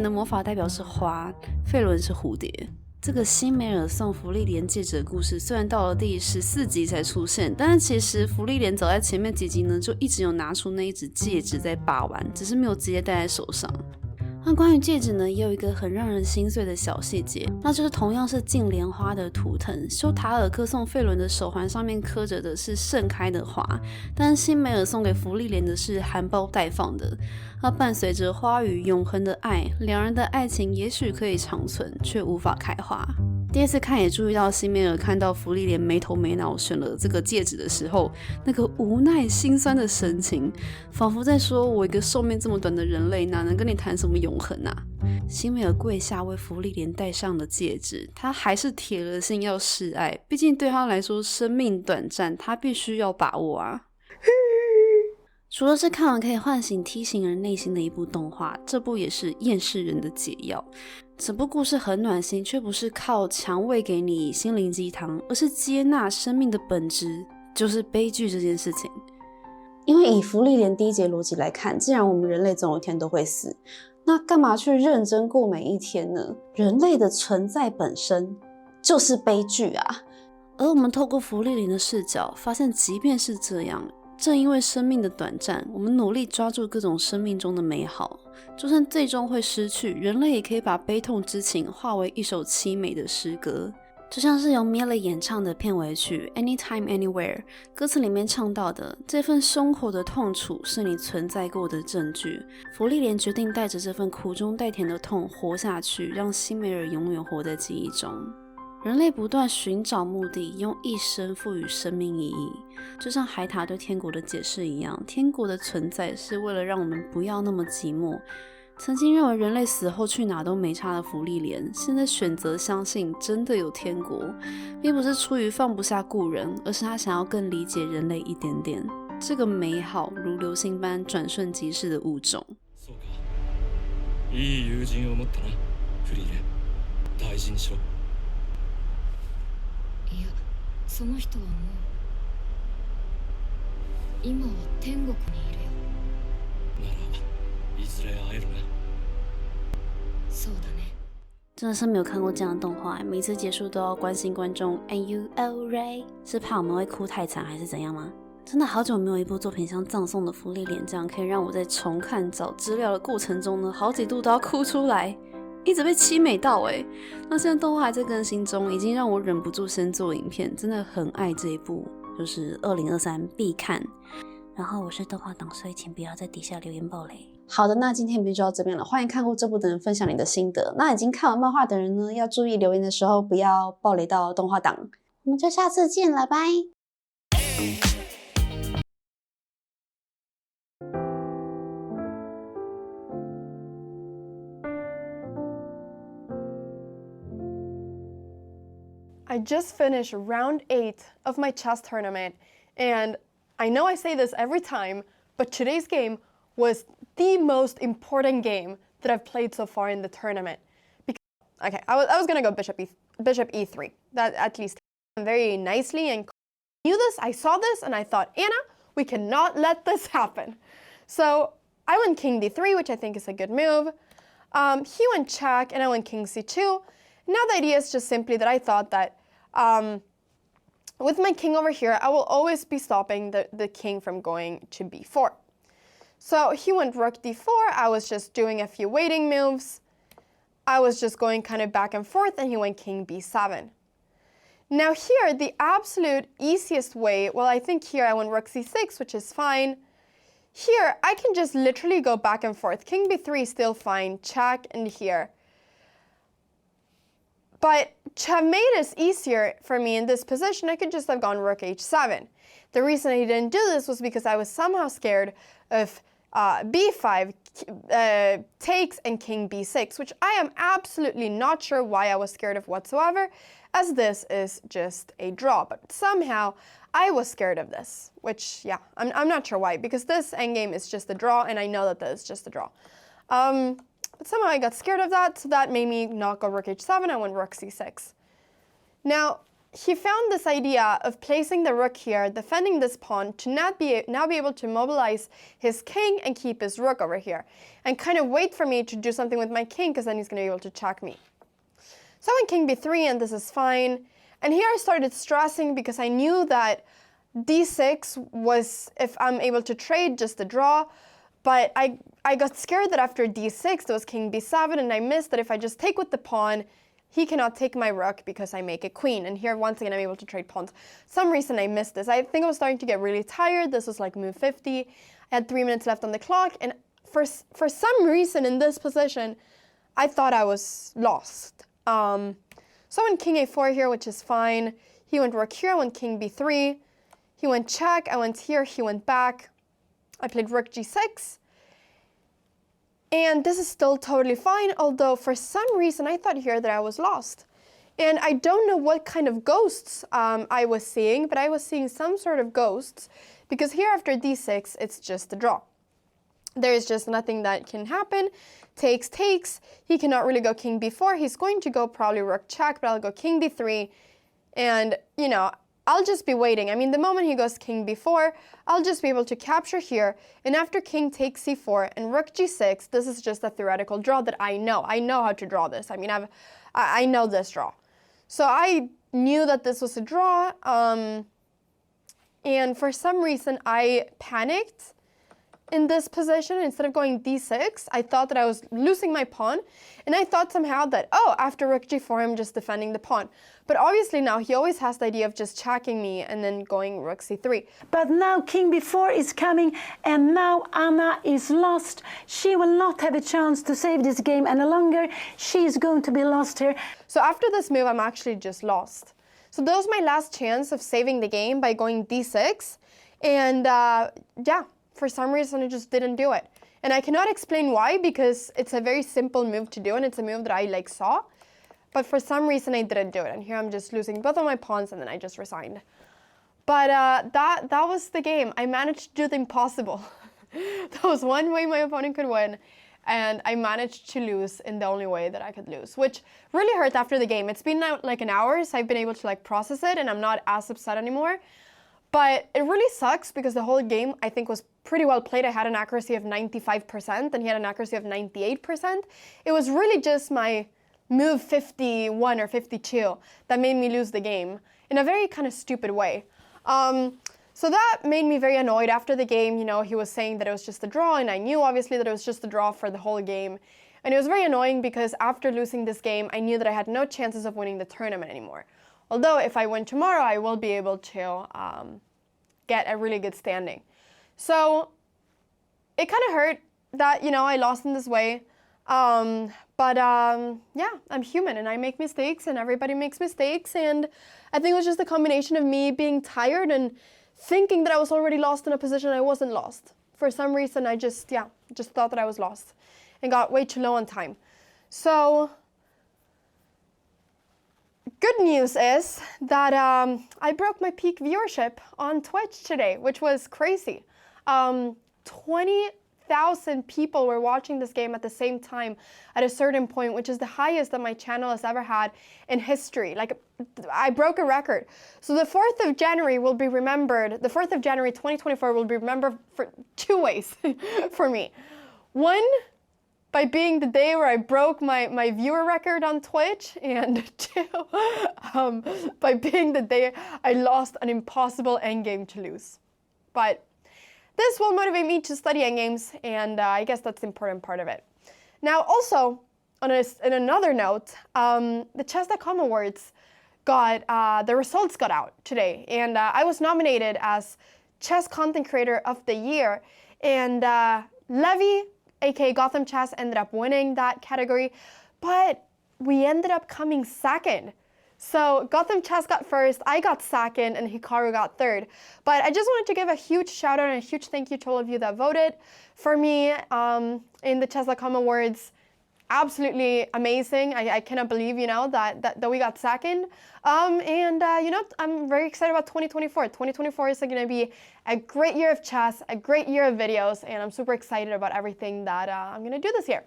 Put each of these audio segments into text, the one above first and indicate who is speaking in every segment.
Speaker 1: 的魔法代表是花，费伦是蝴蝶。这个辛梅尔送芙莉莲戒指的故事，虽然到了第14集才出现，但是其实芙莉莲早在前面几集呢，就一直有拿出那一只戒指在把玩，只是没有直接戴在手上。那关于戒指呢，也有一个很让人心碎的小细节，那就是同样是净莲花的图腾，修塔尔克送费伦的手环上面刻着的是盛开的花，但是辛梅尔送给芙莉莲的是含苞待放的。那伴随着花语永恒的爱，两人的爱情也许可以长存，却无法开花。第二次看也注意到辛梅尔看到芙莉莲没头没脑选了这个戒指的时候，那个无奈心酸的神情，仿佛在说，我一个寿命这么短的人类，哪能跟你谈什么永恒啊。辛梅尔跪下为芙莉莲戴上了戒指，他还是铁了心要示爱，毕竟对他来说生命短暂，他必须要把握啊。除了是看完可以唤醒梯形人内心的一部动画，这部也是厌世人的解药。整部故事很暖心，却不是靠强喂给你心灵鸡汤，而是接纳生命的本质，就是悲剧这件事情。因为以芙莉莲第一节逻辑来看，既然我们人类总有一天都会死，那干嘛去认真过每一天呢？人类的存在本身就是悲剧啊！而我们透过芙莉莲的视角，发现即便是这样，正因为生命的短暂，我们努力抓住各种生命中的美好，就算最终会失去，人类也可以把悲痛之情化为一首凄美的诗歌。就像是由 Miley 演唱的片尾曲 Anytime Anywhere， 歌词里面唱到的，这份胸口的痛楚是你存在过的证据。芙莉莲决定带着这份苦中带甜的痛活下去，让辛梅尔永远活在记忆中。人类不断寻找目的，用一生赋予生命意义，就像海塔对天国的解释一样，天国的存在是为了让我们不要那么寂寞。曾经认为人类死后去哪都没差的芙莉莲，现在选择相信真的有天国，并不是出于放不下故人，而是他想要更理解人類一點點，這個美好如流星般轉瞬即逝的物種。
Speaker 2: そうか、いい友人を持ったな、フリーレン。大事にしろ。
Speaker 3: いや、その人はもう今は天国にいるよ。
Speaker 2: ならいずれ会えるな。
Speaker 3: そうだね。
Speaker 1: 真的是没有看过这样的动画，每次结束都要关心观众 Are you alright？ 是怕我们会哭太惨还是怎样吗？真的好久没有一部作品像葬送的芙莉莲这样，可以让我在重看找资料的过程中呢，好几度都要哭出来，一直被凄美到那现在动画还在更新中，已经让我忍不住先做影片，真的很爱这一部，就是2023必看。然后我是动画党，所以请不要在底下留言爆雷。好的，那今天影片就到这边了，欢迎看过这部的人分享你的心得。那已经看完漫画的人呢，要注意留言的时候不要爆雷到动画党。我们就下次见了，拜。
Speaker 4: I just finished round 8 of my chess tournament, and I know I say this every time, but today's game was the most important game that I've played so far in the tournament. Okay, I was gonna go bishop e3. That at least very nicely and I knew this. I saw this and I thought, Anna, we cannot let this happen. So I went king d3, which I think is a good move. He went check and I went king c2. Now the idea is just simply that I thought that with my king over here, I will always be stopping the king from going to b4. So he went rook d4. I was just doing a few waiting moves. I was just going kind of back and forth, and he went king b7. Now here, the absolute easiest way, well, I think here I went rook c6, which is fine. Here, I can just literally go back and forth. King b3 is still fine, check, and here. But to have made it easier for me in this position, I could just have gone rook h7. The reason I didn't do this was because I was somehow scared of b5 takes and king b6, which I am absolutely not sure why I was scared of whatsoever, as this is just a draw. But somehow I was scared of this, which, yeah, I'm not sure why, because this endgame is just a draw, and I know that that is just a draw. But somehow I got scared of that, so that made me not go rook h7. I went rook c6. Now, he found this idea of placing the rook here, defending this pawn, to now be able to mobilize his king and keep his rook over here, and kind of wait for me to do something with my king, because then he's going to be able to check me. So I went king b3, and this is fine. And here I started stressing because I knew that d6 was, if I'm able to trade, just a draw. But I got scared that after d6, there was king b7, and I missed that if I just take with the pawn, he cannot take my rook because I make a queen. And here, once again, I'm able to trade pawns. Some reason I missed this. I think I was starting to get really tired. This was like move 50. I had 3 minutes left on the clock. And for some reason in this position, I thought I was lost. So I went king a4 here, which is fine. He went rook here. I went king b3. He went check. I went here. He went back. I played rook g6. And this is still totally fine, although for some reason I thought here that I was lost. And I don't know what kind of ghosts I was seeing, but I was seeing some sort of ghosts, because here after d6, it's just a draw. There is just nothing that can happen. Takes, takes. He cannot really go king b4. He's going to go probably rook check, but I'll go king b3. And, you know, I'll just be waiting. I mean, the moment he goes king b4, I'll just be able to capture here. And after king takes c4 and rook g6, this is just a theoretical draw that I know. I know how to draw this. I mean, I know this draw. So I knew that this was a draw. And for some reason, I panicked in this position. Instead of going d6, I thought that I was losing my pawn. And I thought somehow that, oh, after rook g4, I'm just defending the pawn. But obviously now he always has the idea of just checking me and then going rook c3.
Speaker 5: But now king b4 is coming, and now Anna is lost. She will not have a chance to save this game any longer. She is going to be lost here.
Speaker 4: So after this move, I'm actually just lost. So that was my last chance of saving the game by going d6. And yeah, for some reason I just didn't do it. And I cannot explain why, because it's a very simple move to do, and it's a move that I saw. But for some reason I didn't do it, and here I'm just losing both of my pawns, and then I just resigned. But that was the game. I managed to do the impossible. That was one way my opponent could win, and I managed to lose in the only way that I could lose, which really hurt after the game. It's been now like an hour, so I've been able to process it, and I'm not as upset anymore. But it really sucks because the whole game, I think, was pretty well played. I had an accuracy of 95%, and he had an accuracy of 98%. It was really just my move 51 or 52 that made me lose the game in a very kind of stupid way. So that made me very annoyed after the game. You know, he was saying that it was just a draw, and I knew obviously that it was just a draw for the whole game. And it was very annoying because after losing this game, I knew that I had no chances of winning the tournament anymore. Although if I win tomorrow, I will be able to get a really good standing. So it kind of hurt that, you know, I lost in this way. But yeah, I'm human and I make mistakes, and everybody makes mistakes. And I think it was just a combination of me being tired and thinking that I was already lost in a position I wasn't lost. For some reason, I just thought that I was lost and got way too low on time. So good news is that I broke my peak viewership on Twitch today, which was crazy. 20,000 people were watching this game at the same time at a certain point, which is the highest that my channel has ever had in history. I broke a record. So the 4th of January will be remembered, the 4th of January 2024 will be remembered for 2 ways for me. One, by being the day where I broke my viewer record on Twitch, and 2, by being the day I lost an impossible endgame to lose. But this will motivate me to study endgames, and I guess that's the important part of it. Now, also, in another note, the Chess.com Awards the results got out today, and I was nominated as Chess Content Creator of the Year, and Levi, aka Gotham Chess, ended up winning that category, but we ended up coming second. So Gotham Chess got first, I got second, and Hikaru got third. But I just wanted to give a huge shout out and a huge thank you to all of you that voted for me in the Chess.com Awards. Absolutely amazing. I cannot believe, you know, that we got second. You know, I'm very excited about 2024. 2024 is going to be a great year of chess, a great year of videos, and I'm super excited about everything that I'm going to do this year.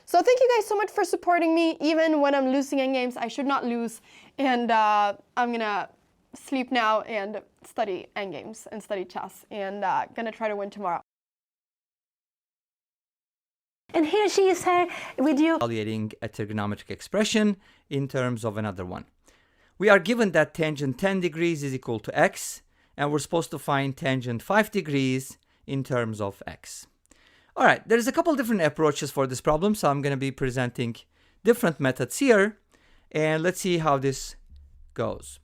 Speaker 4: So thank you guys so much for supporting me. Even when I'm losing in games, I should not lose. And I'm gonna sleep now and study endgames and study chess, and gonna try to win tomorrow.
Speaker 5: And here she is here with you.
Speaker 6: Evaluating a trigonometric expression in terms of another one. We are given that tangent 10 degrees is equal to x, and we're supposed to find tangent 5 degrees in terms of x. All right, there's a couple different approaches for this problem, so I'm going to be presenting different methods here, and let's see how this goes.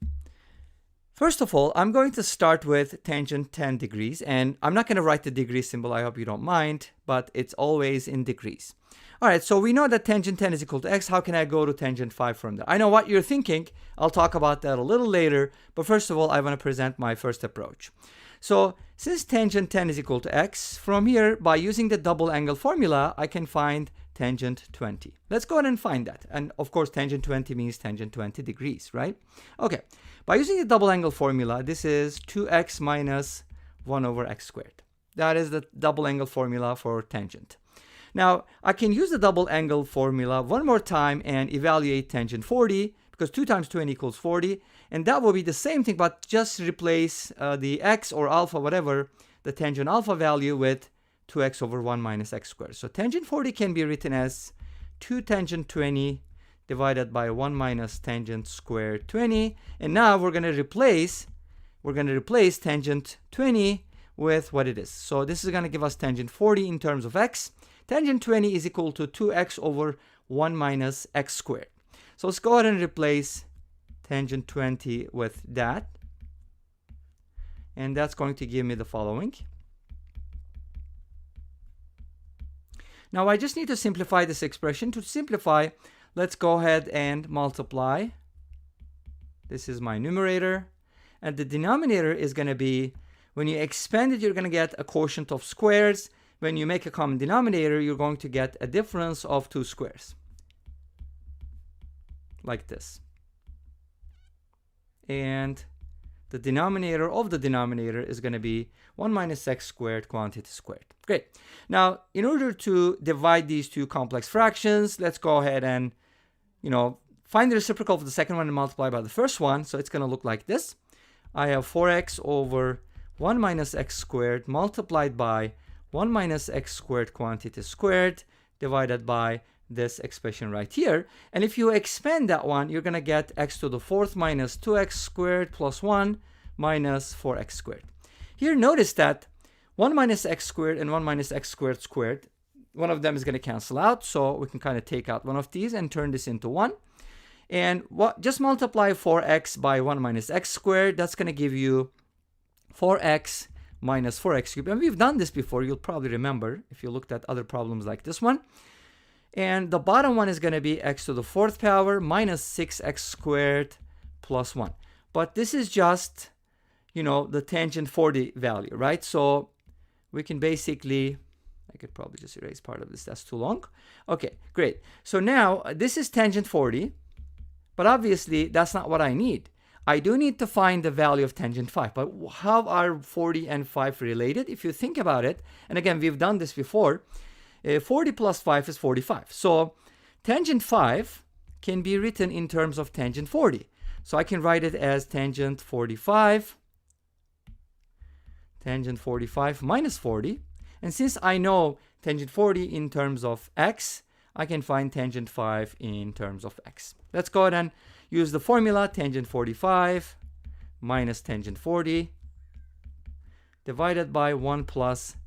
Speaker 6: First of all, I'm going to start with tangent 10 degrees, and I'm not going to write the degree symbol, I hope you don't mind, but it's always in degrees. All right, so we know that tangent 10 is equal to x. How can I go to tangent 5 from there? I know what you're thinking. I'll talk about that a little later, but first of all, I want to present my first approach. So since tangent 10 is equal to x, from here, by using the double angle formula, I can find tangent 20. Let's go ahead and find that. And of course, tangent 20 means tangent 20 degrees, right? Okay, by using the double angle formula, this is 2x minus 1 over x squared. That is the double angle formula for tangent. Now, I can use the double angle formula one more time and evaluate tangent 40, because 2 times 20 equals 40, and that will be the same thing, but just replace the x or alpha, whatever, the tangent alpha value with 2x over 1 minus x squared. So tangent 40 can be written as 2 tangent 20 divided by 1 minus tangent squared 20, and now we're going to replace tangent 20 with what it is. So this is going to give us tangent 40 in terms of x. Tangent 20 is equal to 2x over 1 minus x squared. So let's go ahead and replace tangent 20 with that. And that's going to give me the following. Now I just need to simplify this expression. To simplify, let's go ahead and multiply. This is my numerator. And the denominator is going to be, when you expand it, you're going to get a quotient of squares. When you make a common denominator, you're going to get a difference of 2 squares. Like this. And the denominator of the denominator is going to be 1 minus x squared quantity squared. Great. Now, in order to divide these two complex fractions, let's go ahead and, find the reciprocal of the second one and multiply by the first one. So it's going to look like this. I have 4x over 1 minus x squared multiplied by 1 minus x squared quantity squared divided by this expression right here. And if you expand that one, you're going to get x to the 4th minus 2x squared plus 1 minus 4x squared. Here, notice that 1 minus x squared and 1 minus x squared squared, one of them is going to cancel out. So we can kind of take out one of these and turn this into 1. And just multiply 4x by 1 minus x squared. That's going to give you 4x minus 4x cubed. And we've done this before. You'll probably remember if you looked at other problems like this one. And the bottom one is going to be x to the 4th power minus 6x squared plus 1. But this is just, the tangent 40 value, right? So we can basically, I could probably just erase part of this. That's too long. Okay, great. So now this is tangent 40. But obviously, that's not what I need. I do need to find the value of tangent 5. But how are 40 and 5 related? If you think about it, and again, we've done this before, 40 plus 5 is 45. So tangent 5 can be written in terms of tangent 40. So I can write it as tangent 45 minus 40. And since I know tangent 40 in terms of x, I can find tangent 5 in terms of x. Let's go ahead and use the formula tangent 45 minus tangent 40 divided by 1 plus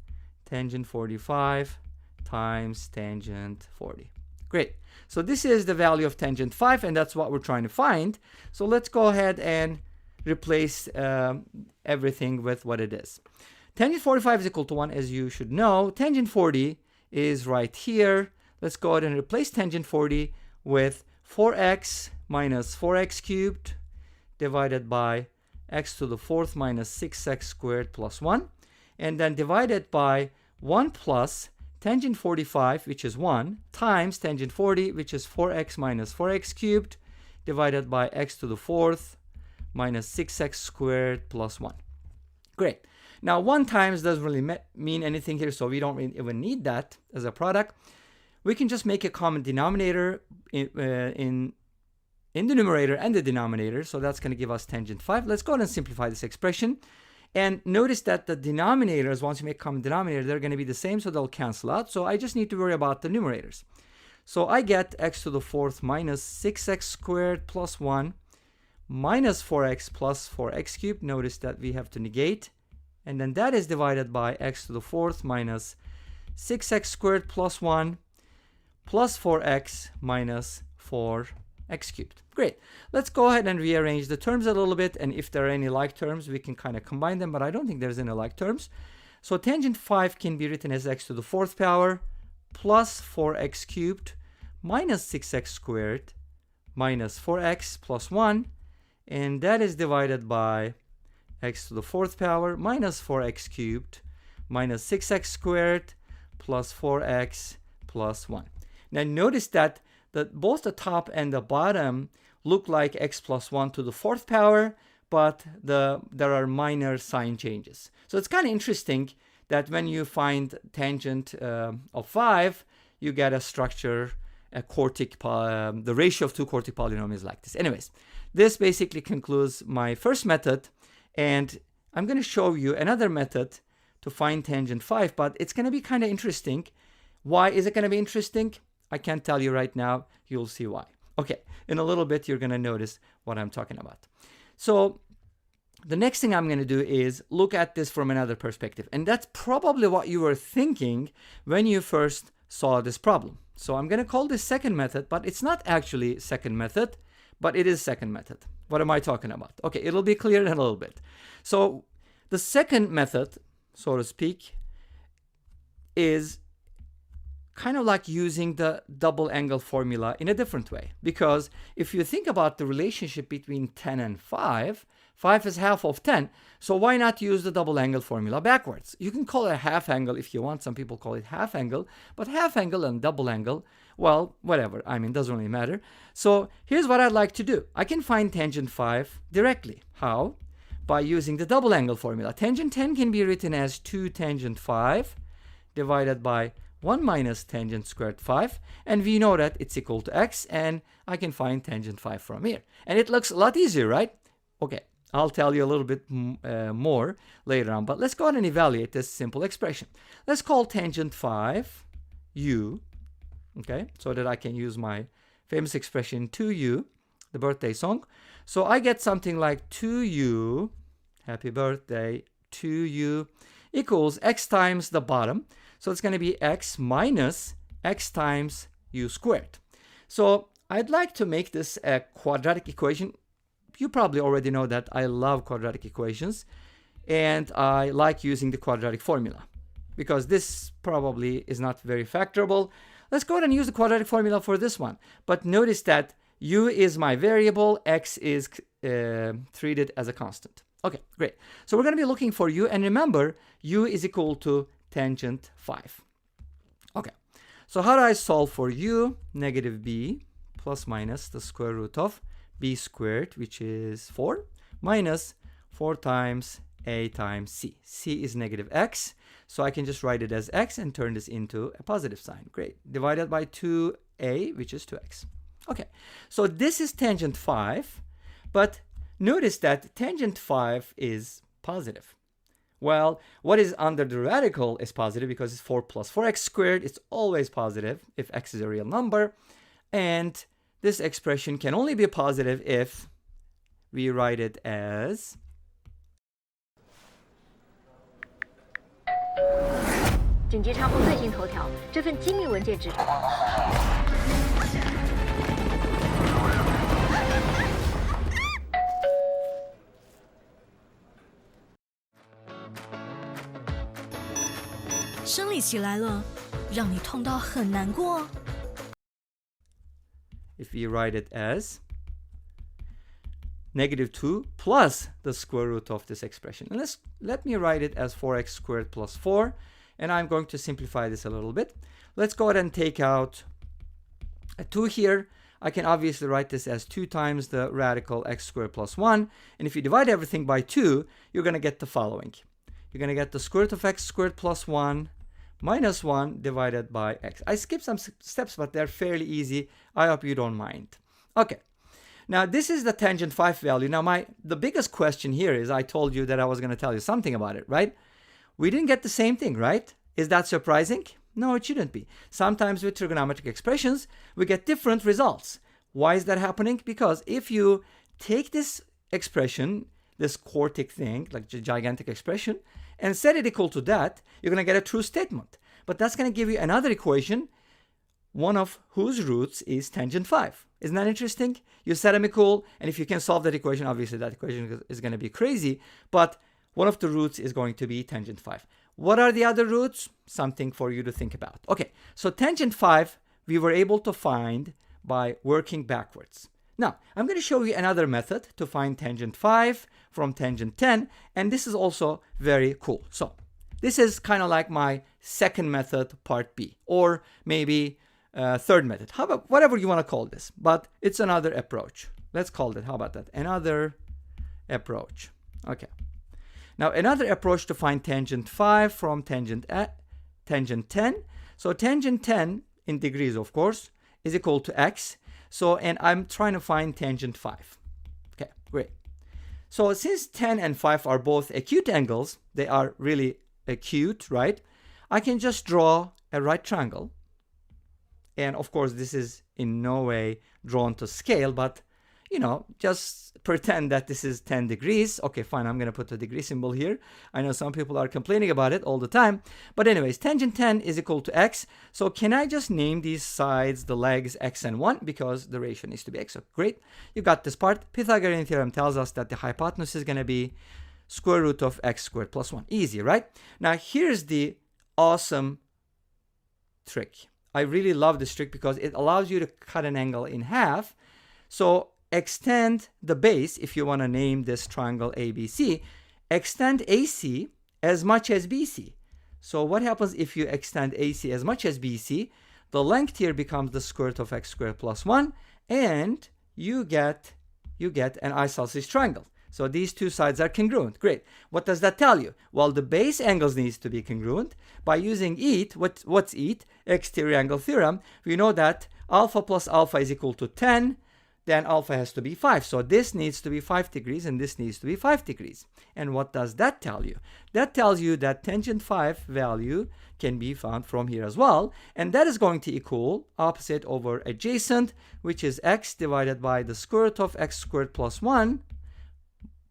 Speaker 6: tangent 45 times tangent 40. Great. So this is the value of tangent 5, and that's what we're trying to find. So let's go ahead and replace everything with what it is. Tangent 45 is equal to 1, as you should know. Tangent 40 is right here. Let's go ahead and replace tangent 40 with 4x minus 4x cubed divided by x to the 4th minus 6x squared plus 1. And then divided by 1 plus tangent 45, which is 1, times tangent 40, which is 4x minus 4x cubed divided by x to the 4th minus 6x squared plus 1. Great. Now, 1 times doesn't really mean anything here, so we don't even need that as a product. we can just make a common denominator in the numerator and the denominator. So that's going to give us tangent 5. Let's go ahead and simplify this expression. And notice that the denominators, once you make common denominator, they're going to be the same, so they'll cancel out. So I just need to worry about the numerators. So I get x to the 4th minus 6x squared plus 1 minus 4x plus 4x cubed. Notice that we have to negate. And then that is divided by x to the 4th minus 6x squared plus 1 plus 4x minus 4x cubed. Great. Let's go ahead and rearrange the terms a little bit, and if there are any like terms, we can kind of combine them, but I don't think there's any like terms. So tangent 5 can be written as x to the 4th power plus 4x cubed minus 6x squared minus 4x plus 1, and that is divided by x to the 4th power minus 4x cubed minus 6x squared plus 4x plus 1. Now notice that both the top and the bottom look like x plus 1 to the 4th power, but there are minor sign changes. So it's kind of interesting that when you find tangent of 5, you get a structure, the ratio of two quartic polynomials like this. Anyways, this basically concludes my first method, and I'm going to show you another method to find tangent 5, but it's going to be kind of interesting. Why is it going to be interesting? I can't tell you right now. You'll see why. Okay, in a little bit, you're going to notice what I'm talking about. So the next thing I'm going to do is look at this from another perspective. And that's probably what you were thinking when you first saw this problem. So I'm going to call this second method, but it's not actually second method, but it is second method. What am I talking about? Okay, it'll be clear in a little bit. So the second method, so to speak, is kind of like using the double angle formula in a different way. Because if you think about the relationship between 10 and 5, 5 is half of 10. So why not use the double angle formula backwards? You can call it a half angle if you want. Some people call it half angle. But half angle and double angle, well, whatever. I mean, doesn't really matter. So here's what I'd like to do. I can find tangent 5 directly. How? By using the double angle formula. Tangent 10 can be written as 2 tangent 5 divided by 1 minus tangent squared 5, and we know that it's equal to x, and I can find tangent 5 from here. And it looks a lot easier, right? Okay, I'll tell you a little bit more later on, but let's go ahead and evaluate this simple expression. Let's call tangent 5 u, okay, so that I can use my famous expression 2u, the birthday song. So I get something like 2u, happy birthday, 2u, equals x times the bottom. So it's going to be x minus x times u squared. So I'd like to make this a quadratic equation. You probably already know that I love quadratic equations, and I like using the quadratic formula because this probably is not very factorable. Let's go ahead and use the quadratic formula for this one. But notice that u is my variable, x is treated as a constant. Okay, great. So we're going to be looking for u, and remember, u is equal to tangent 5. Okay, so how do I solve for u? Negative b plus minus the square root of b squared, which is 4, minus 4 times a times c. c is negative x, so I can just write it as x and turn this into a positive sign. Great. Divided by 2a, which is 2x. Okay, so this is tangent 5, but notice that tangent 5 is positive. Well, what is under the radical is positive because it's 4 plus 4x squared. It's always positive if x is a real number. And this expression can only be positive if we write it as
Speaker 7: 生理期来了，让你痛到很难过。
Speaker 6: if we write it as negative 2 plus the square root of this expression. And let me write it as 4x squared plus 4. And I'm going to simplify this a little bit. Let's go ahead and take out a 2 here. I can obviously write this as 2 times the radical x squared plus 1. And if you divide everything by 2, you're going to get the following. You're going to get the square root of x squared plus 1 minus 1 divided by x. I skipped some steps, but they're fairly easy. I hope you don't mind. Okay. Now, this is the tangent 5 value. Now, the biggest question here is I told you that I was going to tell you something about it, right? We didn't get the same thing, right? Is that surprising? No, it shouldn't be. Sometimes with trigonometric expressions, we get different results. Why is that happening? Because if you take this expression, this quartic thing, like a gigantic expression, and set it equal to that, you're going to get a true statement. But that's going to give you another equation, one of whose roots is tangent 5. Isn't that interesting? You set them equal, and if you can solve that equation, obviously that equation is going to be crazy, but one of the roots is going to be tangent 5. What are the other roots? Something for you to think about. Okay, so tangent 5 we were able to find by working backwards. Now, I'm going to show you another method to find tangent 5 from tangent 10, and this is also very cool. So, this is kind of like my second method, part B, or maybe third method. How about whatever you want to call this, but it's another approach. Let's call it, how about that? Another approach. Okay. Now, another approach to find tangent 5 from tangent 10. So, tangent 10 in degrees, of course, is equal to x. So, and I'm trying to find tangent 5. Okay, great. So, since 10 and 5 are both acute angles, they are really acute, right? I can just draw a right triangle. And of course, this is in no way drawn to scale, but you know, just pretend that this is 10 degrees. Okay, fine, I'm going to put the degree symbol here. I know some people are complaining about it all the time. But anyways, tangent 10 is equal to x. So can I just name these sides, the legs, x and 1? Because the ratio needs to be x. So great, you got this part. Pythagorean theorem tells us that the hypotenuse is going to be square root of x squared plus 1. Easy, right? Now, here's the awesome trick. I really love this trick because it allows you to cut an angle in half. So extend the base, if you want to name this triangle ABC, extend AC as much as BC. So what happens if you extend AC as much as BC? The length here becomes the square root of x squared plus 1, and you get an isosceles triangle. So these two sides are congruent. Great. What does that tell you? Well, the base angles needs to be congruent. By using EAT, what's EAT? Exterior angle theorem. We know that alpha plus alpha is equal to 10. Then alpha has to be 5. So this needs to be 5 degrees and this needs to be 5 degrees. And what does that tell you? That tells you that tangent 5 value can be found from here as well. And that is going to equal opposite over adjacent, which is x divided by the square root of x squared plus 1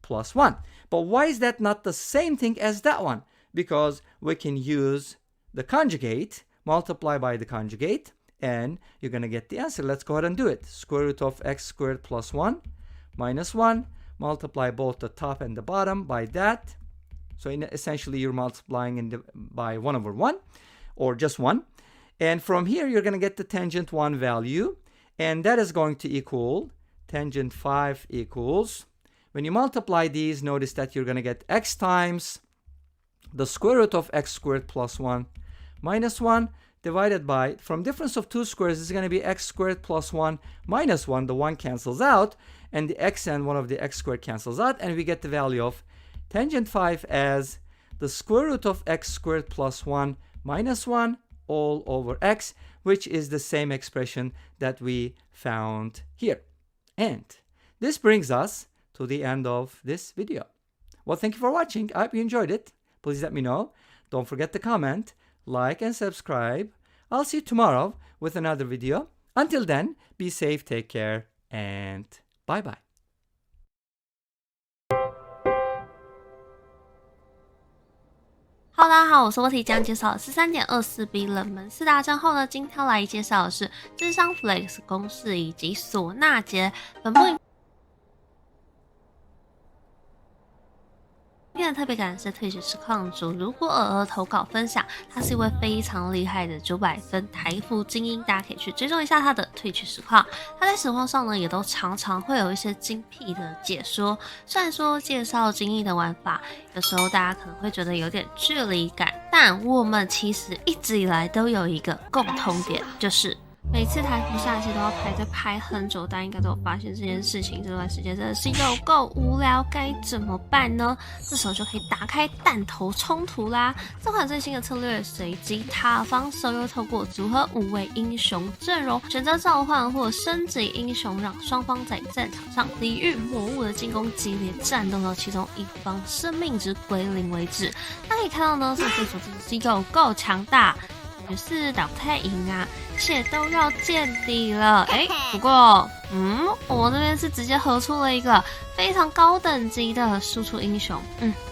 Speaker 6: plus 1. But why is that not the same thing as that one? Because we can use the conjugate, multiply by the conjugate, and you're going to get the answer. Let's go ahead and do it. Square root of x squared plus 1 minus 1. Multiply both the top and the bottom by that. So essentially, you're multiplying by 1 over 1, or just 1. And from here, you're going to get the tangent 1 value. And that is going to equal tangent 5 equals, when you multiply these, notice that you're going to get x times the square root of x squared plus 1 minus 1 divided by, from difference of two squares, is going to be x squared plus 1 minus 1. The 1 cancels out, and the x and 1 of the x squared cancels out, and we get the value of tangent 5 as the square root of x squared plus 1 minus 1 all over x, which is the same expression that we found here. And this brings us to the end of this video. Well, thank you for watching. I hope you enjoyed it. Please let me know. Don't forget to comment, like, and subscribe. I'll see you tomorrow with another video. Until then, be safe, take care, and bye-bye.
Speaker 8: 大家好，我是沃提，将介绍的是 13.24B 冷门四大症后呢，今天来介绍的是智商 flex 公式以及唢呐节。本部影片的特别感谢退学实况主如果投稿分享，他是一位非常厉害的900分台服精英，大家可以去追踪一下他的退学实况。他在实况上呢，也都常常会有一些精辟的解说。虽然说介绍精英的玩法，有时候大家可能会觉得有点距离感，但我们其实一直以来都有一个共通点，就是每次台服下棋都要排很久，大家应该都有发现这件事情。这段时间真的是有够无聊，该怎么办呢？这时候就可以打开弹头冲突啦！这款最新的策略随机塔防手游透过组合5位英雄阵容，选择召唤或升级英雄，让双方在战场上抵御魔物的进攻，激烈战斗到其中一方生命值归零为止。大家可以看到呢，这个对手真的是有够强大。也是打不太赢啊，血都要见底了。不过，我这边是直接合出了一个非常高等级的输出英雄，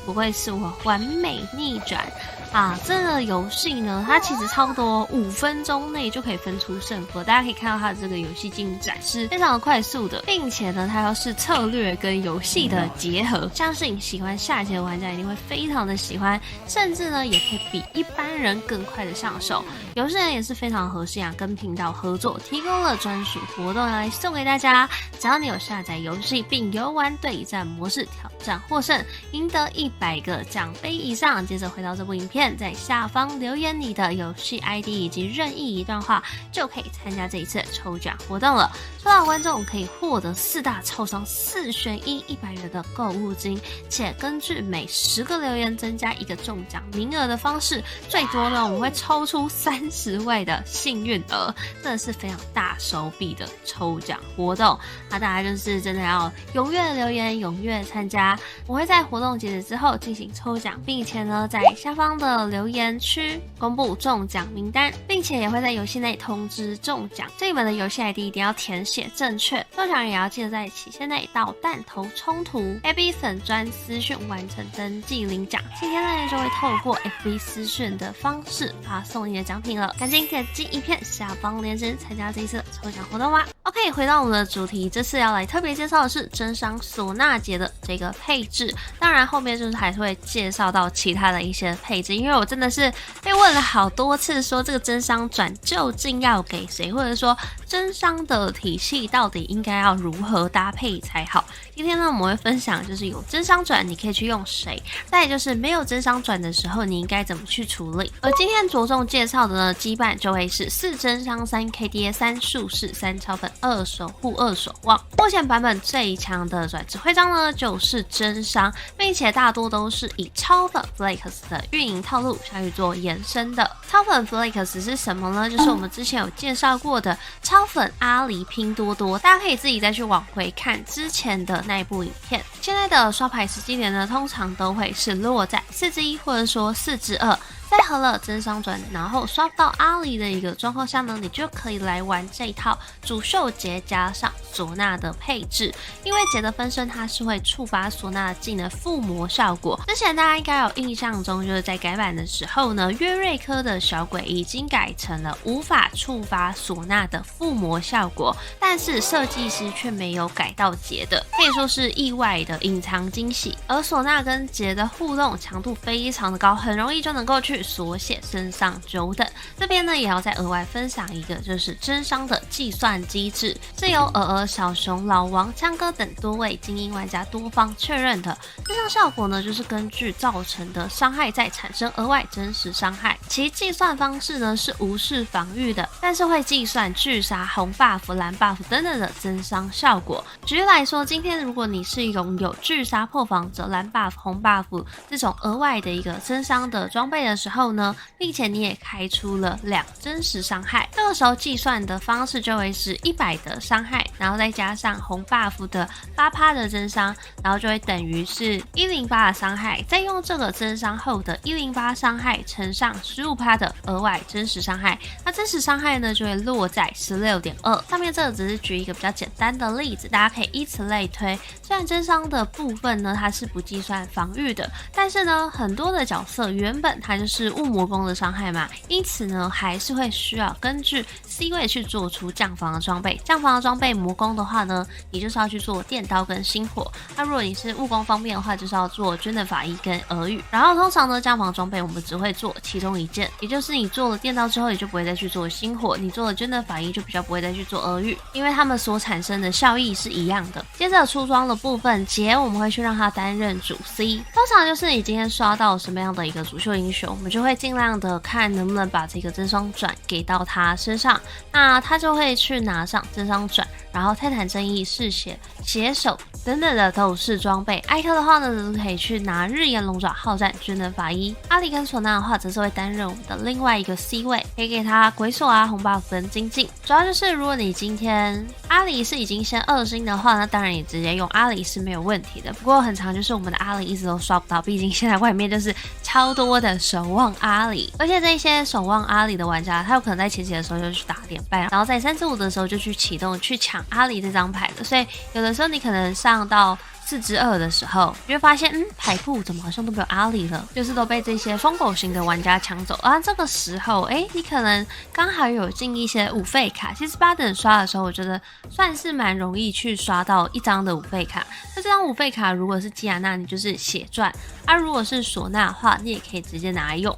Speaker 8: 不愧是我完美逆转啊！这个游戏呢，它其实差不多5分钟内就可以分出胜负，大家可以看到它的这个游戏进展是非常的快速的，并且呢，它又是策略跟游戏的结合，相信喜欢下棋的玩家一定会非常的喜欢，甚至呢，也可以比一般人更快的上手。游戏人也是非常合适啊，跟频道合作提供了专属活动来送给大家，只要你有下载游戏并游玩对战模式，挑战获胜，赢得100个奖杯以上。接着回到这部影片，在下方留言你的游戏 ID 以及任意一段话，就可以参加这一次的抽奖活动了。抽到观众可以获得4大超商4选1 100元的购物金，且根据每10个留言增加1个中奖名额的方式，最多呢我们会抽出30位的幸运儿，真的是非常大手笔的抽奖活动。那大家就是真的要踊跃留言，踊跃参加。我会在活动截止之后进行抽奖，并且呢在下方的留言区公布中奖名单，并且也会在游戏内通知中奖。这一本的游戏 ID 一定要填写正确，抽奖也要记得在期限内到弹头冲突 FB 粉专私讯完成登记领奖。今天呢就会透过 FB 私讯的方式发送你的奖品了，赶紧点击影片下方链接参加这一次的抽奖活动吧。OK， 回到我们的主题，这次要来特别介绍的是真商唢呐节的这个配置，当然后面就是还是会介绍到其他的一些配置，因为我真的是被问了好多次说这个真商转究竟要给谁，或者说真商的体系到底应该要如何搭配才好。今天呢我们会分享就是有真商转你可以去用谁，再来就是没有真商转的时候你应该怎么去处理。而今天着重介绍的呢基板就会是4真商3 KDA 3术士3超粉2守护2守望。目前版本最强的转职徽章呢就是真商，并且大多都是以超粉 Flakes 的运营套路下去做延伸的。超粉 Flakes 是什么呢？就是我们之前有介绍过的超粉阿狸拼多多，大家可以自己再去往回看之前的那一部影片。现在的刷牌时机点呢通常都会是落在4-1或者说4-2，在合了真商转然后刷不到阿狸的一个状况下呢，你就可以来玩这一套主秀节加上唢呐的配置。因为节的分身它是会触发唢呐的技能附魔效果，之前大家应该有印象中就是在改版的时候呢，约瑞科的小鬼已经改成了无法触发唢呐的附魔效果，但是设计师却没有改到节的，可以说是意外的隐藏惊喜。而唢呐跟节的互动强度非常的高，很容易就能够去缩写身上久等。这边呢也要再额外分享一个，就是真商的计算机制，是由小熊、老王、枪哥等多位精英玩家多方确认的。这项效果呢就是根据造成的伤害再产生额外真实伤害，其计算方式呢是无视防御的，但是会计算巨杀、红 buff、蓝 buff 等等的增伤效果。举例来说，今天如果你是拥有巨杀、破防者、蓝 buff、红 buff 这种额外的一个增伤的装备的时候呢，并且你也开出了2真实伤害，这个时候计算的方式就会是100的伤害，然后再加上红 buff 的8% 的增伤，然后就会等于是108的伤害，再用这个增伤后的108伤害乘上15% 的额外真实伤害，那真实伤害呢就会落在 16.2。 上面这个只是举一个比较简单的例子，大家可以以此类推。虽然真伤的部分呢它是不计算防御的，但是呢很多的角色原本它就是雾魔攻的伤害嘛，因此呢还是会需要根据 C 位去做出降防的装备。降防的装备魔攻的话呢，你就是要去做电刀跟星火，那如果你是雾攻方面的话，就是要做军的法医跟俄语。然后通常呢降防装备我们只会做其中一件，也就是你做了电刀之后你就不会再去做星火，你做了军的法医就比较不会再去做俄语，因为他们所产生的效益是一样的。接着出装的部分，节我们会去让他担任主 C， 通常就是你今天刷到什么样的一个主秀英雄，我们就会尽量的看能不能把这个真双转给到他身上，那他就会去拿上真双转，然后泰坦正义、嗜血、血手等等的都有式装备。艾克的话呢，则是可以去拿日炎龙爪、好战、军能法衣。阿里跟唢呐的话，则是会担任我们的另外一个 C 位，可以给他鬼手啊、红 buff 跟精进。主要就是如果你今天阿里是已经先2星的话，那当然也直接用阿里是没有问题的。不过很常就是我们的阿里一直都刷不到，毕竟现在外面就是超多的守望阿里，而且这些守望阿里的玩家，他有可能在前期的时候就去打连败，然后在3-5的时候就去启动去抢阿里这张牌的，所以有的时候你可能上到4-2的时候，你会发现，牌库怎么好像都没有阿里了，就是都被这些疯狗型的玩家抢走啊。这个时候，你可能刚好有进一些5费卡，其实8等刷的时候，我觉得算是蛮容易去刷到1张的5费卡。那这张5费卡如果是基亚娜，你就是血钻；如果是唢呐的话，你也可以直接拿来用。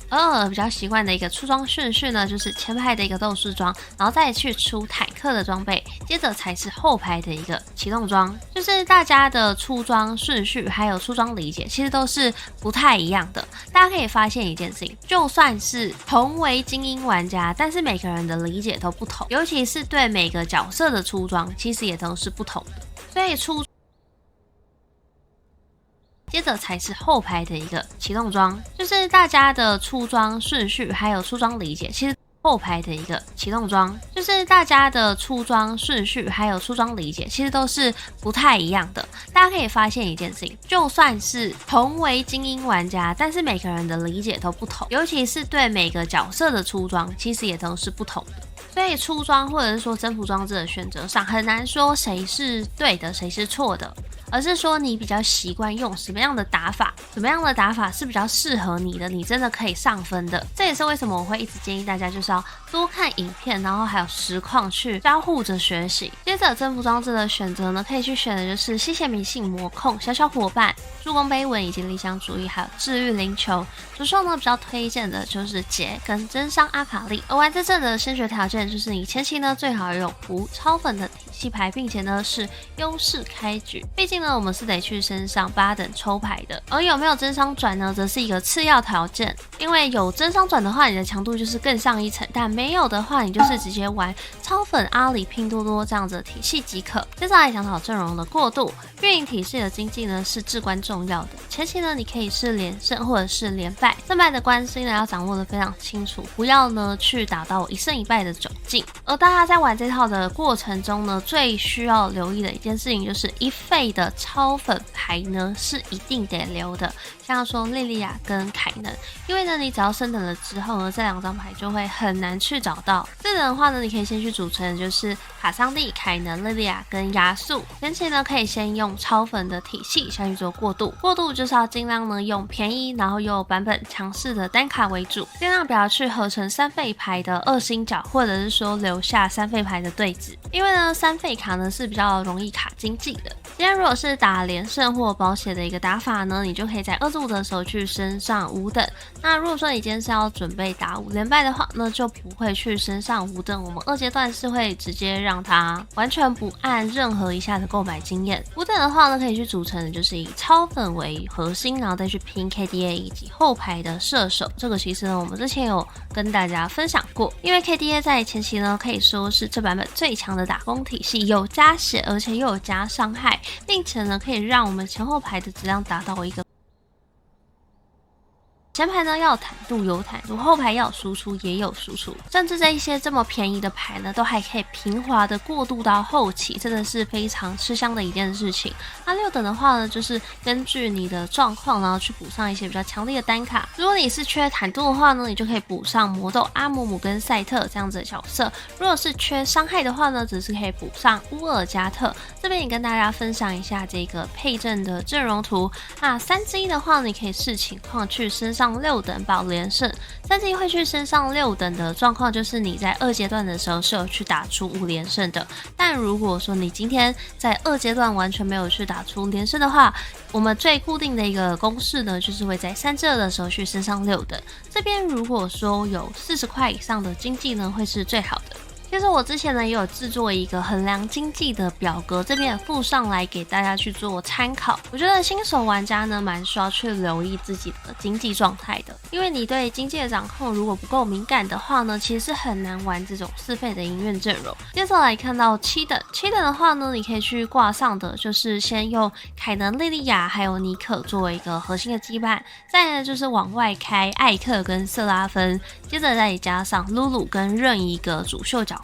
Speaker 8: 比较习惯的一个出装顺序呢，就是前排的一个斗士装，然后再去出坦克的装备，接着才是后排的一个启动装，就是大家的出装顺序还有出装理解其实都是不太一样的。大家可以发现一件事情，就算是同为精英玩家，但是每个人的理解都不同，尤其是对每个角色的出装其实也都是不同的，所以接着才是后排的一个启动装，就是大家的出装顺序还有出装理解其实后排的一个启动装，就是大家的出装顺序还有出装理解其实都是不太一样的。大家可以发现一件事情，就算是同为精英玩家，但是每个人的理解都不同，尤其是对每个角色的出装其实也都是不同的。所以出装或者是说征服装置的选择上，很难说谁是对的谁是错的，而是说你比较习惯用什么样的打法，什么样的打法是比较适合你的，你真的可以上分的。这也是为什么我会一直建议大家就是要多看影片，然后还有实况去交互着学习。接着征服装置的选择呢，可以去选的就是吸血迷信魔控、小小伙伴、助攻碑文以及理想主义，还有治愈灵球。主兽呢比较推荐的就是杰跟真伤阿卡丽。而玩这阵的先决条件就是你前期呢最好有胡超粉的体系牌，并且呢是优势开局，毕竟呢我们是得去升上8等抽牌的。而有没有真伤转呢，则是一个次要条件，因为有真伤转的话，你的强度就是更上一层，但没有的话，你就是直接玩超粉阿里拼多多这样子的体系即可。接下来讲到阵容的过渡，运营体系的经济呢是至关重要的。前期呢你可以是连胜或者是连败，胜败的关系呢要掌握的非常清楚，不要呢去打到1胜1败的窘境。而大家在玩这套的过程中呢，最需要留意的一件事情就是1费的超粉牌呢是一定得留的，像说莉莉娅跟凯能，因为呢你只要升等了之后呢，这2张牌就会很难去找到。这等的话呢，你可以先去组成就是卡桑蒂、凯能、莉莉娅跟亚素。前期呢可以先用超粉的体系下去做过渡，过渡就是要尽量呢用便宜然后又版本强势的单卡为主，尽量不要去合成3费牌的2星角，或者是说留下3费牌的对子，因为呢3费卡呢是比较容易卡经济的。今天如果是打连胜或保险的一个打法呢，你就可以在2-5的时候去升上5等。那如果说你今天是要准备打5连败的话，那就不会去升上5等。我们2阶段是会直接让它完全不按任何一下的购买经验。5等的话呢，可以去组成的就是以超粉为核心，然后再去拼 KDA 以及后排的射手。这个其实呢，我们之前有跟大家分享过，因为 KDA 在前期呢可以说是这版本最强的打工体系，有加血而且又有加伤害，并且呢可以让我们前后排的质量达到一个前排呢要有坦度有坦度，后排要有输出也有输出，甚至这一些这么便宜的牌呢，都还可以平滑的过渡到后期，真的是非常吃香的一件事情。那6等的话呢，就是根据你的状况，然后去补上一些比较强力的单卡。如果你是缺坦度的话呢，你就可以补上魔豆、阿姆姆跟赛特这样子的角色；如果是缺伤害的话呢，只是可以补上乌尔加特。这边也跟大家分享一下这个配阵的阵容图。那3-1的话，你可以视情况去升上6等保连胜。3-1会去升上6等的状况，就是你在2阶段的时候是有去打出5连胜的。但如果说你今天在2阶段完全没有去打出连胜的话，我们最固定的一个公式呢，就是会在3-2的时候去升上6等。这边如果说有40块以上的经济呢，会是最好的。其实我之前呢也有制作一个衡量经济的表格，这边也附上来给大家去做参考。我觉得新手玩家呢蛮需要去留意自己的经济状态的，因为你对经济的掌控如果不够敏感的话呢，其实是很难玩这种4费的营运阵容。接着来看到7等的话呢，你可以去挂上的就是先用凯能、莉莉娅还有妮可作为一个核心的羁绊，再来就是往外开艾克跟瑟拉芬，接着再加上露露跟任一个主秀角色。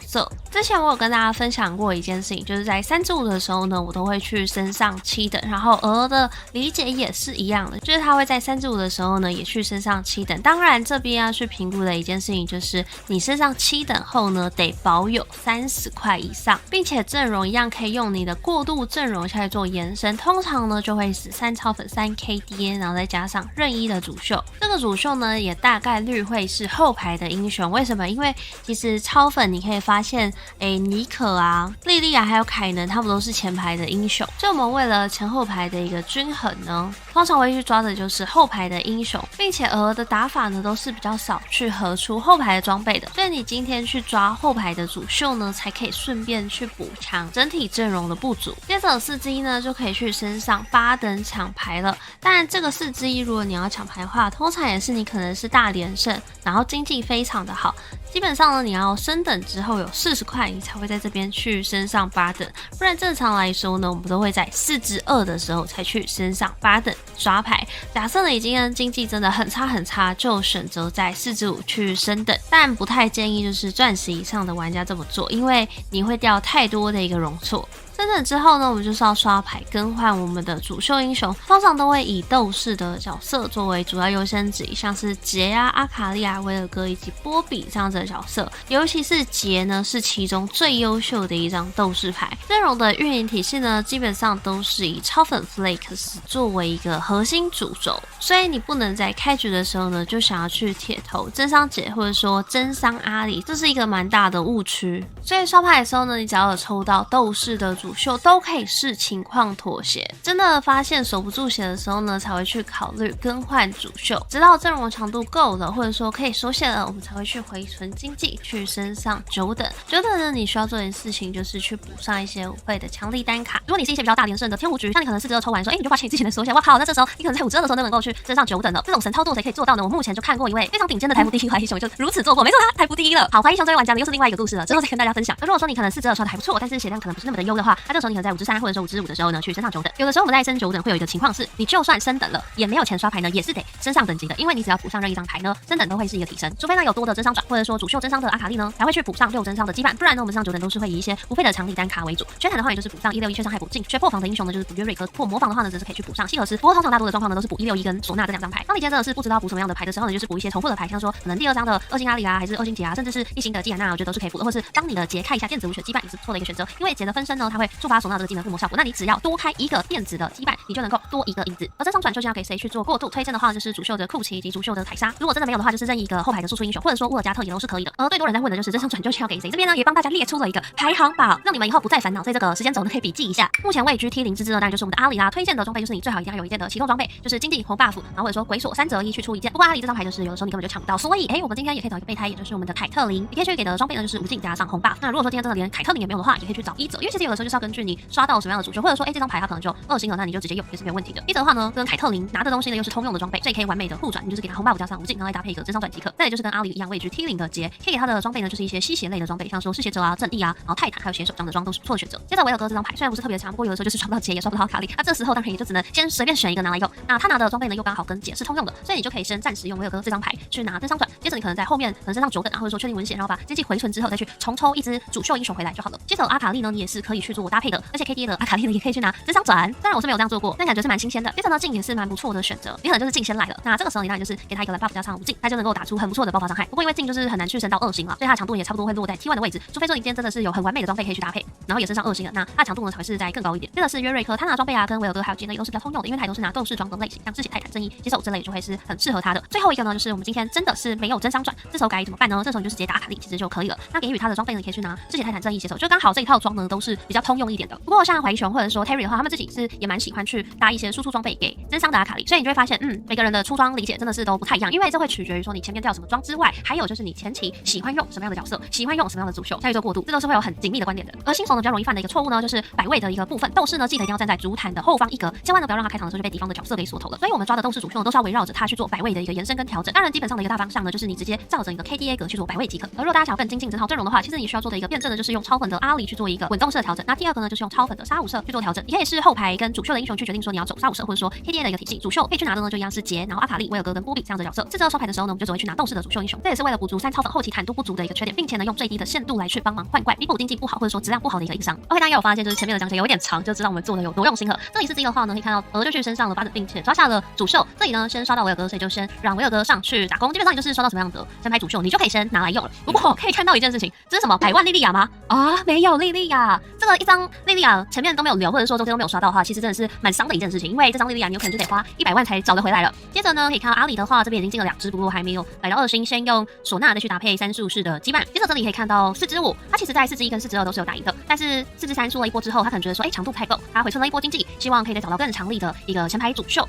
Speaker 8: 之前我有跟大家分享过一件事情，就是在3至5的时候呢，我都会去升上7等，然后鹅的理解也是一样的，就是他会在3至5的时候呢也去升上7等。当然这边要去评估的一件事情就是你升上7等后呢得保有30块以上，并且阵容一样可以用你的过渡阵容下来做延伸，通常呢就会是3超粉3 KDA， 然后再加上任一的主秀。这个主秀呢也大概率会是后排的英雄，为什么？因为其实超粉你可以发现妮可啊、莉莉娅还有凯能他们都是前排的英雄，所以我们为了前后排的一个均衡呢，通常会去抓的就是后排的英雄，并且鹅的打法呢都是比较少去合出后排的装备的，所以你今天去抓后排的主秀呢，才可以顺便去补强整体阵容的不足。接着4之1呢就可以去升上8等抢牌了。当然这个4之1如果你要抢牌的话，通常也是你可能是大连胜，然后经济非常的好，基本上呢你要升等之后有40块，你才会在这边去升上8等，不然正常来说呢，我们都会在4之2的时候才去升上8等刷牌。假设呢已经经济真的很差，就选择在4之5去升等，但不太建议就是钻石以上的玩家这么做，因为你会掉太多的一个容错。升等之后呢，我们就是要刷牌更换我们的主秀英雄，通常都会以斗士的角色作为主要优先级，像是杰啊、阿卡丽亚、威尔哥以及波比这样子的角色，尤其是杰呢是其中最优秀的一张斗士牌。阵容的运营体系呢，基本上都是以超粉 Flakes 作为一个核心主轴，所以你不能在开局的时候呢就想要去铁头真伤杰或者说真伤阿里，这是一个蛮大的误区。所以刷牌的时候呢，你只要有抽到斗士的主秀都可以视情况妥协，真的发现守不住血的时候呢，才会去考虑更换主秀，直到阵容强度够了，或者说可以收线了，我们才会去回存经济，去升上9等。9等呢，你需要做的事情就是去补上一些5费的强力单卡。如果你是一些比较大连胜的天胡局，那你可能4之2抽完说，你就发现你之前的缩线，哇靠，那这时候你可能在5之2的时候就能够去升上9等了。这种神操作谁可以做到呢？我目前就看过一位非常顶尖的台服第1怀疑熊，就如此做过，没错，他台服第1了。好，怀疑熊这位玩家呢又是另外一个故事了，之后再跟大家分享。那如果说你可能4之2刷的还不错，但是血量可能不是那么的优的话，那这时候你可能在5之3或者说5之5的时候呢去升上9等。有的时候我们在升9等会有一个情况是，你就算升等了，也没有钱刷牌呢，也是得升上等级的，因为你只要补上任一张牌呢，升等都会是一个提升，除非呢有多的真伤转，或者说主秀真伤的阿卡丽呢才会去补上6真伤的羁绊，不然呢我们上9等都是会以一些5费的强力单卡为主。缺坦的话也就是补上161缺伤害补进，缺破防的英雄呢就是补约瑞克，破魔防的话呢则是可以去补上希尔斯。不过通常大多的状况呢都是补161跟唢呐这2张牌。当你接着是不知道补什么样的牌的时候呢，就是补一些重复的牌，像说可能第2张的2星阿里啊，还是2星杰啊，甚至是1星的基安娜，我觉得都是可以补的。或是当你的杰开一下电子无血羁绊也是不错的一个选择，因为杰的分身呢它会触发唢呐这个技能附魔效果，那你只要多开一个电子的羁绊，你就能够多一个影子。而真伤转究竟要给谁去做过渡推荐的话，就是主秀的库奇以及主秀的凯莎。如果真的没有的话，就是任意一个后排的输出英雄，或者说乌尔加特也都是可以的。而最多人在问的就是真伤转究竟要给谁，这边呢也帮大家列出了一个排行榜，让你们以后不再烦恼。所以这个时间轴呢可以笔记一下。目前位居 T0之当然就是我们的阿里啦，推荐的装备就是你最好一定要有一件的启动装备，就是经济红 buff， 然后或者说鬼锁3折1去出一件。不过阿里这张牌就是有的时候你根本就抢不到，所以我们今天也可以找一个备胎，也就是我们的凯特琳。你可以去给的装备呢就是无尽加上红 buff。那如果说今天真的连凯特琳也没有的话，也可以去找1折，因为其实有的时候就是要根据你刷到什么样的主秀，或者说这张牌它可能就2星了，那你就直接用也是没有问题的。1折的话呢，跟凯特琳拿的东西呢又是通用的装备，所以可以完美的互转，你就是给它红 buff 加上无尽，然后来搭配一个真伤转即可。再来就是跟阿里一样位居 T0的杰，可以给他的装备呢就是一些吸血类的装备，像说嗜血者啊、正义啊，然后泰坦还有血手这样的装都是不错的选择。接着维尔哥这张牌虽然不是特别强，不过有的时候就是刷不到杰也刷不到卡里，那这时候当然也就只能先随便选一个拿来用。那他拿的装备呢又刚好跟杰是通用的，所以你就可以先暂时用维尔哥这张牌去拿真伤转，接着你可能在后面可能升上9等啊，或者说确定文血，然后把经济回存之后再去重抽一只主秀英雄回来就好了。接着阿卡丽呢你也是可以去做搭配的，而且 KDA 的阿卡丽呢也可以去拿真伤转，当然我是没有这样做过，但感觉是蛮新鲜的。接着呢镜也是蛮不错的选择，你可能就是镜先来了，那这个时候你当然就是给他一个蓝 buff 加上无镜，他就能够打出很不错的爆发伤害。不过因为镜就是很难去升到2星了，所以它的强度也差不多会落在 T1 的位置，除非说你今天真的是有很完美的装备可以去搭配，然后也升上2星了，那它的强度呢才会是再更高一点。接着是约瑞克，他拿装备啊跟维尔哥还有杰呢也都是比较通用的，因为他都是拿斗士装的类型，像嗜血泰坦、正义、接手之类就会是很适合他的。最后一个呢就是我们今天真的是没有真伤转，这时候该怎么办呢？这时候你就是直接打阿卡丽其实就可以了。那给予他的装备呢，你可以去拿嗜血泰坦、正义、接手，就刚好这一套装呢都是比较通用一点的。不过像怀熊或者说 Terry 的话，他们自己是也蛮喜欢去搭一些输出装备给真商的阿卡丽，所以你就会发现，每个人的出装理解真的是都不太一样，因为这会取决于说你前面掉什么装之外，还有就是你前期喜欢用什么样的角色，喜欢用什么样的主秀下去做过渡，这都是会有很紧密的关联的。而新手呢比较容易犯的一个错误呢，就是摆位的一个部分，斗士呢记得一定要站在主坦的后方一格，千万呢不要让他开场的时候就被敌方的角色给锁头了。所以我们抓的斗士主秀呢都是要围绕着他去做摆位的一个延伸跟调整。当然基本上的一个大方向呢，就是你直接照着你的 KDA 格去做摆位即可。而如果大家想要更精进整套阵容的话，其实你需要做的一个辩证呢，就是用超粉的阿里去做一个稳动式的调整。那第二个呢，就是用超粉的杀武社去做调整。你可以是后排跟主秀的英雄去决定说你要走杀武社，或者说 KDA 的一个体系。主秀可以去拿的呢，就一样是杰，然后阿卡丽、威尔哥跟波比这样的角色。次之后收牌的时候呢，我们就只会去拿斗士的主秀英雄。这也是为了补足3超粉后期坦度不足的一个缺点，并且呢用最低的限度来去帮忙换怪，弥补经济不好或者说质量不好的一个硬伤。OK， 大家有发现就是前面的讲解有一点长，就知道我们做的有多用心了。这里是 Z 的话呢，可以看到鹅就去身上了8等，并且刷下了主秀。这里呢先刷到威尔哥，所以就先让威尔哥上去打工。基本上你就是刷到什么样的先排主秀，你就可以先拿来用了。不过可以看到一件事情，这是什么100万莉莉娅吗？啊，没有莉莉娅，这个一张莉莉娅前面都没有留，或者说中间都没有刷到的话，其实真的是蛮伤的一件事情，因为这张莉莉娅你有可能就得花100万才找得回来了。接着呢，可以看到阿里的话，这边已经进了2只，不过还没有来到2星，先用唢呐再去搭配3术士的羁绊。接着这里可以看到4之5，他其实在4之1跟4之2都是有打赢的，但是4之3输了一波之后，他可能觉得说，强度不太够，他回存了一波经济，希望可以再找到更强力的一个前排主秀。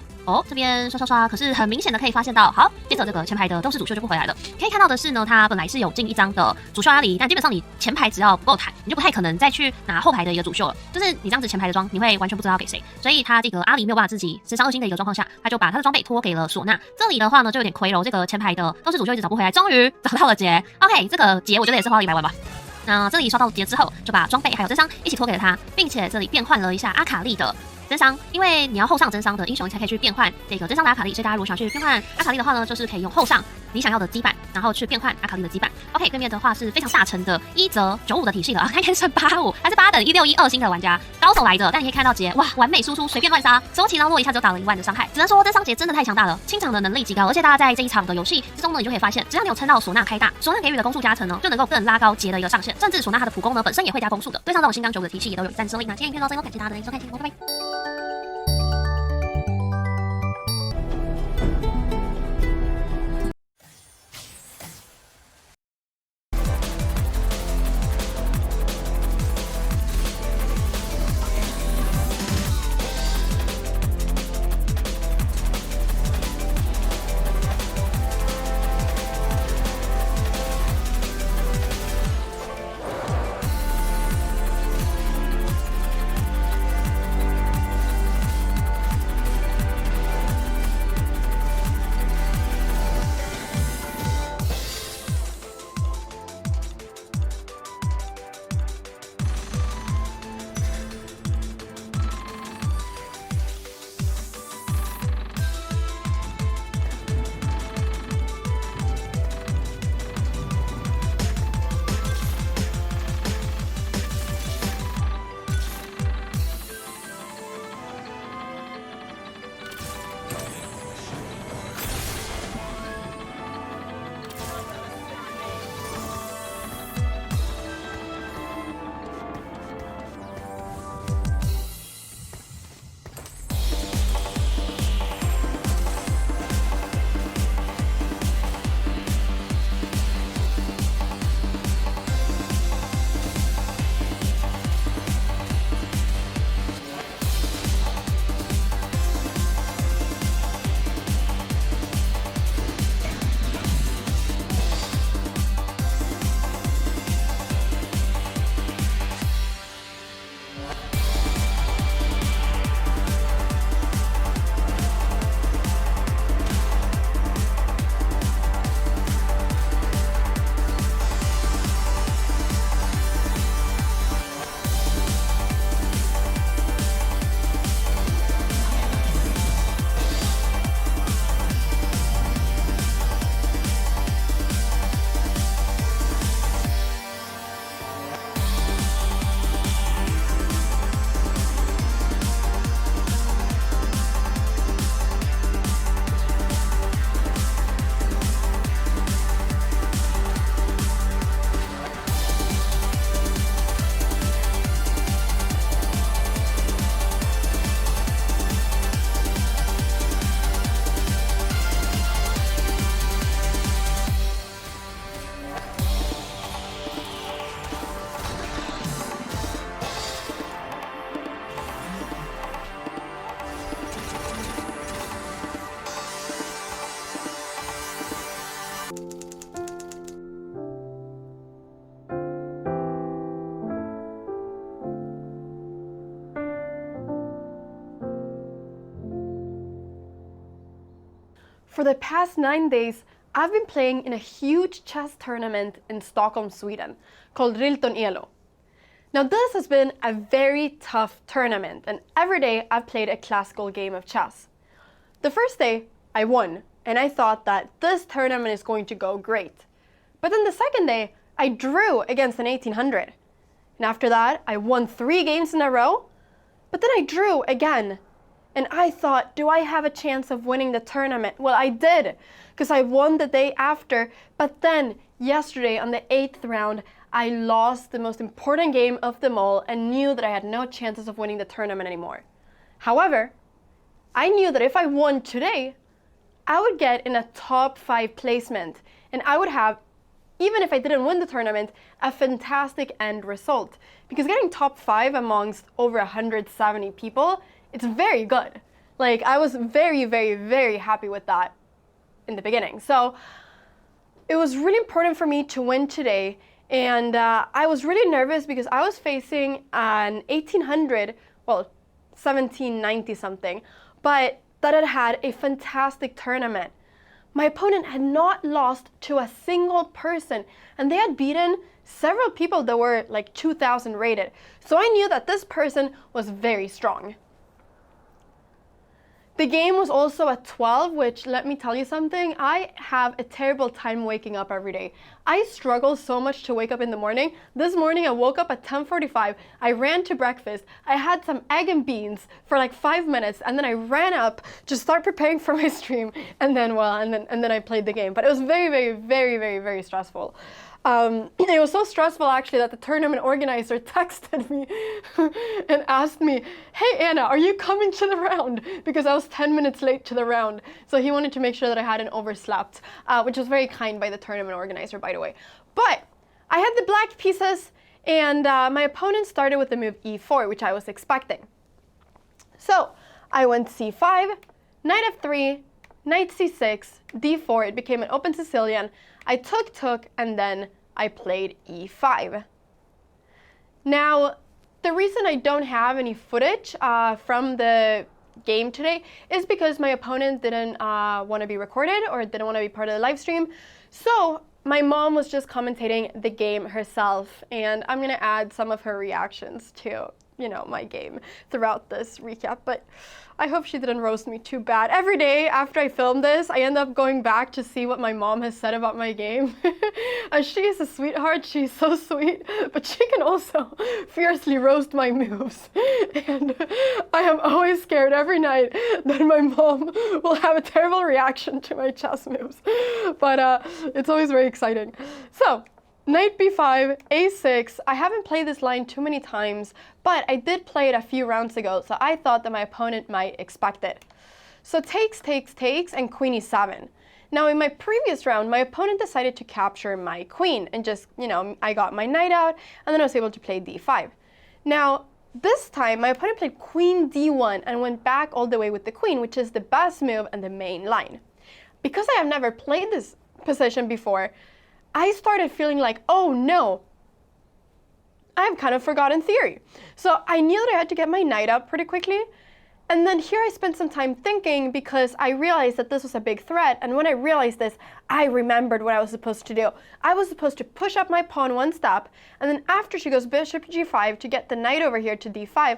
Speaker 8: 这边刷，可是很明显的可以发现到，好，接着这个前排的斗士主秀就不回来了。可以看到的是呢，他本来是有进1张的主秀阿里，但基本上你前排只要不够坦，你就不太可能再去拿后排的一个主秀了。就是你这样子前排的装，你会完全不知道要给谁，所以他这个阿里没有办法自己身上2星的一个状况下，他就把他的装备托给了唢呐。这里的话呢，就有点亏了，这个前排的斗士主秀一直找不回来，终于找到了杰。OK， 这个杰我觉得也是花了100万吧。那这里刷到杰之后，就把装备还有真伤一起托给了他，并且这里变换了一下阿卡丽的真伤，因为你要后上真伤的英雄才可以去变换这个真伤的阿卡丽，所以大家如果想去变换阿卡丽的话呢，就是可以用后上你想要的羁绊，然后去变换阿卡丽的羁绊。OK， 对面的话是非常大成的1则95的体系了啊，他应该是85，还是8等161 2星的玩家，高手来的。但你可以看到杰，哇，完美输出，随便乱杀，手起刀落一下就打了1万的伤害，只能说真伤杰真的太强大了，清场的能力极高，而且大家在这一场的游戏之中呢，你就可以发现，只要你有撑到唢呐开大，唢呐给予的攻速加成呢，就能够更拉高杰的一个上限，甚至唢呐它的普攻呢本身也会加攻速的，对上这种新刚9的体系也都有战胜力。那今天影片到这里，感谢大家的收看，拜拜。
Speaker 4: for the past 9 days, I've been playing in a huge chess tournament in Stockholm, Sweden, called Rilton Elo. Now this has been a very tough tournament, and every day I've played a classical game of chess. The first day, I won, and I thought that this tournament is going to go great. But then the second day, I drew against an 1800. And after that, I won 3 games in a row, but then I drew again. And I thought, do I have a chance of winning the tournament? Well, I did, because I won the day after, but then yesterday on the 8th round, I lost the most important game of them all and knew that I had no chances of winning the tournament anymore. However, I knew that if I won today, I would get in a top 5 placement, and I would have, even if I didn't win the tournament, a fantastic end result. Because getting top 5 amongst over 170 people, it's very good. Like, I was very, very, very happy with that in the beginning. So it was really important for me to win today, and I was really nervous because I was facing an 1800, well, 1790 something, but that had had a fantastic tournament. My opponent had not lost to a single person, and they had beaten several people that were like 2000 rated. So I knew that this person was very strong. The game was also at 12, which, let me tell you something, I have a terrible time waking up every day. I struggle so much to wake up in the morning. This morning I woke up at 10:45, I ran to breakfast, I had some egg and beans for like 5 minutes, and then I ran up to start preparing for my stream, and then I played the game. But it was very, very, very, very, very stressful. It was so stressful actually that the tournament organizer texted me and asked me, "Hey Anna, are you coming to the round?" Because I was 10 minutes late to the round. So he wanted to make sure that I hadn't overslept, which was very kind by the tournament organizer, by the way. But I had the black pieces, and my opponent started with the move e4, which I was expecting. So I went c5, knight f3, knight c6, d4. It became an open Sicilian. I took, and then I played e5. Now, the reason I don't have any footage from the game today is because my opponent didn't want to be recorded or didn't want to be part of the live stream. So my mom was just commentating the game herself, and I'm going to add some of her reactions to, you know, my game throughout this recap. But I hope she didn't roast me too bad. Every day after I film this, I end up going back to see what my mom has said about my game. And she is a sweetheart, she's so sweet, but she can also fiercely roast my moves. And I am always scared every night that my mom will have a terrible reaction to my chess moves. But it's always very exciting. So, knight b5, a6. I haven't played this line too many times, but I did play it a few rounds ago, so I thought that my opponent might expect it. So takes, and queen e7. Now in my previous round, my opponent decided to capture my queen, and just, you know, I got my knight out, and then I was able to play d5. Now, this time, my opponent played queen d1 and went back all the way with the queen, which is the best move and the main line. Because I have never played this position before, I started feeling like, oh no, I've kind of forgotten theory. So I knew that I had to get my knight up pretty quickly. And then here I spent some time thinking because I realized that this was a big threat. And when I realized this, I remembered what I was supposed to do. I was supposed to push up my pawn 1 step. And then after she goes bishop g5 to get the knight over here to d5,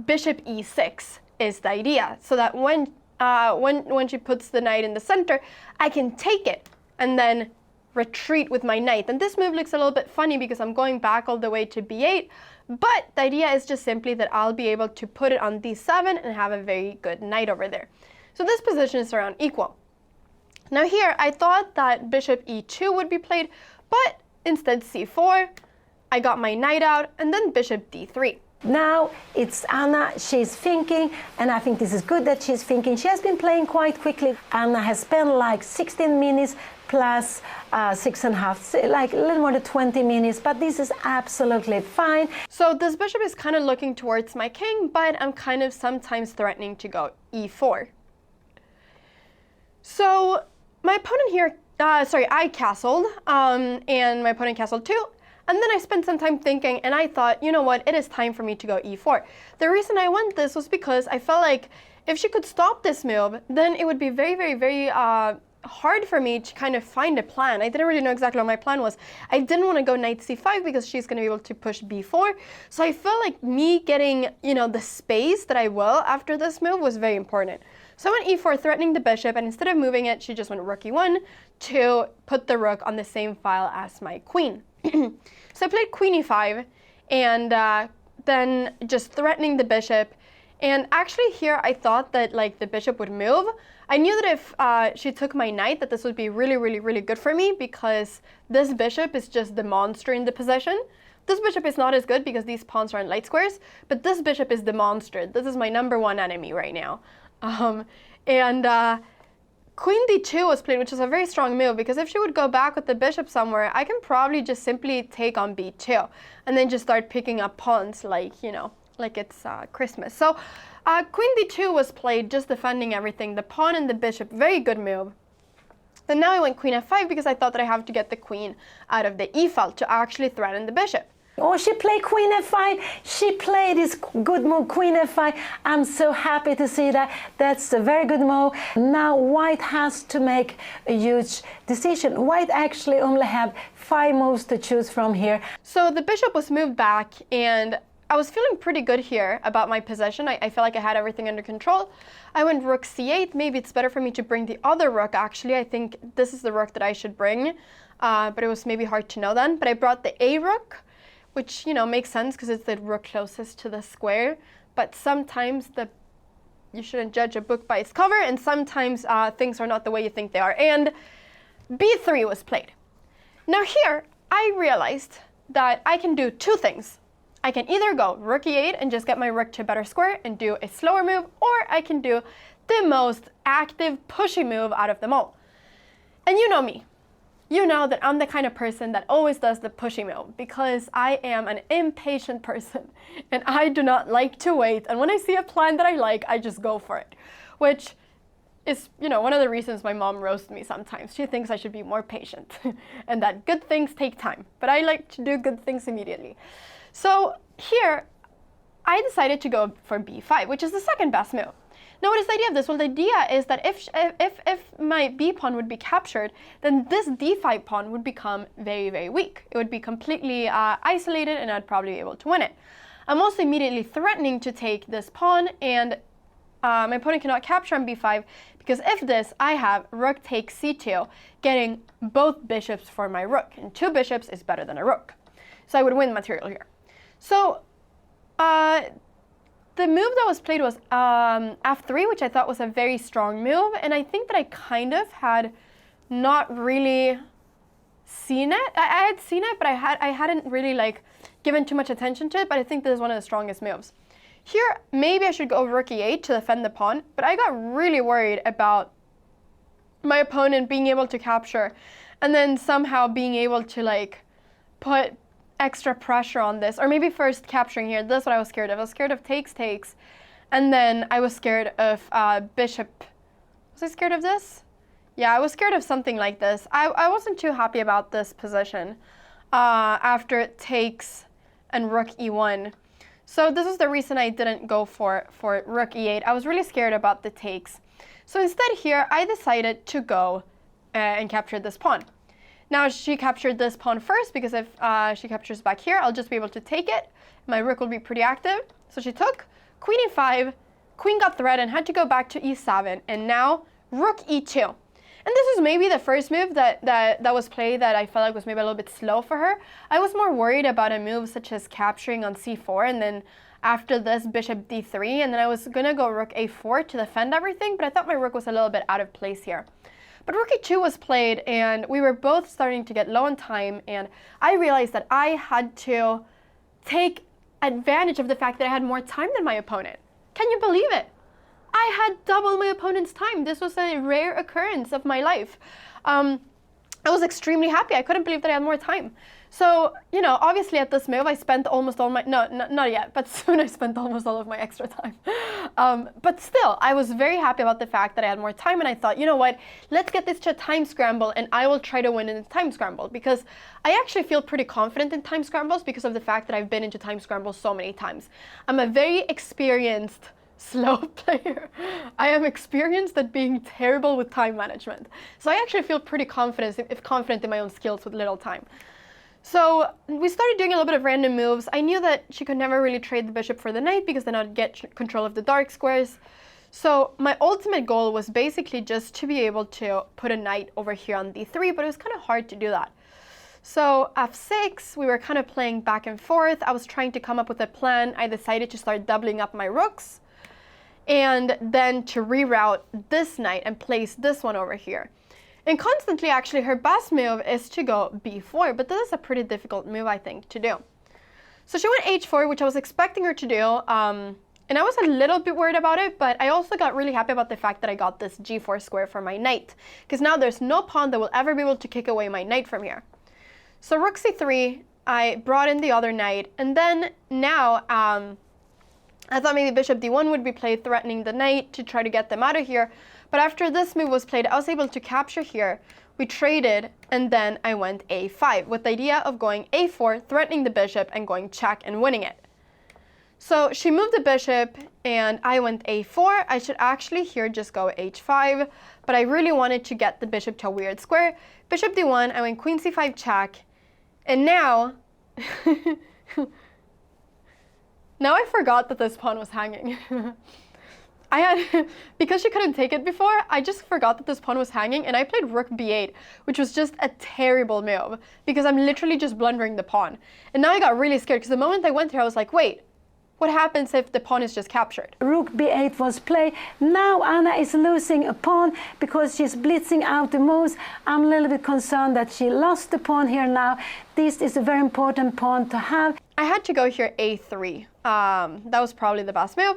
Speaker 4: bishop e6 is the idea. So that when she puts the knight in the center, I can take it and then retreat with my knight. And this move looks a little bit funny because I'm going back all the way to b8, but the idea is just simply that I'll be able to put it on d7 and have a very good knight over there. So this position is around equal. Now here, I thought that bishop e2 would be played, but instead c4, I got my knight out, and then bishop d3.
Speaker 5: Now it's Anna, she's thinking, and I think this is good that she's thinking. She has been playing quite quickly. Anna has spent like 16 minutes plus 6.5, like a little more than 20 minutes, but this is absolutely fine.
Speaker 4: So this bishop is kind of looking towards my king, but I'm kind of sometimes threatening to go e4. So my opponent here, I castled, and my opponent castled too. And then I spent some time thinking, and I thought, you know what, it is time for me to go e4. The reason I went this was because I felt like if she could stop this move, then it would be very, very, very hard for me to kind of find a plan. I didn't really know exactly what my plan was. I didn't want to go knight c5 because she's going to be able to push b4. So I felt like me getting, you know, the space that I will after this move was very important. So I went e4, threatening the bishop, and instead of moving it, she just went rook e1 to put the rook on the same file as my queen. So I played queen e5, and then just threatening the bishop. And actually here I thought that like the bishop would move. I knew that if she took my knight, that this would be really, really, really good for me, because this bishop is just the monster in the position. This bishop is not as good because these pawns are in light squares, but this bishop is the monster. This is my #1 enemy right now. Queen d2 was played, which is a very strong move, because if she would go back with the bishop somewhere, I can probably just simply take on b2 and then just start picking up pawns like, you know, like it's Christmas. So queen d2 was played, just defending everything, the pawn and the bishop, very good move. Then now I went queen f5 because I thought that I have to get the queen out of the e file to actually threaten the bishop.
Speaker 5: Oh, she played queen f5. She played this good move, queen f5. I'm so happy to see that. That's a very good move. Now white has to make a huge decision. White actually only have 5 moves to choose from here.
Speaker 4: So the bishop was moved back, and I was feeling pretty good here about my position. I felt like I had everything under control. I went rook c8. Maybe it's better for me to bring the other rook, actually. I think this is the rook that I should bring, but it was maybe hard to know then. But I brought the a rook, which, you know, makes sense because it's the rook closest to the square. But sometimes you shouldn't judge a book by its cover, and sometimes things are not the way you think they are. And b3 was played. Now here, I realized that I can do 2 things. I can either go rook e8 and just get my rook to a better square and do a slower move, or I can do the most active, pushy move out of them all. And you know me. You know that I'm the kind of person that always does the pushy move, because I am an impatient person and I do not like to wait. And when I see a plan that I like, I just go for it, which is, you know, one of the reasons my mom roasts me sometimes. She thinks I should be more patient and that good things take time, but I like to do good things immediately. So here, I decided to go for b5, which is the second best move. Now, what is the idea of this? Well, the idea is that if my b pawn would be captured, then this d5 pawn would become very, very weak. It would be completely isolated, and I'd probably be able to win it. I'm also immediately threatening to take this pawn, and my opponent cannot capture on b5, because if this, I have rook takes c2, getting both bishops for my rook, and 2 bishops is better than a rook. So I would win material here. So the move that was played was f3, which I thought was a very strong move, and I think that I kind of had not really seen it. I had seen it, but I hadn't really like given too much attention to it, but I think this is one of the strongest moves. Here, maybe I should go rook e8 to defend the pawn, but I got really worried about my opponent being able to capture and then somehow being able to like put extra pressure on this, or maybe first capturing here. That's what I was scared of. I was scared of takes, and then I was scared of bishop. Was I scared of this? Yeah, I was scared of something like this. I wasn't too happy about this position after it takes and rook e1. So this is the reason I didn't go for rook e8. I was really scared about the takes. So instead here, I decided to go and capture this pawn. Now she captured this pawn first, because if she captures back here, I'll just be able to take it. My rook will be pretty active. So she took queen e5, queen got threatened, had to go back to e7, and now rook e2. And this is maybe the first move that was played that I felt like was maybe a little bit slow for her. I was more worried about a move such as capturing on c4, and then after this bishop d3, and then I was gonna go rook a4 to defend everything, but I thought my rook was a little bit out of place here. But rook e2 was played, and we were both starting to get low on time, and I realized that I had to take advantage of the fact that I had more time than my opponent. Can you believe it? I had double my opponent's time. This was a rare occurrence of my life. I was extremely happy. I couldn't believe that I had more time. So, you know, obviously at this move I spent almost all my, no, not yet, but soon I spent almost all of my extra time. But still, I was very happy about the fact that I had more time, and I thought, you know what, let's get this to a time scramble and I will try to win in the time scramble, because I actually feel pretty confident in time scrambles because of the fact that I've been into time scrambles so many times. I'm a very experienced slow player. I am experienced at being terrible with time management. So I actually feel pretty confident in my own skills with little time. So we started doing a little bit of random moves. I knew that she could never really trade the bishop for the knight because then I'd get control of the dark squares. So my ultimate goal was basically just to be able to put a knight over here on d3, but it was kind of hard to do that. So f6, we were kind of playing back and forth. I was trying to come up with a plan. I decided to start doubling up my rooks, and then to reroute this knight and place this one over here. And constantly, actually, her best move is to go b4, but this is a pretty difficult move, I think, to do. So she went h4, which I was expecting her to do, and I was a little bit worried about it, but I also got really happy about the fact that I got this g4 square for my knight, because now there's no pawn that will ever be able to kick away my knight from here. So rook c3, I brought in the other knight, and then now, I thought maybe bishop d1 would be played, threatening the knight to try to get them out of here. But after this move was played, I was able to capture here. We traded, and then I went a5 with the idea of going a4, threatening the bishop, and going check and winning it. So she moved the bishop, and I went a4. I should actually here just go h5, but I really wanted to get the bishop to a weird square. Bishop d1, I went queen c5 check, and now... Now I forgot that this pawn was hanging. Because she couldn't take it before, I just forgot that this pawn was hanging, and I played rook b8, which was just a terrible move, because I'm literally just blundering the pawn. And now I got really scared, because the moment I went here, I was like, wait, what happens if the pawn is just captured?
Speaker 5: Rook b8 was played. Now Anna is losing a pawn because she's blitzing out the moves. I'm a little bit concerned that she lost the pawn here now. This is a very important pawn to have.
Speaker 4: I had to go here a3. That was probably the best move.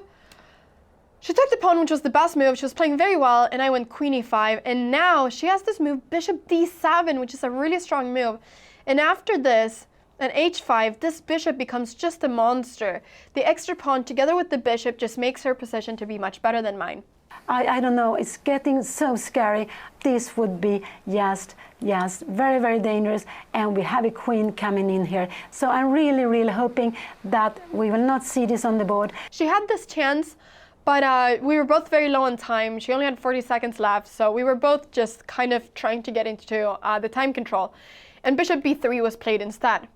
Speaker 4: She took the pawn, which was the best move. She was playing very well, and I went queen e5. And now she has this move, bishop d7, which is a really strong move. And after this, at h5, this bishop becomes just a monster. The extra pawn, together with the bishop, just makes her position to be much better than mine.
Speaker 5: I don't know, it's getting so scary. This would be just very, very dangerous, and we have a queen coming in here. So I'm really, really hoping that we will not see this on the board.
Speaker 4: She had this chance, but we were both very low on time. She only had 40 seconds left, so we were both just kind of trying to get into the time control. And bishop b3 was played instead.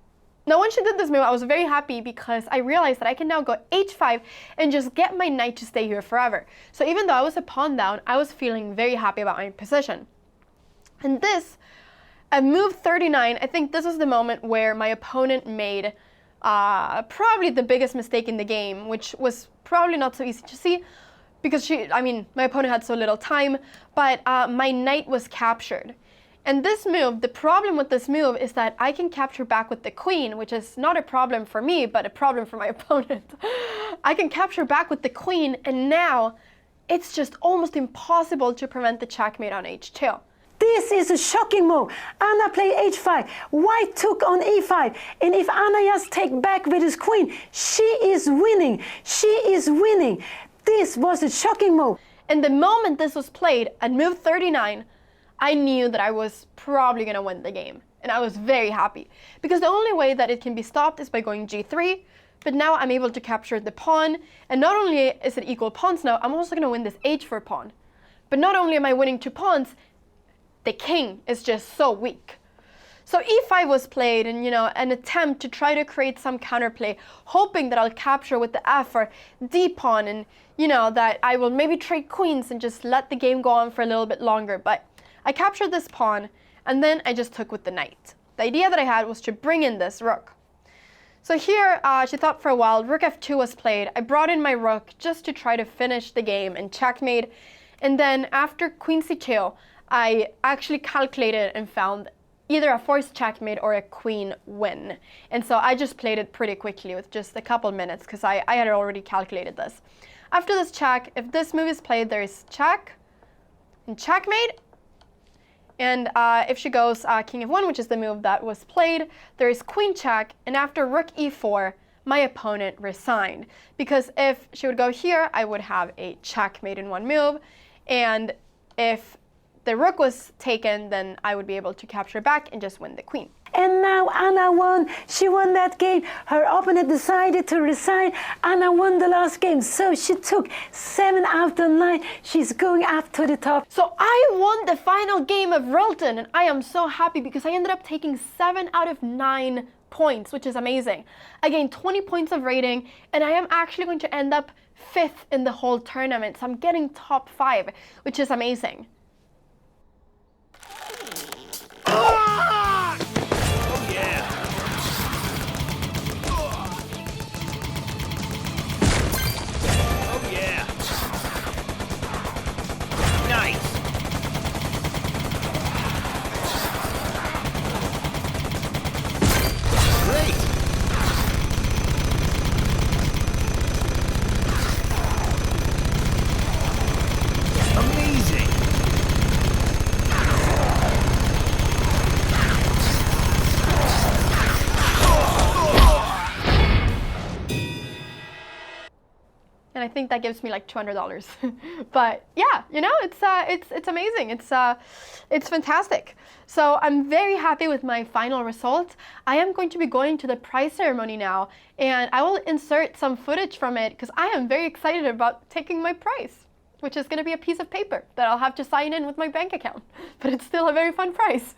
Speaker 4: Now, when she did this move, I was very happy because I realized that I can now go h5 and just get my knight to stay here forever. So even though I was a pawn down, I was feeling very happy about my position. And this, at move 39, I think this was the moment where my opponent made probably the biggest mistake in the game, which was probably not so easy to see because my opponent had so little time, but my knight was captured. And this move, the problem with this move is that I can capture back with the queen, which is not a problem for me, but a problem for my opponent. I can capture back with the queen, and now it's just almost impossible to prevent the checkmate on h2.
Speaker 5: This is a shocking move. Anna played h5. White took on e5. And if Anna just take back with his queen, she is winning. She is winning. This was a shocking move.
Speaker 4: And the moment this was played at move 39, I knew that I was probably going to win the game. And I was very happy. Because the only way that it can be stopped is by going g3. But now I'm able to capture the pawn. And not only is it equal pawns now, I'm also going to win this h4 pawn. But not only am I winning 2 pawns, the king is just so weak. So e5 was played, and an attempt to try to create some counterplay, hoping that I'll capture with the f or d pawn, and that I will maybe trade queens and just let the game go on for a little bit longer. But I captured this pawn, and then I just took with the knight. The idea that I had was to bring in this rook. So here, she thought for a while. Rook f2 was played. I brought in my rook just to try to finish the game and checkmate. And then after queen c2, I actually calculated and found either a forced checkmate or a queen win. And so I just played it pretty quickly with just a couple minutes because I had already calculated this. After this check, if this move is played, there is check and checkmate. And if she goes king f1, which is the move that was played, there is queen check, and after rook e4, my opponent resigned. Because if she would go here, I would have a checkmate in one move, and if the rook was taken, then I would be able to capture back and just win the queen.
Speaker 5: And now Anna won. She won that game. Her opponent decided to resign. Anna won the last game. So she took 7 out of 9. She's going up to the top.
Speaker 4: So I won the final game of Rilton, and I am so happy because I ended up taking 7 out of 9 points, which is amazing. I gained 20 points of rating, and I am actually going to end up 5th in the whole tournament. So I'm getting top 5, which is amazing. And I think that gives me like $200. But yeah, you know, it's amazing. It's fantastic. So I'm very happy with my final result. I am going to be going to the prize ceremony now, and I will insert some footage from it because I am very excited about taking my prize, which is going to be a piece of paper that I'll have to sign in with my bank account. But it's still a very fun prize.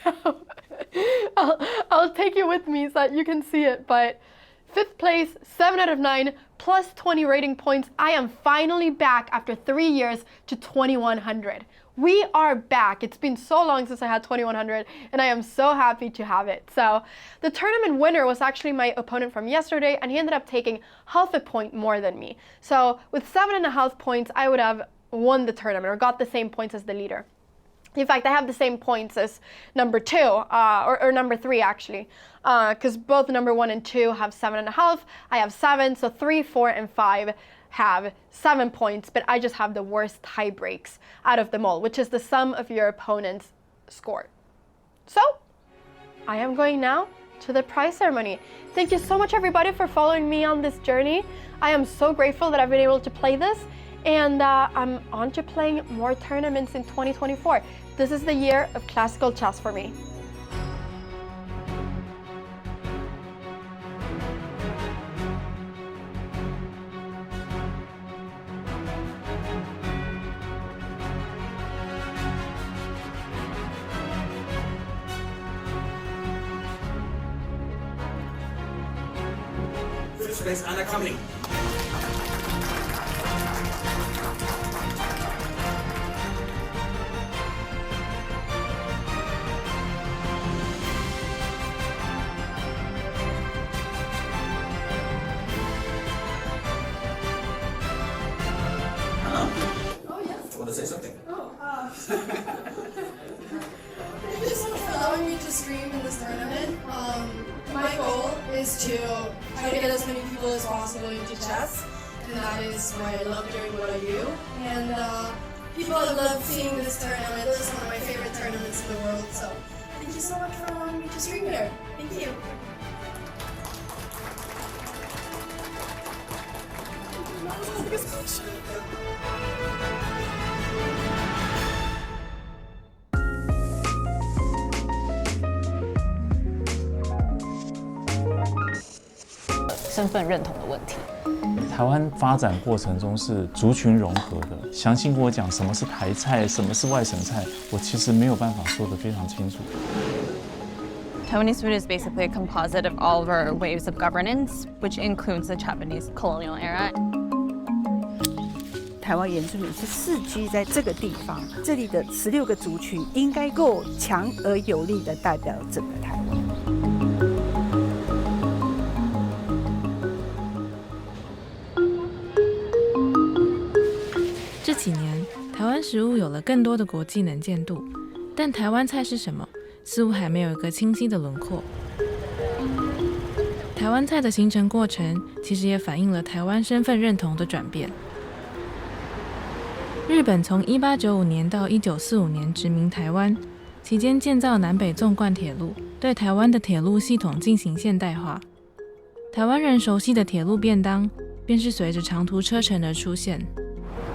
Speaker 4: So I'll take you with me so that you can see it. But 5th place, 7 out of 9, plus 20 rating points. I am finally back after 3 years to 2100. We are back. It's been so long since I had 2100, and I am so happy to have it. So the tournament winner was actually my opponent from yesterday, and he ended up taking half a point more than me. So with 7.5 points, I would have won the tournament or got the same points as the leader. In fact, I have the same points as number 2, or number 3 actually, because both number 1 and 2 have 7.5. I have 7, so 3, 4, and 5 have 7 points, but I just have the worst tie breaks out of them all, which is the sum of your opponent's score. So I am going now to the prize ceremony. Thank you so much, everybody, for following me on this journey. I am so grateful that I've been able to play this, and I'm on to playing more tournaments in 2024. This is the year of classical chess for me.
Speaker 9: First place, Anna coming. To say something.
Speaker 4: Thank you so much for allowing me to stream in this tournament. My goal is to try to get as many people as possible into chess, and that is why I love doing what I do. And people love seeing this tournament. This is one of my favorite tournaments in the world. So thank you so much for allowing me to stream here. Thank you.
Speaker 10: 身份认同的问题。
Speaker 11: 台湾发展过程中是族群融合的，详细跟我讲什么是台菜，什么是外省菜，我其实没有办法说得非常清楚。
Speaker 12: Taiwanese food is basically a composite of all of our waves of governance, which includes the Japanese colonial era.
Speaker 13: 台湾原住民是世居在这个地方，这里的16个族群应该够强而有力的代表整个台湾。
Speaker 14: 这几年，台湾食物有了更多的国际能见度，但台湾菜是什么，似乎还没有一个清晰的轮廓。台湾菜的形成过程，其实也反映了台湾身份认同的转变。日本从1895年到1945年殖民台湾，期间建造南北纵贯铁路，对台湾的铁路系统进行现代化。台湾人熟悉的铁路便当，便是随着长途车程而出现。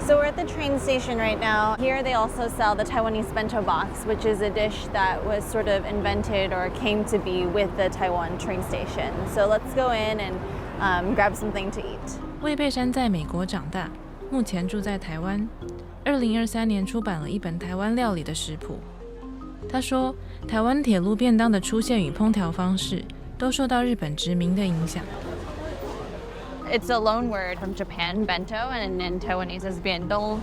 Speaker 12: So we're at the train station right now. Here they also sell the Taiwanese bento box, which is a dish that was sort of invented or came to be with the Taiwan train station. So let's go in and grab something to eat.
Speaker 14: 魏贝山在美国长大，目前住在台湾。2023年出版了一本台湾料理的食谱。他说，台湾铁路便当的出现与烹调方式，都受到日本殖民的影响。
Speaker 12: It's a loan word from Japan, bento, and in Taiwanese is biendong.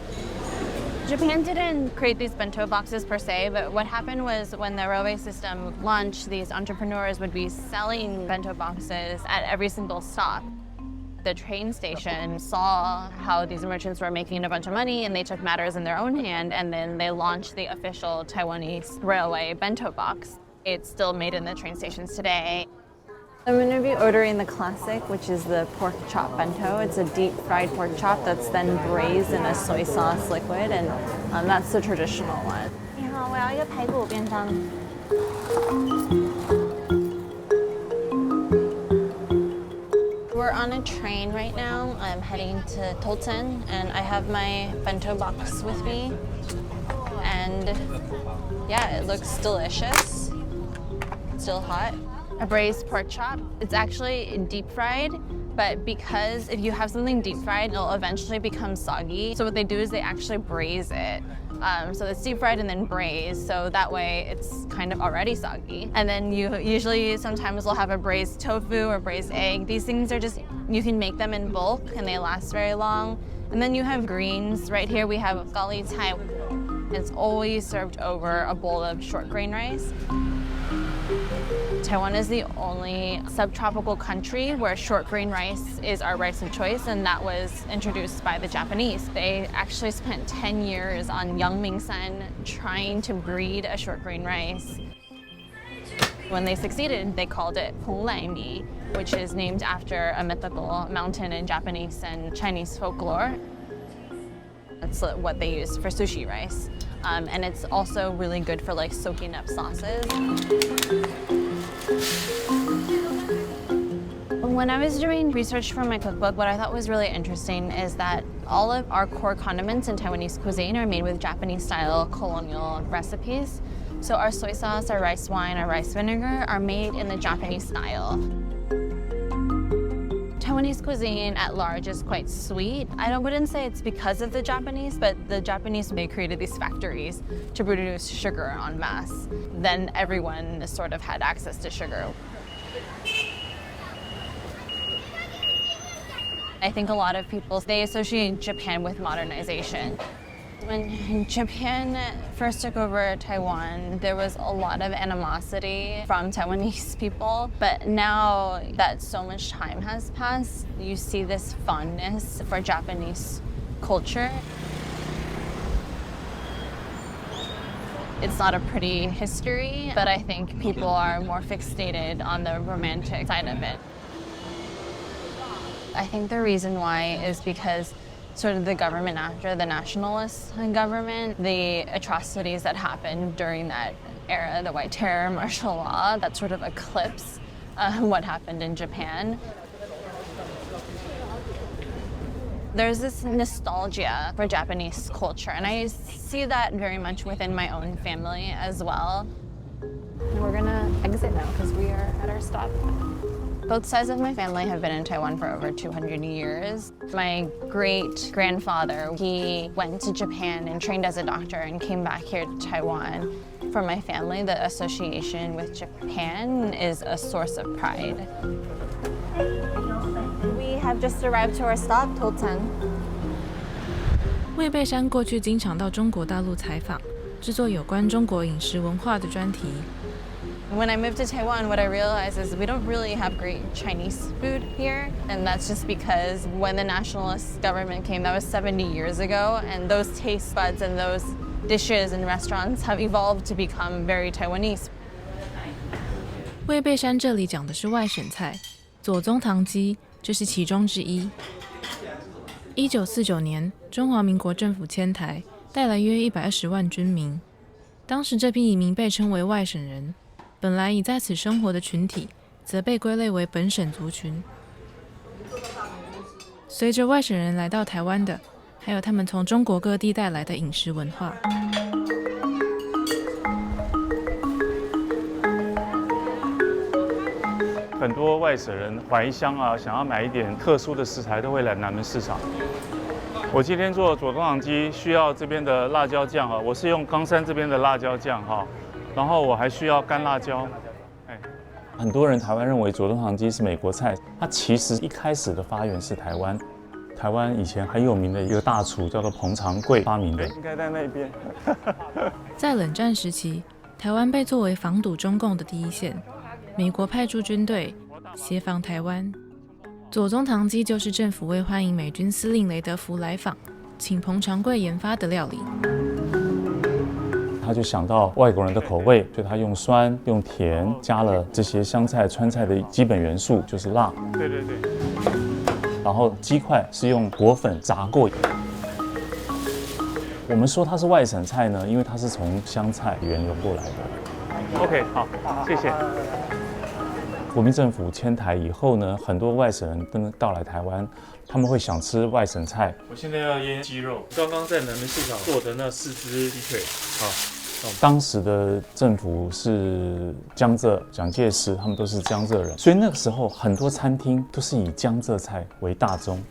Speaker 12: Japan didn't create these bento boxes per se, but what happened was when the railway system launched, these entrepreneurs would be selling bento boxes at every single stop. The train station saw how these merchants were making a bunch of money and they took matters in their own hand, and then they launched the official Taiwanese railway bento box. It's still made in the train stations today. I'm going to be ordering the classic, which is the pork chop bento. It's a deep fried pork chop that's then braised in a soy sauce liquid, and that's the traditional one.
Speaker 15: 你好，我要一个排骨便当。
Speaker 12: We're on a train right now. I'm heading to Tolten, and I have my bento box with me. And yeah, it looks delicious. Still hot. A braised pork chop. It's actually deep fried, but because if you have something deep fried, it'll eventually become soggy. So what they do is they actually braise it. So it's deep fried and then braised, so that way it's kind of already soggy. And then you usually sometimes will have a braised tofu or braised egg. These things are just, you can make them in bulk and they last very long. And then you have greens. Right here we have gali cai. It's always served over a bowl of short grain rice. Taiwan is the only subtropical country where short grain rice is our rice of choice, and that was introduced by the Japanese. They actually spent 10 years on Yeongmingsan trying to breed a short grain rice. When they succeeded, they called it Ponglaimi, which is named after a mythical mountain in Japanese and Chinese folklore. That's what they use for sushi rice. And it's also really good for like soaking up sauces. When I was doing research for my cookbook, what I thought was really interesting is that all of our core condiments in Taiwanese cuisine are made with Japanese-style colonial recipes. So our soy sauce, our rice wine, our rice vinegar are made in the Japanese style. Taiwanese cuisine at large is quite sweet. I wouldn't say it's because of the Japanese, but the Japanese, they created these factories to produce sugar en masse. Then everyone sort of had access to sugar. I think a lot of people, they associate Japan with modernization. When Japan first took over Taiwan, there was a lot of animosity from Taiwanese people. But now that so much time has passed, you see this fondness for Japanese culture. It's not a pretty history, but I think people are more fixated on the romantic side of it. I think the reason why is because sort of the government after the nationalist government, the atrocities that happened during that era, the White Terror, martial law, that sort of eclipsed what happened in Japan. There's this nostalgia for Japanese culture, and I see that very much within my own family as well. We're gonna exit now because we are at our stop. Both sides of my family have been in Taiwan for over 200 years. My great-grandfather, he went to Japan and trained as a doctor and came back here to Taiwan. For my family, the association with Japan is a source of pride.
Speaker 15: We have just arrived to our stop, Tolten.
Speaker 14: 魏贝山过去经常到中国大陆采访，制作有关中国饮食文化的专题。
Speaker 12: When I moved to Taiwan, what I realized is we don't really have great Chinese food here. And that's just because when the nationalist government came, that was 70 years ago. And those taste buds and those dishes and restaurants have evolved to become very Taiwanese.
Speaker 14: 魏贝山这里讲的是外省菜，左宗棠鸡就是其中之一。1949年，中华民国政府迁台，带来约120万军民。当时这批移民被称为外省人，本来已在此生活的群体，则被归类为本省族群。随着外省人来到台湾的，还有他们从中国各地带来的饮食文化。
Speaker 11: 很多外省人怀乡啊，想要买一点特殊的食材，都会来南门市场。我今天做左宗棠鸡，需要这边的辣椒酱啊，我是用冈山这边的辣椒酱哈，然后我还需要干辣椒。很多人台湾认为左宗棠鸡是美国菜，它其实一开始的发源是台湾。台湾以前很有名的一个大厨叫做彭长贵发明的，应该在那边。
Speaker 14: 在冷战时期，台湾被作为防堵中共的第一线，美国派驻军队协防台湾。左宗棠鸡就是政府为欢迎美军司令雷德福来访，请彭长贵研发的料理。
Speaker 11: 他就想到外国人的口味，所以他用酸、用甜，加了这些湘菜、川菜的基本元素，就是辣。对对对。然后鸡块是用果粉炸过。我们说它是外省菜呢，因为它是从湘菜源流过来的。OK， 好，谢谢。国民政府迁台以后呢，很多外省人到来台湾，他们会想吃外省菜。我现在要腌鸡肉，刚刚在南门市场做的那4只鸡腿。好，当时的政府是江浙、蒋介石，他们都是江浙人，所以那个时候很多餐厅都是以江浙菜为大宗。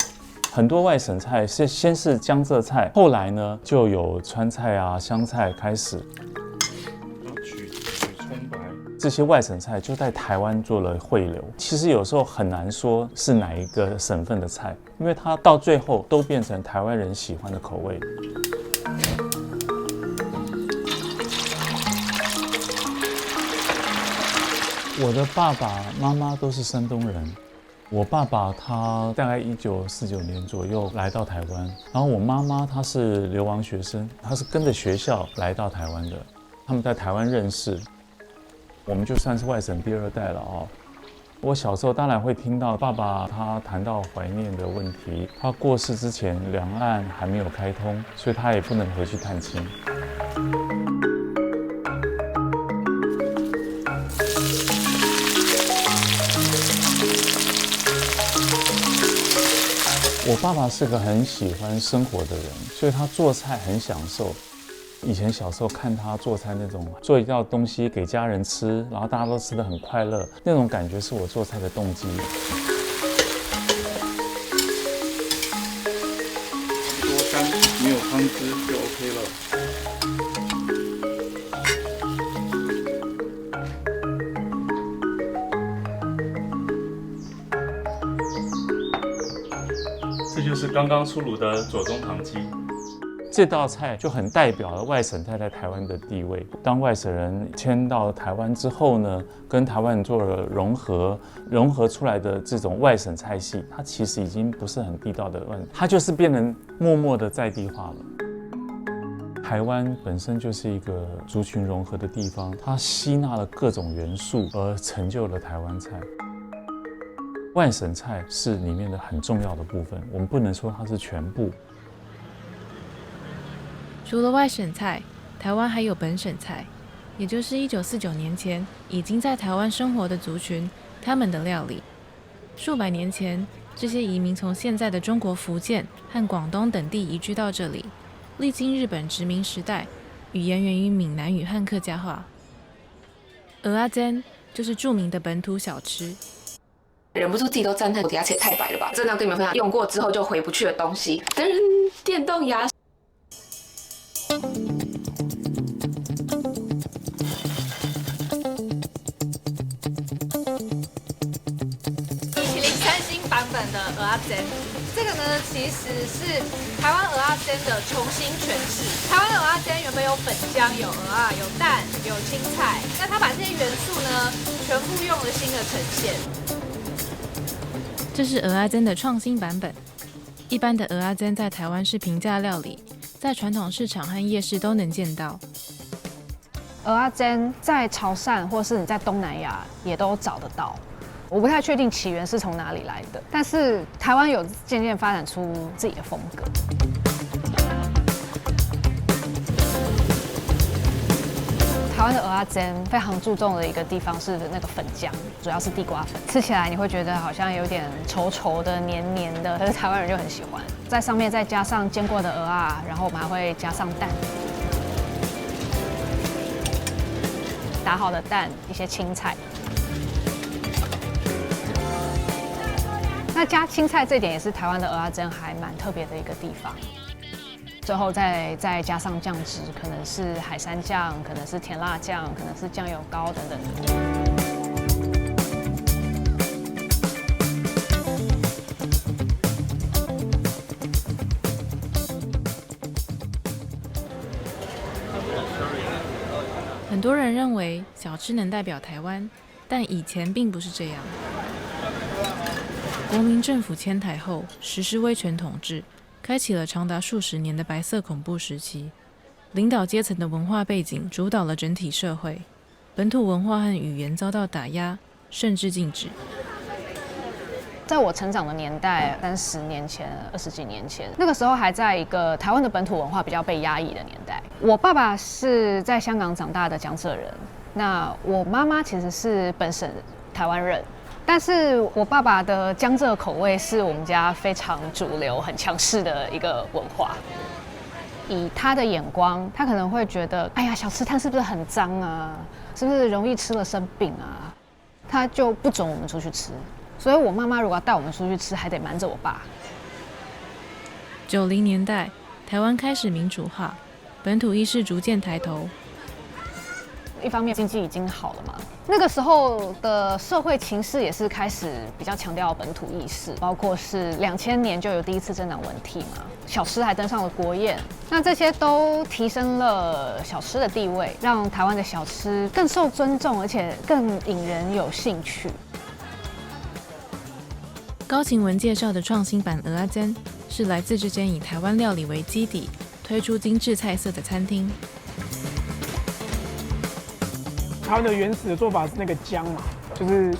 Speaker 11: 很多外省菜先是江浙菜，后来呢就有川菜啊、湘菜开始。这些外省菜就在台湾做了汇流。其实有时候很难说是哪一个省份的菜，因为它到最后都变成台湾人喜欢的口味。我的爸爸妈妈都是山东人。我爸爸他大概1949年左右来到台湾，然后我妈妈她是流亡学生，她是跟着学校来到台湾的，他们在台湾认识。我们就算是外省第2代了哦。我小时候当然会听到爸爸他谈到怀念的问题。他过世之前，两岸还没有开通，所以他也不能回去探亲。我爸爸是个很喜欢生活的人，所以他做菜很享受。以前小时候看他做菜那种，做一道东西给家人吃，然后大家都吃得很快乐，那种感觉是我做菜的动机。多干，没有汤汁就 OK 了。这就是刚刚出炉的左宗棠鸡。这道菜就很代表了外省菜在台湾的地位。当外省人迁到台湾之后呢，跟台湾人做了融合出来的这种外省菜系，它其实已经不是很地道的外省，它就是变成默默的在地化了。台湾本身就是一个族群融合的地方，它吸纳了各种元素，而成就了台湾菜。外省菜是里面的很重要的部分，我们不能说它是全部。
Speaker 14: 除了外省菜，台湾还有本省菜，也就是1949年前已经在台湾生活的族群，他们的料理。数百年前，这些移民从现在的中国福建和广东等地移居到这里，历经日本殖民时代，语言源于闽南语和客家话。蚵仔煎就是著名的本土小吃。
Speaker 16: 忍不住自己都赞叹，我的牙齿也太白了吧！真的要跟你们分享用过之后就回不去的东西，电动牙。
Speaker 17: 版本的蚵仔煎，这个呢其实是台湾蚵仔煎的重新诠释。台湾蚵仔煎原本有粉浆、有蚵仔、有蛋、有青菜，那它把这些元素呢全部用了新的呈现。
Speaker 14: 这是蚵仔煎的创新版本。一般的蚵仔煎在台湾是平价料理，在传统市场和夜市都能见到。
Speaker 10: 蚵仔煎在潮汕或是你在东南亚也都找得到。我不太确定起源是从哪里来的，但是台湾有渐渐发展出自己的风格。台湾的蚵仔煎非常注重的一个地方是那个粉浆，主要是地瓜粉，吃起来你会觉得好像有点稠稠的、黏黏的，可是台湾人就很喜欢。在上面再加上煎过的蚵仔，然后我们还会加上蛋，打好的蛋，一些青菜。那加青菜这点也是台湾的蚵仔煎还蛮特别的一个地方。最后再加上酱汁，可能是海山酱，可能是甜辣酱，可能是酱油膏等等。
Speaker 14: 很多人认为小吃能代表台湾，但以前并不是这样。国民政府迁台后，实施威权统治，开启了长达数十年的白色恐怖时期。领导阶层的文化背景主导了整体社会，本土文化和语言遭到打压，甚至禁止。
Speaker 10: 在我成长的年代，30年前、20几年前，那个时候还在一个台湾的本土文化比较被压抑的年代。我爸爸是在香港长大的江浙人，那我妈妈其实是本省台湾人。但是我爸爸的江浙口味是我们家非常主流、很强势的一个文化。以他的眼光，他可能会觉得，哎呀，小吃摊是不是很脏啊？是不是容易吃了生病啊？他就不准我们出去吃。所以我妈妈如果要带我们出去吃，还得瞒着我爸。
Speaker 14: 90年代，台湾开始民主化，本土意识逐渐抬头。
Speaker 10: 一方面经济已经好了嘛，那个时候的社会情势也是开始比较强调本土意识，包括是2000年就有第一次政党轮替嘛，小吃还登上了国宴，那这些都提升了小吃的地位，让台湾的小吃更受尊重，而且更引人有兴趣。
Speaker 14: 高晴雯介绍的创新版蚵仔煎是来自这间以台湾料理为基底，推出精致菜色的餐厅。
Speaker 18: 台湾的原始的做法是那个姜嘛，就是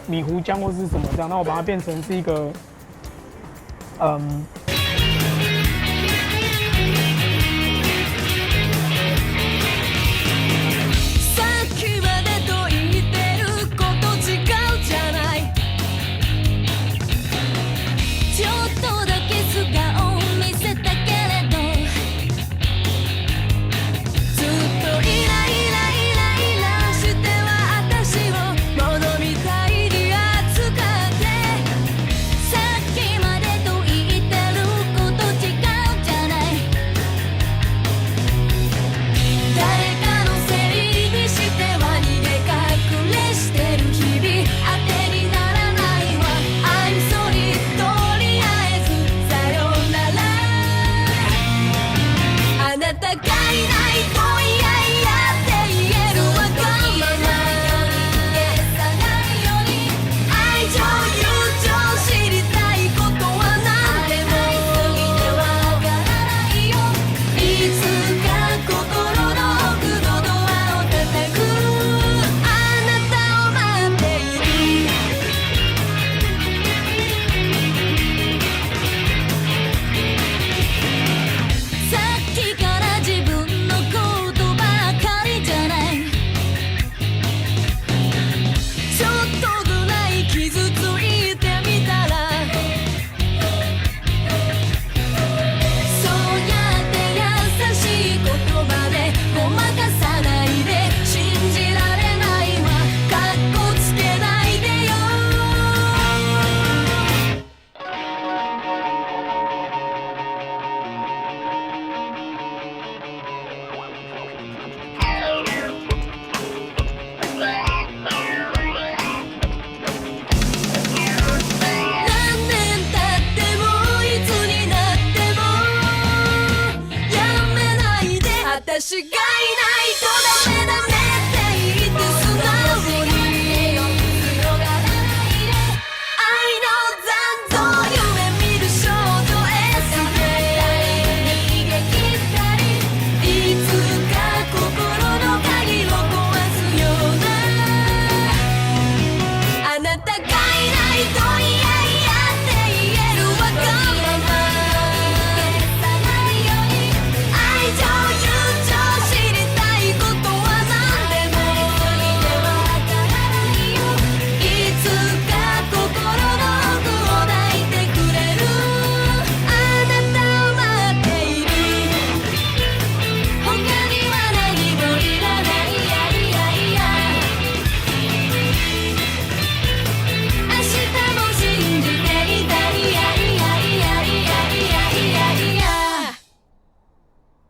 Speaker 18: 米糊姜或是什么这样，那我把它变成是一个，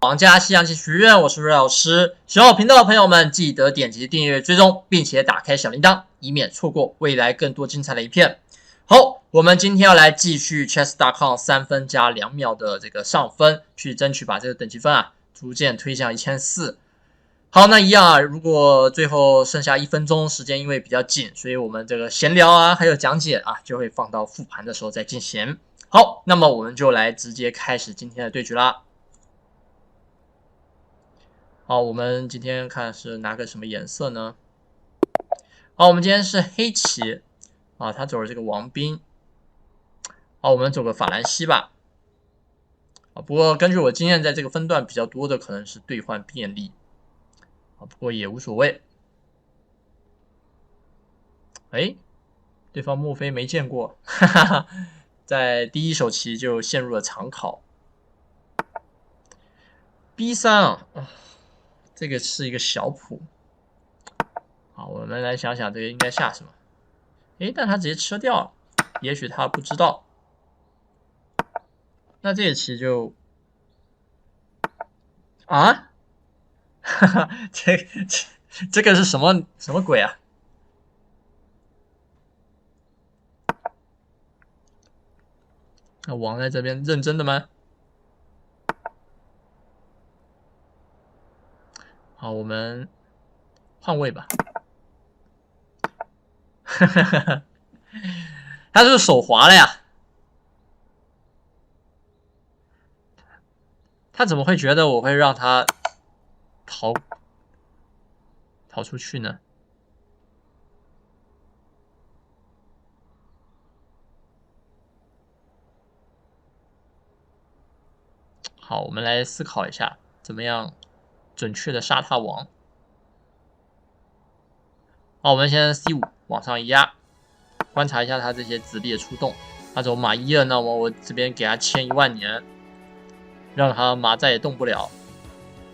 Speaker 19: 皇家西洋棋学院，我是瑞老师。喜欢我频道的朋友们，记得点击订阅追踪，并且打开小铃铛，以免错过未来更多精彩的影片。好，我们今天要来继续 chess.com 3分加2秒的这个上分，去争取把这个等级分啊逐渐推向1400。好，那一样啊，如果最后剩下1分钟时间，因为比较紧，所以我们这个闲聊啊，还有讲解啊，就会放到复盘的时候再进行。好，那么我们就来直接开始今天的对局啦。好，我们今天看是拿个什么颜色呢？好，我们今天是黑棋啊，他走了这个王兵。好，我们走个法兰西吧。啊，不过根据我经验，在这个分段比较多的可能是兑换便利。啊，不过也无所谓。哎，对方莫非没见过？哈哈哈，在第一手棋就陷入了长考。B3啊。这个是一个小谱，好，我们来想想这个应该下什么？诶，但他直接吃掉了，也许他不知道。那这个棋就啊，哈哈，这个是什么鬼啊？那王在这边认真的吗？好，我们换位吧。他是不是手滑了呀？他怎么会觉得我会让他逃出去呢？好，我们来思考一下，怎么样准确的杀他王。好，我们先 C5 往上一压，观察一下他这些子弟的出动。他走马1了，那么我这边给他牵10000年，让他马再也动不了。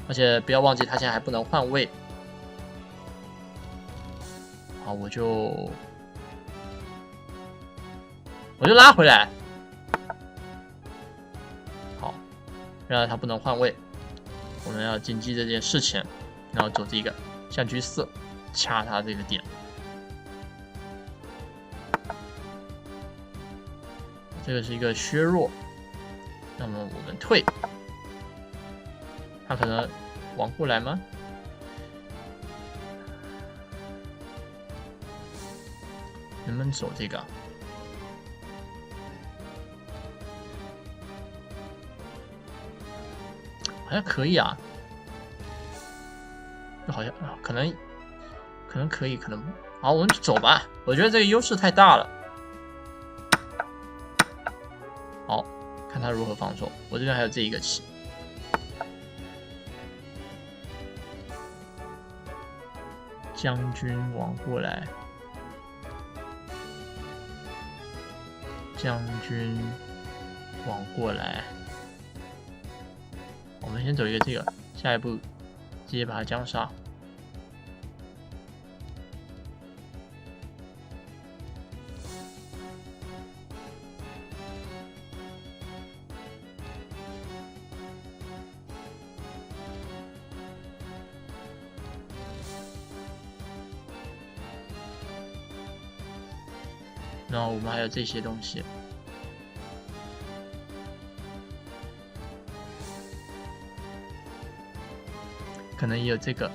Speaker 19: 而且不要忘记他现在还不能换位。好，我就拉回来。好，让他不能换位。我们要谨记这件事情，然后走这个象车4，掐他这个点。这个是一个削弱，那么我们退。他可能王过来吗？能不能走这个？好像可以啊，好像啊，可能可以，可能好，我们就走吧。我觉得这个优势太大了。好，看他如何防守。我这边还有这一个棋，将军王过来，将军王过来。我们先走一个这个，下一步直接把它将杀。然后我们还有这些东西。可能也有这个，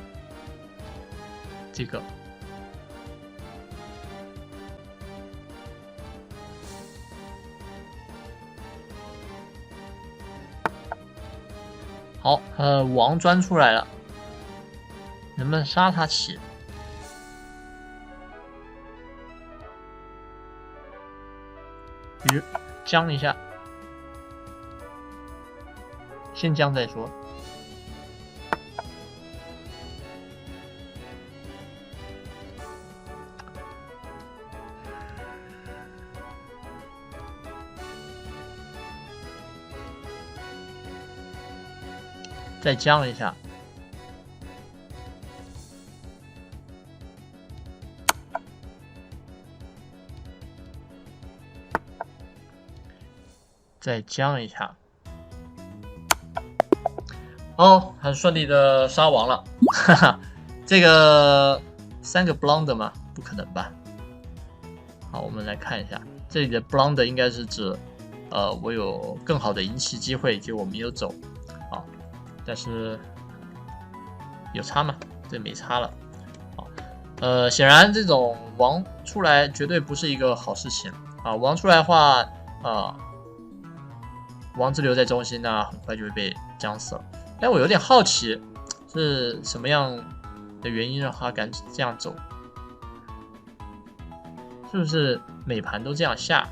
Speaker 19: 好，王钻出来了，能不能杀他起？将一下，先将再说。再将一下，再将一下。哦，很顺利的杀王了，哈哈，这个3个 blunder 吗？不可能吧？好，我们来看一下，这里的 blunder 应该是指，我有更好的赢棋机会，结果我没有走，好，但是有差吗？这没差了，好，显然这种王出来绝对不是一个好事情啊，王出来的话，王之留在中心呢，很快就会被将死了。但我有点好奇，是什么样的原因让他敢这样走？是不是每盘都这样下，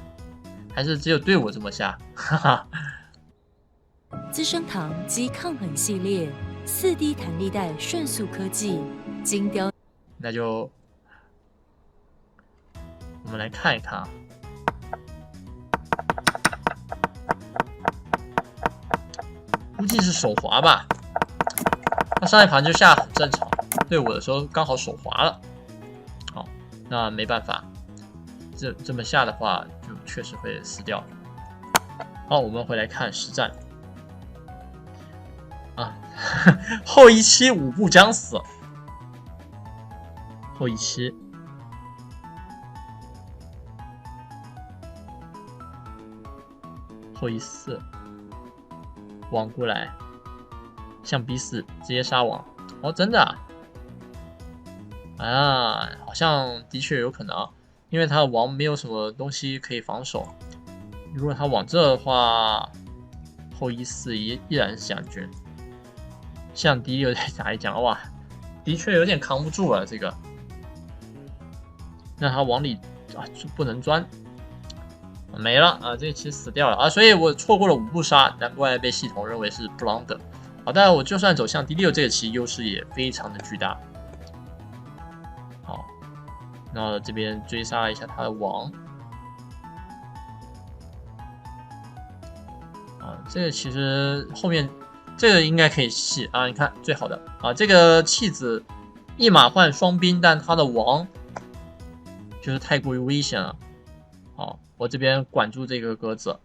Speaker 19: 还是只有对我这么下？哈哈。
Speaker 20: 资生堂及抗衡系列4D 弹力带瞬速科技精雕，
Speaker 19: 那就我们来看一看啊。估计是手滑吧，他上一盘就下很正常，对我的时候刚好手滑了，好，那没办法，这么下的话就确实会死掉。好，我们回来看实战啊，后一期5步将死，后一期。后一4。王过来，象 B4 直接杀王哦，真的啊，好像的确有可能啊，因为他的王没有什么东西可以防守。如果他往这的话，后一4依然是将军，象 D6再打一将，哇，的确有点扛不住了这个。那他往里啊不能钻。没了啊，这一期死掉了啊，所以我错过了5步杀，难怪被系统认为是 blunder。好，但我就算走向D6这个棋，优势也非常的巨大。好，那这边追杀一下他的王。啊，这个其实后面这个应该可以弃啊，你看最好的啊，这个弃子一马换双兵，但他的王就是太过于危险了。好。我这边管住这个格子，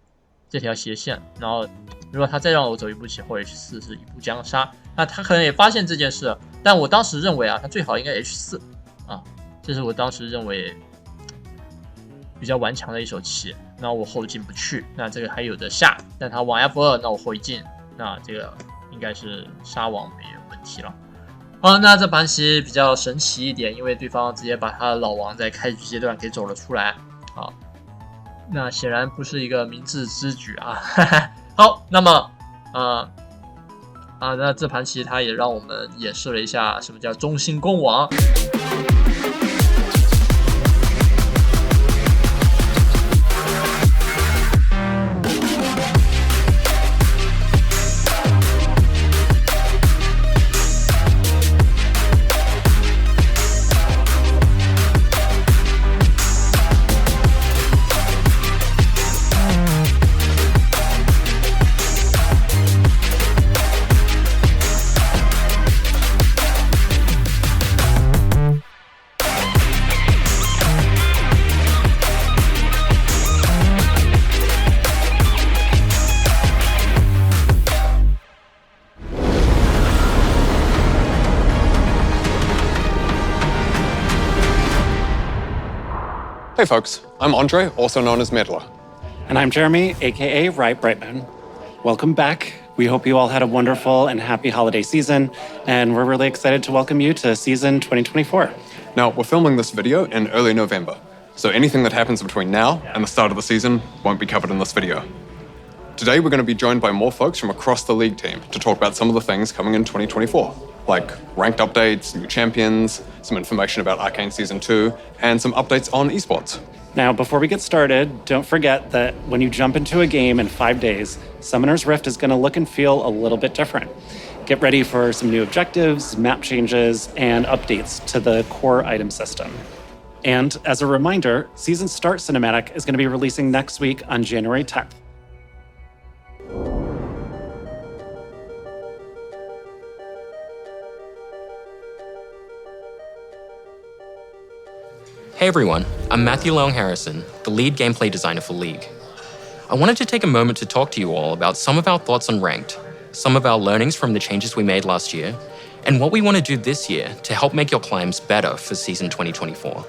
Speaker 19: 这条斜线，然后如果他再让我走1步棋，后 H4 是1步将杀，那他可能也发现这件事，但我当时认为啊，他最好应该 H4 啊，这是我当时认为比较顽强的一手棋。那我后进不去，那这个还有的下，但他王 F2，那我后一进，那这个应该是杀王没有问题了。好，那这盘棋比较神奇一点，因为对方直接把他的老王在开局阶段给走了出来啊。那显然不是一个明智之举啊！好，那么那这盘棋它也让我们演示了一下什么叫中心攻王。
Speaker 21: Hey folks, I'm Andre, also known as Medler.
Speaker 22: And I'm Jeremy, aka Right Brightman. Welcome back. We hope you all had a wonderful and happy holiday season, and we're really excited to welcome you to season 2024.
Speaker 21: Now, we're filming this video in early November, so anything that happens between now and the start of the season won't be covered in this video. Today, we're going to be joined by more folks from across the league team to talk about some of the things coming in 2024, like ranked updates, new champions, some information about Arcane Season 2, and some updates on esports.
Speaker 22: Now, before we get started, don't forget that when you jump into a game in 5 days, Summoner's Rift is going to look and feel a little bit different. Get ready for some new objectives, map changes, and updates to the core item system. And as a reminder, Season Start Cinematic is going to be releasing next week on January 10th.
Speaker 23: Hey everyone, I'm Matthew Long Harrison, the lead gameplay designer for League. I wanted to take a moment to talk to you all about some of our thoughts on Ranked. some of our learnings from the changes we made last year, and what we want to do this year to help make your climbs better for season 2024.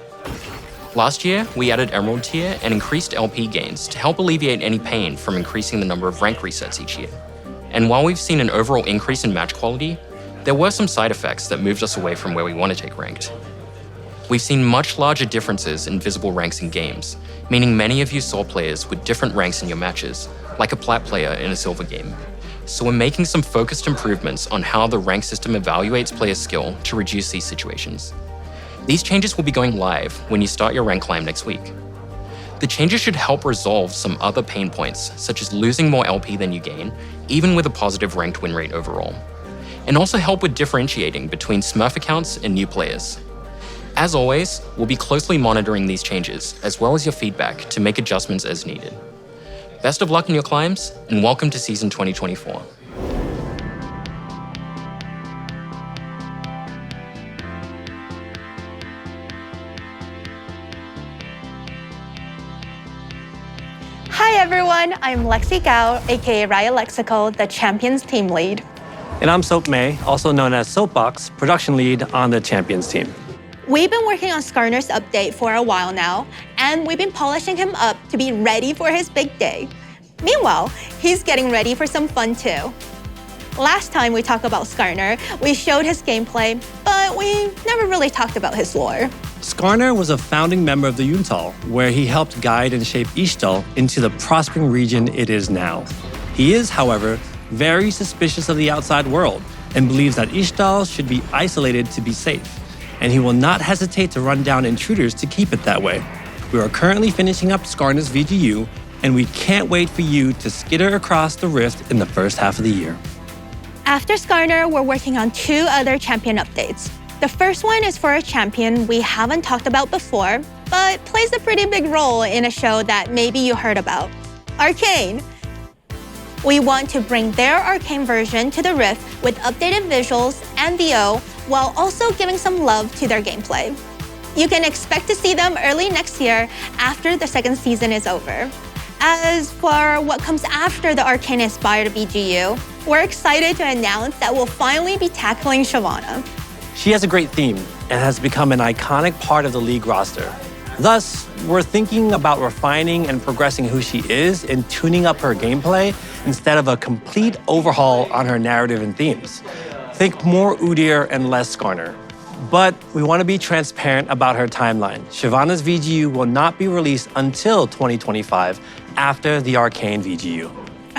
Speaker 23: Last year, we added Emerald tier and increased LP gains to help alleviate any pain from increasing the number of rank resets each year. And while we've seen an overall increase in match quality, there were some side effects that moved us away from where we want to take ranked. We've seen much larger differences in visible ranks in games, meaning many of you saw players with different ranks in your matches, like a plat player in a silver game. So we're making some focused improvements on how the rank system evaluates player skill to reduce these situations. These changes will be going live when you start your rank climb next week. The changes should help resolve some other pain points, such as losing more LP than you gain, even with a positive ranked win rate overall, and also help with differentiating between Smurf accounts and new players. As always, we'll be closely monitoring these changes, as well as your feedback to make adjustments as needed. Best of luck in your climbs, and welcome to season 2024.
Speaker 15: Hi everyone, I'm Lexi Gao, aka Raya Lexical, the Champions team lead.
Speaker 1: And I'm Soap May, also known as Soapbox, production lead on the Champions team.
Speaker 15: We've been working on Skarner's update for a while now, and we've been polishing him up to be ready for his big day. Meanwhile, he's getting ready for some fun too. Last time we talked about Skarner, we showed his gameplay, but we never really talked about his lore.
Speaker 1: Skarner was a founding member of the Yuntal, where he helped guide and shape Ishtal into the prospering region it is now. He is, however, very suspicious of the outside world and believes that Ishtal should be isolated to be safe, and he will not hesitate to run down intruders to keep it that way. We are currently finishing up Skarner's VGU, and we can't wait for you to skitter across the rift in the first half of the year.
Speaker 15: After Skarner, we're working on 2 other champion updates. The first one is for a champion we haven't talked about before, but plays a pretty big role in a show that maybe you heard about, Arcane. We want to bring their Arcane version to the Rift with updated visuals and VO, while also giving some love to their gameplay. You can expect to see them early next year after the second season is over. As for what comes after the Arcane-inspired VGU, we're excited to announce that we'll finally be tackling Shyvana.
Speaker 1: She has a great theme and has become an iconic part of the league roster. Thus, we're thinking about refining and progressing who she is and tuning up her gameplay instead of a complete overhaul on her narrative and themes. Think more Udyr and less Skarner. But we want to be transparent about her timeline. Shyvana's VGU will not be released until 2025 after the Arcane VGU.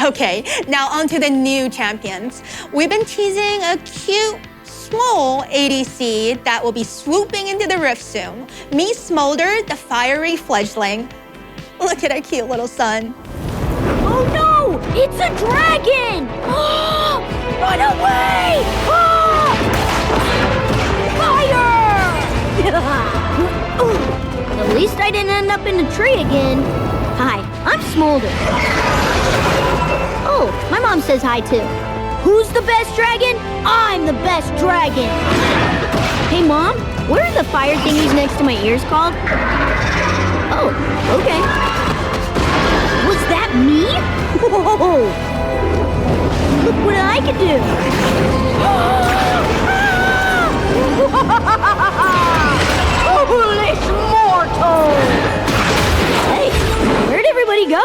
Speaker 15: Okay, now on to the new champions. We've been teasing a cute, small ADC that will be swooping into the Rift soon. Meet Smolder, the fiery fledgling. Look at our cute little son.
Speaker 2: Oh no! It's a dragon! Run away! Fire! At least I didn't end up in a tree again. Hi, I'm Smolder. Oh, my mom says hi too. Who's the best dragon? I'm the best dragon. Hey Mom, what are the fire thingies next to my ears called? Oh, okay. Was that me? Whoa! Look what I can do! Foolish mortal! Hey, where'd everybody go?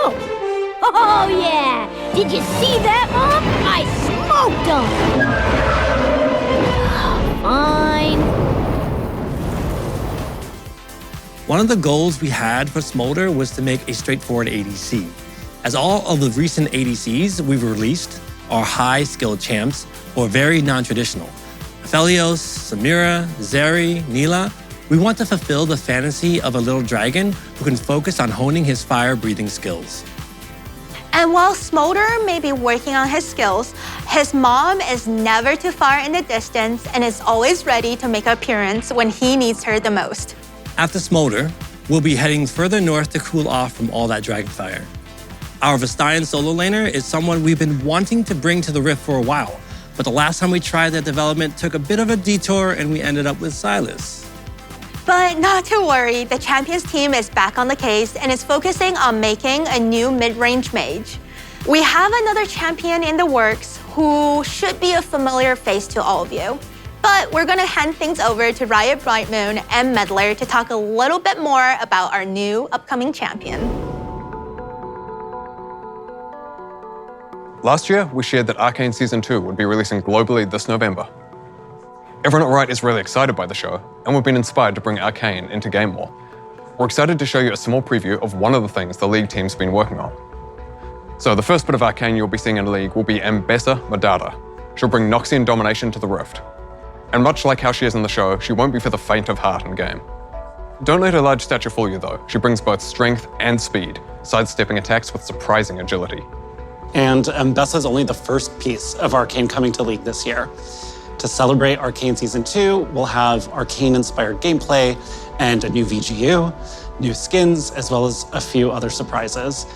Speaker 2: Oh yeah! Did you see that, Mom? I smoked them! Fine.
Speaker 1: One of the goals we had for Smolder was to make a straightforward ADC. As all of the recent ADCs we've released are high-skilled champs or very non-traditional. Aphelios, Samira, Zeri, Neela, we want to fulfill the fantasy of a little dragon who can focus on honing his fire-breathing skills.
Speaker 15: And while Smolder may be working on his skills, his mom is never too far in the distance and is always ready to make an appearance when he needs her the most.
Speaker 1: After Smolder, we'll be heading further north to cool off from all that dragon fire. Our Vestayan solo laner is someone we've been wanting to bring to the Rift for a while, but the last time we tried that development took a bit of a detour and we ended up with Sylas.
Speaker 15: But not to worry, the Champions team is back on the case and is focusing on making a new mid-range mage. We have another champion in the works who should be a familiar face to all of you. But we're gonna hand things over to Riot Brightmoon and Meddler to talk a little bit more about our new upcoming champion.
Speaker 21: Last year, we shared that Arcane Season 2 would be releasing globally this November. Everyone at Riot is really excited by the show, and we've been inspired to bring Arcane into game more. We're excited to show you a small preview of one of the things the League team's been working on. So the first bit of Arcane you'll be seeing in the League will be Ambessa Madara. She'll bring Noxian domination to the Rift. And much like how she is in the show, she won't be for the faint of heart in game. Don't let her large stature fool you though. She brings both strength and speed, sidestepping attacks with surprising agility.
Speaker 22: And Ambessa is only the first piece of Arcane coming to League this year. To celebrate Arcane Season 2, we'll have Arcane-inspired gameplay and a new VGU, new skins, as well as a few other surprises.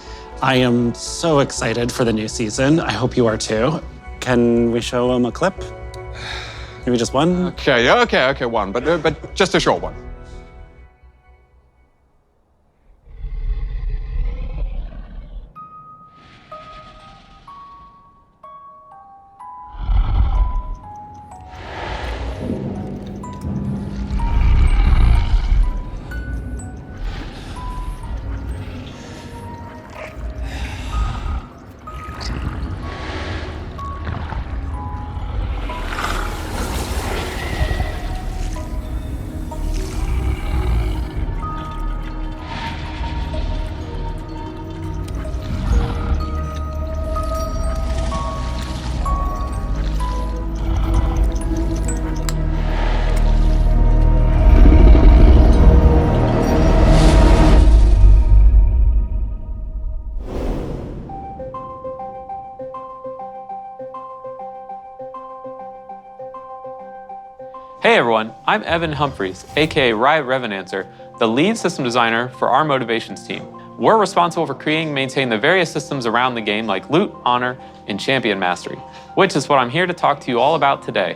Speaker 22: I am so excited for the new season. I hope you are too. Can we show them a clip? Maybe just one?
Speaker 21: Okay, one, but just a short one.
Speaker 3: Hey everyone, I'm Evan Humphreys, aka Riot Revenancer, the lead system designer for our motivations team. We're responsible for creating and maintaining the various systems around the game like loot, honor, and champion mastery, which is what I'm here to talk to you all about today.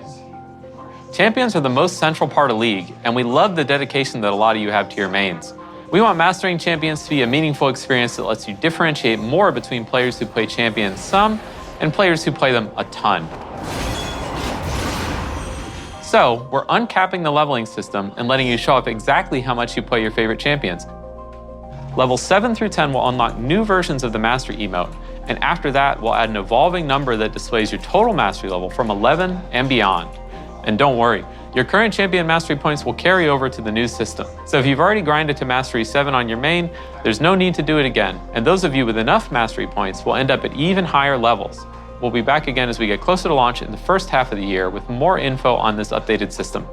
Speaker 3: Champions are the most central part of League, and we love the dedication that a lot of you have to your mains. We want mastering champions to be a meaningful experience that lets you differentiate more between players who play champions some and players who play them a ton. So, we're uncapping the leveling system and letting you show up exactly how much you play your favorite champions. Levels 7 through 10 will unlock new versions of the Mastery emote, and after that, we'll add an evolving number that displays your total Mastery level from 11 and beyond. And don't worry, your current champion Mastery points will carry over to the new system. So if you've already grinded to Mastery 7 on your main, there's no need to do it again, and those of you with enough Mastery points will end up at even higher levels. We'll be back again as we get closer to launch in the first half of the year with more info on this updated system.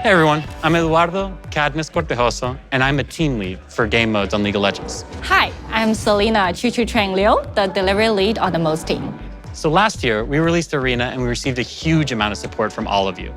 Speaker 22: Hey everyone, I'm Eduardo Cadmus Cortejoso, and I'm a team lead for game modes on League of Legends.
Speaker 6: Hi, I'm Selena Chuchu Trang Liu, the delivery lead on the MOS team.
Speaker 22: So last year, we released Arena and we received a huge amount of support from all of you.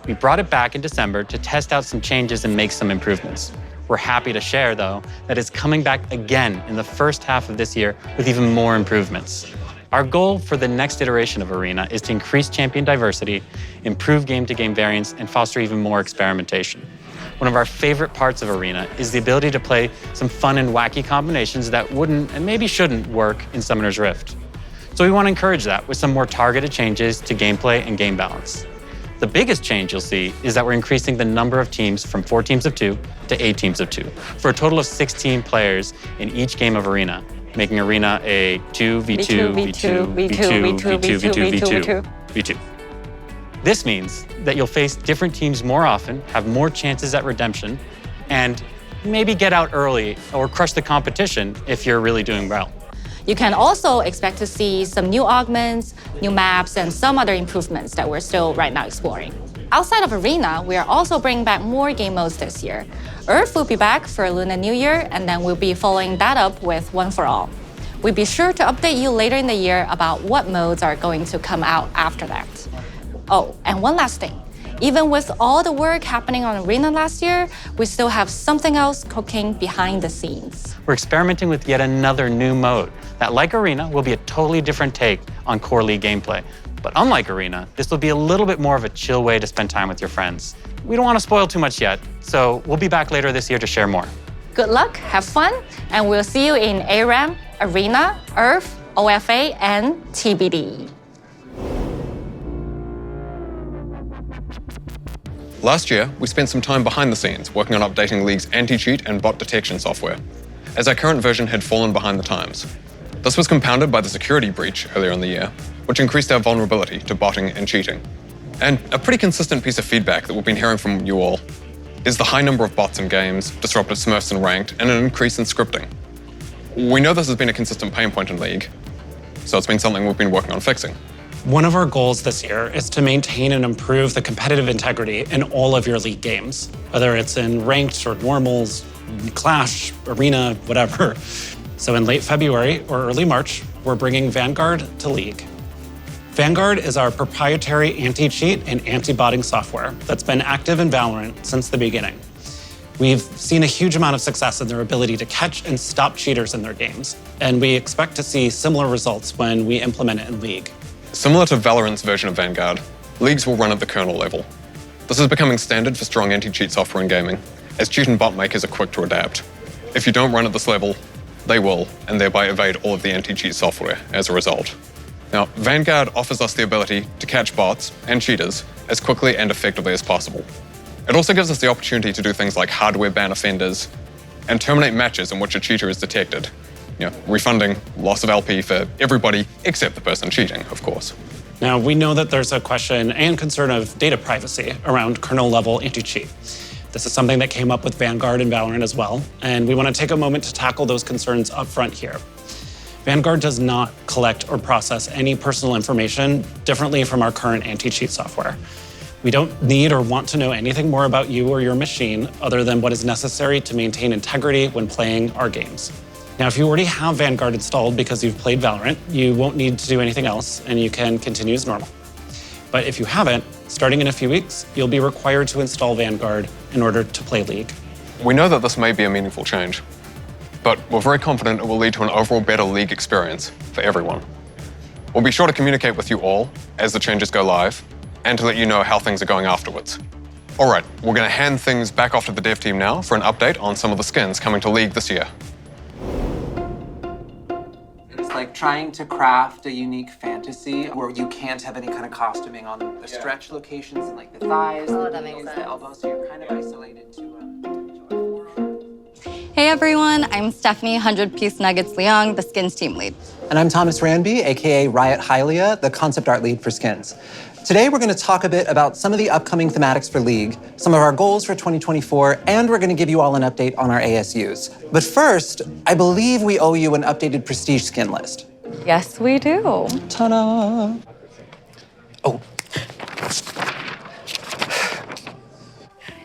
Speaker 22: We brought it back in December to test out some changes and make some improvements. We're happy to share, though, that it's coming back again in the first half of this year with even more improvements. Our goal for the next iteration of Arena is to increase champion diversity, improve game-to-game variance, and foster even more experimentation. One of our favorite parts of Arena is the ability to play some fun and wacky combinations that wouldn't and maybe shouldn't work in Summoner's Rift. So we want to encourage that with some more targeted changes to gameplay and game balance. The biggest change you'll see is that we're increasing the number of teams from 4 teams of 2 to 8 teams of 2, for a total of 16 players in each game of Arena, making Arena a 2v2, v2, v2, v2, v2, v2, v2, v2. This means that you'll face different teams more often, have more chances at redemption, and maybe get out early or crush the competition if you're really doing well.
Speaker 6: You can also expect to see some new augments, new maps, and some other improvements that we're still right now exploring. Outside of Arena, we are also bringing back more game modes this year. Earth will be back for Lunar New Year, and then we'll be following that up with One for All. We'll be sure to update you later in the year about what modes are going to come out after that. Oh, and one last thing. Even with all the work happening on Arena last year, we still have something else cooking behind the scenes.
Speaker 22: We're experimenting with yet another new mode that, like Arena, will be a totally different take on core League gameplay,
Speaker 5: But unlike Arena, this will be a little bit more of a chill way to spend time with your friends. We don't want to spoil too much yet, so we'll be back later this year to share more.
Speaker 6: Good luck, have fun, and we'll see you in ARAM, Arena, Earth, OFA, and TBD.
Speaker 21: Last year, we spent some time behind the scenes working on updating League's anti-cheat and bot detection software, as our current version had fallen behind the times. This was compounded by the security breach earlier in the year, which increased our vulnerability to botting and cheating. And a pretty consistent piece of feedback that we've been hearing from you all is the high number of bots in games, disrupted smurfs in ranked, and an increase in scripting. We know this has been a consistent pain point in League, so it's been something we've been working on fixing.
Speaker 22: One of our goals this year is to maintain and improve the competitive integrity in all of your League games, whether it's in ranked or normals, Clash, Arena, whatever. So in late February or early March, we're bringing Vanguard to League. Vanguard is our proprietary anti-cheat and anti-botting software that's been active in Valorant since the beginning. We've seen a huge amount of success in their ability to catch and stop cheaters in their games, and we expect to see similar results when we implement it in League.
Speaker 21: Similar to Valorant's version of Vanguard, Leagues will run at the kernel level. This is becoming standard for strong anti-cheat software in gaming, as cheat and bot makers are quick to adapt. If you don't run at this level, they will, and thereby evade all of the anti-cheat software as a result. Now, Vanguard offers us the ability to catch bots and cheaters as quickly and effectively as possible. It also gives us the opportunity to do things like hardware ban offenders and terminate matches in which a cheater is detected, refunding loss of LP for everybody except the person cheating, of course.
Speaker 22: Now, we know that there's a question and concern of data privacy around kernel-level anti-cheat. This is something that came up with Vanguard and Valorant as well, and we want to take a moment to tackle those concerns up front here. Vanguard does not collect or process any personal information differently from our current anti-cheat software. We don't need or want to know anything more about you or your machine other than what is necessary to maintain integrity when playing our games. Now, if you already have Vanguard installed because you've played Valorant, you won't need to do anything else and you can continue as normal. But if you haven't, starting in a few weeks, you'll be required to install Vanguard in order to play League.
Speaker 21: We know that this may be a meaningful change, but we're very confident it will lead to an overall better League experience for everyone. We'll be sure to communicate with you all as the changes go live and to let you know how things are going afterwards. All right, we're going to hand things back off to the dev team now for an update on some of the skins coming to League this year.
Speaker 7: It's like trying to craft a unique fantasy where you can't have any kind of costuming on the stretch locations and like the thighs, the knees, the elbows, so you're kind of isolated to
Speaker 6: Hey everyone, I'm Stephanie 100 Piece Nuggets Leong, the Skins team lead.
Speaker 8: And I'm Thomas Ranby, aka Riot Hylia, the concept art lead for Skins. Today we're going to talk a bit about some of the upcoming thematics for League, some of our goals for 2024, and we're going to give you all an update on our ASUs. But first, I believe we owe you an updated prestige skin list.
Speaker 6: Yes, we do.
Speaker 8: Ta-da! Oh.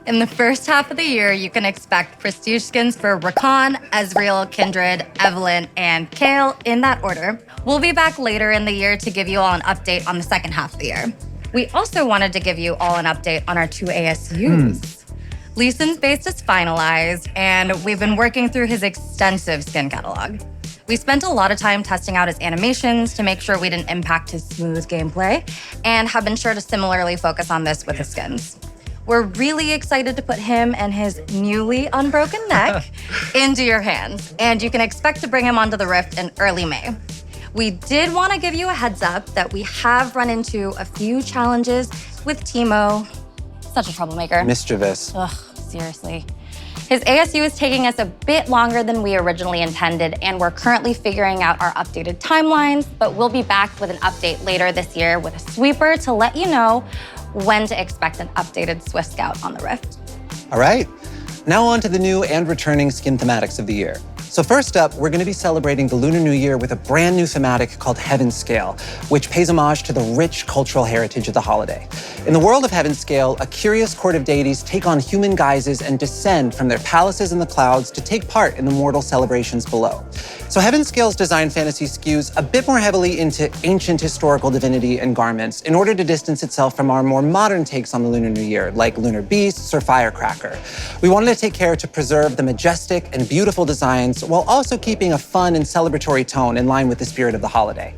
Speaker 6: In the first half of the year, you can expect prestige skins for Rakan, Ezreal, Kindred, Evelynn, and Kayle in that order. We'll be back later in the year to give you all an update on the second half of the year. We also wanted to give you all an update on our 2 ASUs. Lee Sin's base is finalized, and we've been working through his extensive skin catalog. We spent a lot of time testing out his animations to make sure we didn't impact his smooth gameplay, and have been sure to similarly focus on this with his skins. We're really excited to put him and his newly unbroken neck into your hands, and you can expect to bring him onto the Rift in early May. We did want to give you a heads up that we have run into a few challenges with Teemo. Such a troublemaker.
Speaker 8: Mischievous.
Speaker 6: Ugh, seriously. His ASU is taking us a bit longer than we originally intended, and we're currently figuring out our updated timelines, but we'll be back with an update later this year with a sweeper to let you know when to expect an updated Swift Scout on the Rift.
Speaker 8: All right, now on to the new and returning skin thematics of the year. So first up, we're going to be celebrating the Lunar New Year with a brand new thematic called Heaven Scale, which pays homage to the rich cultural heritage of the holiday. In the world of Heaven Scale, a curious court of deities take on human guises and descend from their palaces in the clouds to take part in the mortal celebrations below. So Heaven Scale's design fantasy skews a bit more heavily into ancient historical divinity and garments in order to distance itself from our more modern takes on the Lunar New Year, like lunar beasts or firecracker. We wanted to take care to preserve the majestic and beautiful designs while also keeping a fun and celebratory tone in line with the spirit of the holiday.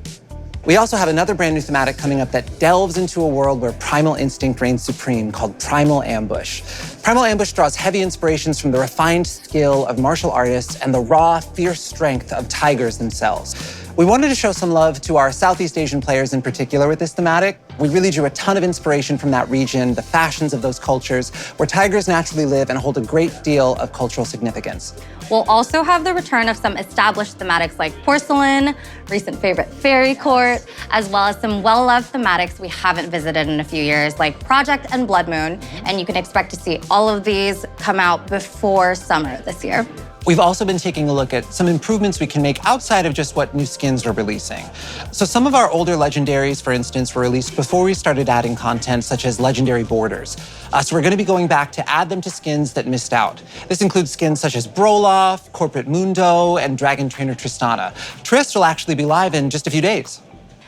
Speaker 8: We also have another brand new thematic coming up that delves into a world where primal instinct reigns supreme, called Primal Ambush. Primal Ambush draws heavy inspirations from the refined skill of martial artists and the raw, fierce strength of tigers themselves. We wanted to show some love to our Southeast Asian players in particular with this thematic. We really drew a ton of inspiration from that region, the fashions of those cultures, where tigers naturally live and hold a great deal of cultural significance.
Speaker 6: We'll also have the return of some established thematics like porcelain, recent favorite fairy court, as well as some well-loved thematics we haven't visited in a few years, like Project and Blood Moon, and you can expect to see all of these come out before summer this year.
Speaker 8: We've also been taking a look at some improvements we can make outside of just what new skins are releasing. So some of our older legendaries, for instance, were released before we started adding content such as legendary borders. So we're gonna be going back to add them to skins that missed out. This includes skins such as Broloff, Corporate Mundo, and Dragon Trainer Tristana. Trist will actually be live in just a few days.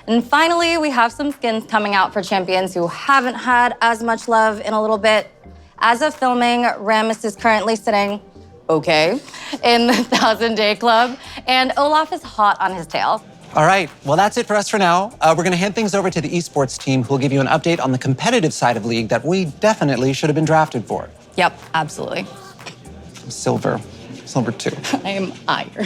Speaker 6: And finally, we have some skins coming out for champions who haven't had as much love in a little bit. As of filming, Rammus is currently sitting in the 1000-Day Club, and Olaf is hot on his tail.
Speaker 8: All right, well, that's it for us for now. We're gonna hand things over to the esports team, who will give you an update on the competitive side of League that we definitely should have been drafted for.
Speaker 6: Yep, absolutely.
Speaker 8: Silver 2.
Speaker 6: I am iron.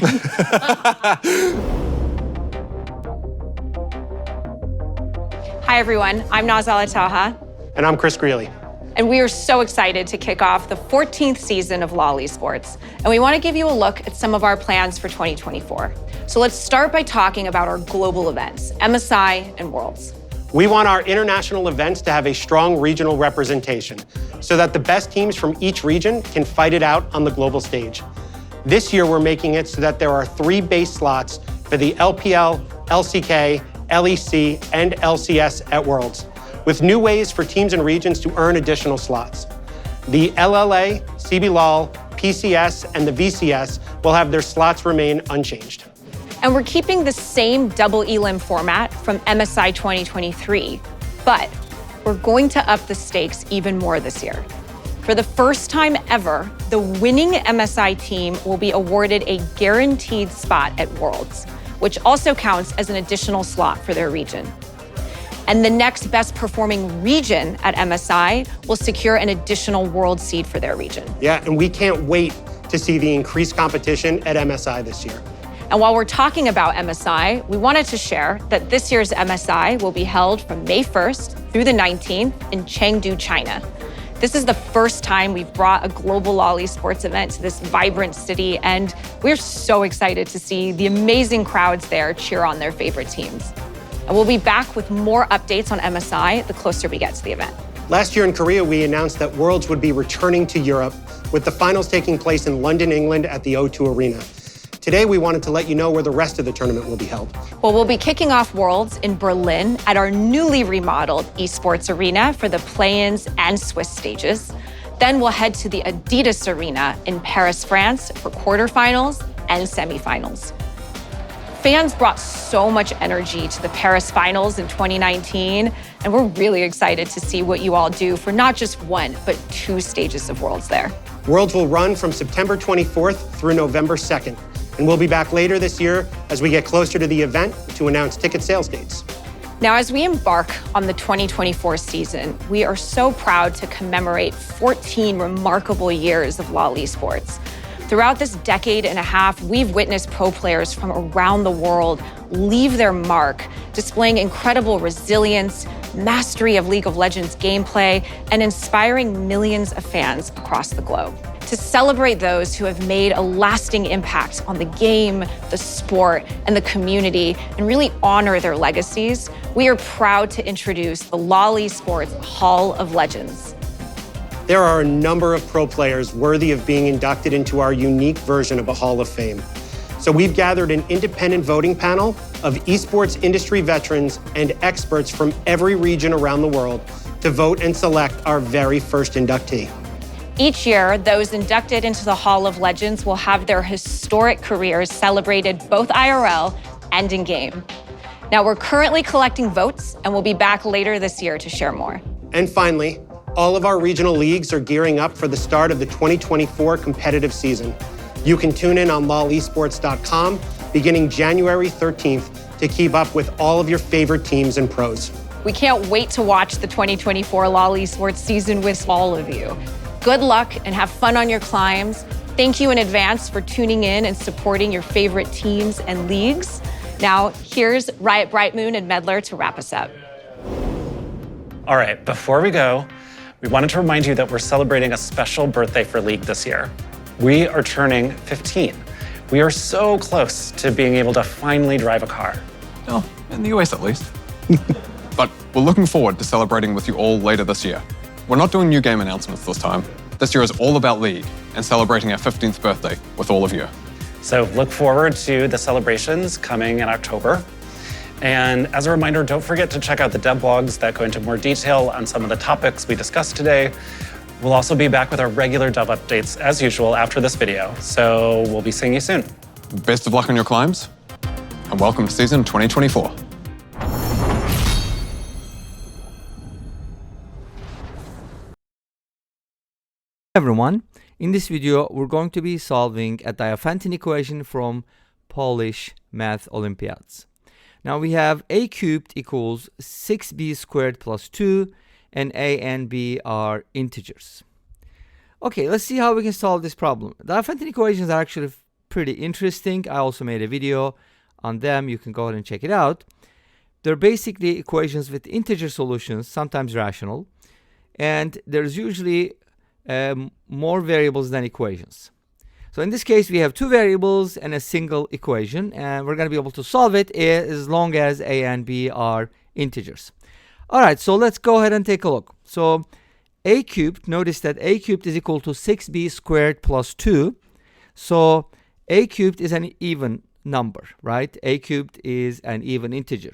Speaker 4: Hi, everyone. I'm Nazala Taha.
Speaker 9: And I'm Chris Greeley.
Speaker 4: And we are so excited to kick off the 14th season of LoL Esports. And we want to give you a look at some of our plans for 2024. So let's start by talking about our global events, MSI and Worlds.
Speaker 9: We want our international events to have a strong regional representation so that the best teams from each region can fight it out on the global stage. This year, we're making it so that there are 3 base slots for the LPL, LCK, LEC, and LCS at Worlds, with new ways for teams and regions to earn additional slots. The LLA, CBLOL, PCS, and the VCS will have their slots remain unchanged.
Speaker 4: And we're keeping the same double elim format from MSI 2023, but we're going to up the stakes even more this year. For the first time ever, the winning MSI team will be awarded a guaranteed spot at Worlds, which also counts as an additional slot for their region. And the next best performing region at MSI will secure an additional world seed for their region.
Speaker 9: Yeah, and we can't wait to see the increased competition at MSI this year.
Speaker 4: And while we're talking about MSI, we wanted to share that this year's MSI will be held from May 1st through the 19th in Chengdu, China. This is the first time we've brought a global LoL Esports event to this vibrant city, and we're so excited to see the amazing crowds there cheer on their favorite teams. And we'll be back with more updates on MSI the closer we get to the event.
Speaker 9: Last year in Korea, we announced that Worlds would be returning to Europe, with the finals taking place in London, England at the O2 Arena. Today, we wanted to let you know where the rest of the tournament will be held.
Speaker 4: Well, we'll be kicking off Worlds in Berlin at our newly remodeled esports arena for the play-ins and Swiss stages. Then we'll head to the Adidas Arena in Paris, France for quarterfinals and semifinals. Fans brought so much energy to the Paris finals in 2019, and we're really excited to see what you all do for not just 1, but 2 stages of Worlds there.
Speaker 9: Worlds will run from September 24th through November 2nd, and we'll be back later this year as we get closer to the event to announce ticket sales dates.
Speaker 4: Now, as we embark on the 2024 season, we are so proud to commemorate 14 remarkable years of LoL Esports. Throughout this decade and a half, we've witnessed pro players from around the world leave their mark, displaying incredible resilience, mastery of League of Legends gameplay, and inspiring millions of fans across the globe. To celebrate those who have made a lasting impact on the game, the sport, and the community, and really honor their legacies, we are proud to introduce the LoL Esports Hall of Legends.
Speaker 9: There are a number of pro players worthy of being inducted into our unique version of a Hall of Fame. So we've gathered an independent voting panel of esports industry veterans and experts from every region around the world to vote and select our very first inductee.
Speaker 4: Each year, those inducted into the Hall of Legends will have their historic careers celebrated both IRL and in-game. Now, we're currently collecting votes, and we'll be back later this year to share more.
Speaker 9: And finally, all of our regional leagues are gearing up for the start of the 2024 competitive season. You can tune in on lolesports.com beginning January 13th to keep up with all of your favorite teams and pros.
Speaker 4: We can't wait to watch the 2024 Lolly Sports season with all of you. Good luck and have fun on your climbs. Thank you in advance for tuning in and supporting your favorite teams and leagues. Now, here's Riot Bright Moon and Medler to wrap us up.
Speaker 22: All right, before we go, we wanted to remind you that we're celebrating a special birthday for League this year. We are turning 15. We are so close to being able to finally drive a car.
Speaker 21: Oh, in the US at least. But we're looking forward to celebrating with you all later this year. We're not doing new game announcements this time. This year is all about League and celebrating our 15th birthday with all of you.
Speaker 22: So look forward to the celebrations coming in October. And as a reminder, don't forget to check out the dev blogs that go into more detail on some of the topics we discussed today. We'll also be back with our regular dev updates as usual after this video. So we'll be seeing you soon.
Speaker 21: Best of luck on your climbs, and welcome to season 2024.
Speaker 11: Everyone, in this video we're going to be solving a Diophantine equation from Polish math Olympiads. Now we have a cubed equals 6b squared plus 2, and a and b are integers. Okay, let's see how we can solve this problem. Diophantine equations are actually pretty interesting. I also made a video on them. You can go ahead and check it out. They're basically equations with integer solutions, sometimes rational, and there's usually more variables than equations. So in this case, we have two variables and a single equation, and we're going to be able to solve it as long as a and b are integers. All right, so let's go ahead and take a look. So a cubed, notice that a cubed is equal to 6b squared plus 2. So a cubed is an even number, right? A cubed is an even integer.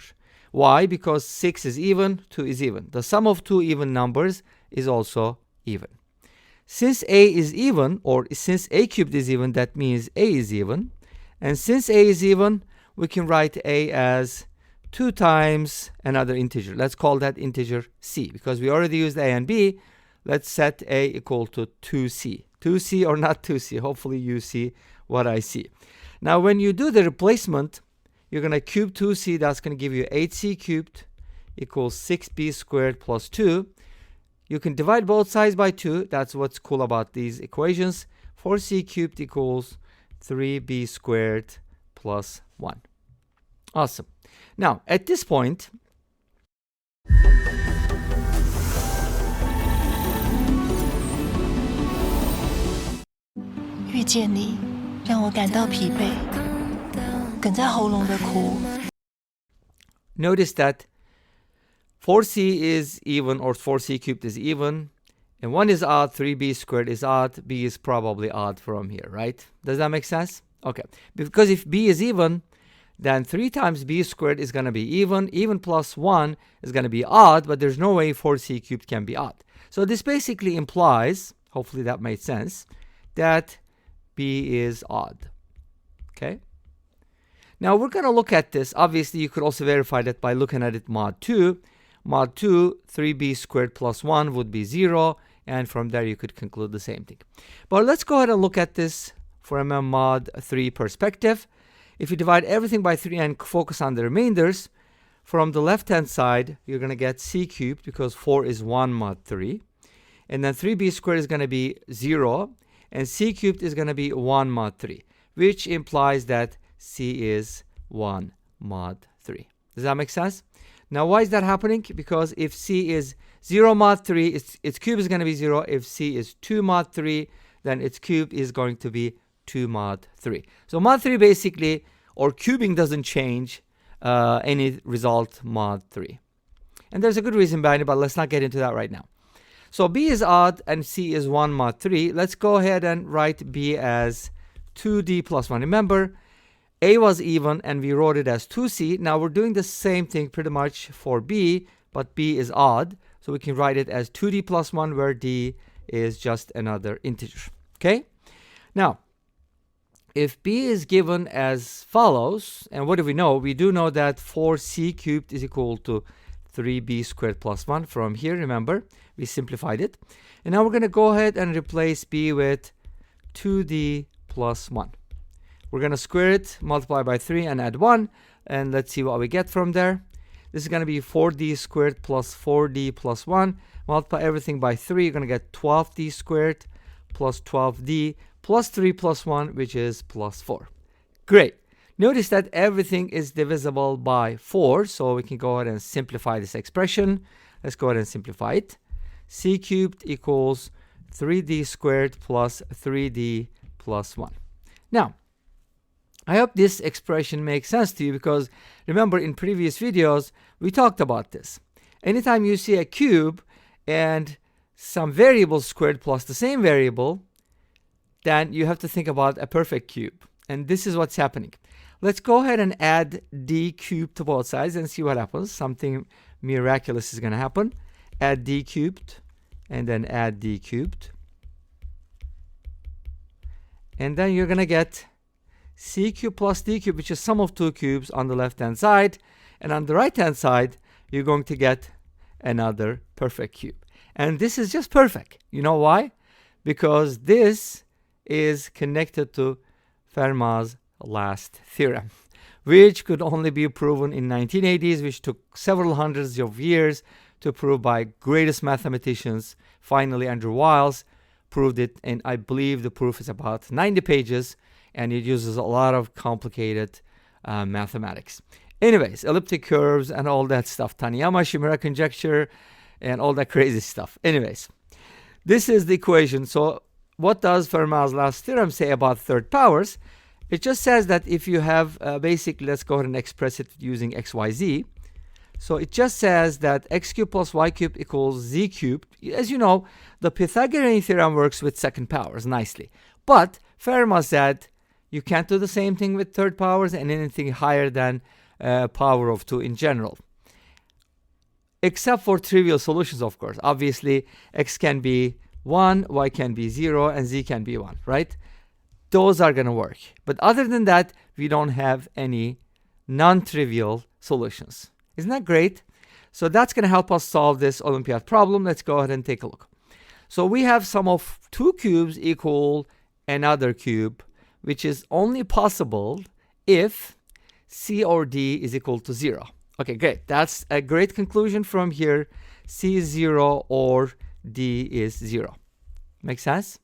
Speaker 11: Why? Because 6 is even, 2 is even. The sum of two even numbers is also even. Since a is even, or since a cubed is even, that means a is even. And since a is even, we can write a as 2 times another integer. Let's call that integer c. Because we already used a and b, let's set a equal to 2c. 2c or not 2c. Hopefully you see what I see. Now when you do the replacement, you're going to cube 2c. That's going to give you 8c cubed equals 6b squared plus 2. You can divide both sides by 2. That's what's cool about these equations. 4c cubed equals 3b squared plus 1. Awesome. Now, at this point, notice that 4c is even, or 4c cubed is even, and 1 is odd, 3b squared is odd, b is probably odd from here, right? Does that make sense? Okay, because if b is even, then 3 times b squared is going to be even. Even plus 1 is going to be odd, but there's no way 4c cubed can be odd. So this basically implies, hopefully that made sense, that b is odd. Okay? Now we're going to look at this. Obviously, you could also verify that by looking at it mod 2. Mod 2, 3b squared plus 1 would be 0, and from there you could conclude the same thing. But let's go ahead and look at this from a mod 3 perspective. If you divide everything by 3 and focus on the remainders, from the left-hand side, you're going to get c cubed because 4 is 1 mod 3. And then 3b squared is going to be 0, and c cubed is going to be 1 mod 3, which implies that c is 1 mod 3. Does that make sense? Now, why is that happening? Because if c is 0 mod 3, its cube is going to be 0. If c is 2 mod 3, then its cube is going to be 2 mod 3. So mod 3 basically, or cubing doesn't change any result mod 3. And there's a good reason behind it, but let's not get into that right now. So b is odd and c is 1 mod 3. Let's go ahead and write b as 2d plus 1. Remember, a was even and we wrote it as 2c. Now we're doing the same thing pretty much for b, but b is odd. So we can write it as 2d plus 1, where d is just another integer. Okay? Now, if b is given as follows, and what do we know? We do know that 4c cubed is equal to 3b squared plus 1. From here, remember, we simplified it. And now we're going to go ahead and replace b with 2d plus 1. We're going to square it, multiply by 3, and add 1. And let's see what we get from there. This is going to be 4d squared plus 4d plus 1. Multiply everything by 3. You're going to get 12d squared plus 12d plus 3 plus 1, which is plus 4. Great. Notice that everything is divisible by 4, so we can go ahead and simplify this expression. Let's go ahead and simplify it. C cubed equals 3d squared plus 3d plus 1. Now, I hope this expression makes sense to you, because remember in previous videos we talked about this. Anytime you see a cube and some variable squared plus the same variable, then you have to think about a perfect cube. And this is what's happening. Let's go ahead and add d cubed to both sides and see what happens. Something miraculous is going to happen. Add d cubed and then add d cubed. And then you're going to get c cubed plus d cubed, which is sum of two cubes on the left hand side. And on the right hand side, you're going to get another perfect cube. And this is just perfect. You know why? Because this is connected to Fermat's last theorem, which could only be proven in 1980s, which took several hundreds of years to prove by greatest mathematicians. Finally, Andrew Wiles proved it, and I believe the proof is about 90 pages, and it uses a lot of complicated mathematics. Anyways, elliptic curves and all that stuff, Taniyama chimera conjecture, and all that crazy stuff. Anyways, this is the equation. So what does Fermat's last theorem say about third powers? It just says that if you have basically, let's go ahead and express it using xyz. So it just says that x cubed plus y cubed equals z cubed. As you know, the Pythagorean theorem works with second powers nicely. But Fermat said you can't do the same thing with third powers and anything higher than power of 2 in general. Except for trivial solutions, of course. Obviously, x can be 1, y can be 0, and z can be 1, right? Those are going to work. But other than that, we don't have any non-trivial solutions. Isn't that great? So that's going to help us solve this Olympiad problem. Let's go ahead and take a look. So we have sum of two cubes equal another cube, which is only possible if c or d is equal to 0. Okay, great. That's a great conclusion from here. C is 0 or d is 0. Make sense?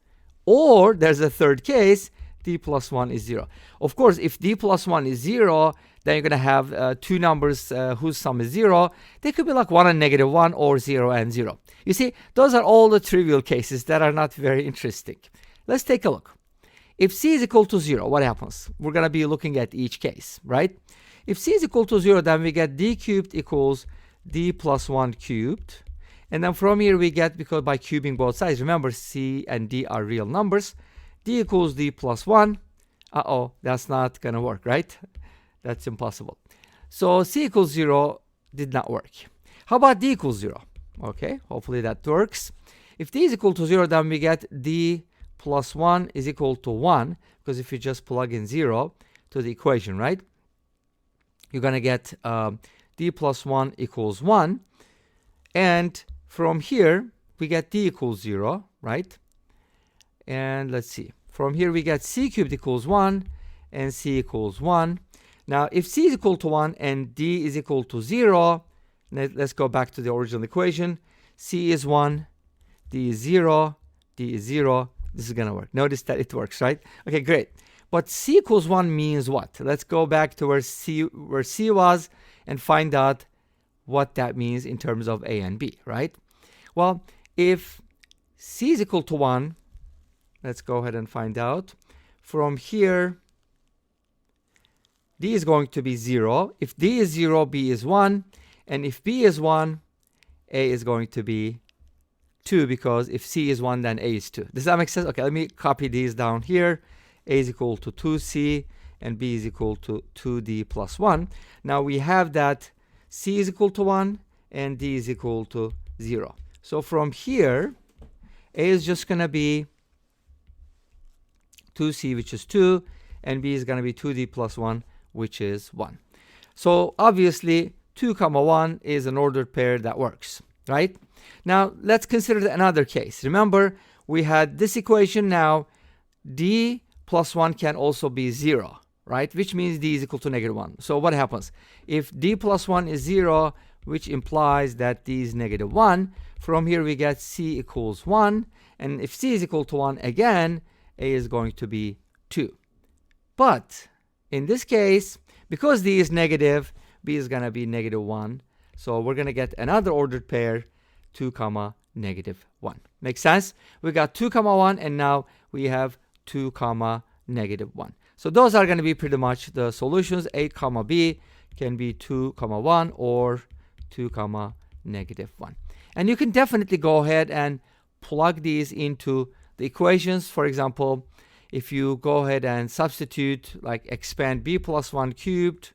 Speaker 11: Or there's a third case, d plus 1 is 0. Of course, if d plus 1 is 0, then you're going to have two numbers whose sum is 0. They could be like 1 and negative 1 or 0 and 0. You see, those are all the trivial cases that are not very interesting. Let's take a look. If c is equal to 0, what happens? We're going to be looking at each case, right? If c is equal to 0, then we get d cubed equals d plus 1 cubed. And then from here we get, because by cubing both sides, remember c and d are real numbers, d equals d plus 1. Uh-oh, that's not going to work, right? That's impossible. So c equals 0 did not work. How about d equals 0? Okay, hopefully that works. If d is equal to 0, then we get d plus 1 is equal to 1, because if you just plug in 0 to the equation, right, you're going to get d plus 1 equals 1. And from here, we get d equals 0, right? And let's see. From here, we get c cubed equals 1 and c equals 1. Now, if c is equal to 1 and d is equal to 0, let's go back to the original equation. C is 1, d is 0, d is 0. This is going to work. Notice that it works, right? Okay, great. But c equals 1 means what? Let's go back to where c was and find out what that means in terms of a and b, right? Well, if c is equal to 1, let's go ahead and find out. From here, d is going to be 0. If d is 0, b is 1. And if b is 1, a is going to be 2, because if c is 1, then a is 2. Does that make sense? Okay, let me copy these down here. A is equal to 2c and b is equal to 2d plus 1. Now we have that c is equal to 1 and d is equal to 0. So from here, a is just going to be 2c, which is 2, and b is going to be 2d plus 1, which is 1. So obviously, 2, 1 is an ordered pair that works, right? Now, let's consider another case. Remember, we had this equation now. D plus 1 can also be 0, right? Which means d is equal to -1. So what happens? If d plus 1 is 0, which implies that d is -1, from here we get c equals 1. And if c is equal to 1 again, a is going to be 2. But in this case, because d is negative, b is going to be -1. So we're going to get another ordered pair, 2, -1. Makes sense? We got 2, 1, and now we have 2, -1. So those are going to be pretty much the solutions. 8, b can be 2, 1 or 2, -1. And you can definitely go ahead and plug these into the equations. For example, if you go ahead and substitute, like expand b plus 1 cubed,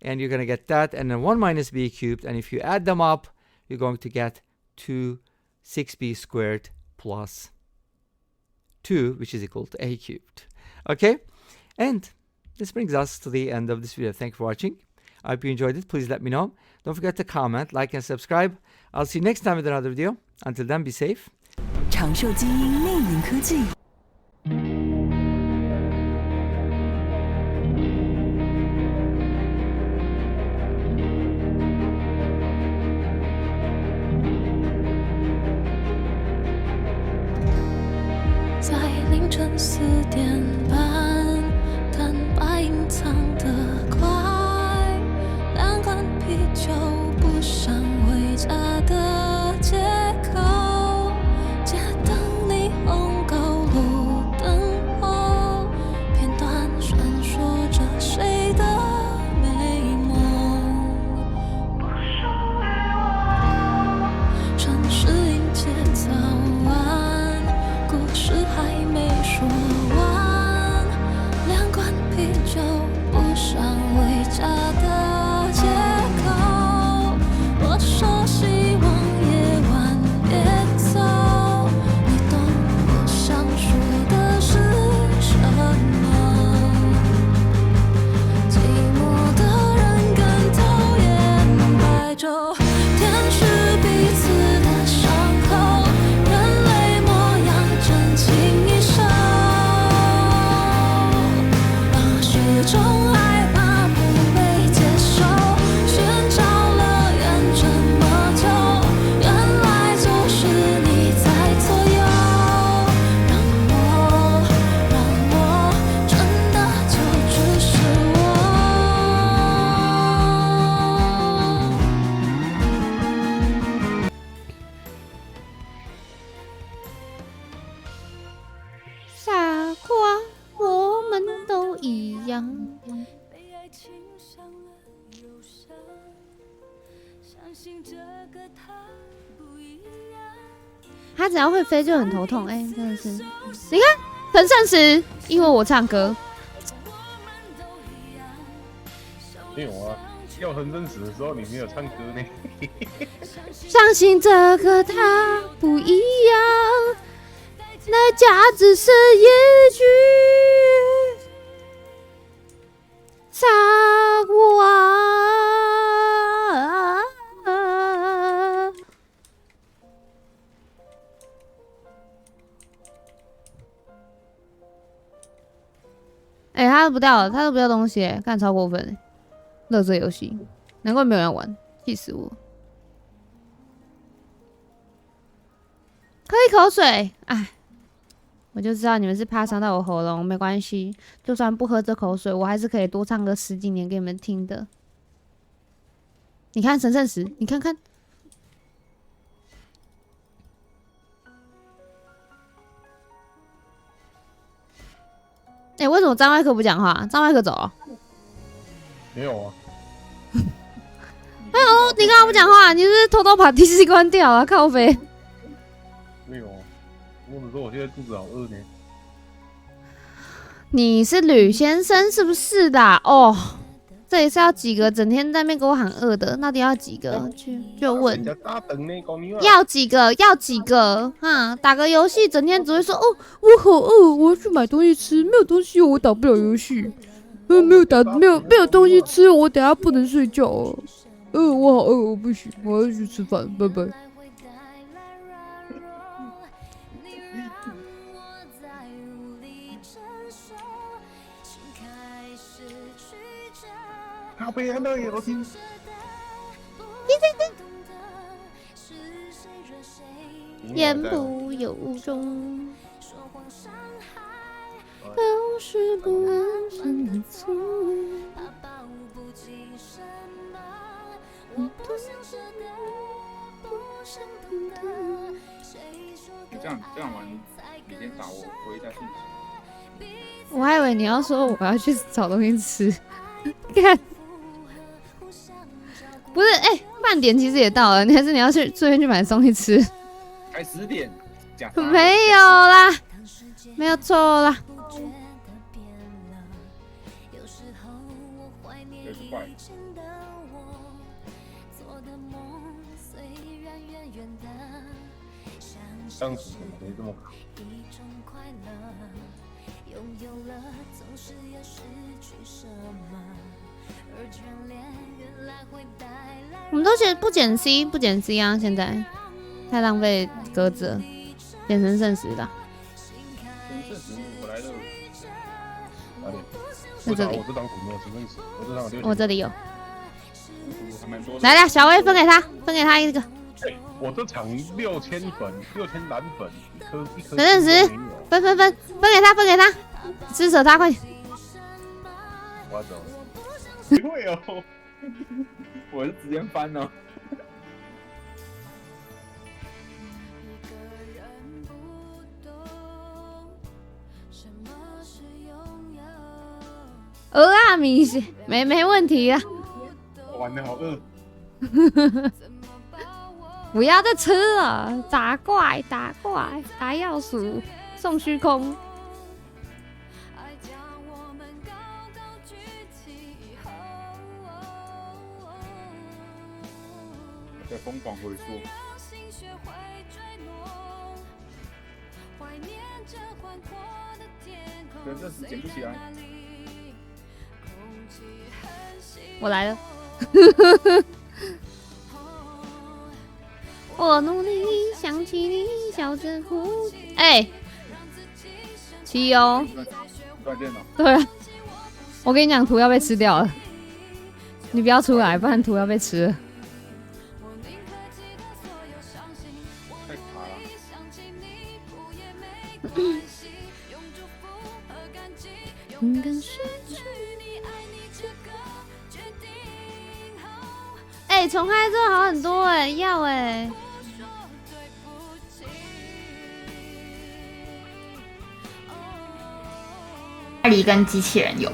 Speaker 11: and you're going to get that, and then 1 minus b cubed, and if you add them up, you're going to get 6b squared plus 2, which is equal to a cubed. Okay? And this brings us to the end of this video. Thank you for watching. I hope you enjoyed it. Please let me know. Don't forget to comment, like, and subscribe. I'll see you next time with another video. Until then, be safe.
Speaker 20: 长寿基因内隐科技。
Speaker 12: 在凌晨4点半，坦白隐藏的快，2罐啤酒不想回家的借口，街灯霓虹高楼灯火，片段闪烁着谁的美梦，不属于我，城市迎接早安，故事还没说完，2罐啤酒不想回家的借口。我说希望夜晚别走，你懂我想说的是什么？寂寞的人更讨厌白昼，舔舐彼此的伤口，人类模样真情一生。始终害怕不被接受，寻找了眼这么久，原来就是你在左右，让我真的就只是我。
Speaker 13: 傻瓜，我们都一样。他只要会飞就很头痛，哎、真的是。你看，很圣石，因为我唱歌。
Speaker 16: 没有啊，要很真实的时候你没有唱歌呢。
Speaker 13: 相信这个他不一样，那假只是一句傻瓜。哎、他都不掉了，他都不掉东西，看超过分，垃圾游戏，难怪没有人玩，气死我！喝一口水，哎，我就知道你们是怕伤到我喉咙，没关系，就算不喝这口水，我还是可以多唱个10几年给你们听的。你看神圣石，你看看。哎、为什么张麦克不讲话？张麦克走了。
Speaker 16: 没有啊。
Speaker 13: 哎呦，你刚刚不讲话，你是不是偷偷把电视关掉了？靠飞。
Speaker 16: 没有啊，我只说我现在肚子好饿呢。
Speaker 13: 你是吕先生是不是的？哦，这里是要几个？整天在那边给我喊饿的，到底要几个？就问。要几个？要几个？哈，打个游戏，整天只会说哦，我好饿，我要去买东西吃。没有东西，我打不了游戏。没有东西吃，我等下不能睡觉哦。我好饿，我不行，我要去吃饭，拜拜。
Speaker 16: 靠背还没有楼梯。
Speaker 13: 言不由衷，都是不安分的错。
Speaker 10: 这样玩，你先打我回一下信息。
Speaker 13: 我还以为你要说我要去找东西吃，看，不是饭点其实也到了，还是你要去顺便去买东西吃？
Speaker 10: 才10点，
Speaker 13: 没有啦，没有错啦。
Speaker 10: 也是怪。
Speaker 16: 当时没这么卡。
Speaker 13: 我们都不减 C 不减 C 啊，现在太浪费格子了，减成圣石的。
Speaker 16: 圣石我来了，哪里？
Speaker 13: 在这里。
Speaker 16: 我这张图没有圣石，我这张有。
Speaker 13: 我这里有。
Speaker 16: 来
Speaker 13: 啦，小薇分给他一个。
Speaker 16: 我这场6000粉，6000蓝粉，一颗。
Speaker 13: 圣石，分给他，施舍他快点。
Speaker 16: 我要走了。
Speaker 10: 不会哦，我是直接翻哦。
Speaker 13: 米线没问题啊。
Speaker 16: 玩得好饿。
Speaker 13: 不要再吃了，打怪，打要素，送虚空。
Speaker 10: 在疯狂回溯。可是这时捡不起来。
Speaker 13: 我来了。我努力想起你，笑着哭。七哦。
Speaker 10: 断电了。
Speaker 13: 对啊，我跟你讲，图要被吃掉了。你不要出来，不然图要被吃了。
Speaker 10: 太卡了。
Speaker 13: 重开之后好很多要
Speaker 14: 阿狸跟机器人有，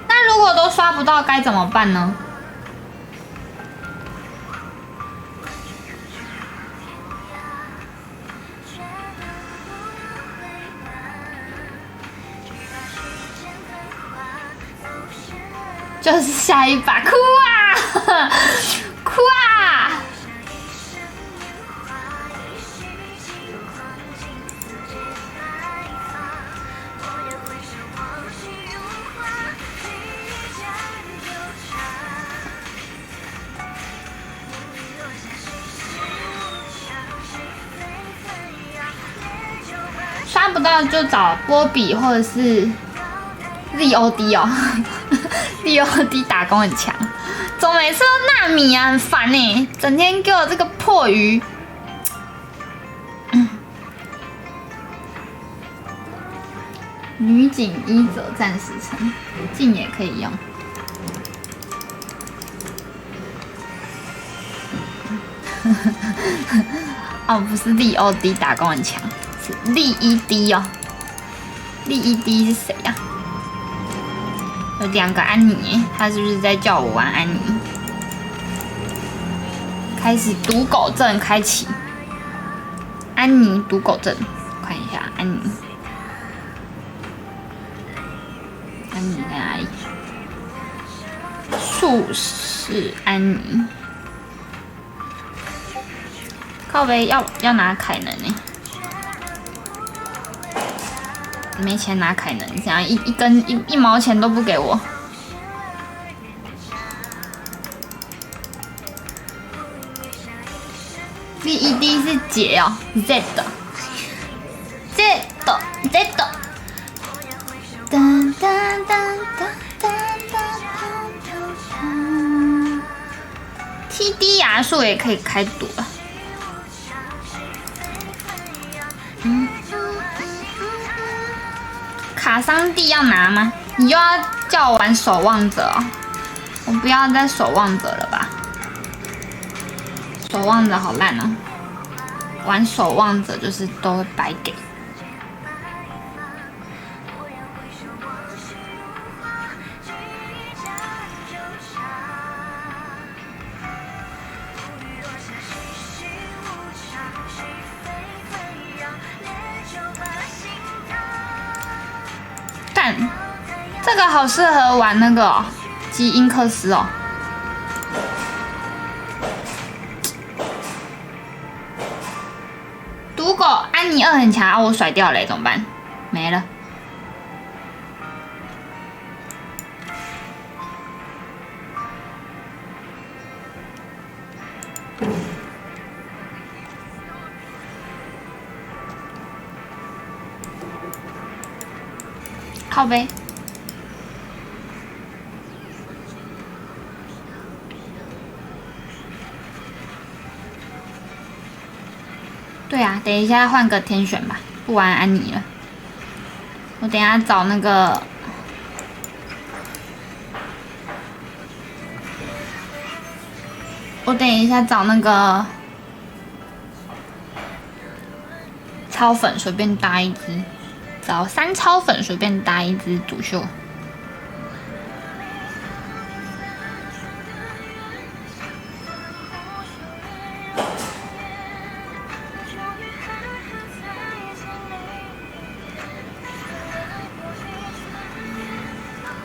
Speaker 14: 那如果都刷不到该怎么办呢？就是下一把哭啊，哭啊！刷不到就找波比或者是 ZOD 哦。DOD 打工很强，怎么每次都纳米啊，很烦欸，整天给我这个破鱼。女警一者暂时成，镜也可以用。哦，不是DOD 打工很强，是LED 哦。LED 是谁呀？有2个安妮，他是不是在叫我玩安妮？开始赌狗症开启，安妮赌狗症，看一下安妮，安妮在哪里？术士安妮，靠北要拿凯能呢。没钱拿凯能，这样一毛钱都不给我。LED 是姐哦 ，Z。噔噔噔噔噔噔。，TD 亚数也可以开赌啊。卡桑蒂要拿吗？你又要叫我玩守望者哦？我不要再守望者了吧？守望者好烂哦，玩守望者就是都会白给。干，这个好适合玩那个哦，基因克斯哦。赌狗安妮2很强，我甩掉了，怎么办？没了。靠背。对啊，等一下换个天选吧，不玩安妮了。我等一下找那个，我等一下找那个超粉，随便搭一只。找3超粉，随便搭一只主秀。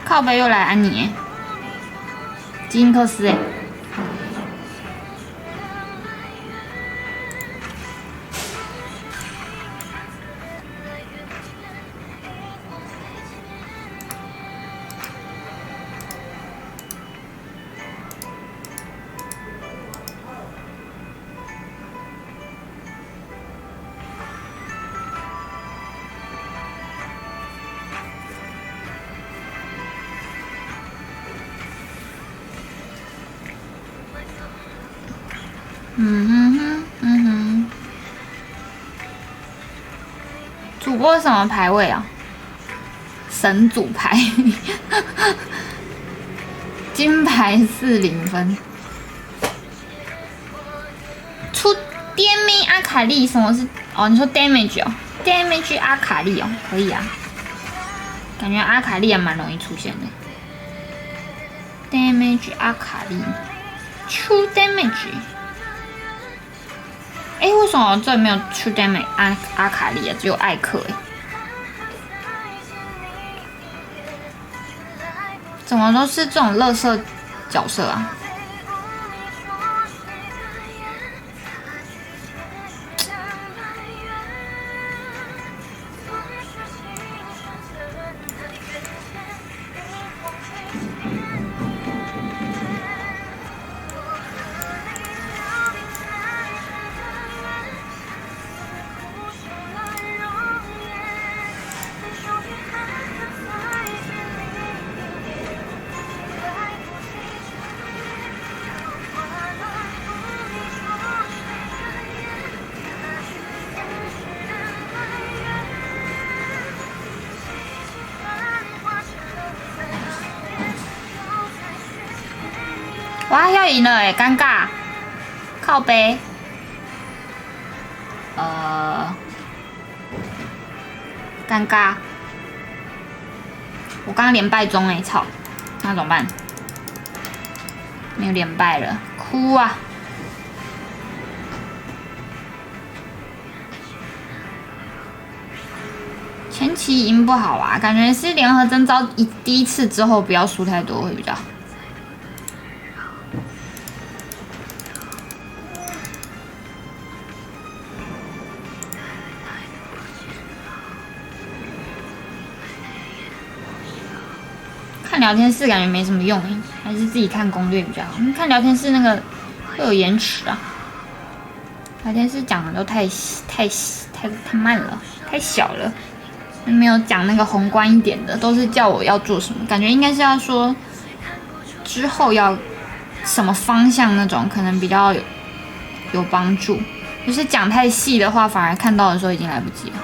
Speaker 14: 靠北又来安妮，基因克斯哎。主播什么排位啊？神主牌，金牌40分。出 damage 阿卡丽，什么是？哦，你说 damage 哦 ，damage 阿卡丽哦，可以啊。感觉阿卡丽也蛮容易出现的。damage 阿卡丽，出 damage。哎，为什么这没有出 damage 阿卡丽啊？只有艾克哎。怎么都是这种垃圾角色啊？哇，要赢了哎，尴尬，靠背，尴尬，我刚刚连败中哎，操，那怎么办？没有连败了，哭啊！前期赢不好啊，感觉是联合征召第一次之后不要输太多会比较好。看聊天室感觉没什么用，还是自己看攻略比较好。看聊天室那个会有延迟啊，聊天室讲的都太慢了，太小了，没有讲那个宏观一点的，都是叫我要做什么，感觉应该是要说之后要什么方向那种，可能比较有帮助。就是讲太细的话，反而看到的时候已经来不及了。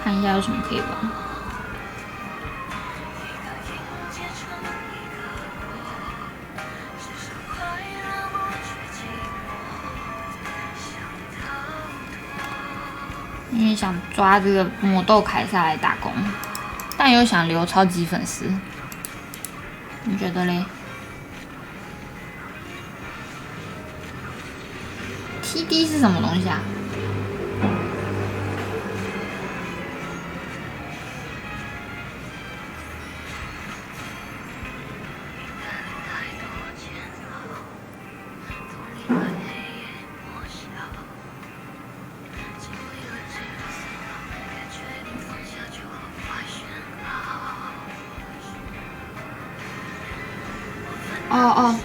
Speaker 14: 看一下有什么可以玩。因为想抓这个魔豆凯撒来打工，但又想留超级粉丝，你觉得嘞 ？TD 是什么东西啊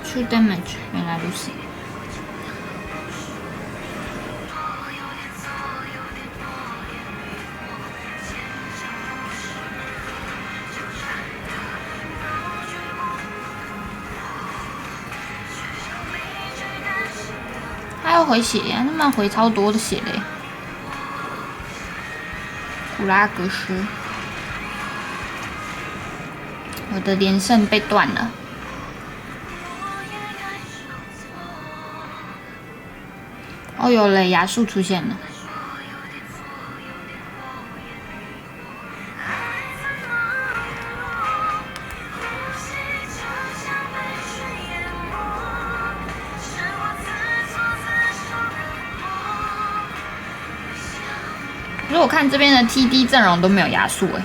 Speaker 14: ？True damage， 原来如此。他要回血呀，那么回超多的血嘞。古拉格斯，我的连胜被断了。哦，有了，亚树出现了。可是我看这边的 TD 阵容都没有亚树哎。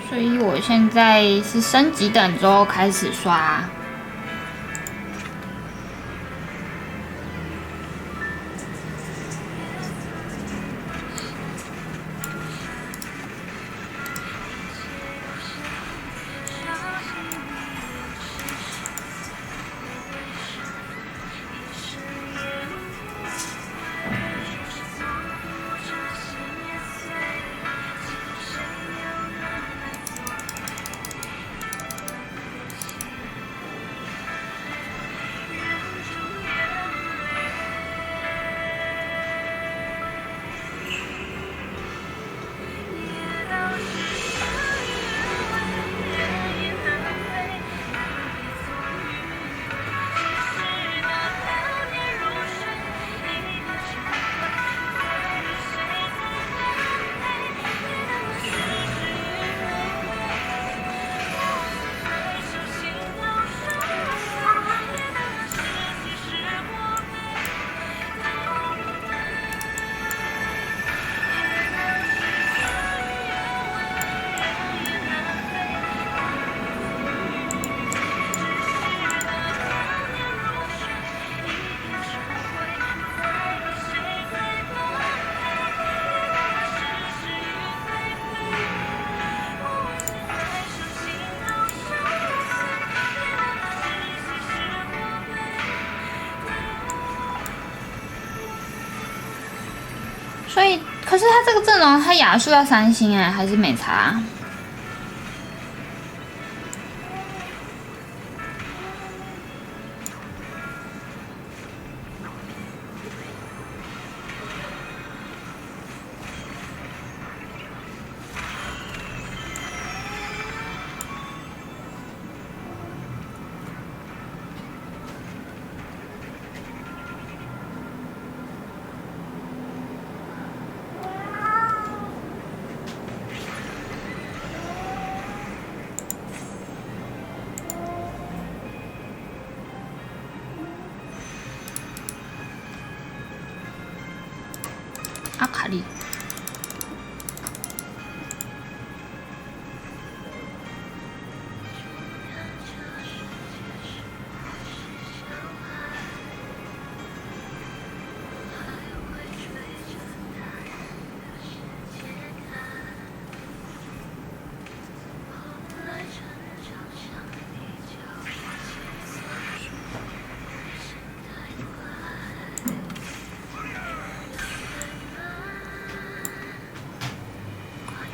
Speaker 14: 所以我现在是升级等之后开始刷。所以，可是他这个阵容，他亚树要3星哎，还是没差、啊。阿卡丽，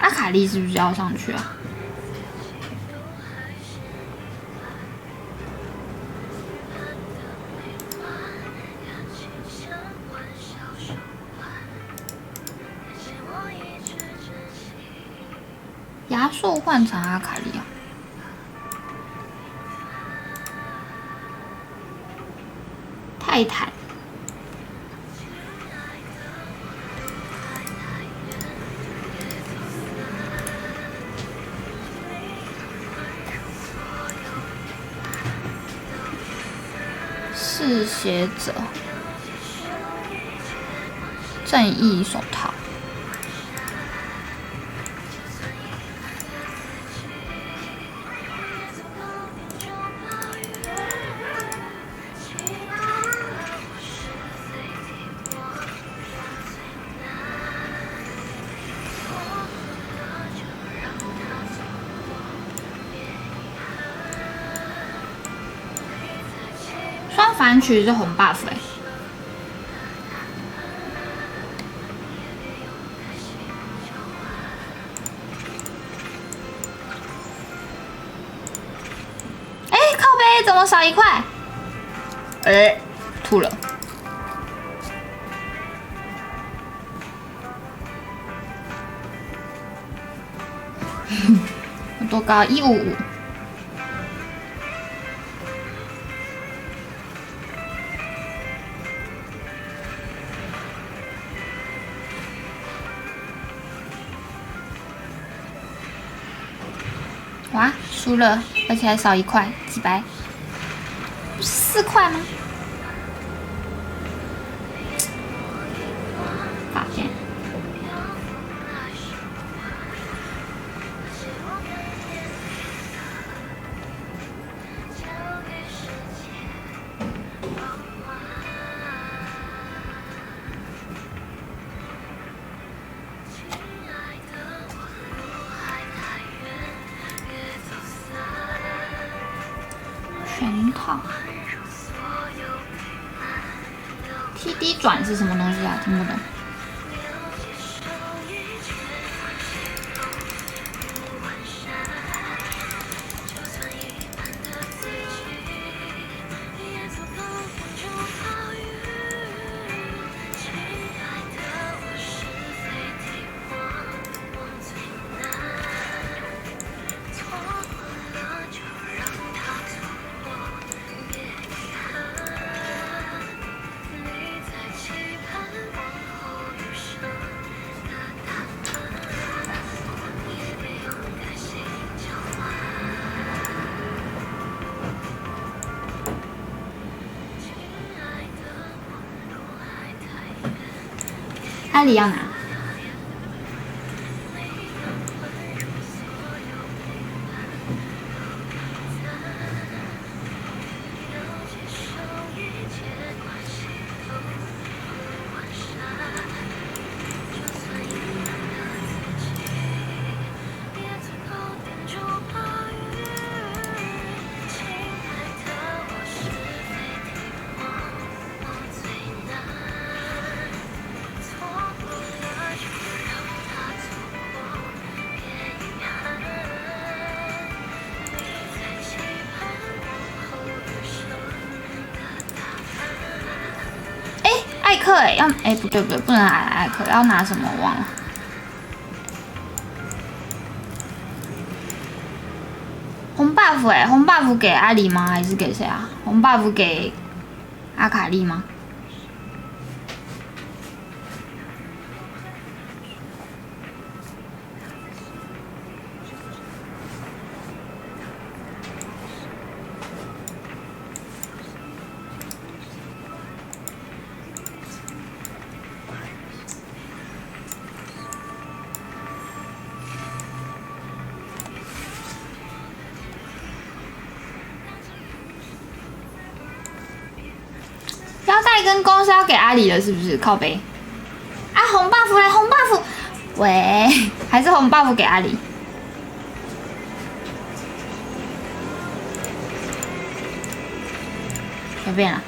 Speaker 14: 阿卡丽是不是要上去啊？亚树换成阿卡丽啊？泰坦。嗜血者，正义手套，双反曲是红 buff 哎、靠背怎么少1块？吐了。多高？155。哇，输了，而且还少1块，几白？不是4块吗？抱歉。全套 TD 转是什么东西啊？听不懂。艾里要拿。克哎，要哎不对，不能艾克，要拿什么我忘了。红 buff 哎，红 buff 给阿里吗？还是给谁啊？红 buff 给阿卡丽吗？腰带跟弓是要给阿里的，是不是？靠背。啊，红 buff 嘞，红 buff。喂，还是红 buff 给阿里。随便啦。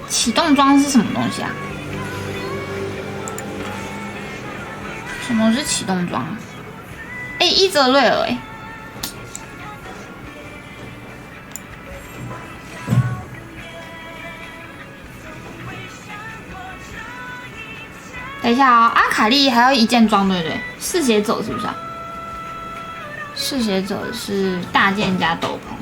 Speaker 14: 启动装是什么东西啊？什么是启动装？哎，伊泽瑞尔哎。等一下啊、哦，阿卡丽还要一件装，对不对？嗜血者是不是啊？嗜血者是大件加斗篷。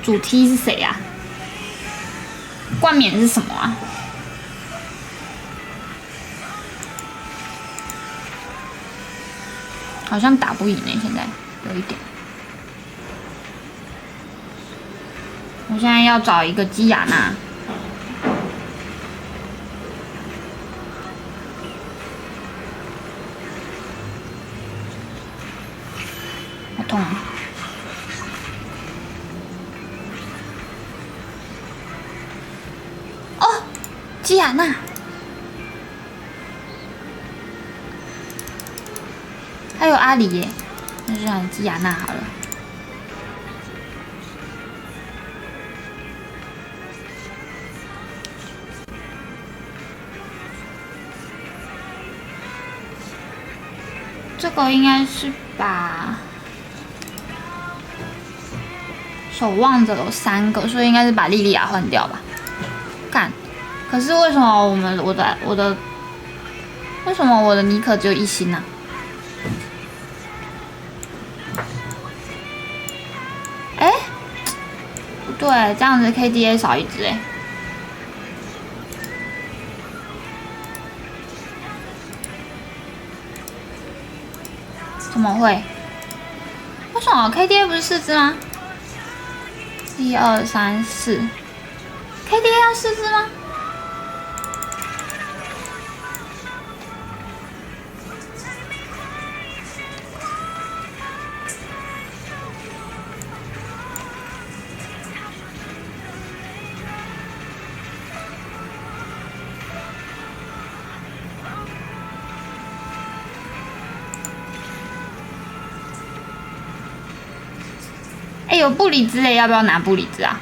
Speaker 14: 主 T 是谁啊？冠冕是什么啊？好像打不赢呢，现在有一点。我现在要找一个基亚娜。好痛啊！哦，基亚娜。还有阿里耶，那就让基亚娜好了。这个应该是把守望者有3个，所以应该是把莉莉娅换掉吧。干，可是为什么为什么我的尼可只有1星呢、哎，不对，这样子 KDA 少一只哎。怎么会？为什么 KDA 不是4只吗？1、2、3、4 ，KDA 要4只吗？哎，有布里兹诶，要不要拿布里兹啊？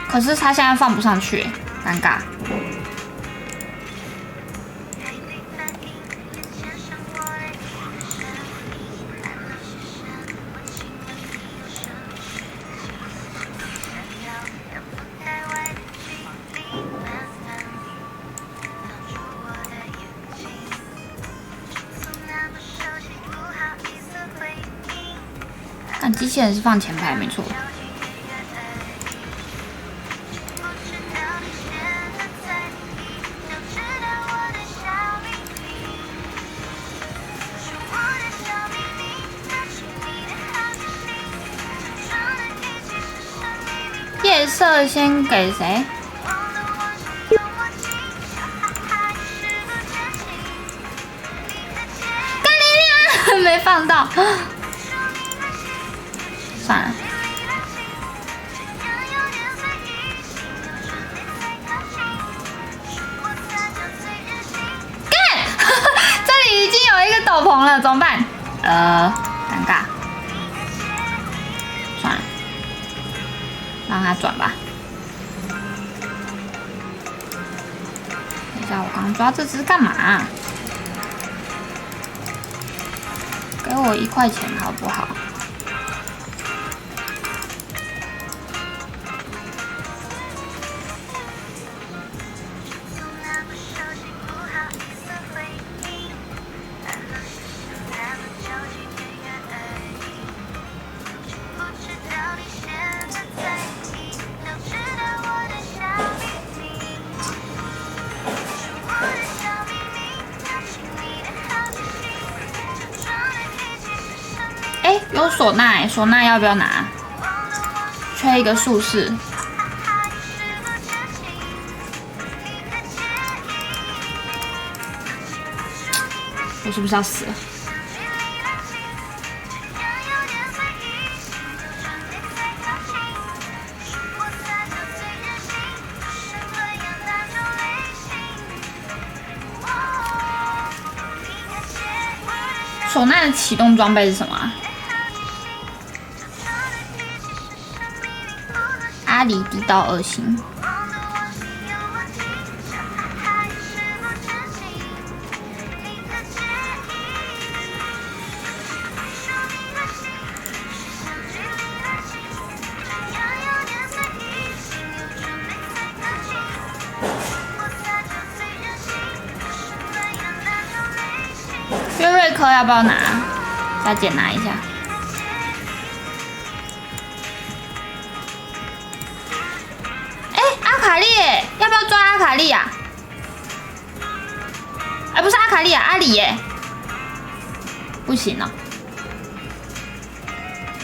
Speaker 14: 可是他现在放不上去，尴尬。但机器人是放前排没错。夜色先给谁？干你娘！没放到。算了，斗篷了，怎么办？尴尬。算了，让他转吧。等一下，我刚抓这只干嘛？给我1块钱好不好？有唢呐欸，唢呐要不要拿？缺一个术士。我是不是要死了？唢呐的启动装备是什么啊？阿里低到2星。约瑞克要不要拿？小姐拿一下。阿卡丽，要不要抓阿卡丽啊？哎，不是阿卡丽啊，阿里耶。不行哦，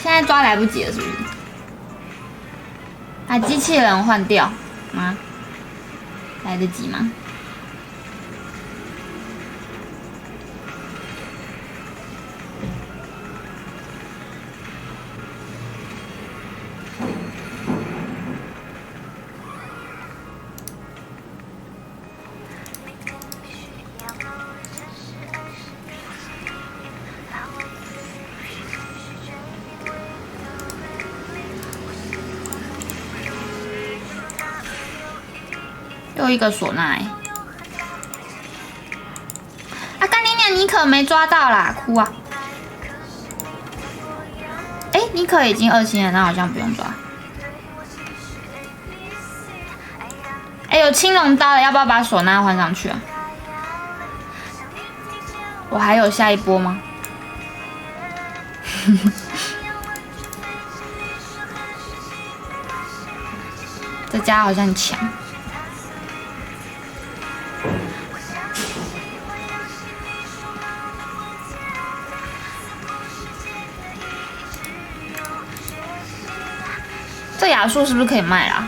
Speaker 14: 现在抓来不及了，是不是？把机器人换掉吗？来得及吗？又一个唢呐欸！啊，干你娘！尼可没抓到啦，哭啊！哎，尼可已经2星了，那好像不用抓。哎，有青龙刀了，要不要把唢呐换上去啊？我还有下一波吗？这家好像很强。这雅树是不是可以卖啦？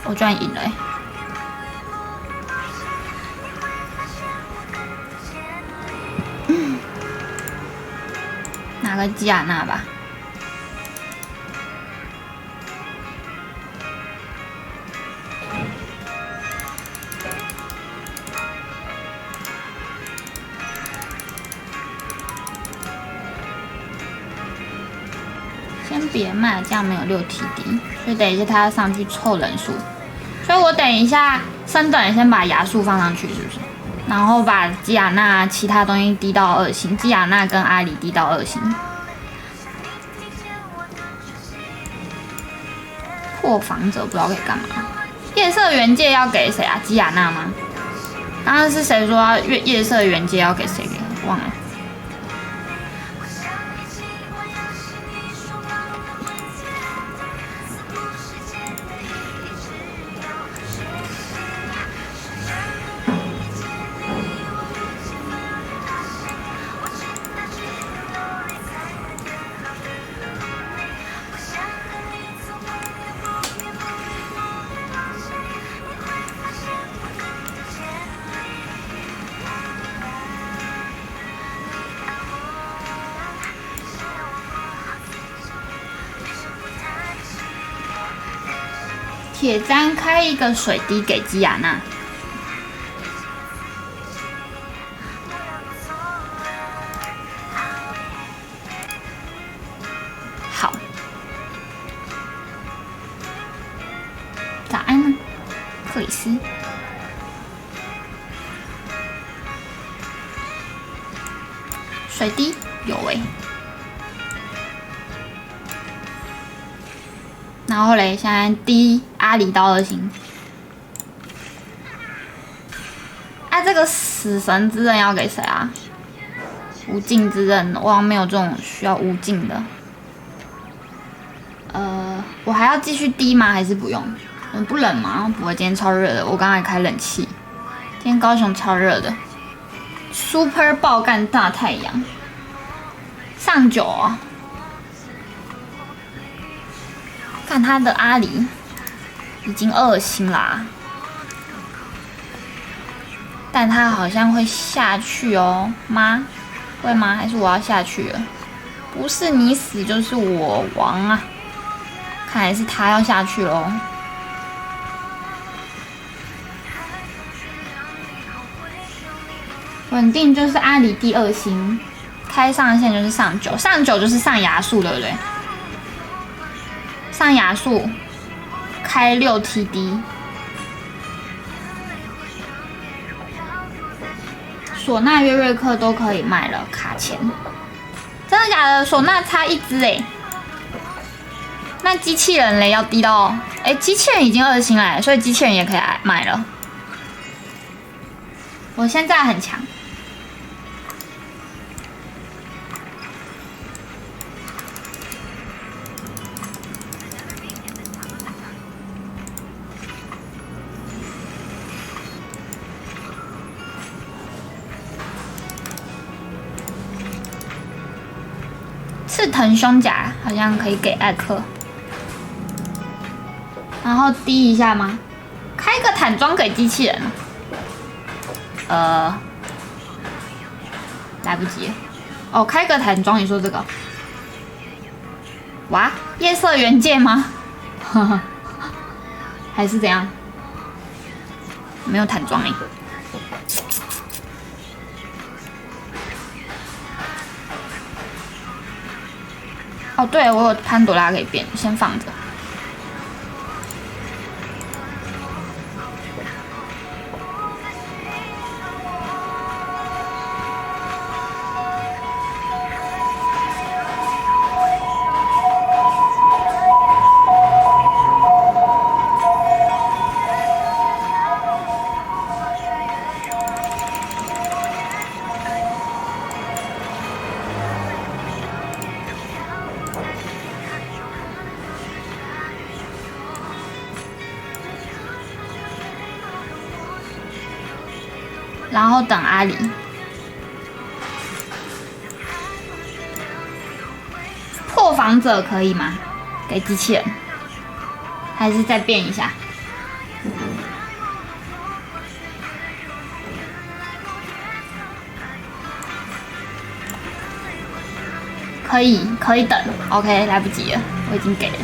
Speaker 14: 我居然赢了欸！拿个基亚娜吧。先别卖，这样没有6TD，所以等一下他要上去凑人数，所以我等一下升等先把牙树放上去，是不是？然后把基亚娜其他东西低到2星，基亚娜跟阿里低到2星。破防者不知道可以干嘛？夜色原界要给谁啊？基亚娜吗？刚刚是谁说要夜色原界要给谁？忘了。铁砧开一个水滴给基亚娜。好，早安呢，克里斯。水滴有然后嘞，现在滴阿里到2星。这个死神之刃要给谁啊？无尽之刃，我好像没有这种需要无尽的。我还要继续滴吗？还是不用？不冷吗？不会，今天超热的，我刚才开冷气。今天高雄超热的 ，Super 爆干大太阳，上9啊！看他的阿里已经2星啦，但他好像会下去哦，吗？会吗？还是我要下去了？不是你死就是我亡啊！看来是他要下去喽。稳定就是阿里第2星，开上线就是上9，上9就是上牙术，对不对？上牙术开6 TD， 唢呐、约瑞克都可以卖了卡钱，真的假的？唢呐差1只那机器人嘞要低到机器人已经2星了，所以机器人也可以卖了。我现在很强。刺藤胸甲好像可以给艾克，然后滴一下吗？开个坦装给机器人。来不及哦，开个坦装，你说这个？哇，夜色原界吗？还是怎样？没有坦装哦，对，我有潘朵拉可以变，先放着。然后等阿里。破防者可以吗？给机器人，还是再变一下？可以等 ，OK， 来不及了，我已经给了。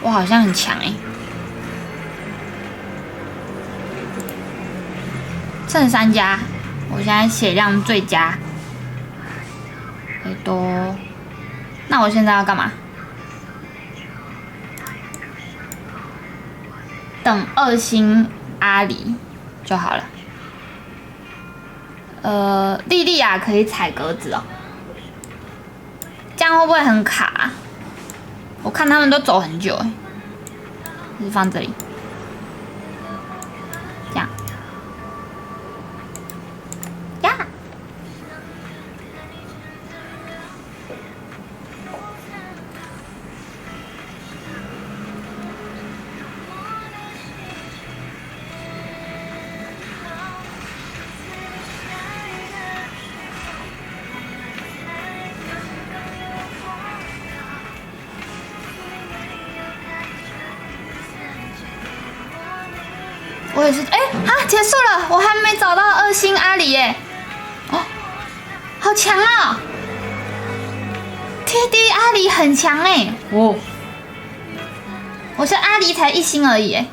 Speaker 14: 我好像很强剩3家，我现在血量最佳。多，那我现在要干嘛？等2星阿里就好了。莉莉娅可以踩格子哦，这样会不会很卡？我看他们都走很久还是放这里，这样呀。我也是，结束了，我还没找到2星阿里耶，好好强啊！TD 阿狸很强哎，哦，我是阿狸才1星而已哎。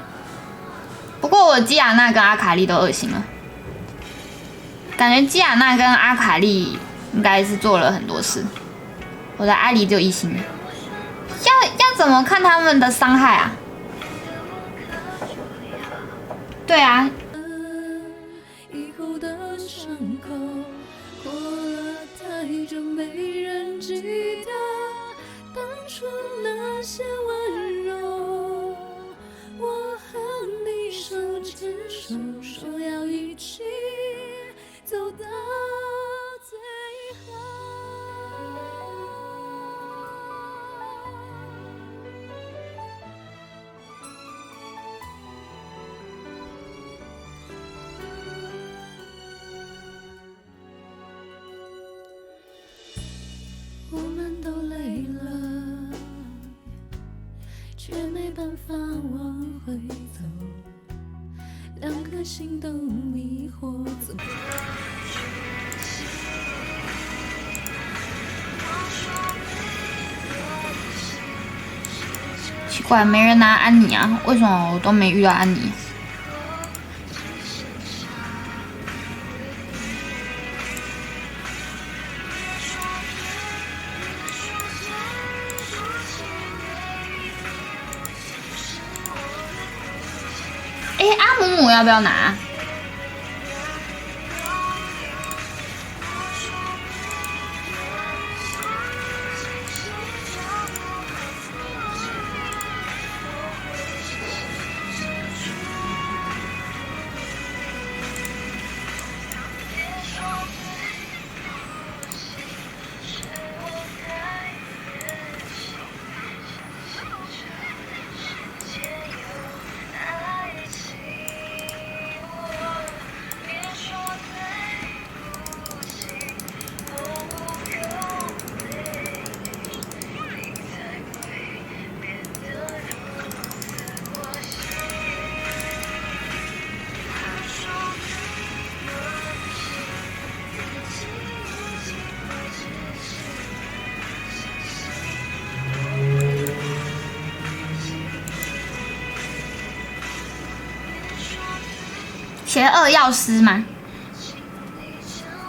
Speaker 14: 不过我基亚娜跟阿卡丽都2星了，感觉基亚娜跟阿卡丽应该是做了很多事，我的阿狸只有1星。要怎么看他们的伤害啊？对啊。
Speaker 12: 以后的伤口过了太久，没人记得当初那些温柔。我和你手牵手，说要一起走到最后。我们都累了，却没办法往回走，两颗心都迷惑，怎么？
Speaker 14: 奇怪，没人拿安妮啊？为什么我都没遇到安妮？哎，阿姆姆要不要拿？邪恶药师吗？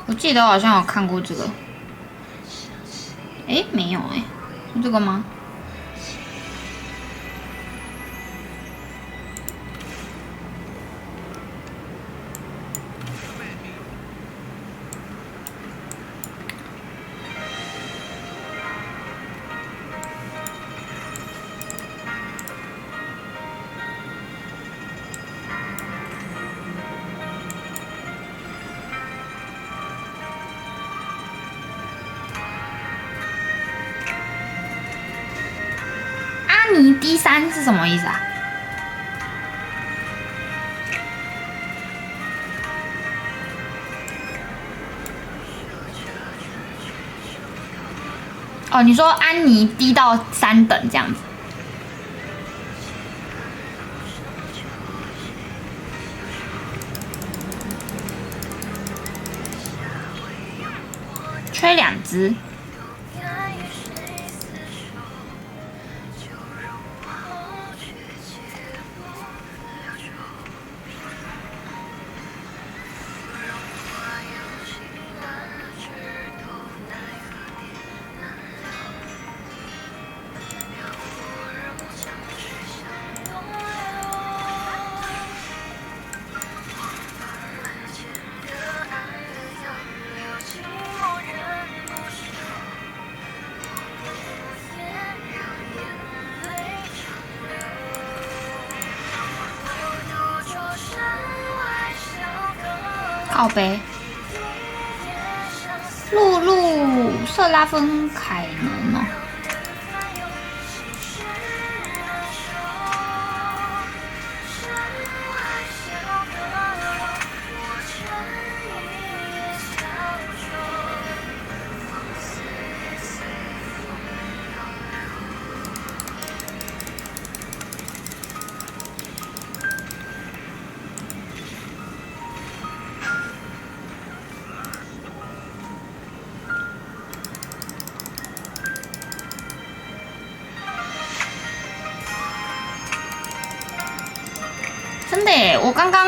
Speaker 14: 我记得我好像有看过这个。哎，没有哎，是这个吗？安妮 D3是什么意思啊？哦，你说安妮低到3等这样子。吹2只。靠背，露露瑟拉芬凯能哦。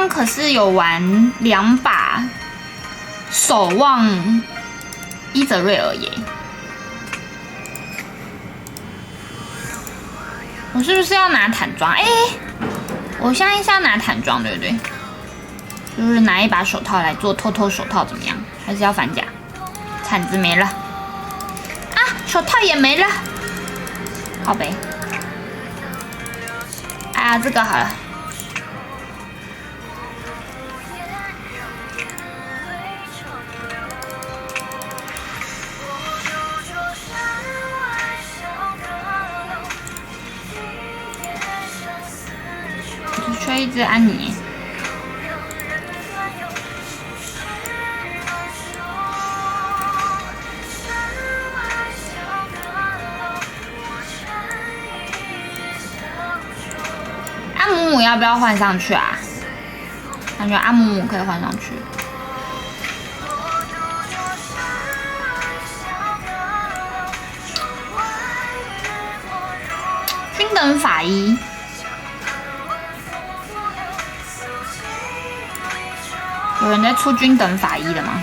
Speaker 14: 刚可是有玩2把守望伊泽瑞尔耶。我是不是要拿坦装？哎，我现在是要拿坦装，对不对？就是拿一把手套来做偷偷手套怎么样？还是要反甲？铲子没了啊，手套也没了，好呗。哎呀，这个好了。只缺一只安妮。阿姆姆要不要换上去啊？感觉阿姆姆可以换上去。均等法医。有人在出均等法医的吗？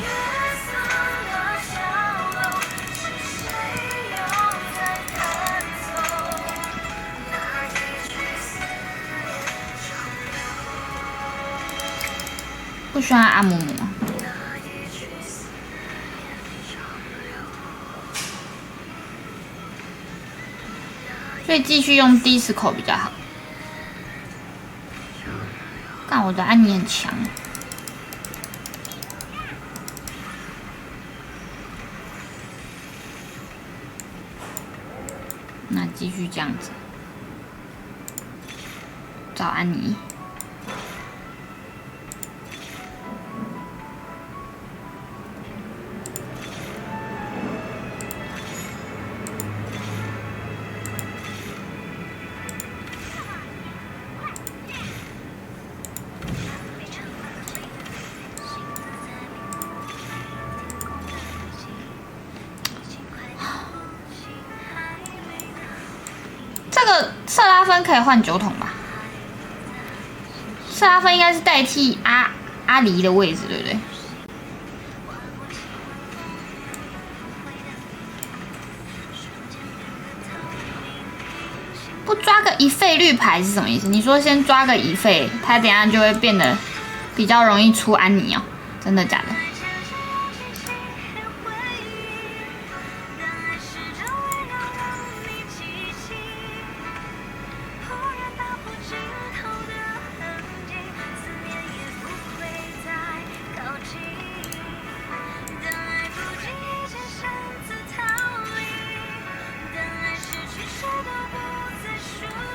Speaker 14: 不需要阿姆姆吗？所以继续用disco 比较好。但我的安妮很强。那继续这样子，找安妮。瑟拉芬可以换酒桶吧？瑟拉芬应该是代替阿狸的位置，对不对？不抓个一费绿牌是什么意思？你说先抓个一费，他等一下就会变得比较容易出安妮哦？真的假的？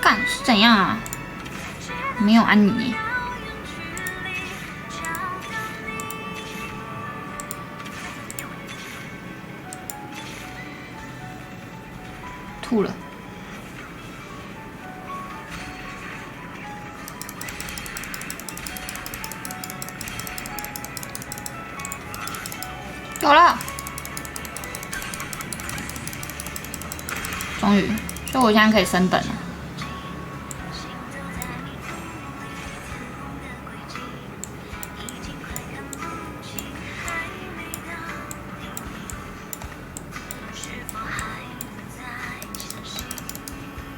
Speaker 14: 干是怎样啊？没有安妮。吐了。有了。终于，所以我现在可以升等了。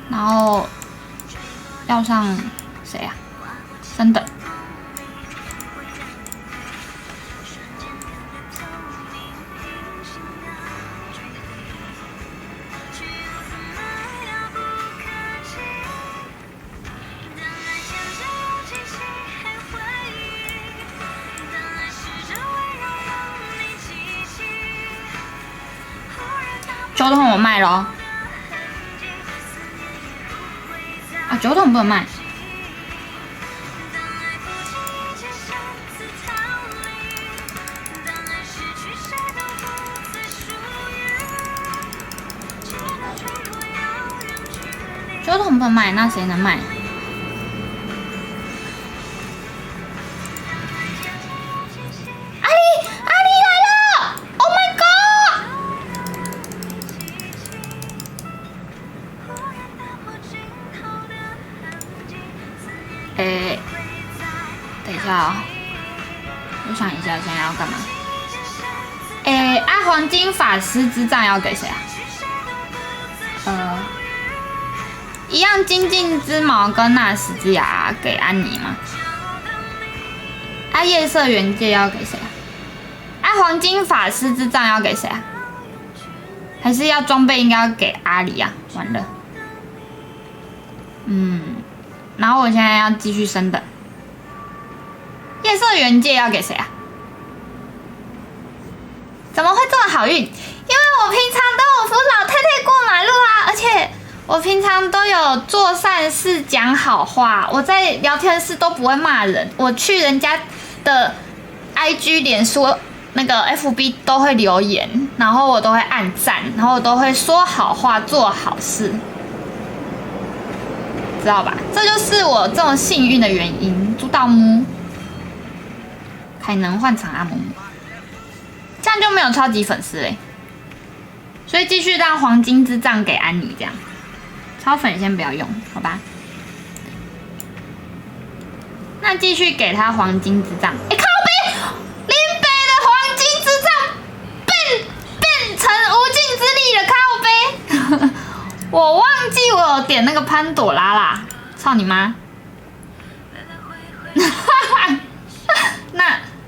Speaker 14: 然后要上谁啊？升等。酒桶我卖了哦。啊，酒桶不能卖。酒桶不能卖，那谁能卖？等一下，下哦，我想一下，现在要干嘛？黄金法师之杖要给谁啊？一样精进之矛跟那十之牙给安妮吗？夜色原界要给谁啊？黄金法师之杖要给谁啊？还是要装备应该要给阿里啊？完了，然后我现在要继续升等。夜色原界要给谁啊？怎么会这么好运？因为我平常都有扶老太太过马路啊，而且我平常都有做善事、讲好话，我在聊天室都不会骂人，我去人家的 IG、脸书、那个 FB 都会留言，然后我都会按赞，然后我都会说好话、做好事，知道吧？这就是我这么幸运的原因。朱道木，凯能换成阿姆姆。这样就没有超级粉丝嘞，所以继续让黄金之杖给安妮，这样超粉先不要用，好吧？那继续给他黄金之杖。靠北，林北的黄金之杖变成无尽之力了，靠北！我忘记我有点那个潘朵拉啦，操你妈！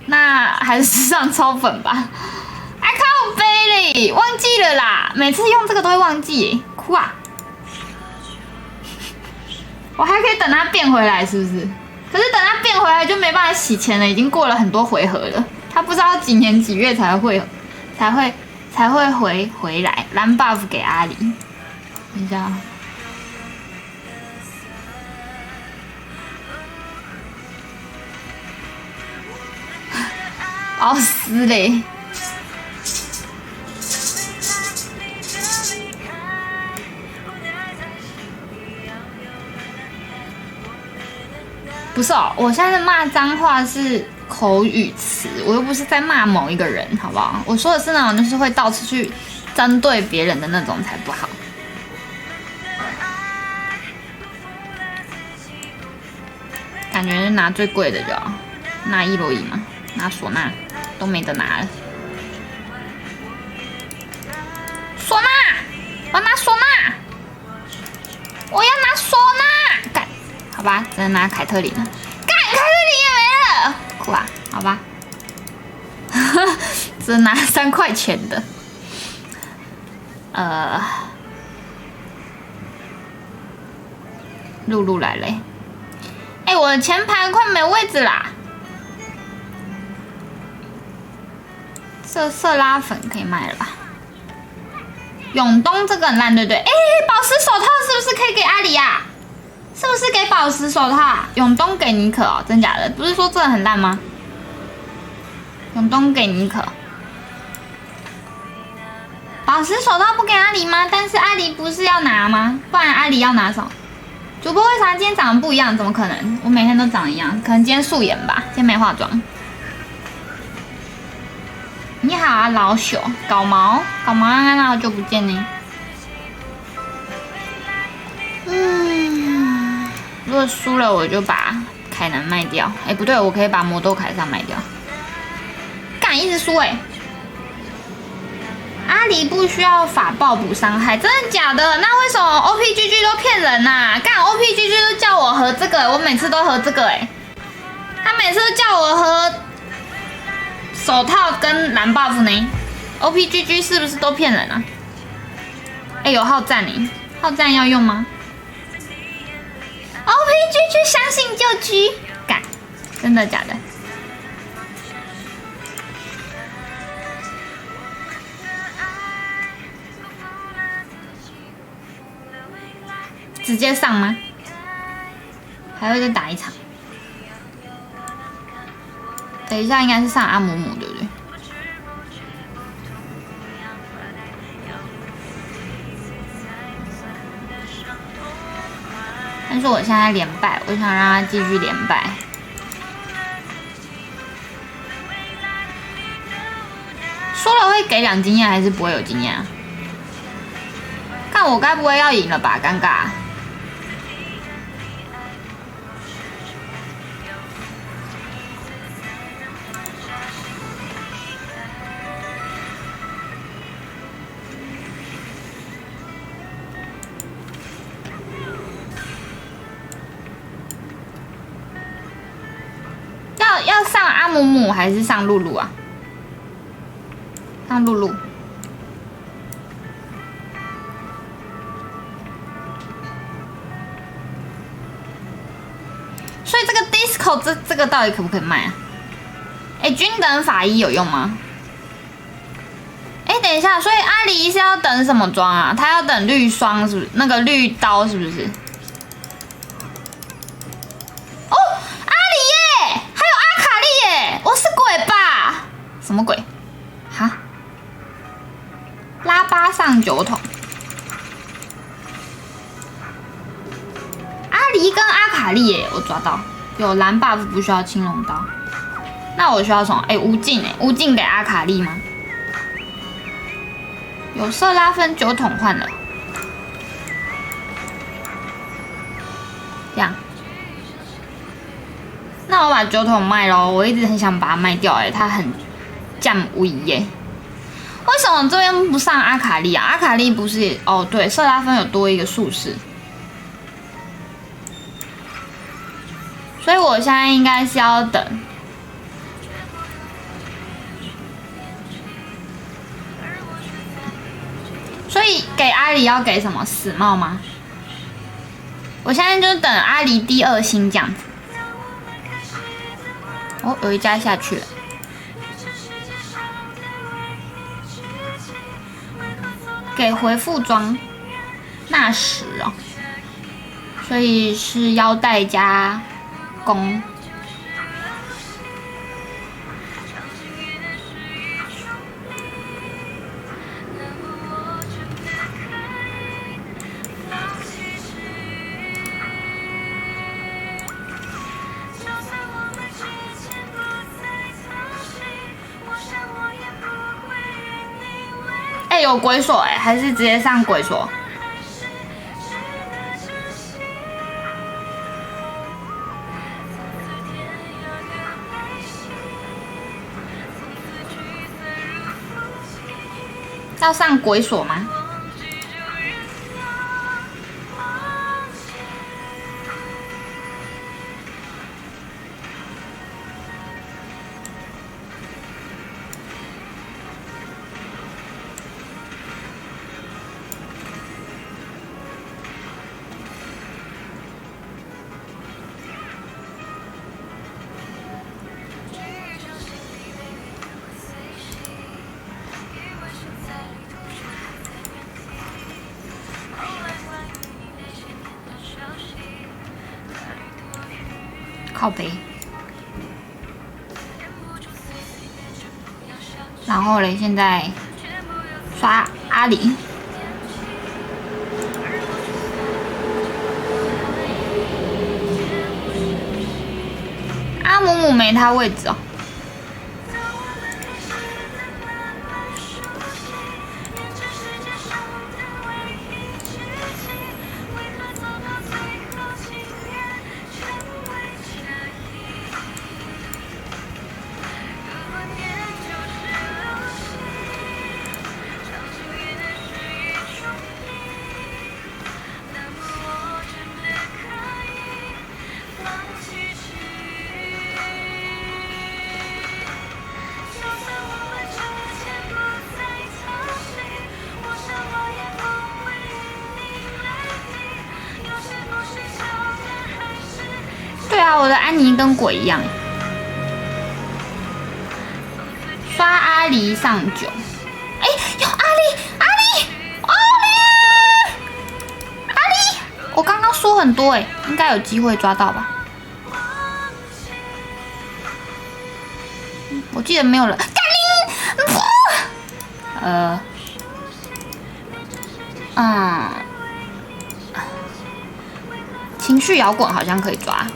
Speaker 14: 那还是上超粉吧。靠背嘞，忘记了啦，每次用这个都会忘记耶，哭啊！我还可以等它变回来，是不是？可是等它变回来就没办法洗钱了，已经过了很多回合了，它不知道几年几月才会回来。蓝 buff 给阿里，等一下。熬死嘞！不是哦，我现在骂脏话是口语词，我又不是在骂某一个人，好不好？我说的是那种就是会到处去针对别人的那种才不好。感觉是拿最贵的就好，拿1罗伊嘛，拿唢呐都没得拿了。唢呐，我要拿唢呐，我要拿唢呐，干，好吧，只能拿凯特琳了。干，凯特琳也没了，哭啊，好吧，只能拿3块钱的。露露来嘞，我的前排快没位置啦。色拉粉可以卖了吧？永东这个很烂，对不对？宝石手套是不是可以给阿里啊？是不是给宝石手套？永东给妮可哦，真假的？不是说这个很烂吗？永东给妮可，宝石手套不给阿里吗？但是阿里不是要拿吗？不然阿里要拿什么？主播为啥今天长得不一样？怎么可能？我每天都长一样，可能今天素颜吧，今天没化妆。你好啊，老朽，搞毛，刚刚好久不见呢。如果输了我就把凯南卖掉。不对，我可以把魔豆凯撒卖掉。干，一直输阿里不需要法爆补伤害，真的假的？那为什么 OPGG 都骗人啊？干 OPGG 都叫我合这个，我每次都合这个他每次都叫我合手套跟蓝 buff 呢 ？OPGG 是不是都骗人啊？有号战呢，号战要用吗 ？OPGG 相信就狙，干，真的假的？直接上吗？还会再打一场？等一下应该是上阿姆姆，对不对？但是我现在连败，我想让他继续连败。说了会给2经验，还是不会有经验啊？看我该不会要赢了吧？尴尬。姆姆还是上露露啊？上露露。所以这个 disco 这个到底可不可以卖啊？哎，均等法医有用吗？哎，等一下，所以阿狸是要等什么装啊？他要等绿霜是不是？那个绿刀是不是？哦，阿狸耶，还有阿卡丽耶，我是鬼吧？什么鬼？哈？拉巴上酒桶。阿狸跟阿卡丽耶，我抓到有蓝 buff 不需要青龙刀，那我需要什么？哎，无尽哎，无尽给阿卡丽吗？有色拉芬酒桶换了，这样，那我把酒桶卖咯，我一直很想把它卖掉哎，它很降位耶。为什么这边不上阿卡丽啊？阿卡丽不是哦，对，色拉芬有多一个术士。所以我现在应该是要等，所以给阿狸要给什么死帽吗？我现在就等阿狸第2星这样子。哦，有一家下去了，给回复装纳什哦，所以是腰带加。弓哎，有鬼锁哎，还是直接上鬼锁？要上鬼锁吗？靠北，然后嘞，现在刷阿狸，阿姆姆没他位置哦。对啊，我的安妮跟鬼一样。刷阿狸上9，哎，有阿狸，阿狸，阿狸，阿狸！我刚刚说很多哎，应该有机会抓到吧？我记得没有人。干你！情绪摇滚好像可以抓。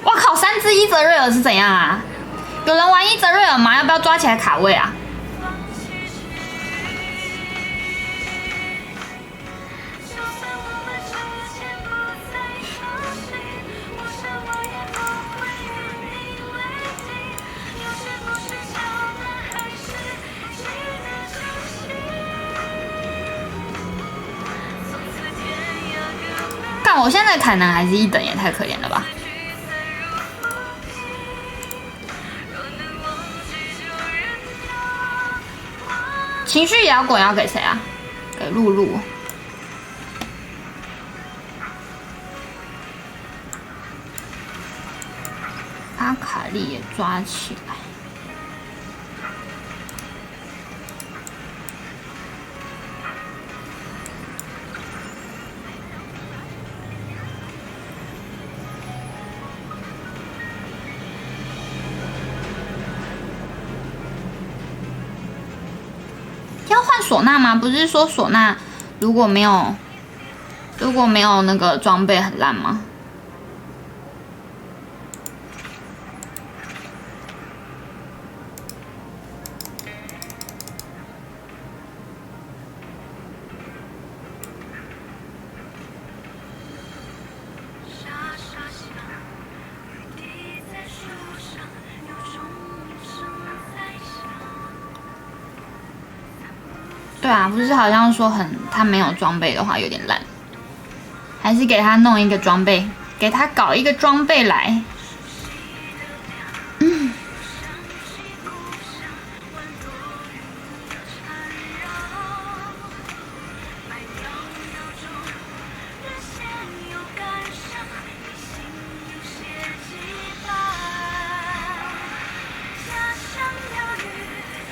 Speaker 14: 哇靠！3只伊泽瑞尔是怎样啊？有人玩伊泽瑞尔吗？要不要抓起来卡位啊？看我现在的凯南还是1等，也太可怜了吧。情绪摇滚要给谁啊？给露露。阿卡丽也抓起来。要换唢呐吗？不是说唢呐如果没有那个装备很烂吗？对啊，不是好像说他没有装备的话有点烂，还是给他弄一个装备，给他搞一个装备来。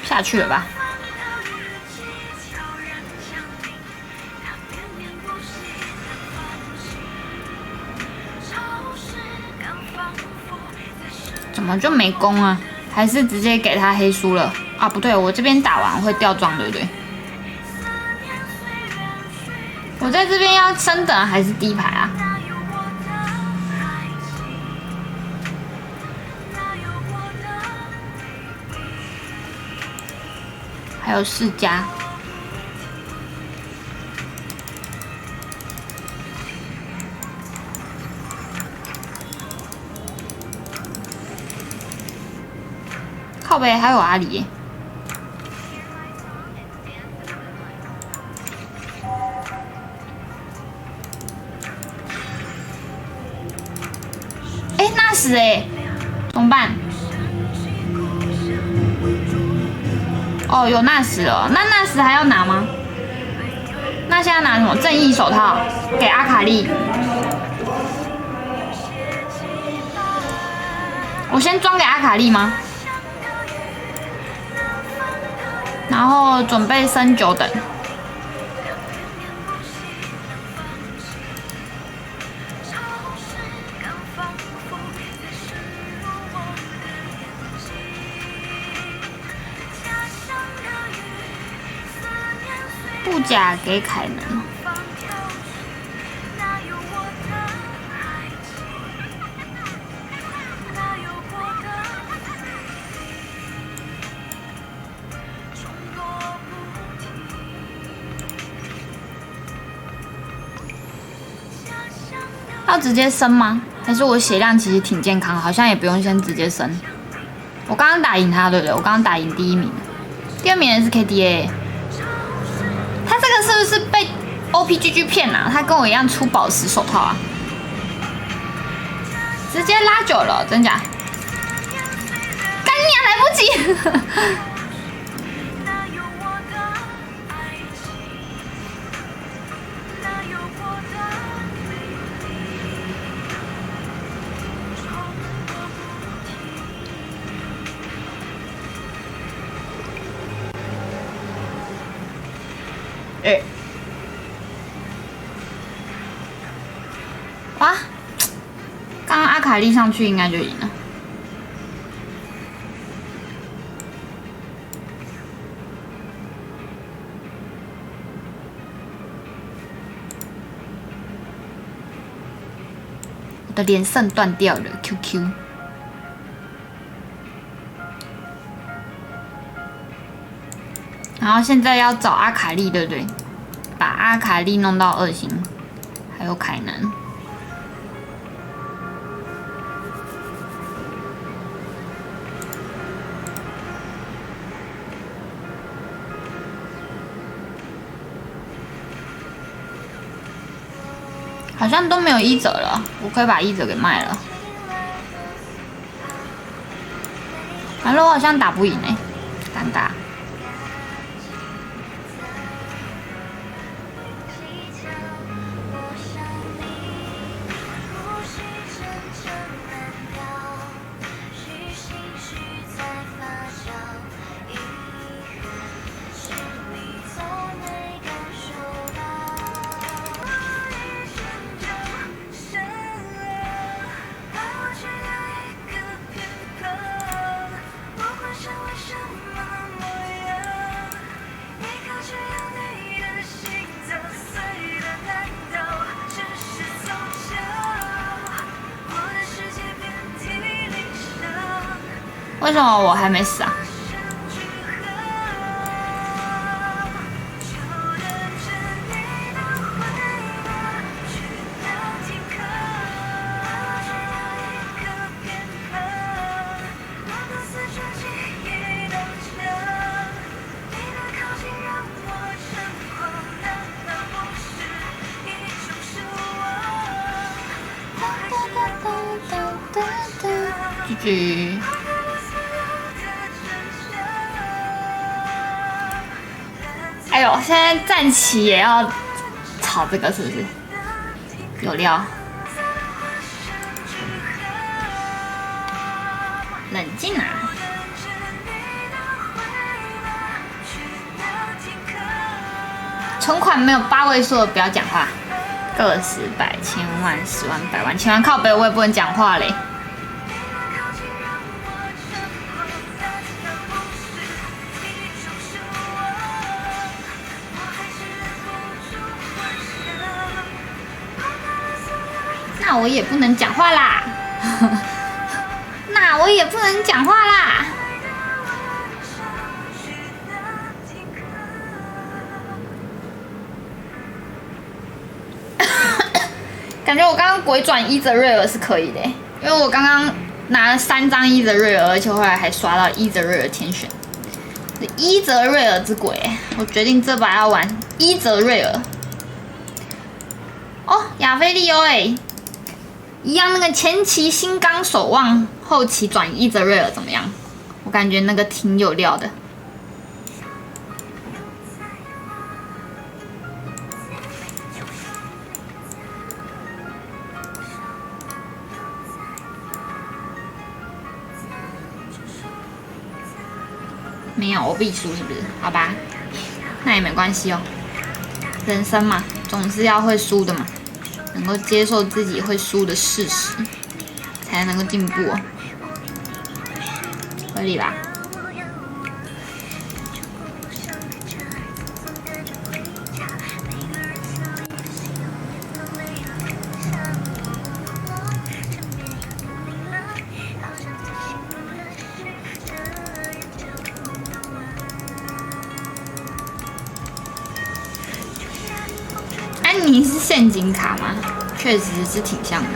Speaker 14: 下去了吧？怎么就没攻啊？还是直接给他黑输了啊？不对，我这边打完会掉装，对不对？我在这边要升等还是低排啊？还有4家。靠北还有阿里耶。哎，那死哎，怎么办？哦，有纳什了，那纳什还要拿吗？那现在拿什么？正义手套给阿卡丽。我先装给阿卡丽吗？然后准备升9等。护甲给凯能。要直接升吗？还是我血量其实挺健康，好像也不用先直接升。我刚刚打赢他，对不对？我刚刚打赢第1名，第2名的是 KDA。他这个是不是被 OPGG 骗啊？他跟我一样出宝石手套啊？直接拉9了，真假？干你啊，来不及！哎，哇！刚刚阿卡丽上去应该就赢了。我的连胜断掉了 ，QQ。然后现在要找阿卡丽，对不对？把阿卡丽弄到2星，还有凯南。好像都没有1折了，我可以把1折给卖了。完了，我好像打不赢哎，尴尬。为什么我还没死啊？GG。哎呦，现在站起也要炒这个是不是？有料。冷静啊！存款没有8位数的不要讲话。个十百千万10万100万千万靠北，我也不能讲话嘞。那我也不能讲话啦，那我也不能讲话啦。感觉我刚刚鬼转伊泽瑞尔是可以的，因为我刚刚拿了3张伊泽瑞尔，而且后来还刷到伊泽瑞尔天选，伊泽瑞尔之鬼，我决定这把要玩伊泽瑞尔。哦，亚菲利欧哎。一样那个前期新刚守望，后期转伊泽瑞尔怎么样？我感觉那个挺有料的。没有，我必输是不是？好吧，那也没关系哦。人生嘛，总是要会输的嘛。能够接受自己会输的事实，才能够进步哦，合理吧？安妮是陷阱卡吗？确实是挺像的，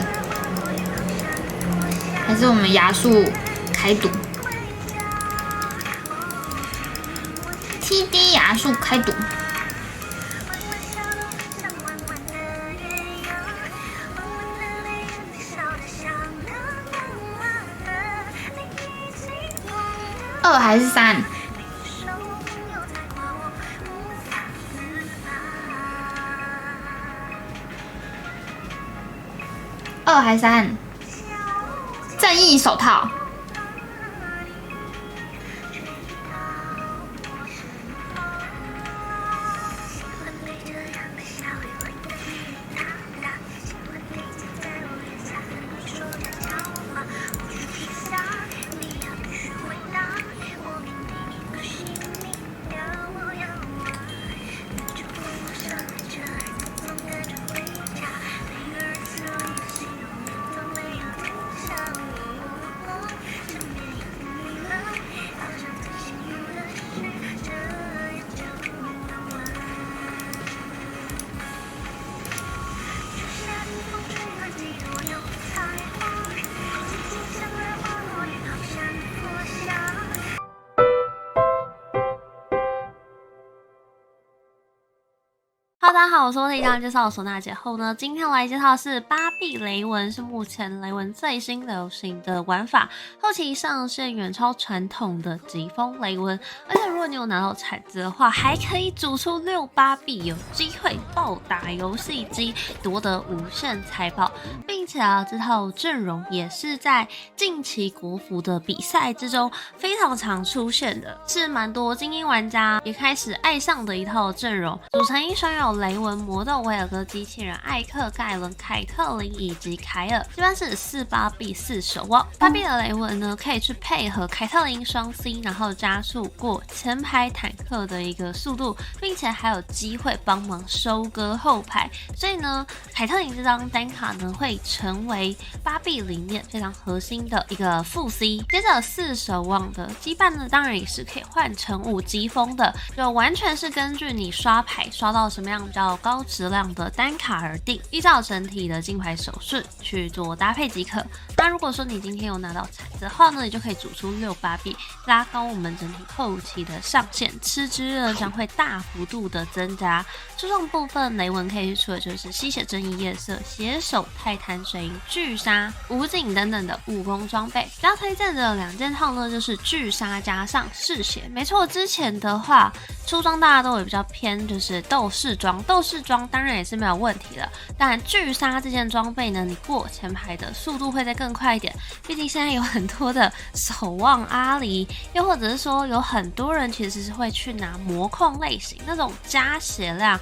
Speaker 14: 还是我们牙术开赌 ，TD 牙术开赌。2还是3？2还是3？正义手套。
Speaker 17: Hello， 大家好，我是我刚刚介绍的唢呐姐后呢，今天我来介绍的是芭比雷文，是目前雷文最新流行的玩法，后期上线远超传统的疾风雷文，而且如果你有拿到骰子的话，还可以组出6芭比，有机会暴打游戏机，夺得无限财宝，并且这套阵容也是在近期国服的比赛之中非常常出现的，是蛮多精英玩家也开始爱上的一套阵容，组成英雄有雷文、魔豆、威尔哥、机器人、艾克、盖伦、凯特琳以及凯尔，一般是4芭比4守望。芭比的雷文呢，可以去配合凯特琳双 C， 然后加速过前排坦克的一个速度，并且还有机会帮忙收割后排。所以呢，凯特琳这张单卡呢，会成为芭比里面非常核心的一个副 C。接着4守望的羁绊呢，当然也是可以换成5疾风的，就完全是根据你刷牌刷到什么样比较高质量的单卡而定，依照整体的金牌手顺去做搭配即可。那如果说你今天有拿到骰子的话呢，你就可以组出6芭比，拉高我们整体后期的上限，吃之热将会大幅度的增加。注重部分雷文可以出的就是吸血正义夜色、携手泰坦水银、巨鲨、武警等等的武功装备。比较推荐的2件套呢，就是巨鲨加上嗜血。没错，之前的话出装大家都会比较偏就是斗士装，斗士装当然也是没有问题的，但巨鲨这件装备呢，你过前排的速度会再更快一点，毕竟现在有很多的守望阿狸，又或者是说有很多人其实是会去拿魔控类型那种加血量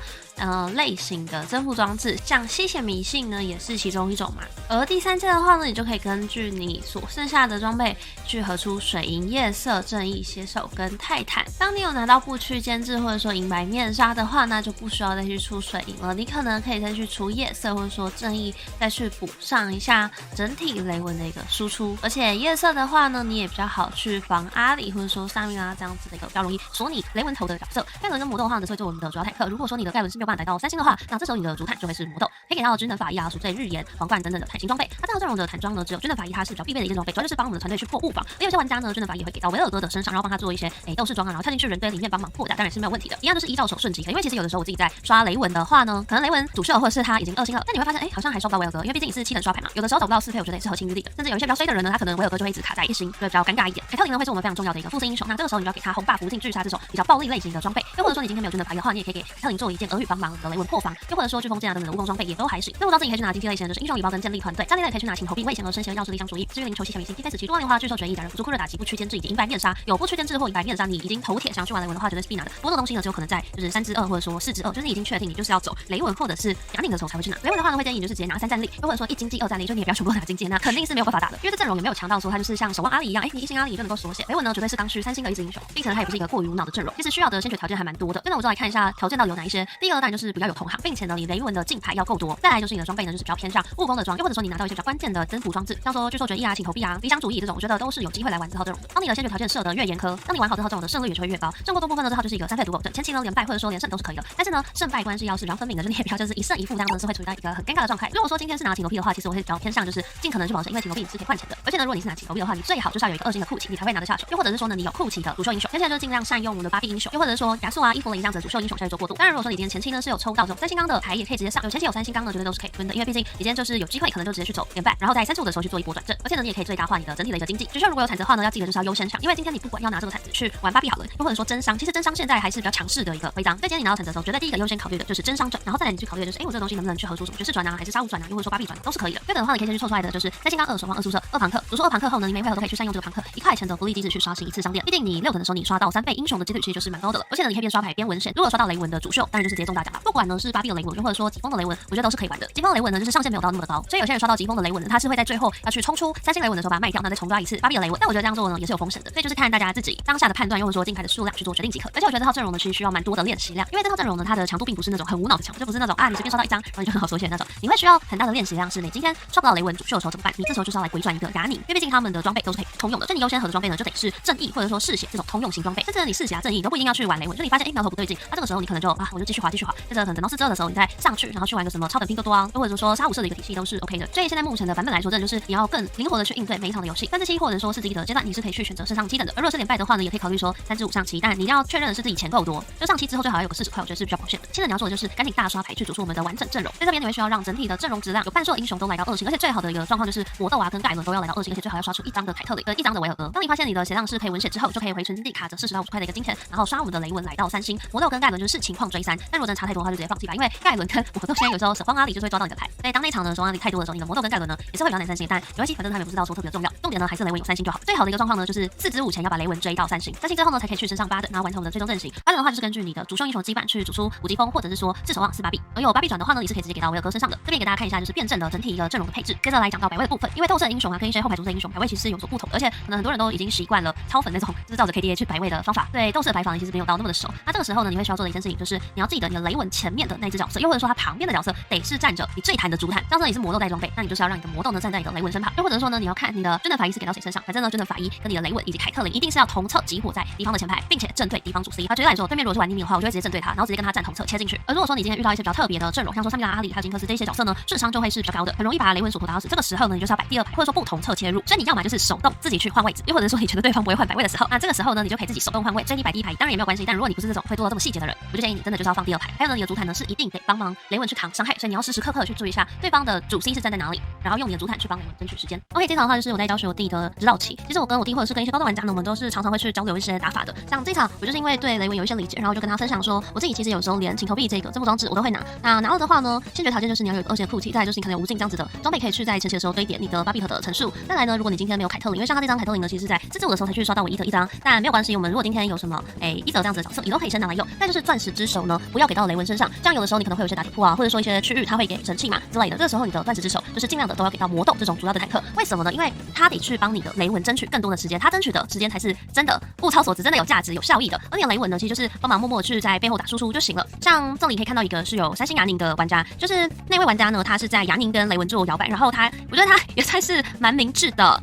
Speaker 17: 类型的增幅装置，像吸血迷信呢也是其中一种嘛。而第3件的话呢，你就可以根据你所剩下的装备去合出水银、夜色、正义、携手跟泰坦。当你有拿到不屈监制或者说银白面纱的话，那就不需要再去出水银了，你可能可以再去出夜色或者说正义，再去补上一下整体雷文的一个输出。而且夜色的话呢，你也比较好去防阿里或者说萨米拉这样子的一个比较容易锁你雷文头的角色。盖伦跟魔豆的话呢，是会做我们的主要坦克。如果说你的盖伦是没有办法来到3星的话，那这时候你的主坦就会是魔豆，可以给到军能法医赎罪、日炎、皇冠等等的坦型装备。它这套阵容的坦装呢，只有军能法医它是比较必备的一件装备，主要就是帮我们的团队去破物防。而有些玩家呢，军能法医也会给到维尔哥的身上，然后帮他做一些斗士装然后跳进去人堆里面帮忙破的，当然是没有问题的。一样就是依照手顺即可。因为其实有的时候我自己在刷雷文的话呢，可能雷文主秀或者是他已经2星了，但你会发现好像还刷不到维尔哥，因为毕竟你是7等刷牌嘛，有的时候找不到4配，我觉得也是合情于理的。甚至有一些比较衰的人呢，他可能维尔哥就会一直卡在1星，就会比较尴尬一点。凯特琳呢会是我们非常重要的一个副 C 英雄，那这个时候你就要给他红 buff 无尽巨鲨这种比较暴力类型的装备，又或者说你今天没有军能法医的话，你也可以给凯特琳做一件俄语帮忙的雷文破防，又或者说飓风剑等等的武功装备也都还行。那我知道自己可以去拿经济类型的就是英雄礼包跟建立团队，战力类可以去拿请投币、为险而生、邪恶钥匙、理想主义、支援灵球、吸血迷信、地飞死期、多万年华、巨兽决议、假人辅助酷热打击、不屈监制以及银白面纱。有不屈监制或银白面纱，你已经头铁想要去玩雷文的话，绝对是必拿的。不过这东西呢，只有可能在就是3之2或者说4之2，就是你已经确定你就是要走雷文或者是哑铃的时候才会去拿。雷文的话呢，会建议你就是直接拿3战力，又或者说1经济2战力，就你也不要全部都拿经济，那肯定是没有办法打的。因为这阵容也没有强到说它就是像守望阿里一样，你1星阿里就能够锁血。雷文呢，绝对是刚需3星的一支英雄，并且它也不是一个过于无脑的阵容。其实需要的先决条件还蛮多的。那我就来看一下条件到底有哪一些。第一个当然就是比较有同行，并且呢，你雷文的竞牌要够多。再来就是你的装备呢，就是比较偏向务工的装，又或者说你拿到一些比较关键的增幅装置，像说巨兽决议请投币理想主义这种，我觉得都是有机会来玩这套阵容的。当你的先决条件设得越严苛，当你玩好这套阵容的胜率也就会越高。胜过多部分呢，这套就是一个3费独保证，前期呢连败或者说连胜都是可以的。但是呢，胜败关系要是比较分明的，就你也比较就是1胜1负这样子，是会处于到一个很尴尬的状态。如果说今天是拿请投币的话，其实我会比较偏向就是尽可能去保险，因为请投币是可以换钱的。而且呢，如果你是拿请投币的话，你最好就是要有一个2星的库奇，你才会拿得下手。又或者是说呢，你有库奇的主秀英雄，接下来就尽量善用我们的芭比英雄，又或者是说亚素伊芙琳这样子的主秀英雄下去做过渡。当然，如果说你今天前期呢是有抽到这种3星钢的牌，也可以直接上。有前期有3星钢呢，绝对都是可以蹲的，因为毕竟你今天就是有机会，可能就直接去走连败，然后在3-5的时候去做一波转正。而且呢，你也可以最大化你的整体的一个经济。只是如果有铲子的话呢，要记得就是要优先抢，因为今天你不管要拿这个铲子去玩芭比好了，又或者说真伤，其实真伤现在还是比较强势的一个徽章。所以今天你拿到铲子的时候，绝对第一个优先考虑的就是真伤转，然后再来你去考虑的就是，我这个东西能不能去合出什么爵士转还是杀戮转又或者说芭比转都是可以的。这个的话，你可以先去凑出来的就是3星钢2守望2宿舍2庞克。组出2庞克后呢，你每回合都可以去善用这个庞克1块钱的福利机制去刷新1次商店。毕竟你6等的时候你刷到3倍英雄的几率其实就是蛮高的了。而且呢，你可以边刷牌边文选。如果刷到雷文的主秀，当然就是直接中大奖了。不管呢是芭比的雷文，又或者说疾风的雷文，我觉得都是可以玩的。疾风的雷文呢，就是上限没有到那么的高，所以有些人刷到疾风的雷文呢，他是会在最后要去冲出3星雷文的时候把它卖掉，那再重抓一次芭比的雷文。但我觉得这样做呢也是有风险的，所以就是看大家自己当下的判断，又或者说竞牌的数量去做决定即可。而且我觉得这套阵容呢，其实需要蛮多的练习量，因为这套阵容呢，它的强度并不是那种很无脑的强，就不是那种你随便刷到1张，然后你就很好锁血那种。你会需要很大的练习量，是你今天刷不到雷文主秀的时候怎么办？你这时候就是要来回转一个哑拧，因为毕竟他们的装备都是可以通用的，所以你优先合的装备呢，就得是正义或者说嗜血这种通用型装备。甚至你嗜血正义你都不一定要去玩雷文，就你发现苗头不对劲，那这个时候你可能就我就继续滑，好。接着可能等到4之2的时候，你再上去，然后去玩个什么超等拼多多啊，又或者说杀5社的一个体系都是 OK 的。所以现在目前的版本来说，真的就是你要更灵活的去应对每一场的游戏。3至7或者说4至1的阶段，你是可以去选择升上7等的。而如果是连败的话呢，也可以考虑说3至5上7，但你一定要确认的是自己钱够多，就上7之后最好要有个40块，我觉得是比较保险的。接着你要做的就是赶紧大刷牌去组出我们的完整阵容，在这边你会需要让整体的阵容质量有半数的英雄都来到2星，而且最好的一个状况就是魔豆啊跟盖伦都要来到2星，而且最好要刷出1张的凯特琳跟1张的维尔格。当你发现你的血量是可以文血之后，就可以回存金地卡着40到50块的一个金钱，然后刷我们的雷文来到3星。魔豆跟盖伦就是情况追3，但如果真的差太多的话就直接放弃吧，因为盖伦跟魔豆现在有时候手方阿里就是会抓到你的牌，所以当那场呢手方阿里太多的时候，你的魔豆跟盖伦呢也是会聊3星，但没关系，反正他们也不知道说特别重要，重点呢还是雷文有3星就好。最好的一个状况呢就是4至5前要把雷文追到3星，3星之后呢才可以去升上8等，然后完成我们的最终阵型。8等的话就是根据你的主秀英雄羁绊去组出5级风，或者是说自守望4巴比，而有巴比转的话呢，你是可以直接给到维尔哥身上的。这边给大家看一下就是辩证的整体一个阵容的配置。接着来讲到百位的部分，因为斗圣英雄啊跟一些后排主阵英雄百位其实是有所不同的，而且可能很多人都已经习惯了超粉那种就是照着 KDA 去百位的方法，对斗士的排法其实没有到那么的熟。那这个时候呢，你会需要做的一件事情就是你要记得你的雷文前面的那只角色，又或者说他旁边的角色得是站着你最坦的主坦。像是你是魔豆带装备，那你就是要让你的魔豆呢站在你的雷文身旁，又或者说呢你要看你的军团法医是给到谁身上，反正呢军团法医跟你的雷文以及凯特琳一定是要同侧集火在敌方的前排，并且正对敌方主 C。举例来说，对面如果是玩匿名的话，我就会直接正对他，然后直接跟他站同侧切进去。而如果说你今天遇到一些比较特别的阵容，像说3米拉阿里还有金克斯这些角色呢，智商就会是比较高的，很容易把雷文所打到死。这个时候呢，你就是要摆第2排，或者说不同侧切入。所以你要么就是手动自己去换位置，又或者说你觉得对方不会换百位的时候，那这个时候呢，你就可以自己手动换位。所以你摆第1排当然也没有关系，但如果你不是这种会做到这么细节的人，我就建议你真的就是要放第2排。还有呢，你的主坦呢是一定得帮忙雷文去扛伤害，所以你要时时刻刻去注意一下对方的主 C 是站在哪里，然后用你的主坦去帮雷文争取时间。OK， 这场的话就是我在教学我弟的指导期。其实我跟我弟或者是跟一些高端玩家呢，我们都是常常会去交流一些打法的。像这场我就是因为对雷文有一些理解，然后就跟他分享说，我自己其实有时候连请投币这个增幅装置我都会拿。那拿了的话呢，先决条件就是你要有2星的库器，再来就是你可能有无尽这样子的装备可以去在前期的时候堆点你的巴比特的层数。再来呢，如果你今天没有凯特琳，因为像他这张凯特琳呢，其实是在4至5的时候才去刷到唯一的1张，但没有关系，我们如果今天有什么1则这样子的角色，你都可以先拿来用。但就是钻石之手呢，不要给到雷文身上，这样有的时候你可能会有些打铁铺啊，或者说一些区域它会给神器嘛之类的，这个时候你的钻石之手就是尽量的都要给到魔豆这种主要的坦克。为什么呢？因为他得去帮你的雷文争取更多的时间，他争取的时间才是真的物超所值，真的有价值、有效益的。而你的雷文呢，其实就是帮忙默默去在背后打输出就行了。像这里可以看到一个是有3星牙宁的玩家，就是那位玩家呢，他是在牙宁跟雷文做摇摆，然后我觉得他也算是蛮明智的。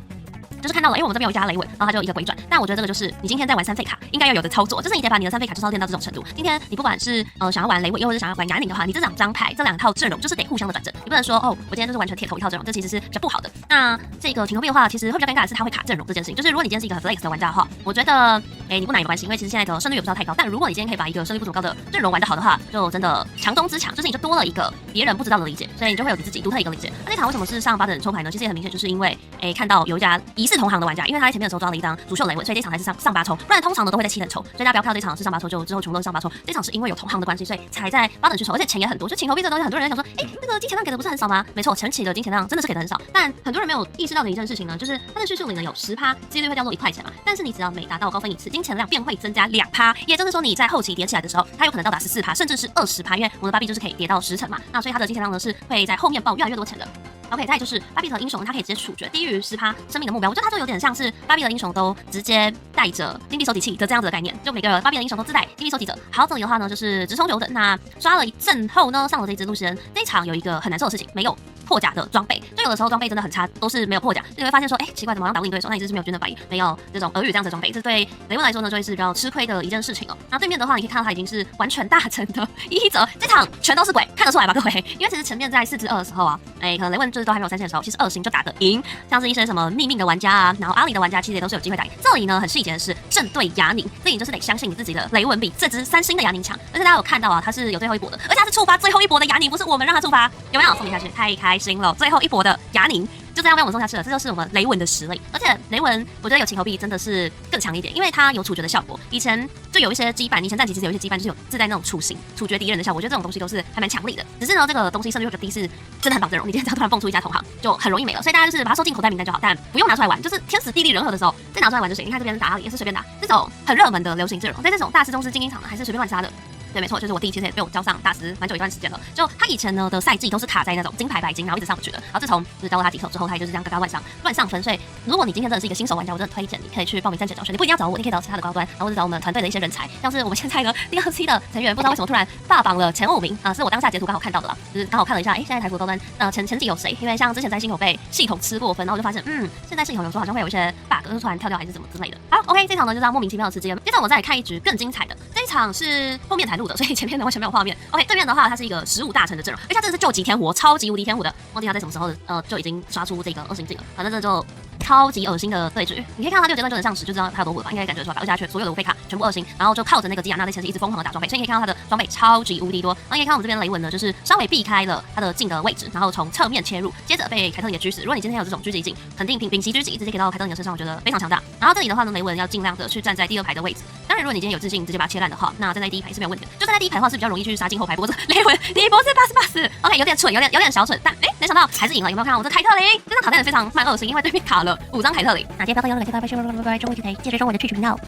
Speaker 17: 就是看到了，因为我们这边有一家雷文，然后他就一个回转。但我觉得这个就是你今天在玩3费卡应该要有的操作，就是你得把你的3费卡就是要练到这种程度。今天你不管是想要玩雷文，又或者想要玩牙宁的话，你这2张牌、这2套阵容就是得互相的转正。你不能说哦，我今天就是完全铁头一套阵容，这其实是比较不好的。那这个挺投币的话，其实会比较尴尬的是他会卡阵容这件事情。就是如果你今天是一个很 flex 的玩家的话，我觉得你不拿也没关系，因为其实现在的胜率也不是太高。但如果你今天可以把一个胜率不怎么高的阵容玩得好的话，就真的强中之强，就是你就多了一个别人不知道的理解，所以你就会有你自己独特一个理解。那这场为什么是上8等抽牌呢？其实也很明显，就是因为看到有一家疑似同行的玩家，因为他前面的时候抓了1张主秀雷文，所以这场还是上8抽，不然通常呢都会在7等抽，所以大家不要看到这场是上8抽就之后全部都是上8抽。这场是因为有同行的关系，所以才在8等去抽，而且钱也很多。就请投币这东西，很多人想说，那个金钱量给的不是很少吗？没错，前期的金钱量真的是给的很少，但很多人没有意识到的一件事情呢，就是它的叙述里呢有10%几率会掉落1块钱嘛，但是你只要每达到高分1次，金钱量便会增加2%，也就是说你在后期叠起来的时候，它有可能到达14%，甚至是20%，因为我们的巴币就是可以叠到10层嘛，那所以它的金钱量呢是会在后面爆越来越多钱的。OK， 再来就是巴比特英雄，他可以直接处决低于10%生命的目标。我觉得他就有点像是巴比特英雄都直接带着金币收集器的这样子的概念，就每个巴比特英雄都自带金币收集者。好，这里的话呢就是直冲9等，那刷了一阵后呢，上了这一支路线，这一场有一个很难受的事情，没有破甲的装备，就有的时候装备真的很差，都是没有破甲，你会发现说，奇怪，怎么好像打不赢对手？那你就是没有军的反应，没有这种俄语这样子的装备，这对雷文来说呢，就会是比较吃亏的一件事情哦。那对面的话，你可以看到他已经是完全大成的1则，这场全都是鬼，看得出来吧，各位？因为其实前面在4至2的时候啊，可能雷文就是都还没有3星的时候，其实2星就打得赢，像是一些什么逆命的玩家啊，然后阿里的玩家其实也都是有机会打赢。这里呢很细节的是正对牙宁，这里就是得相信你自己的雷文比这支3星的牙宁强，而且大家有看到啊，他是有最后一波的，而且他是触发最后一波的牙宁，不是我们让他触发，有没有？送你下去，太开心了，最后一波的牙宁就这样被我们送下去了，这就是我们雷文的实力。而且雷文我觉得有请投币真的是更强一点，因为它有处决的效果。以前就有一些羁绊，以前战棋其实有一些羁绊就是有自带那种处刑、处决敌人的效果，我觉得这种东西都是还蛮强力的。只是呢，这个东西胜率会比较低，是真的很绑阵容。你今天突然蹦出一家同行，就很容易没了。所以大家就是把它收进口袋名单就好，但不用拿出来玩，就是天时地利人和的时候再拿出来玩就行。你看这边打阿里也是随便打，这种很热门的流行阵容，在这种大师、宗师、精英场呢，还是随便乱杀的。对，没错，就是我弟其实也被我教上大师蛮久一段时间了。就他以前呢的赛季都是卡在那种金牌、白金，然后一直上不去的。然后自从就是教了他几手之后，他也就是这样嘎嘎乱上分。所以如果你今天真的是一个新手玩家，我真的推荐你可以去报名暂且教学。你不一定要找我，你可以找其他的高端，然后或者找我们团队的一些人才，像是我们现在的DLC的成员，不知道为什么突然霸榜了前5名啊，是我当下截图刚好看到的啦，就是刚好看了一下，现在台服高端前几有谁？因为像之前在星有被系统吃过分，然后我就发现现在系统有时候好像会有一些 bug， 就突然跳掉还是怎么之类的。好 ，OK， 这场呢就这样莫名其妙的吃鸡了。接着我们再来看一局更精彩的，这一场是后面才录录的，所以前面呢完全没有画面。OK， 对面的话它是一个15大成的阵容，而且它真的是救急天火，超级无敌天火的，忘记他在什么时候就已经刷出这个20星镜了，反正这就超级恶心的对局。你可以看到他6阶段就能上10，就知道他有多火了吧？应该感觉出来吧？而且他所有的无费卡全部2星，然后就靠着那个吉亚娜在前期一直疯狂的打装备，所以你可以看到他的装备超级无敌多。然后你可以看到我们这边雷文呢，就是稍微避开了他的镜的位置，然后从侧面切入，接着被凯特琳狙死。如果你今天有这种狙击镜，肯定丙级狙击直接给到凯特琳的身上，我觉得非常强大。然后这里的话呢，雷文要尽量的去站在第2排的位置。当然，如果你今天有自信直接把它切烂的话，那站在第1排是没有问题的。就站在第1排的话是比较容易去杀进后排。不过这雷文你不是pass，OK， 有点蠢，有点小蠢，但没想到还是赢了。有没有看到我这凯特琳？这张卡带的非常慢恶心，因为对面卡了5张凯特琳。那今天不要感谢大家，拜拜，中午就可以记得追踪我的 Twitch 频道。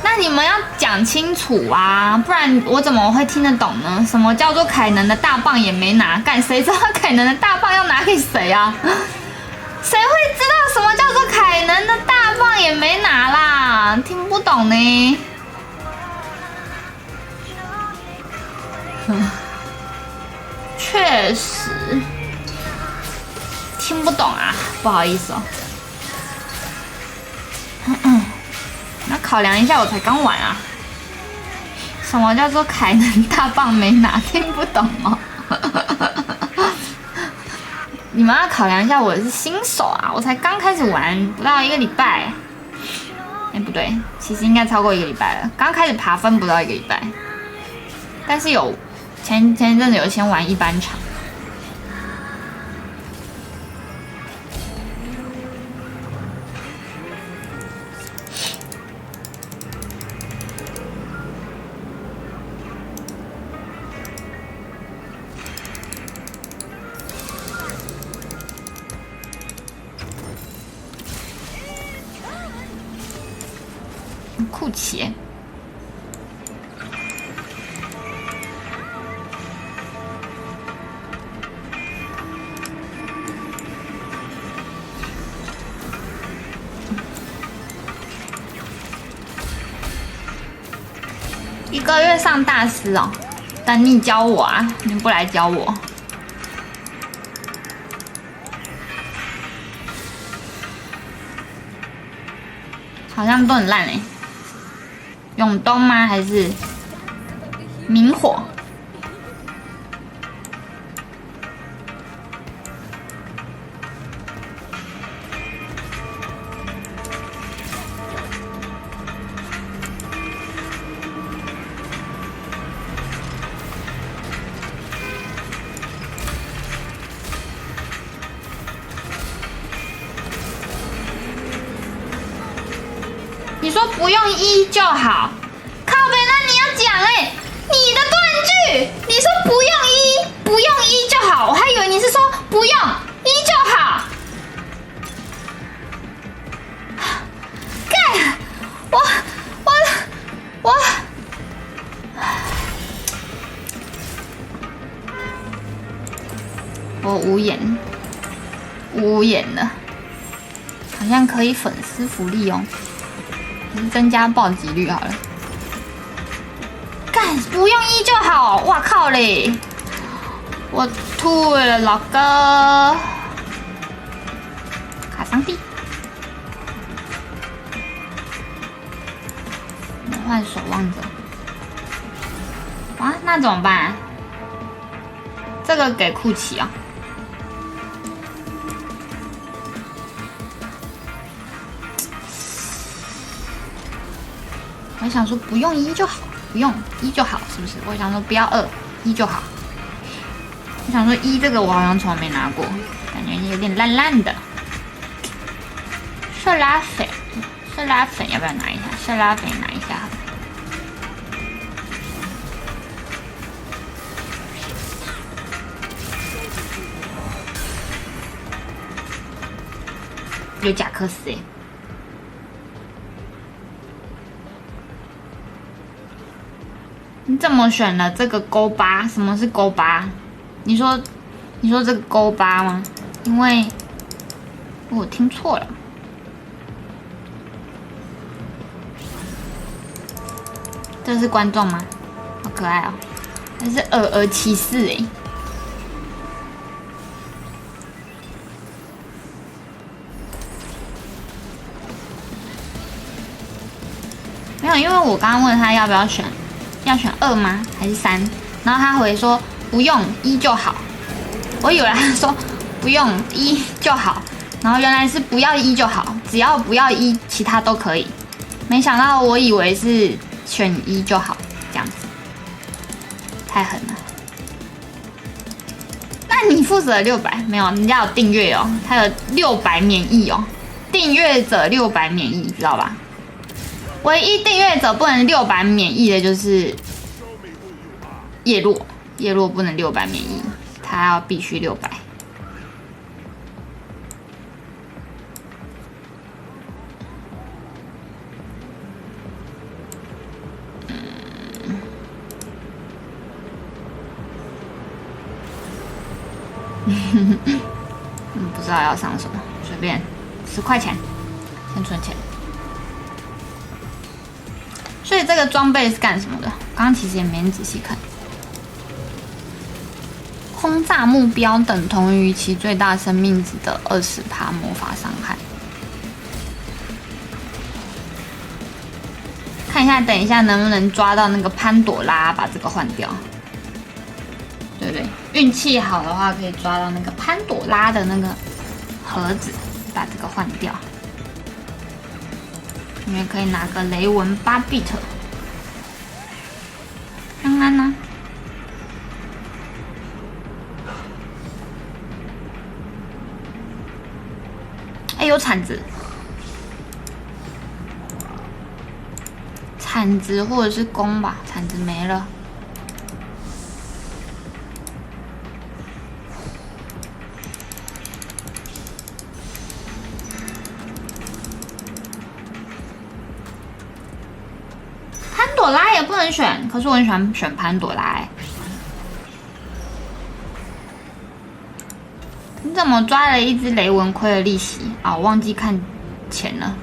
Speaker 14: 那你们要讲清楚啊，不然我怎么会听得懂呢？什么叫做凯能的大棒也没拿？干谁知道凯能的大棒要拿给谁啊？谁会知道什么叫做凯能的大棒也没拿啦？听不懂呢。确实听不懂啊，不好意思哦。那考量一下，我才刚玩啊。什么叫做凯能大棒没拿？听不懂哦。你们要考量一下，我是新手啊，我才刚开始玩不到1个礼拜。不对，其实应该超过1个礼拜了。刚开始爬分不到1个礼拜，但是有前一阵子有先玩一般场。酷奇，1个月上大师哦，等你教我啊，你不来教我。好像都很烂哎，永东吗？还是明火？你说不用1就好，靠北，那你要讲哎，你的断句，你说不用1就好，我还以为你是说不用1就好。干，我无言了，好像可以粉丝福利哦。增加暴击率好了，干不用1就好，哇靠嘞！我吐了，老哥，卡上地，换守望者，哇，那怎么办？这个给库奇啊。我想说不用1就好，不用1就好，是不是？我想说不要2，1就好。我想说1这个我好像从来没拿过，感觉有点烂烂的。色拉粉要不要拿一下？色拉粉拿一下。有贾克斯哎。你怎么选了这个勾8？什么是勾8？你说这个勾8吗？因为我听错了。这是观众吗？好可爱哦！这是骑士哎。有，因为我刚刚问他要不要选2吗？还是3？然后他回说不用1就好。我以为他说不用1就好，然后原来是不要1就好，只要不要1，其他都可以。没想到我以为是选1就好，这样子，太狠了。那你付了600没有？人家有订阅哦，他有600免疫哦，订阅者600免疫，知道吧？唯一订阅者不能600免疫的就是叶落，叶落不能600免疫，他要必须600。不知道要上什么，随便10块钱，先存钱。所以这个装备是干什么的？刚刚其实也没仔细看。轰炸目标等同于其最大生命值的20%魔法伤害。看一下，等一下能不能抓到那个潘朵拉，把这个换掉。对不对？运气好的话，可以抓到那个潘朵拉的那个盒子，把这个换掉。你们可以拿个雷文8bit。安安呢？哎，有铲子，铲子或者是弓吧，铲子没了。潘朵拉也不能选，可是我很喜欢选潘朵拉欸。你怎么抓了一只雷文亏了利息啊？我忘记看钱了。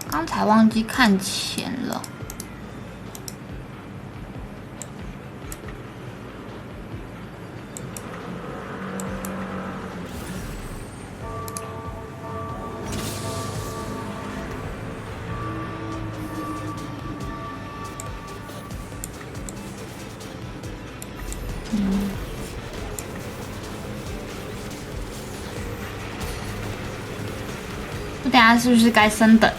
Speaker 14: 刚才忘记看钱了。我等下是不是该升等？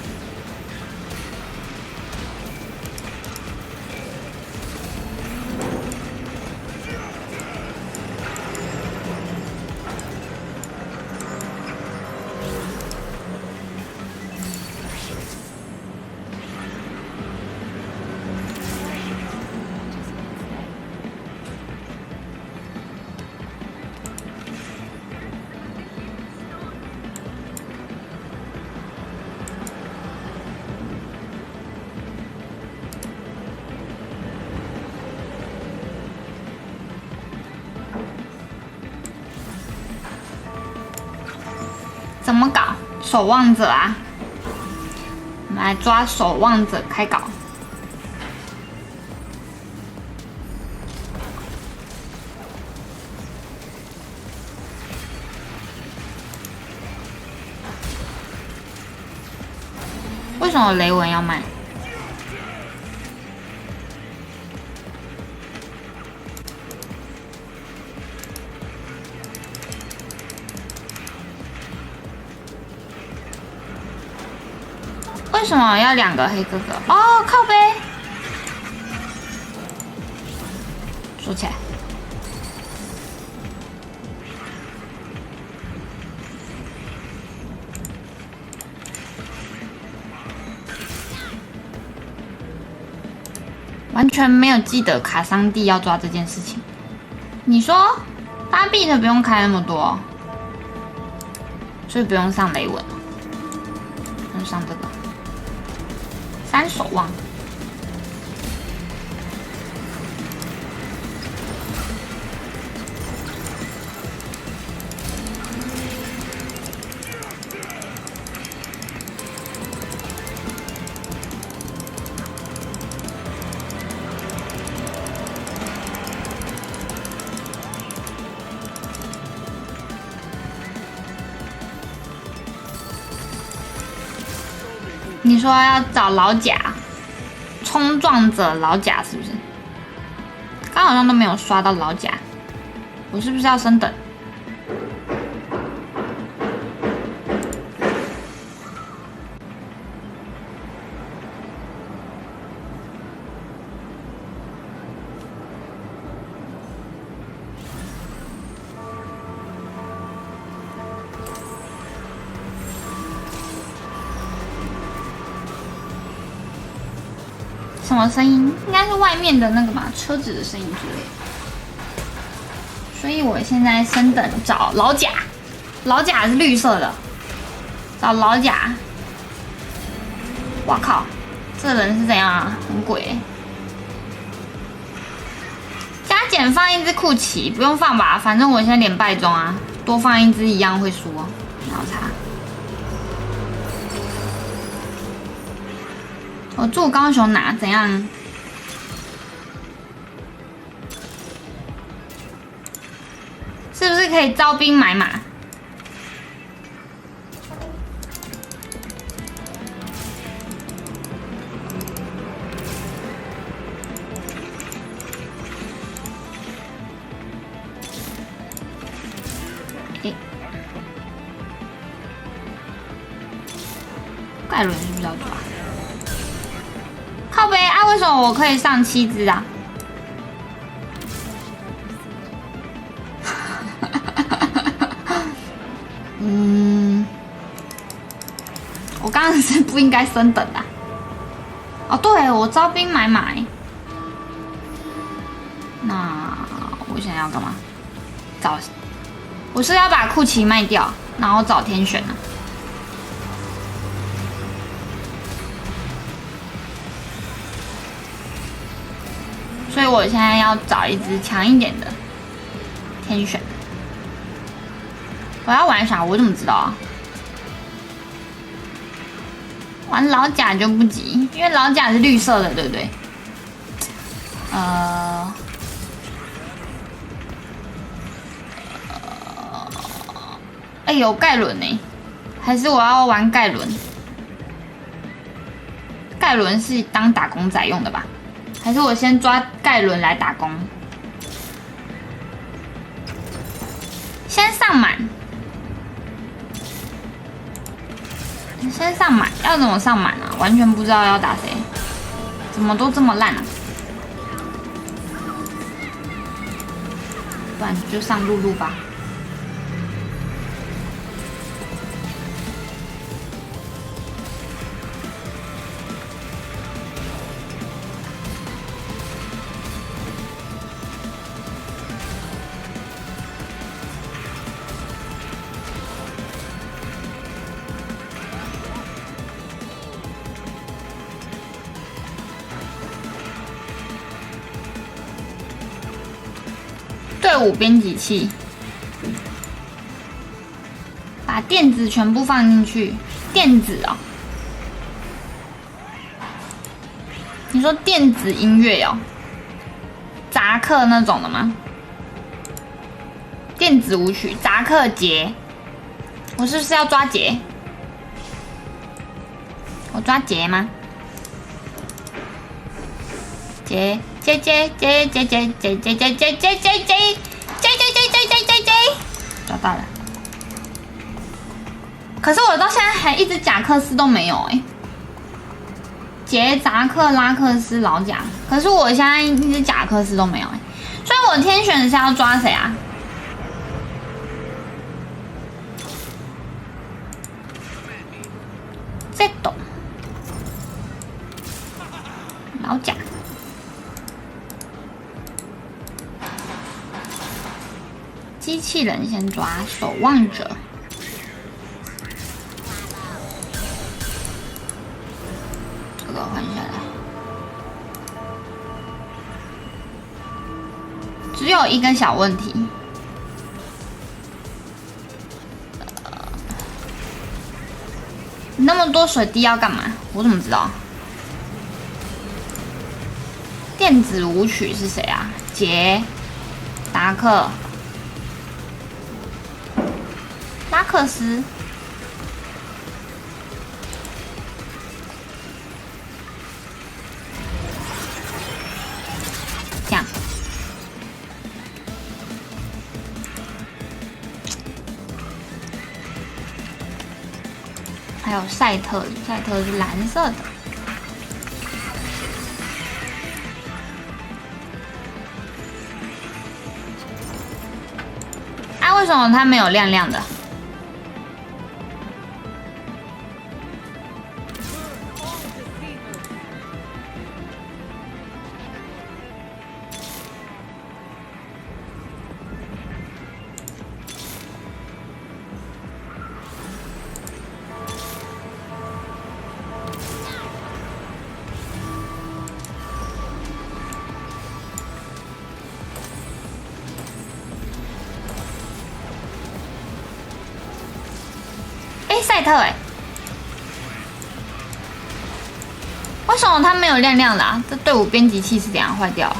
Speaker 14: 怎么搞？守望者啊！我们来抓守望者开搞。为什么雷文要卖？为什么要2个黑哥哥？哦，靠背。说起来，完全没有记得卡桑蒂要抓这件事情。你说8bit不用开那么多，所以不用上雷文，用上这个。3守望，你说要找老甲，冲撞者老甲是不是？刚好像都没有刷到老甲，我是不是要升等？什么声音？应该是外面的那个嘛，车子的声音之类的。所以我现在升等找老甲，老甲是绿色的，找老甲。哇靠，这人是怎样啊？很鬼欸。加减放一只库奇，不用放吧，反正我现在连败中啊，多放一只一样会输哦。然后擦。我住高雄哪？怎样？是不是可以招兵买马？盖伦是不是要抓？靠北啊！为什么我可以上7只啊？我刚刚是不应该升等的。哦，对，我招兵买马。那我现在要干嘛？找，我是要把库奇卖掉，然后找天选啊。所以我现在要找一只强一点的天选。我要玩啥？我怎么知道啊？玩老甲就不急，因为老甲是绿色的，对不对？有盖伦呢，还是我要玩盖伦？盖伦是当打工仔用的吧？还是我先抓盖伦来打工？先上满，先上满，要怎么上满啊？完全不知道要打谁，怎么都这么烂啊！不然就上露露吧。队伍编辑器，把电子全部放进去。电子哦，你说电子音乐哦，扎克那种的吗？电子舞曲，扎克节，我是不是要抓节？我抓节吗？节。找到了，可是我到现在还一只贾克斯都没有哎。杰扎克拉克斯老贾，可是我现在一只贾克斯都没有哎，所以我天选是要抓谁啊？这懂老贾。机器人先抓守望者，这个换下来。只有一个小问题，你那么多水滴要干嘛？我怎么知道？电子舞曲是谁啊？杰达克。拉克斯，还有赛特，赛特是蓝色的。啊，为什么它没有亮亮的？赛特为什么它没有亮亮的啊？这队伍编辑器是怎样坏掉？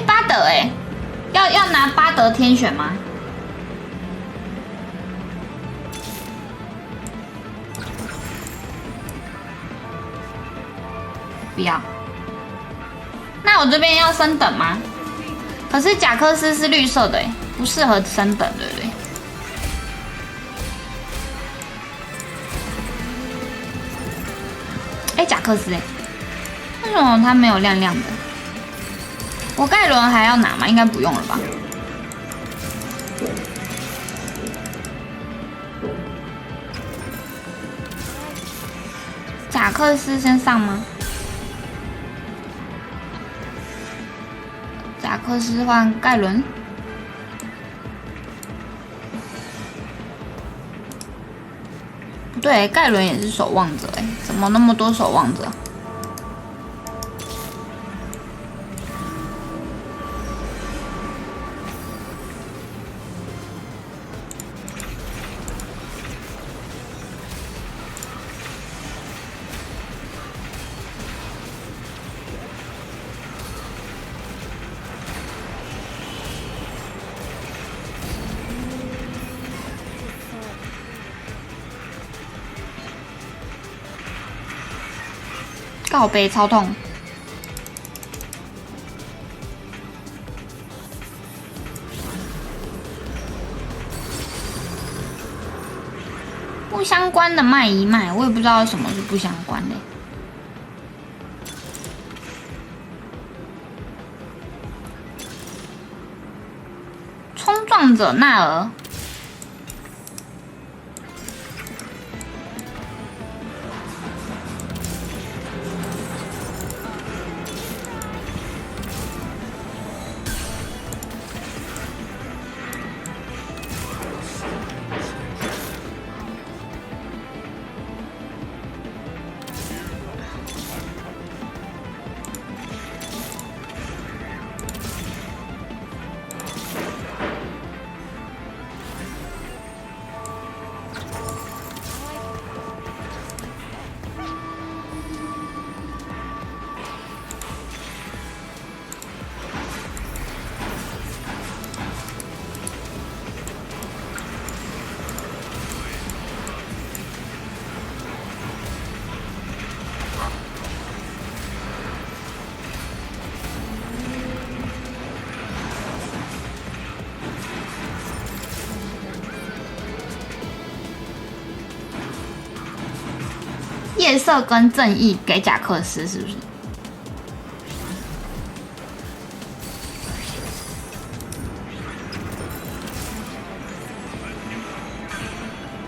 Speaker 14: 巴德要拿巴德天选吗？不要。那我这边要升等吗？可是贾克斯是绿色的不适合升等，对不对？贾克斯为什么它没有亮亮的？我盖伦还要拿吗？应该不用了吧。贾克斯先上吗？贾克斯换盖伦。不对，盖伦也是守望者怎么那么多守望者？靠背超痛。不相关的卖一卖，我也不知道什么是不相关的。冲撞者纳尔。夜色跟正义给贾克斯是不是？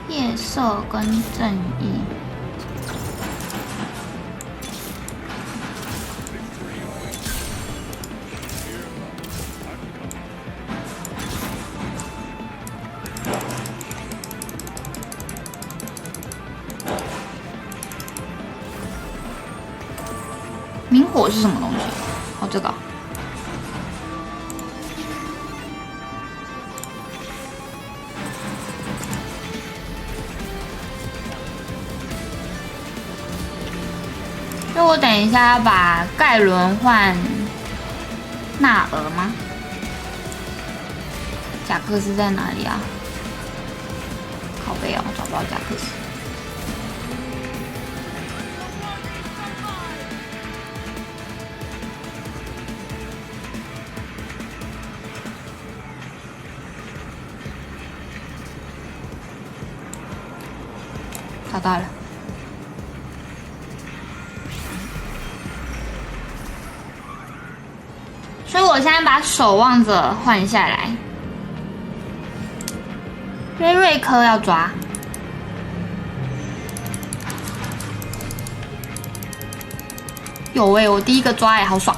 Speaker 14: 夜色跟正义。明火是什么东西？哦，这个。就我等一下要把盖伦换纳尔吗？贾克斯在哪里啊？靠背哦，找不到贾克斯。找到了。所以我现在把守望者换下来，瑞科要抓，有我第一个抓也好爽，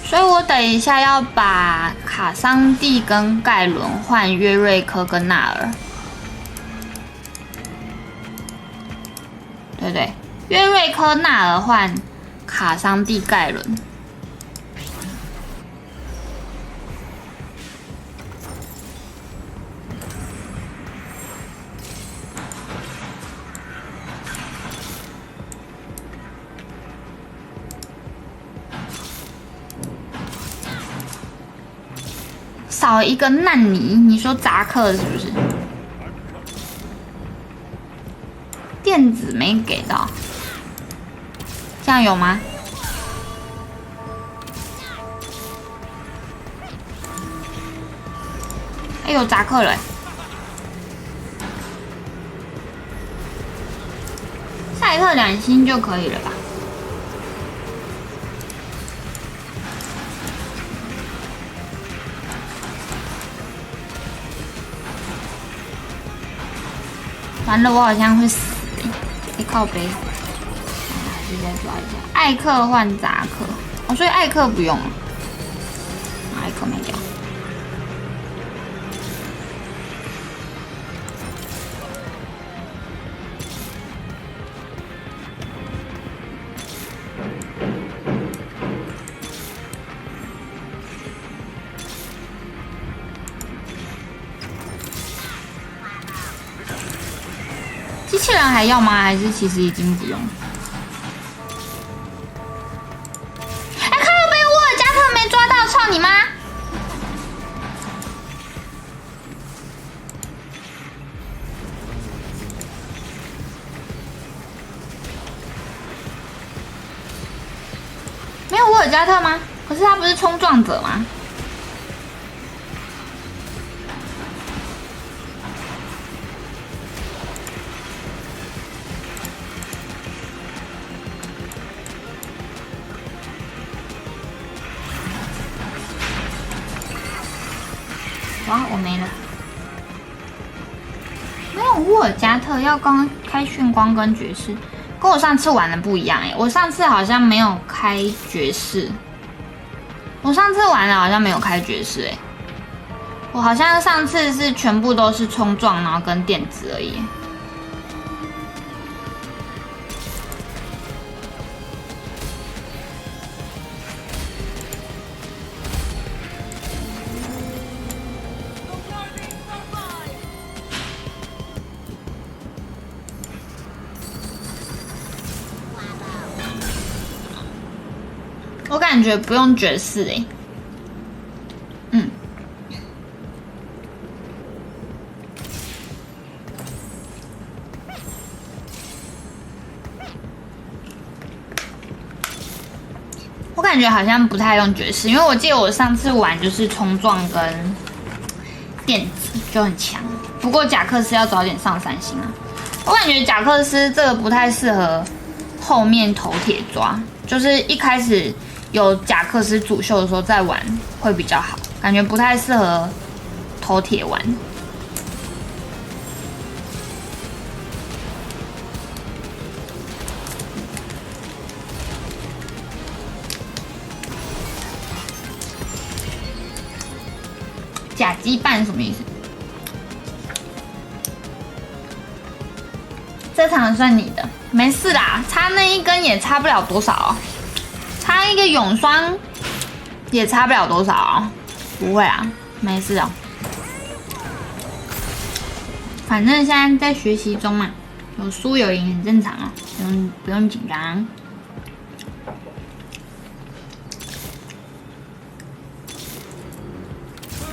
Speaker 14: 所以我等一下要把卡桑蒂跟盖伦换约瑞科跟纳尔，对，约瑞科纳尔换卡桑蒂盖伦。少一个难尼，你说扎克是不是？电子没给到，这样有吗？哎呦，扎克了！下一刻2星就可以了吧？完了，我好像会死欸！靠背，还是再抓一下。艾克换扎克，哦，所以艾克不用了，艾克没掉。机器人还要吗？还是其实已经不用？哎，靠背，沃尔加特没抓到，操你妈！没有沃尔加特吗？可是他不是冲撞者吗？哇，我没了。没有沃尔加特要刚开炫光跟爵士，跟我上次玩的不一样哎。我上次好像没有开爵士，我上次玩的好像没有开爵士哎。我好像上次是全部都是冲撞，然后跟电子而已。我感觉不用爵士欸，我感觉好像不太用爵士，因为我记得我上次玩就是冲撞跟电子就很强，不过贾克斯要早点上3星啊。我感觉贾克斯这个不太适合后面头铁抓，就是一开始有贾克斯主秀的时候再玩会比较好，感觉不太适合头铁玩。甲基绊什么意思？这场算你的，没事啦，差那一根也差不了多少哦。差一个泳霜也差不了多少哦，不会啊，没事哦。反正现在在学习中嘛，有输有赢很正常哦，不用紧张。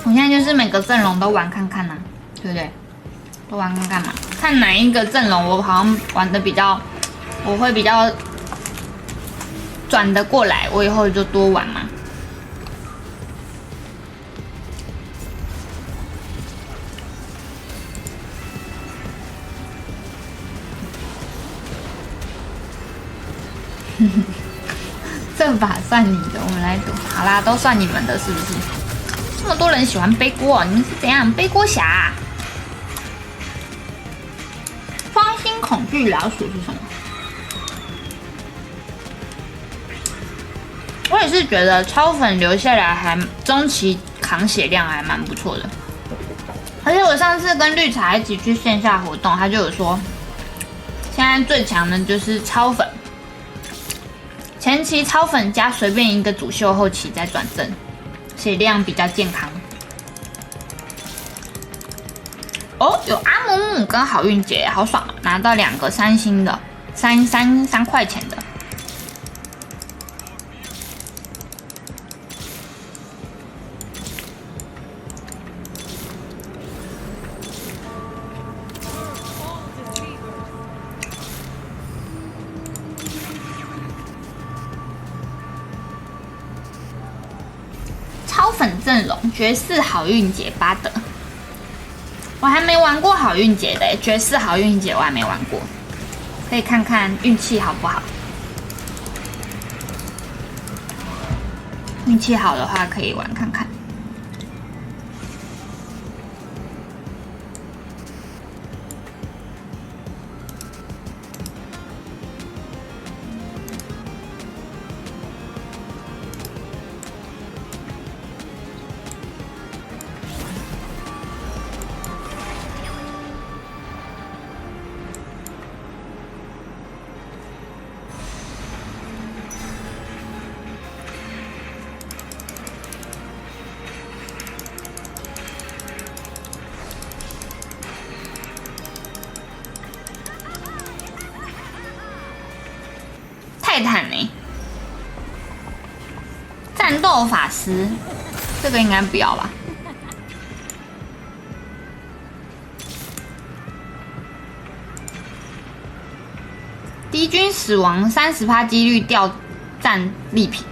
Speaker 14: 我现在就是每个阵容都玩看看呐、对不对？都玩看看嘛，看哪一个阵容我好像玩的比较，我会比较转得过来，我以后就多玩嘛。这把算你的，我们来赌。好啦，都算你们的，是不是？这么多人喜欢背锅，你们是怎样背锅侠、啊？双星恐惧老鼠是什么？我也是觉得超粉留下来还中期扛血量还蛮不错的。而且我上次跟绿茶一起去线下活动，他就有说，现在最强的就是超粉。前期超粉加随便一个主秀，后期再转正，血量比较健康。哦，有阿姆姆跟好运姐，好爽啊！拿到2个3星的，3块钱的。超粉阵容，绝世好运姐巴德，我还没玩过好运姐的绝世好运姐我还没玩过，可以看看运气好不好。运气好的话可以玩看看。泰坦呢？战斗法师，这个应该不要吧？敌军死亡30%几率掉战利品。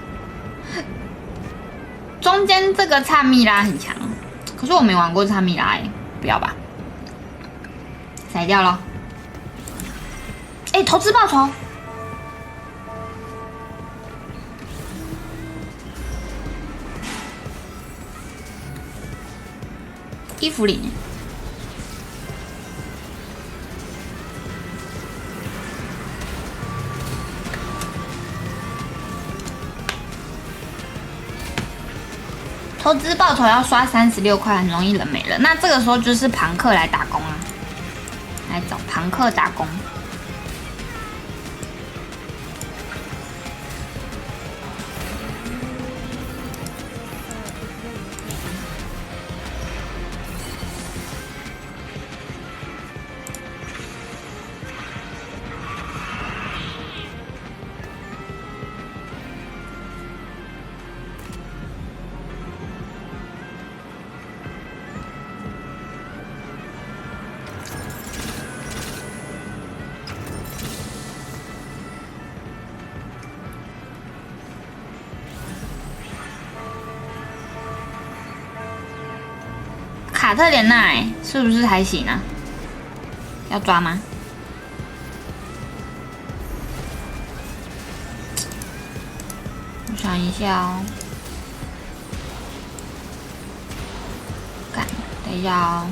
Speaker 14: 中间这个差蜜拉很强，可是我没玩过差蜜拉不要吧？甩掉了。投资报酬。衣服里面，投资报酬要刷36块，很容易人没了。那这个时候就是庞克来打工啊，来找庞克打工。卡特莲娜是不是还行啊？要抓吗？我想一下哦。等一下哦。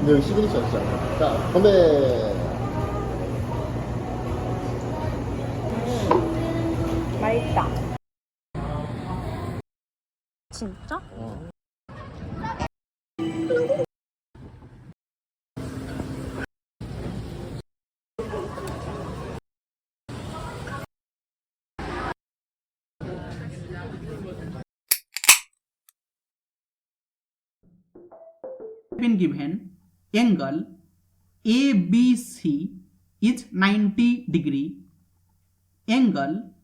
Speaker 18: 네, 시그니처 진짜. 자, 건배.
Speaker 4: 맛있다.
Speaker 17: 진짜?
Speaker 19: Been given angle ABC is 90 degree, angle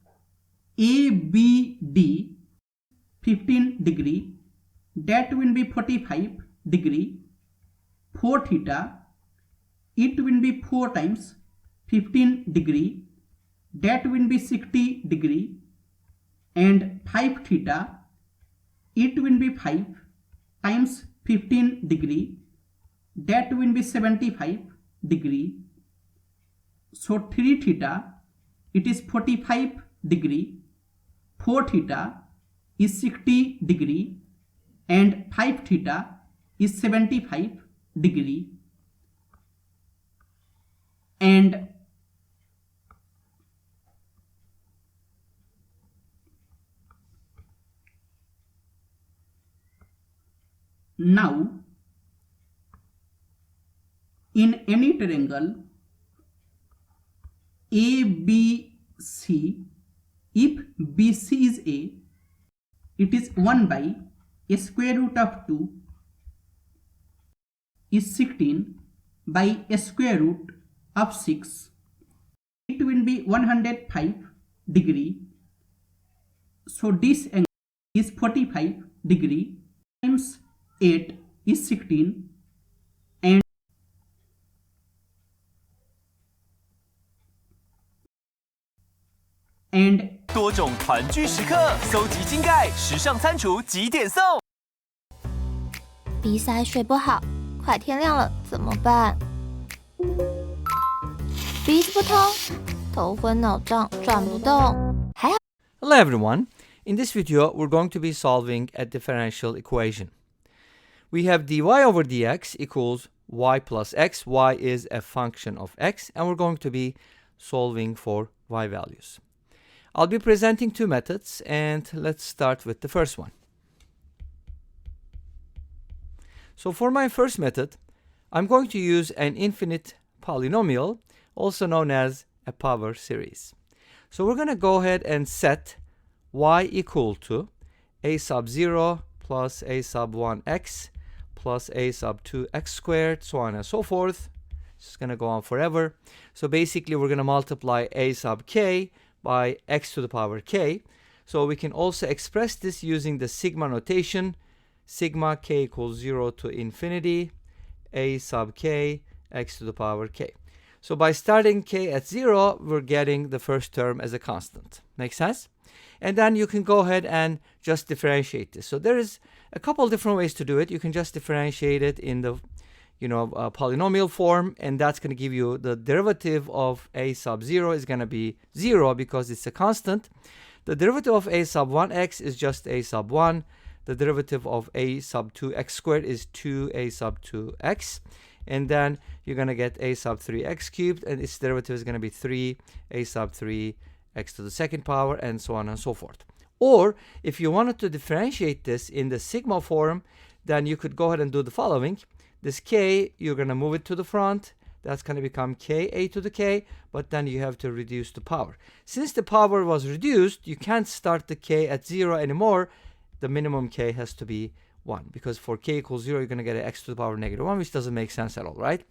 Speaker 19: ABD 15 degree, that will be 45 degree, 4 theta, it will be 4 times 15 degree, that will be 60 degree, and 5 theta, it will be 5 times 15 degree, that will be 75 degree. So 3 theta, it is 45 degree, 4 theta is 60 degree, and 5 theta is 75 degree. And now in any triangle ABC, if BC is A, it is 1 by a square root of 2 is 16 by a square root of 6. It will be 105 degree. So this angle is 45 degree times 8 is 16, and
Speaker 23: 多种团聚时刻，搜集金盖时尚餐厨几点送？
Speaker 12: 比赛睡不好，快天亮了怎么办？鼻子不通，头昏脑胀，转不动，还好。
Speaker 11: Hello everyone. In this video, we're going to be solving a differential equation. We have dy over dx equals y plus x. Y is a function of x, and we're going to be solving for y values. I'll be presenting two methods, and let's start with the first one. So for my first method, I'm going to use an infinite polynomial, also known as a power series. So we're going to go ahead and set y equal to a sub 0 plus a sub 1x plus a sub 2x squared, so on and so forth. It's going to go on forever. So basically, we're going to multiply a sub k by x to the power k. So we can also express this using the sigma notation. Sigma k equals 0 to infinity, a sub k, x to the power k. So by starting k at 0, we're getting the first term as a constant. Make sense? And then you can go ahead and just differentiate this. So there is a couple different ways to do it. You can just differentiate it in the polynomial form, and that's going to give you the derivative of a sub 0 is going to be 0 because it's a constant. The derivative of a sub 1x is just a sub 1. The derivative of a sub 2x squared is 2a sub 2x. And then you're going to get a sub 3x cubed, and its derivative is going to be 3a sub 3x to the second power, and so on and so forth. Or if you wanted to differentiate this in the sigma form, then you could go ahead and do the following. This k, you're going to move it to the front. That's going to become k a to the k, but then you have to reduce the power. Since the power was reduced, you can't start the k at 0 anymore. The minimum k has to be 1, because for k equals 0, you're going to get an x to the power negative 1, which doesn't make sense at all, right?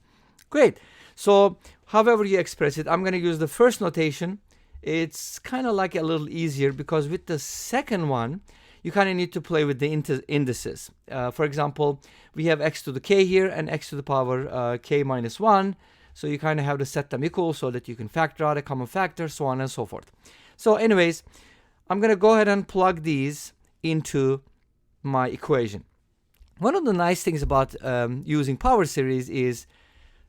Speaker 11: Great. So however you express it, I'm going to use the first notation. It's kind of like a little easier because with the second one, you kind of need to play with the indices. For example, we have x to the k here and x to the power k minus 1. So you kind of have to set them equal so that you can factor out a common factor, so on and so forth. So anyways, I'm going to go ahead and plug these into my equation. One of the nice things about using power series is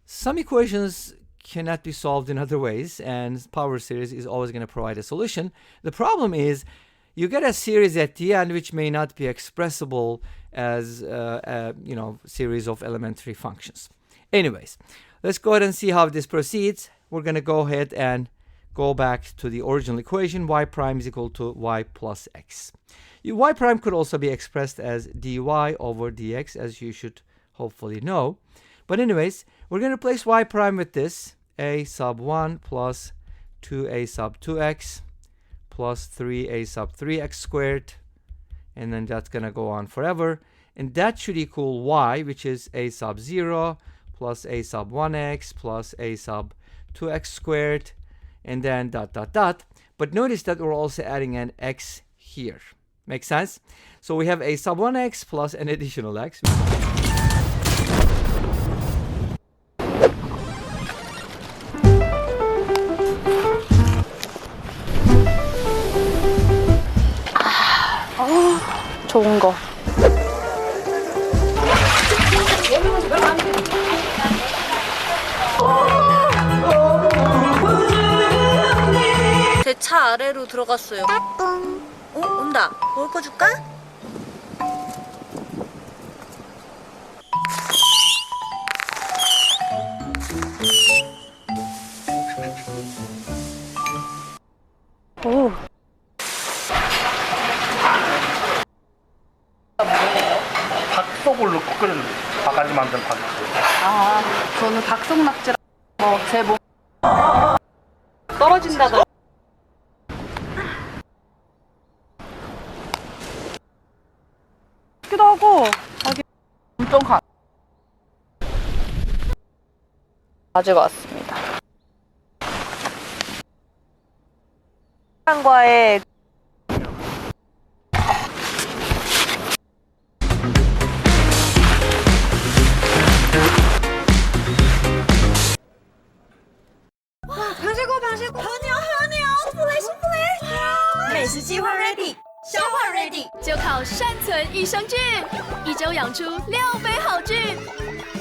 Speaker 11: some equations cannot be solved in other ways, and power series is always going to provide a solution. The problem is you get a series at the end which may not be expressible as a series of elementary functions. Anyways, let's go ahead and see how this proceeds. We're going to go ahead and go back to the original equation. Y prime is equal to y plus x. Y prime could also be expressed as dy over dx, as you should hopefully know. But anyways, we're going to replace y prime with this. A sub 1 plus 2a sub 2x plus 3a sub 3x squared. And then that's going to go on forever. And that should equal y, which is a sub 0 plus a sub 1x plus a sub 2x squared. And then dot, dot, dot. But notice that we're also adding an x here. Make sense? So we have a sub 1x plus an additional x.
Speaker 1: 좋은 거.
Speaker 2: 제 차 아래로 들어갔어요. 온다. 먹을 거 줄까?
Speaker 1: 오.
Speaker 15: 박속을 넣고 끓이는 바가지 만든 박.
Speaker 1: 아, 저는 박속 낙지랑 제 몸 떨어진다고. 기도 하고 엄청 가지고 왔습니다. 과의
Speaker 24: 美食计划 ready， 消化 ready， 就靠善存益生菌，1周养出6杯好菌，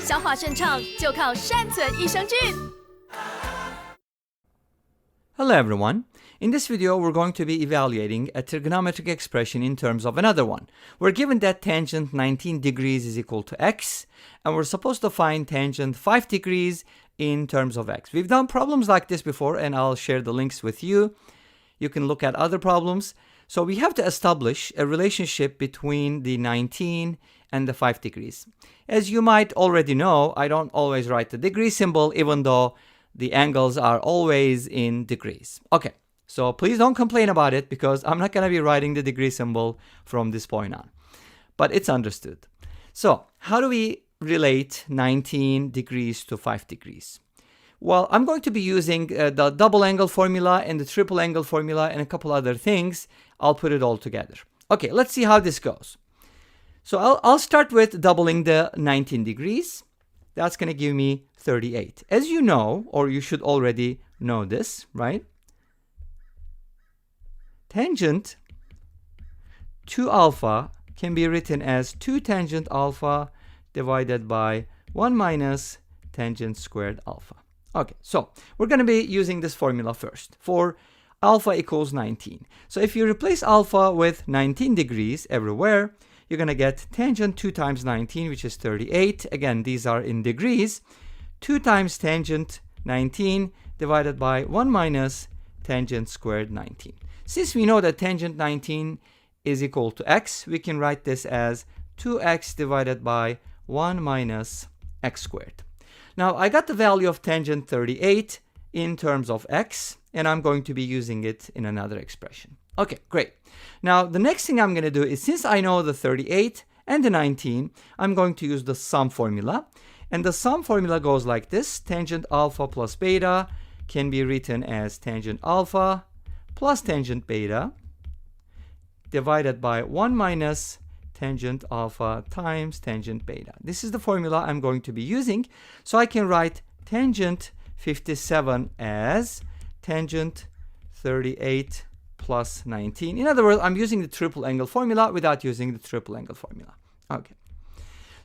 Speaker 24: 消化顺畅就靠善存益生菌。
Speaker 11: Hello everyone. In this video, we're going to be evaluating a trigonometric expression in terms of another one. We're given that tangent 19 degrees is equal to x, and we're supposed to find tangent 5 degrees in terms of x. We've done problems like this before, and I'll share the links with you. You can look at other problems. So we have to establish a relationship between the 19 and the 5 degrees. As you might already know, I don't always write the degree symbol, even though the angles are always in degrees. Okay, so please don't complain about it, because I'm not going to be writing the degree symbol from this point on. But it's understood. So how do we relate 19 degrees to 5 degrees? Well, I'm going to be using the double angle formula and the triple angle formula and a couple other things. I'll put it all together. Okay, let's see how this goes. So I'll start with doubling the 19 degrees. That's going to give me 38. As you know, or you should already know this, right? Tangent 2 alpha can be written as 2 tangent alpha divided by 1 minus tangent squared alpha. Okay, so we're going to be using this formula first for alpha equals 19. So if you replace alpha with 19 degrees everywhere, you're going to get tangent 2 times 19, which is 38. Again, these are in degrees. 2 times tangent 19 divided by 1 minus tangent squared 19. Since we know that tangent 19 is equal to x, we can write this as 2x divided by 1 minus x squared. Now, I got the value of tangent 38 in terms of x, and I'm going to be using it in another expression. Okay, great. Now, the next thing I'm going to do is, since I know the 38 and the 19, I'm going to use the sum formula. And the sum formula goes like this. Tangent alpha plus beta can be written as tangent alpha plus tangent beta divided by 1 minus tangent alpha times tangent beta. This is the formula I'm going to be using. So I can write tangent 57 as tangent 38 plus 19. In other words, I'm using the triple angle formula without using the triple angle formula. Okay.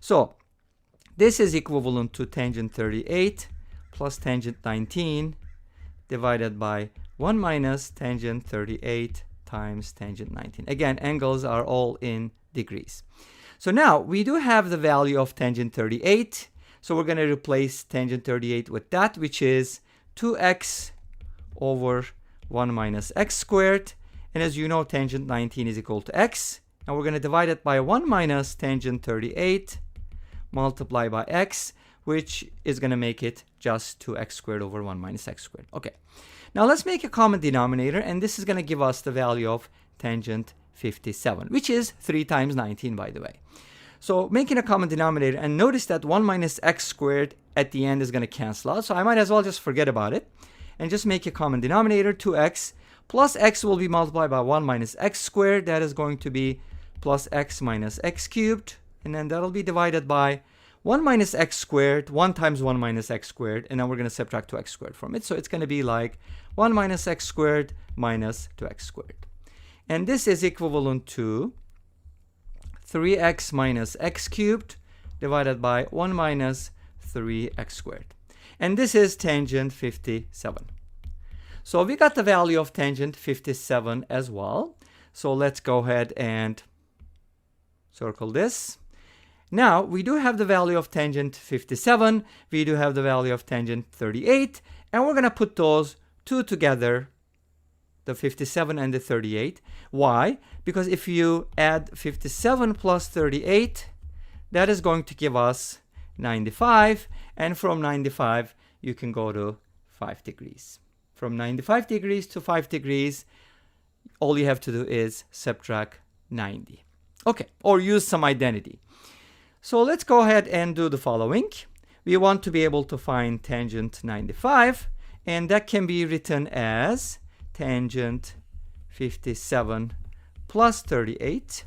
Speaker 11: So this is equivalent to tangent 38 plus tangent 19 divided by 1 minus tangent 38 times tangent 19. Again, angles are all in degrees. So now we do have the value of tangent 38. So we're going to replace tangent 38 with that, which is 2x over 1 minus x squared. And as you know, tangent 19 is equal to x. And we're going to divide it by 1 minus tangent 38 multiplied by x, which is going to make it just 2x squared over 1 minus x squared. Okay. Now let's make a common denominator, and this is going to give us the value of tangent 57, which is 3 times 19, by the way. So making a common denominator, and notice that 1 minus x squared at the end is going to cancel out. So I might as well just forget about it and just make a common denominator. 2x plus x will be multiplied by 1 minus x squared. That is going to be plus x minus x cubed. And then that'll be divided by 1 minus x squared, 1 times 1 minus x squared. And then we're going to subtract 2x squared from it. So it's going to be like 1 minus x squared minus 2x squared. And this is equivalent to 3x minus x cubed divided by 1 minus 3x squared. And this is tangent 57. So we got the value of tangent 57 as well. So let's go ahead and circle this. Now we do have the value of tangent 57. We do have the value of tangent 38. And we're going to put those two together, the 57 and the 38. Why? Because if you add 57 plus 38, that is going to give us 95. And from 95, you can go to 5 degrees. From 95 degrees to 5 degrees, all you have to do is subtract 90. Okay, or use some identity. So let's go ahead and do the following. We want to be able to find tangent 95, and that can be written as tangent 57 plus 38.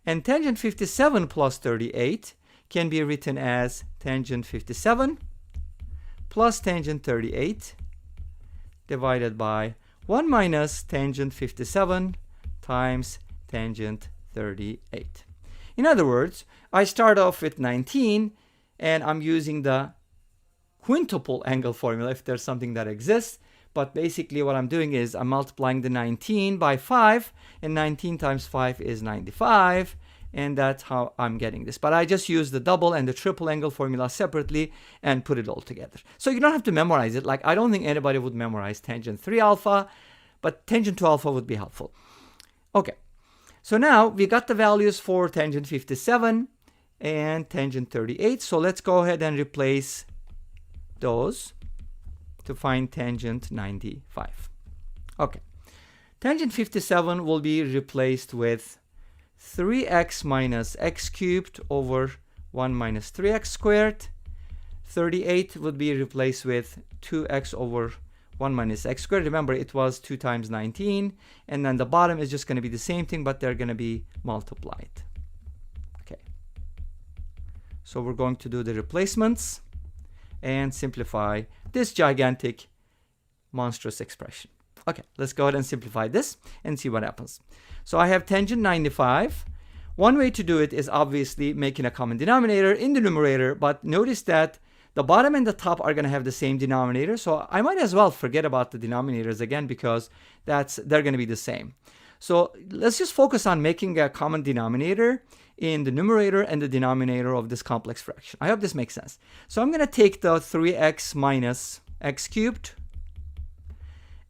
Speaker 11: And tangent 57 plus 38 can be written as tangent 57 plus tangent 38 divided by 1 minus tangent 57 times tangent 38. In other words, I start off with 19 and I'm using the quintuple angle formula if there's something that exists. But basically what I'm doing is I'm multiplying the 19 by 5, and 19 times 5 is 95, and that's how I'm getting this. But I just use the double and the triple angle formula separately and put it all together. So you don't have to memorize it. Like, I don't think anybody would memorize tangent 3 alpha, but tangent 2 alpha would be helpful. Okay, so now we got the values for tangent 57 and tangent 38. So let's go ahead and replace those to find tangent 95. Okay, tangent 57 will be replaced with 3x minus x cubed over 1 minus 3x squared. 38 would be replaced with 2x over 1 minus x squared. Remember, it was 2 times 19. And then the bottom is just going to be the same thing, but they're going to be multiplied. Okay, so we're going to do the replacements and simplify this gigantic, monstrous expression. Okay, let's go ahead and simplify this and see what happens. So I have tangent 95. One way to do it is obviously making a common denominator in the numerator, but notice that the bottom and the top are going to have the same denominator. So I might as well forget about the denominators again because they're going to be the same. So let's just focus on making a common denominator in the numerator and the denominator of this complex fraction. I hope this makes sense. So I'm going to take the 3x minus x cubed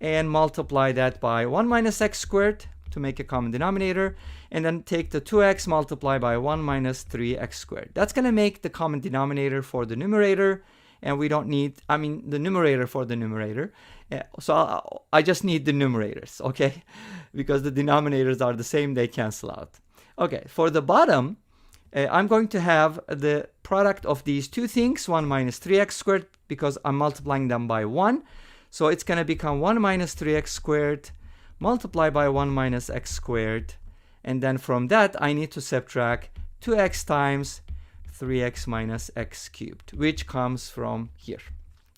Speaker 11: and multiply that by 1 minus x squared to make a common denominator, and then take the 2x multiplied by 1 minus 3x squared. That's going to make the common denominator for the numerator, and we don't need, the numerator for the numerator. So I just need the numerators, okay? Because the denominators are the same, they cancel out. Okay, for the bottom, I'm going to have the product of these two things, 1 minus 3x squared, because I'm multiplying them by 1. So it's going to become 1 minus 3x squared multiplied by 1 minus x squared. And then from that, I need to subtract 2x times 3x minus x cubed, which comes from here.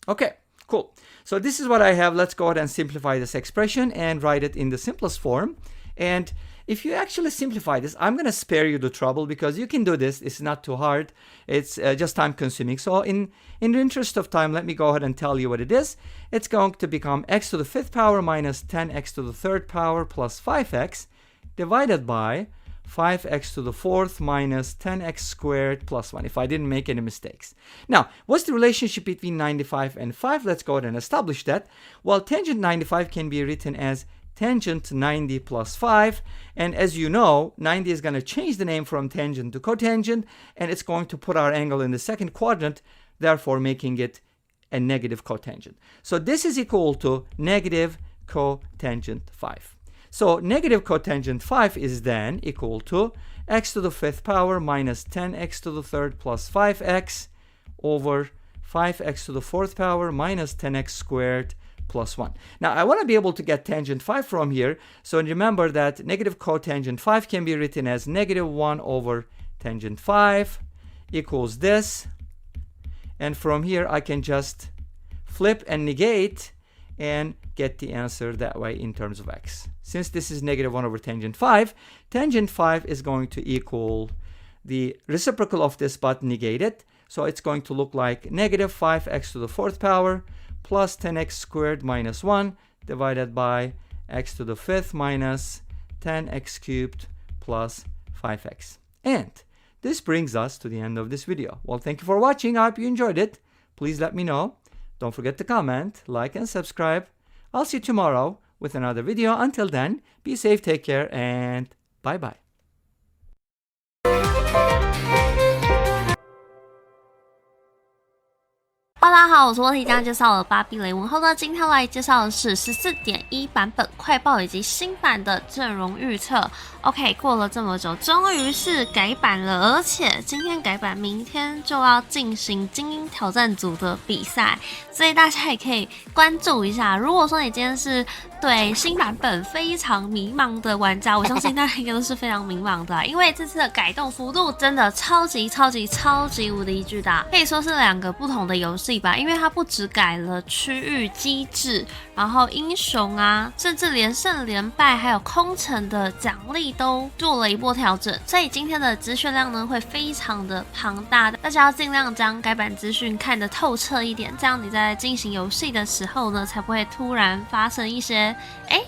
Speaker 11: Okay, cool. So this is what I have. Let's go ahead and simplify this expression and write it in the simplest form. And if you actually simplify this, I'm going to spare you the trouble because you can do this. It's not too hard. It's just time consuming. So in the interest of time, let me go ahead and tell you what it is. It's going to become x to the 5th power minus 10x to the 3rd power plus 5x divided by 5x to the fourth minus 10x squared plus 1, if I didn't make any mistakes. Now, what's the relationship between 95 and 5? Let's go ahead and establish that. Well, tangent 95 can be written as tangent 90 plus 5. And as you know, 90 is going to change the name from tangent to cotangent, and it's going to put our angle in the second quadrant, therefore making it a negative cotangent. So this is equal to negative cotangent 5. So negative cotangent 5 is then equal to x to the fifth power minus 10x to the third plus 5x over 5x to the fourth power minus 10x squared plus 1. Now I want to be able to get tangent 5 from here, so remember that negative cotangent 5 can be written as negative 1 over tangent 5 equals this, and from here I can just flip and negate and get the answer that way in terms of x. Since this is negative 1 over tangent 5 is going to equal the reciprocal of this but negated. So it's going to look like negative 5x to the fourth power plus 10x squared minus 1 divided by x to the fifth minus 10x cubed plus 5x. And this brings us to the end of this video. Well, thank you for watching. I hope you enjoyed it. Please let me know. Don't forget to comment, like, and subscribe. I'll see you tomorrow with another video. Until then, be safe, take care, and bye-bye.
Speaker 17: Hello， 大家好，我是沃提。刚刚介绍了芭比雷文后呢，今天来介绍的是 14.1 版本快报以及新版的阵容预测。OK， 过了这么久，终于是改版了，而且今天改版，明天就要进行精英挑战组的比赛，所以大家也可以关注一下。如果说你今天是对新版本非常迷茫的玩家，我相信大家应该都是非常迷茫的，因为这次的改动幅度真的超级无敌巨大，可以说是2个不同的游戏吧。因为它不只改了区域机制，然后英雄啊，甚至连胜连败还有空城的奖励都做了一波调整，所以今天的资讯量呢会非常的庞大，大家要尽量将改版资讯看得透彻一点，这样你在进行游戏的时候呢，才不会突然发生一些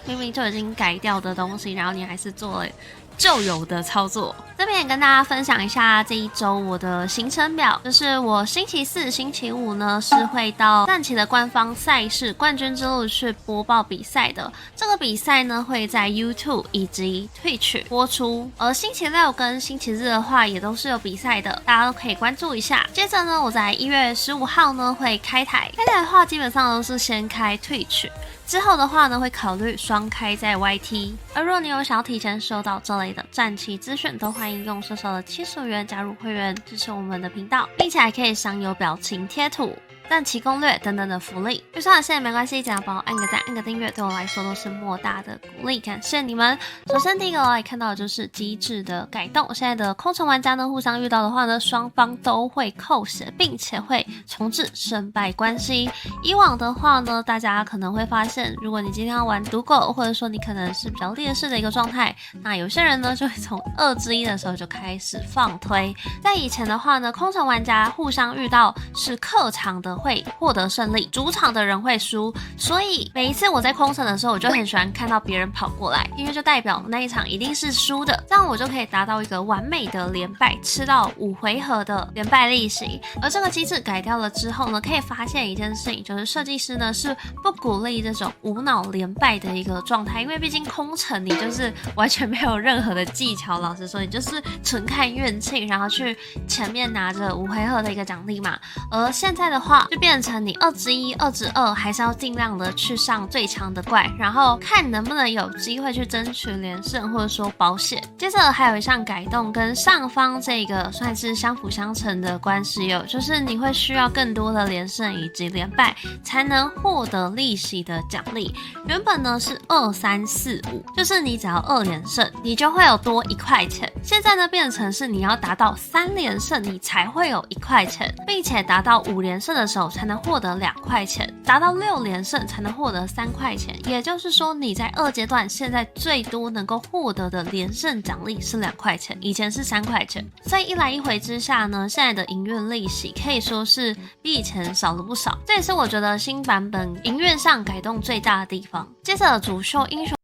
Speaker 17: 明明就已经改掉的东西，然后你还是做了旧有的操作。这边也跟大家分享一下这一周我的行程表，就是我星期四、星期五呢是会到战旗的官方赛事冠军之路去播报比赛的。这个比赛呢会在 YouTube 以及 Twitch 播出，而星期六跟星期日的话也都是有比赛的，大家都可以关注一下。接着呢，我在1月15号呢会开台的话，基本上都是先开 Twitch。之后的话呢，会考虑双开在 YT。而若你有想要提前收到这类的战旗资讯，都欢迎用小小的75元加入会员，支持我们的频道，并且还可以享有表情贴图、战旗攻略等等的福利。预算有限没关系，只要帮我按个赞、按个订阅，对我来说都是莫大的鼓励，感谢你们。首先第一个我来看到的就是机制的改动，现在的空城玩家呢互相遇到的话呢，双方都会扣血，并且会重置胜败关系。以往的话呢，大家可能会发现，如果你今天要玩赌狗，或者说你可能是比较劣势的一个状态，那有些人呢就会从2之1的时候就开始放推。在以前的话呢，空城玩家互相遇到是客场的会获得胜利，主场的人会输，所以每一次我在空城的时候，我就很喜欢看到别人跑过来，因为就代表那一场一定是输的，这样我就可以达到一个完美的连败，吃到5回合的连败利息。而这个机制改掉了之后呢，可以发现一件事情，就是设计师呢是不鼓励这种无脑连败的一个状态，因为毕竟空城你就是完全没有任何的技巧，老实说你就是纯看运气，然后去前面拿着5回合的一个奖励嘛。而现在的话就变成你2之1、2之2还是要尽量的去上最强的怪，然后看能不能有机会去争取连胜或者说保险。接着还有一项改动跟上方这个算是相辅相成的关系哦，就是你会需要更多的连胜以及连败才能获得利息的奖励。原本呢是2、3、4、5，就是你只要2连胜你就会有多1块钱，现在呢变成是你要达到3连胜你才会有1块钱，并且达到5连胜的时候才能获得2块钱，达到6连胜才能获得3块钱。也就是说你在2阶段现在最多能够获得的连胜奖励是2块钱，以前是3块钱。所以一来一回之下呢，现在的营运利息可以说是比以前少了不少，这也是我觉得新版本营运上改动最大的地方。接着主秀英雄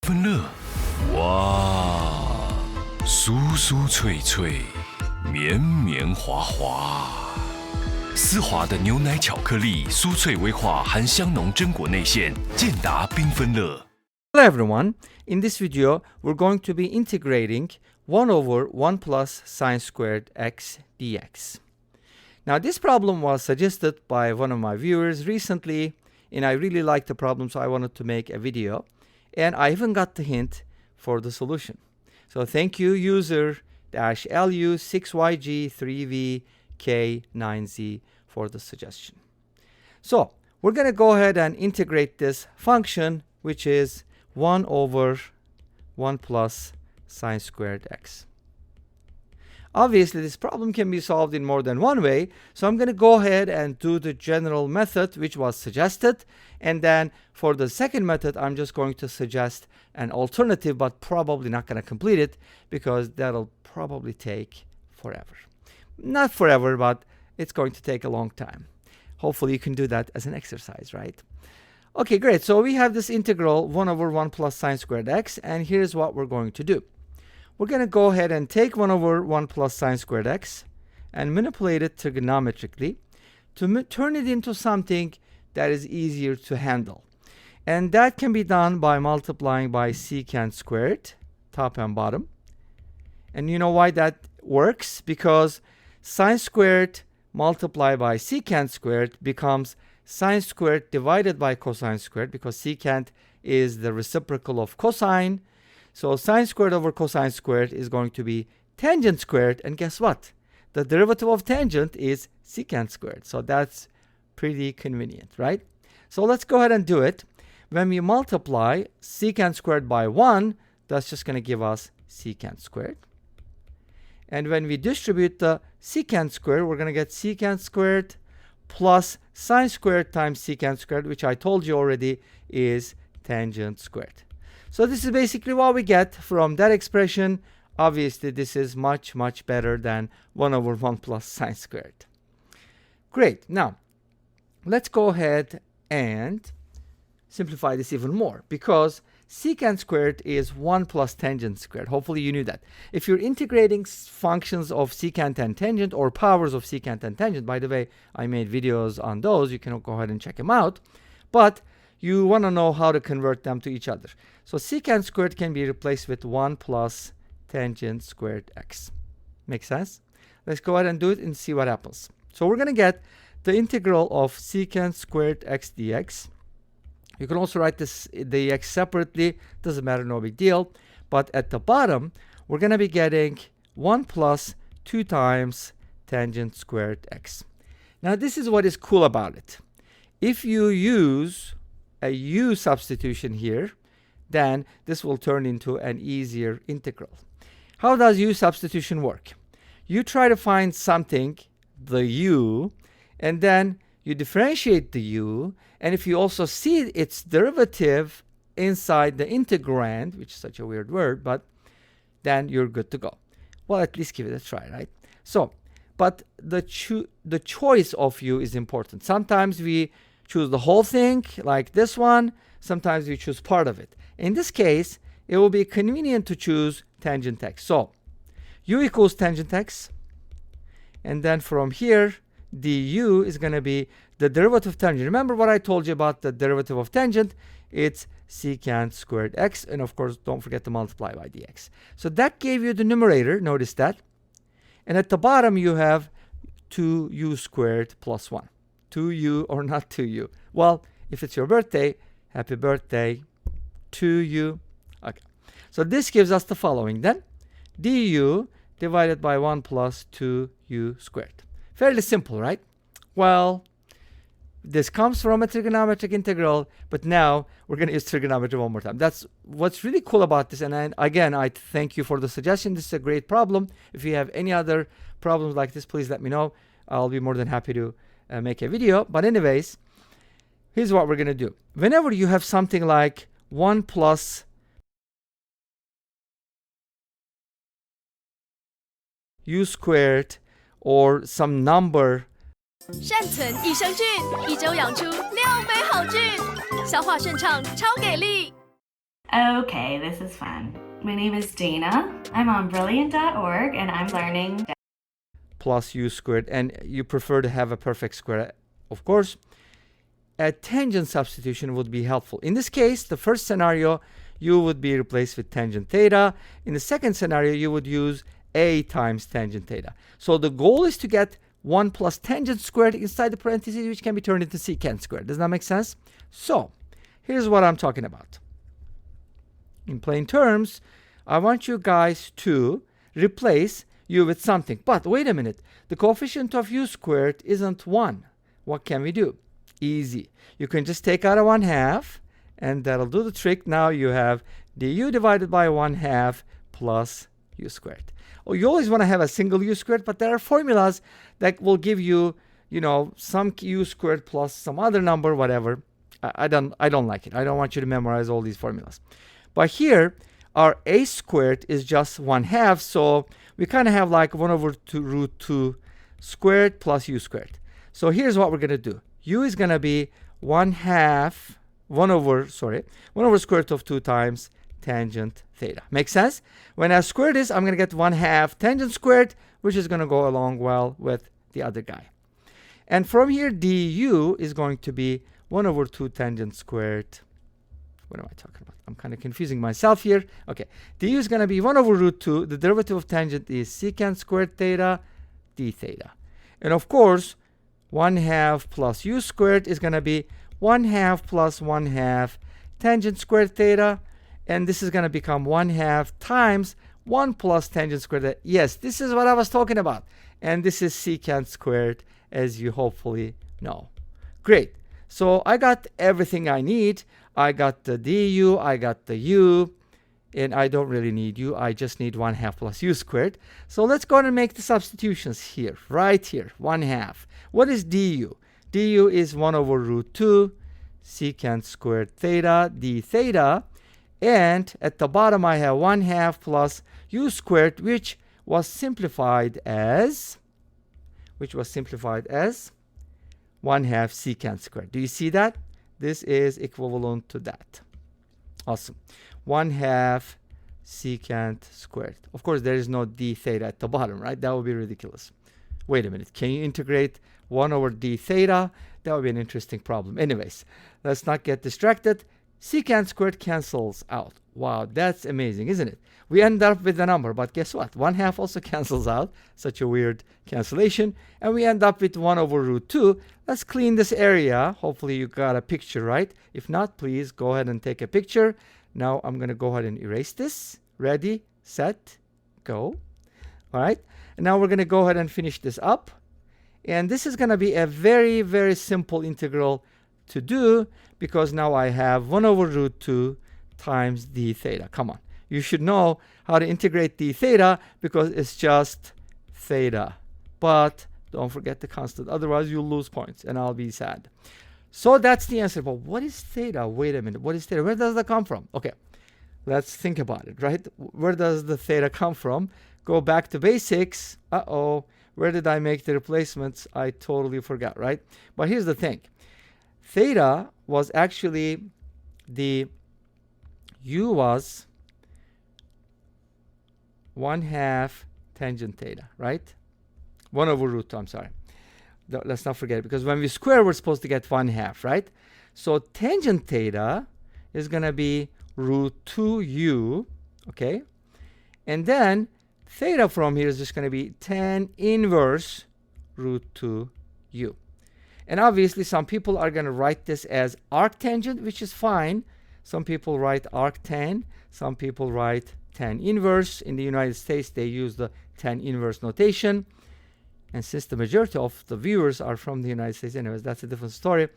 Speaker 23: 分乐，哇！
Speaker 3: 酥酥脆脆，绵绵滑滑。丝滑的牛奶巧克力，酥脆微化，含香浓榛果内馅，健达缤纷乐。
Speaker 11: Hello everyone. In this video, we're going to be integrating 1 over 1 plus sine squared x dx. Now this problem was suggested by one of my viewers recently, and I really liked the problem, so I wanted to make a video. And I even got the hint for the solution. So thank you, user-lu6yg3vk9z for the suggestion. So we're going to go ahead and integrate this function, which is 1 over 1 plus sine squared x. Obviously, this problem can be solved in more than one way, so I'm going to go ahead and do the general method which was suggested, and then for the second method, I'm just going to suggest an alternative, but probably not going to complete it because that'll probably take forever. Not forever, but it's going to take a long time. Hopefully, you can do that as an exercise, right? Okay, great. So we have this integral 1 over 1 plus sine squared x, and here's what we're going to do. We're going to go ahead and take 1 over 1 plus sine squared x and manipulate it trigonometrically to turn it into something that is easier to handle. And that can be done by multiplying by secant squared, top and bottom. And you know why that works? Because sine squared multiplied by secant squared becomes sine squared divided by cosine squared, because secant is the reciprocal of cosine. So sine squared over cosine squared is going to be tangent squared, and guess what? The derivative of tangent is secant squared. So that's pretty convenient, right? So let's go ahead and do it. When we multiply secant squared by 1, that's just going to give us secant squared. And when we distribute the secant squared, we're going to get secant squared plus sine squared times secant squared, which I told you already is tangent squared. So this is basically what we get from that expression. Obviously, this is much, much better than 1 over 1 plus sine squared. Great. Now, let's go ahead and simplify this even more, because secant squared is 1 plus tangent squared. Hopefully, you knew that. If you're integrating functions of secant and tangent, or powers of secant and tangent, by the way, I made videos on those. You can go ahead and check them out. But you want to know how to convert them to each other. So secant squared can be replaced with 1 plus tangent squared x. Make sense? Let's go ahead and do it and see what happens. So we're going to get the integral of secant squared x dx. You can also write this dx separately. Doesn't matter, no big deal. But at the bottom, we're going to be getting 1 plus 2 times tangent squared x. Now this is what is cool about it. If you use a u substitution here, then this will turn into an easier integral. How does u substitution work? You try to find something, the u, and then you differentiate the u, and if you also see its derivative inside the integrand, which is such a weird word, but then you're good to go. Well, at least give it a try, right? So, but the choice of u is important. Sometimes we choose the whole thing, like this one. Sometimes we choose part of it. In this case, it will be convenient to choose tangent x. So u equals tangent x, and then from here, du is going to be the derivative of tangent. Remember what I told you about the derivative of tangent? It's secant squared x, and of course, don't forget to multiply by dx. So that gave you the numerator, notice that. And at the bottom, you have 2u squared plus 1. 2u or not 2u? Well, if it's your birthday, happy birthday to you. Okay. So this gives us the following then. du divided by 1 plus 2u squared. Fairly simple, right? Well, this comes from a trigonometric integral, but now we're going to use trigonometry one more time. That's what's really cool about this. And again, I thank you for the suggestion. This is a great problem. If you have any other problems like this, please let me know. I'll be more than happy to make a video. But anyways, here's what we're going to do. Whenever you have something like 1 plus u squared or some number.
Speaker 24: 善存益生菌，1周养出6杯好菌，消化顺畅，超给力。
Speaker 5: Okay, this is fun. My name is Dana. I'm on Brilliant.org and I'm learning
Speaker 11: plus u squared, and you prefer to have a perfect square, of course. A tangent substitution would be helpful. In this case, the first scenario, you would be replaced with tangent theta. In the second scenario, you would use a times tangent theta. So the goal is to get 1 plus tangent squared inside the parentheses, which can be turned into secant squared. Does that make sense? So here's what I'm talking about. In plain terms, I want you guys to replace u with something. But wait a minute. The coefficient of u squared isn't 1. What can we do? Easy. You can just take out a 1/2, and that'll do the trick. Now you have du divided by 1/2 plus u squared. Oh, you always want to have a single u squared, but there are formulas that will give you, some u squared plus some other number, whatever. I don't like it. I don't want you to memorize all these formulas. But here, our a squared is just 1/2, so we kind of have like 1 over root 2 squared plus u squared. So here's what we're going to do. U is going to be 1 over square root of 2 times tangent theta. Make sense? When I square this, I'm going to get 1/2 tangent squared, which is going to go along well with the other guy. And from here, du is going to be 1 over 2 tangent squared. What am I talking about? I'm kind of confusing myself here. Okay, du is going to be 1 over root 2. The derivative of tangent is secant squared theta d theta. And of course, 1/2 plus u squared is going to be 1/2 plus 1/2 tangent squared theta. And this is going to become 1/2 times 1 plus tangent squared theta. Yes, this is what I was talking about. And this is secant squared, as you hopefully know. Great. So I got everything I need. I got the du, I got the u, and I don't really need u. I just need 1/2 plus u squared. So let's go ahead and make the substitutions here, right here, 1/2. What is du? Du is 1 over root 2 secant squared theta d theta. And at the bottom, I have 1/2 plus u squared, which was simplified as 1/2 secant squared. Do you see that? This is equivalent to that. Awesome. 1/2 secant squared. Of course, there is no d theta at the bottom, right? That would be ridiculous. Wait a minute. Can you integrate 1 over d theta? That would be an interesting problem. Anyways, let's not get distracted. Secant squared cancels out. Wow, that's amazing, isn't it? We end up with a number, but guess what? 1/2 also cancels out. Such a weird cancellation. And we end up with 1 over root 2. Let's clean this area. Hopefully you got a picture, right? If not, please go ahead and take a picture. Now I'm going to go ahead and erase this. Ready, set, go. All right. And now we're going to go ahead and finish this up. And this is going to be a very, very simple integral to do, because now I have 1 over root 2 times d theta. Come on. You should know how to integrate d theta because it's just theta. But don't forget the constant. Otherwise, you'll lose points and I'll be sad. So that's the answer. But what is theta? Wait a minute. What is theta? Where does that come from? Okay. Let's think about it, right? Where does the theta come from? Go back to basics. Uh-oh. Where did I make the replacements? I totally forgot, right? But here's the thing. Theta was actually u was 1/2 tangent theta, right? 1 over root 2, I'm sorry. Let's not forget it, because when we square, we're supposed to get 1/2, right? So tangent theta is going to be root 2u, okay? And then theta from here is just going to be tan inverse root 2u. And obviously, some people are going to write this as arctangent, which is fine. Some people write arctan. Some people write tan inverse. In the United States, they use the tan inverse notation. And since the majority of the viewers are from the United States, anyways, that's a different story.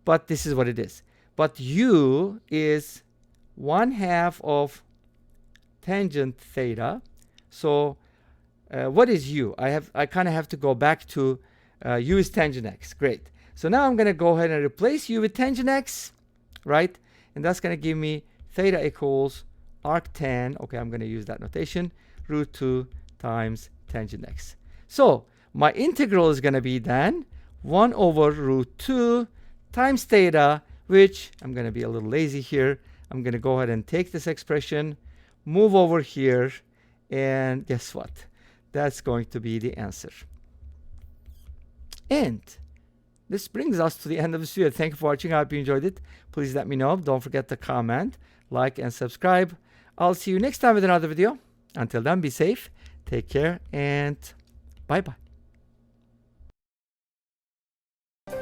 Speaker 11: But this is what it is. But u is 1/2 of tangent theta. So what is u? I kind of have to go back to u is tangent x. Great. So now I'm going to go ahead and replace u with tangent x, right? And that's going to give me theta equals arctan. Okay, I'm going to use that notation. Root 2 times tangent x. So my integral is going to be then 1 over root 2 times theta, which I'm going to be a little lazy here. I'm going to go ahead and take this expression, move over here, and guess what? That's going to be the answer. And this brings us to the end of this video. Thank you for watching. I hope you enjoyed it. Please let me know. Don't forget to comment, like, and subscribe. I'll see you next time with another video. Until then, be safe, take care, and bye-bye.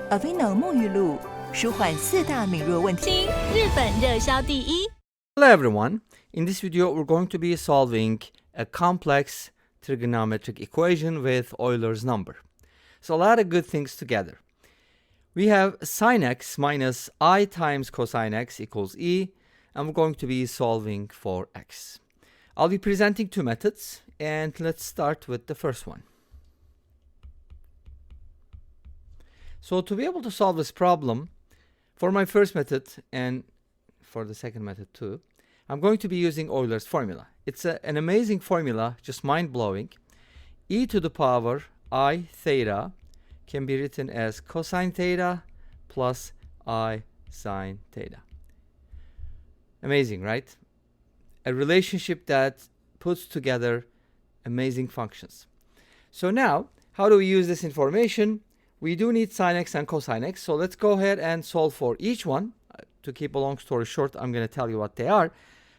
Speaker 20: Avino 沐浴露舒缓4大敏弱问题，日本热销第一。
Speaker 11: Hello everyone. In this video, we're going to be solving a complex trigonometric equation with Euler's number. So a lot of good things together. We have sine x minus I times cosine x equals e, and we're going to be solving for x. I'll be presenting two methods, and let's start with the first one. So to be able to solve this problem, for my first method and for the second method too, I'm going to be using Euler's formula. It's an amazing formula, just mind-blowing. E to the power I theta can be written as cosine theta plus I sine theta. Amazing, right? A relationship that puts together amazing functions. So now, how do we use this information? We do need sine x and cosine x, so let's go ahead and solve for each one. To keep a long story short, I'm going to tell you what they are.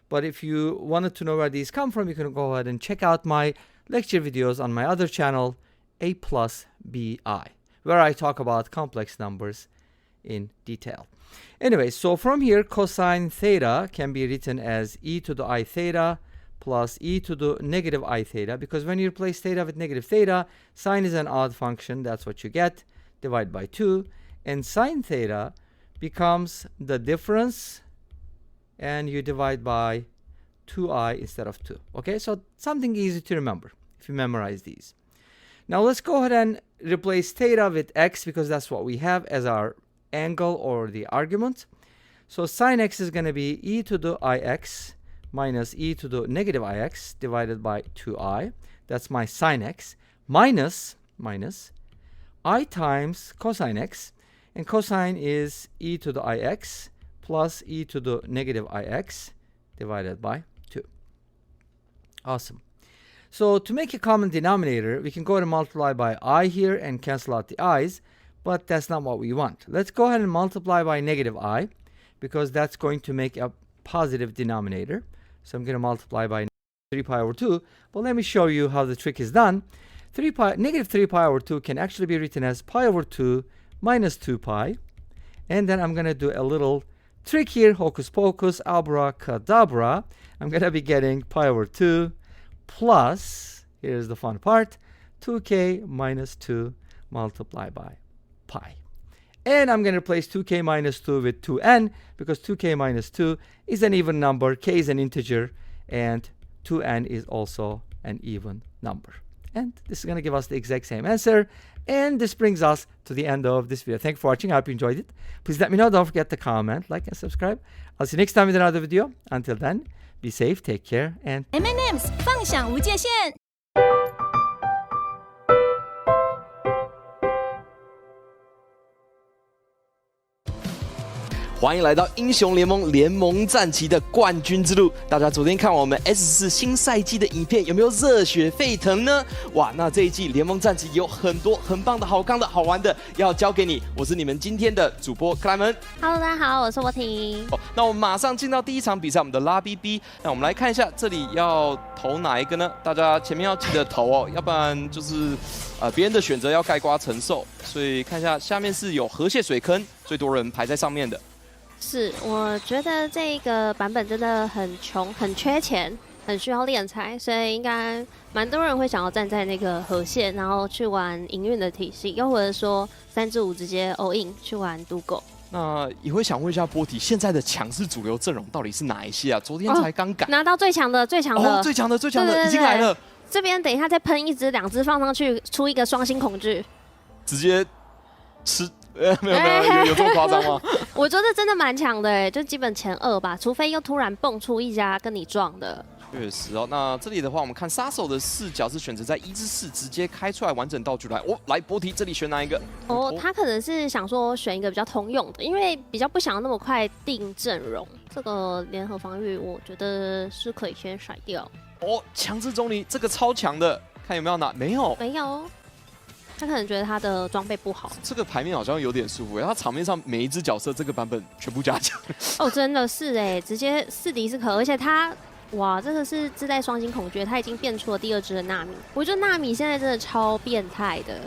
Speaker 11: But if you wanted to know where these come from, you can go ahead and check out my lecture videos on my other channel, A plus BI, where I talk about complex numbers in detail. Anyway, so from here, cosine theta can be written as e to the I theta plus e to the negative I theta, because when you replace theta with negative theta, sine is an odd function, that's what you get, divide by 2, and sine theta becomes the difference, and you divide by 2i instead of 2. Okay, so something easy to remember if you memorize these. Now let's go ahead and replace theta with x, because that's what we have as our angle or the argument. So sine x is going to be e to the ix minus e to the negative ix divided by 2i. That's my sine x minus I times cosine x, and cosine is e to the ix plus e to the negative ix divided by 2. Awesome. So to make a common denominator, we can go ahead and multiply by I here and cancel out the i's, but that's not what we want. Let's go ahead and multiply by negative I, because that's going to make a positive denominator. So I'm going to multiply by 3 pi over 2, but let me show you how the trick is done. Negative 3 pi over 2 can actually be written as pi over 2 minus 2 pi, and then I'm going to do a little trick here, hocus pocus, abracadabra. I'm going to be getting pi over 2 plus, here's the fun part, 2k minus 2 multiplied by pi. And I'm going to replace 2k minus 2 with 2n, because 2k minus 2 is an even number, k is an integer, and 2n is also an even number. And this is going to give us the exact same answer. And this brings us to the end of this video. Thank you for watching. I hope you enjoyed it. Please let me know. Don't forget to comment, like, and subscribe. I'll see you next time with another video. Until then, be safe, take care, and
Speaker 24: M&M's 放享无界限。
Speaker 6: 欢迎来到英雄联盟联盟战旗的冠军之路。大家昨天看完我们 S4 新赛季的影片，有没有热血沸腾呢？哇，那这一季联盟战旗有很多很棒的好康的好玩的要交给你。我是你们今天的主播克莱门。
Speaker 17: Hello， 大家好，我是沃婷。
Speaker 6: 那我们马上进到第一场比赛，我们的拉 BB。那我们来看一下这里要投哪一个呢？大家前面要记得投哦，要不然就是别人的选择要盖瓜承受。所以看一下下面是有河蟹水坑，最多人排在上面的。
Speaker 17: 是，我觉得这个版本真的很穷，很缺钱，很需要敛财，所以应该蛮多人会想要站在那个河蟹，然后去玩营运的体系，又或者说3至5直接 all in 去玩赌狗。
Speaker 6: 那也会想问一下波提，现在的强势主流阵容到底是哪一些啊？昨天才刚改，
Speaker 17: 拿到最强的，最强的，
Speaker 6: 最强的已经来了。
Speaker 17: 这边等一下再喷一只、2只放上去，出一个双星恐惧，
Speaker 6: 直接吃。没有这么夸张吗？
Speaker 17: 我觉得真的蛮强的哎，就基本前2吧，除非又突然蹦出一家跟你撞的。
Speaker 6: 确实哦，那这里的话，我们看杀手的视角是选择在1至4直接开出来完整道具来。哦，来波提这里选哪一个？
Speaker 7: 哦，他可能是想说选一个比较通用的，因为比较不想那么快定阵容。这个联合防御，我觉得是可以先甩掉。
Speaker 6: 哦，强制中离这个超强的，看有没有拿？没有，
Speaker 7: 没有。他可能觉得他的装备不好。
Speaker 6: 这个牌面好像有点舒服，他场面上每一只角色这个版本全部加强。
Speaker 7: 哦，真的是哎，直接4敌4可，而且他。哇，这个是自带双星孔雀，他已经变出了第2只的纳米。我觉得纳米现在真的超变态的。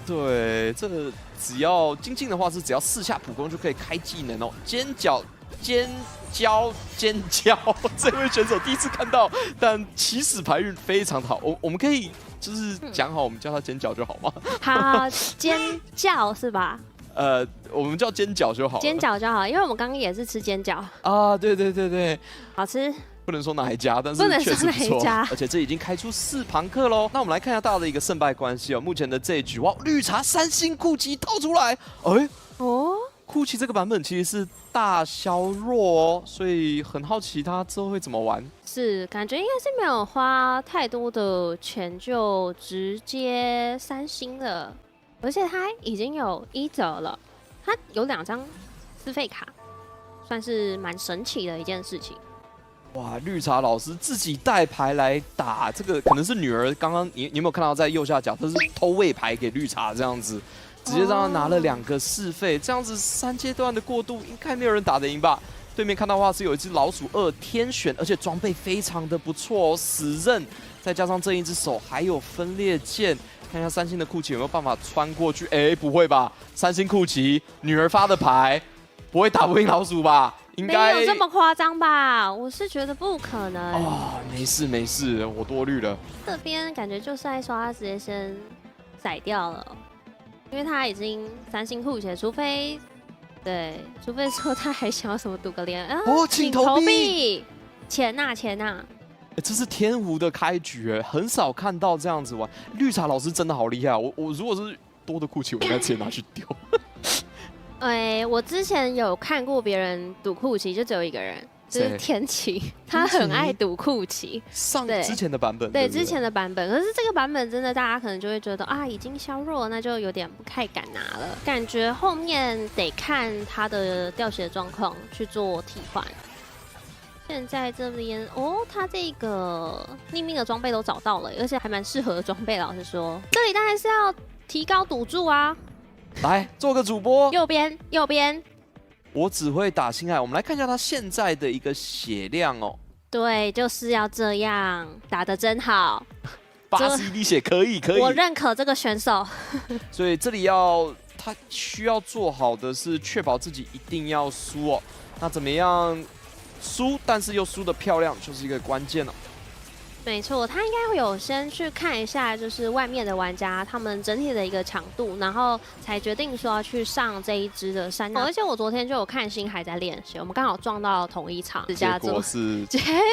Speaker 6: 对，这个只要精进的话是只要4下普攻就可以开技能哦。尖角、尖椒、尖椒，这位选手第一次看到，但起始牌运非常好。我们可以就是讲好，我们叫他尖角就好吗？
Speaker 7: 好，尖叫是吧？
Speaker 6: 我们叫煎饺就好了。
Speaker 7: 煎饺就好，因为我们刚刚也是吃煎饺
Speaker 6: 啊。对对对对，
Speaker 7: 好吃。
Speaker 6: 不能说哪一家，但是确实不错。而且这已经开出4庞克喽。那我们来看一下大家的一个胜败关系哦。目前的这一局，哇，绿茶3星库奇套出来，哎，哦，库奇这个版本其实是大削弱哦，所以很好奇他之后会怎么玩。
Speaker 7: 是，感觉应该是没有花太多的钱就直接3星了，而且他已经有1折了，他有2张资费卡，算是蛮神奇的一件事情。
Speaker 6: 哇，绿茶老师自己带牌来打这个，可能是女儿。刚刚你有没有看到在右下角，他是偷喂牌给绿茶这样子，直接让他拿了2个4费，这样子3阶段的过渡，应该没有人打得赢吧？对面看到的话是有一只老鼠2天选，而且装备非常的不错哦，死刃，再加上这一只手还有分裂剑，看一下3星的库奇有没有办法穿过去？哎，不会吧？3星库奇女儿发的牌，不会打不赢老鼠吧？应该
Speaker 7: 没有这么夸张吧？我是觉得不可能。
Speaker 6: 哦，没事没事，我多虑了。
Speaker 7: 这边感觉就是在说他直接先宰掉了，因为他已经3星库奇，除非说他还想要什么赌个连
Speaker 6: 哦，请投币，
Speaker 7: 钱呐。
Speaker 6: 这是天胡的开局，很少看到这样子玩。绿茶老师真的好厉害，我如果是多的库奇，我应该直接拿去丢。
Speaker 7: 我之前有看过别人赌库奇，就只有一个人，就是天启，他很爱赌库奇。
Speaker 6: 之前的版本，
Speaker 7: 对之前的版本，可是这个版本真的大家可能就会觉得啊，已经削弱了，那就有点不太敢拿了。感觉后面得看他的掉血状况去做替换。现在这边哦，他这个匿名的装备都找到了，而且还蛮适合的装备。老实说，这里当然是要提高赌注啊。
Speaker 6: 来做个主播，
Speaker 7: 右边，
Speaker 6: 我只会打星海。我们来看一下他现在的一个血量哦。
Speaker 7: 对，就是要这样，打得真好。
Speaker 6: 81滴血可以，
Speaker 7: 我认可这个选手。
Speaker 6: 所以这里他需要做好的是确保自己一定要输哦。那怎么样输，但是又输得漂亮，就是一个关键了。
Speaker 7: 没错，他应该会有先去看一下，就是外面的玩家他们整体的一个强度，然后才决定说要去上这一支的山。而且我昨天就有看星海在练习，我们刚好撞到同一场，结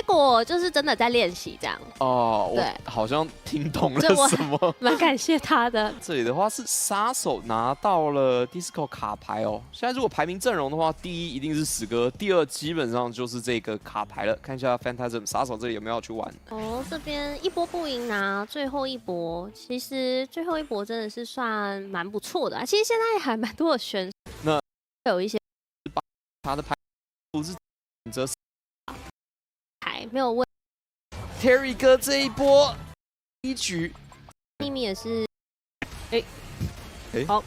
Speaker 7: 果就是真的在练习这样。
Speaker 6: 哦，
Speaker 7: 对，
Speaker 6: 我好像听懂了什么，
Speaker 7: 蛮感谢他的。
Speaker 6: 这里的话是杀手拿到了 Disco 卡牌哦。现在如果排名阵容的话，第1一定是史哥，第2基本上就是这个卡牌了。看一下 Phantasm 杀手这里有没有要去玩
Speaker 7: 哦。这边1波不赢拿最后1波，其实最后1波真的是算蛮不错的啊。其实现在还蛮多的选手，
Speaker 6: 那
Speaker 7: 有一些
Speaker 6: 他的牌不是选择
Speaker 7: 牌没有问
Speaker 6: Terry 哥这一波1局，
Speaker 7: 秘密也是，
Speaker 6: 好，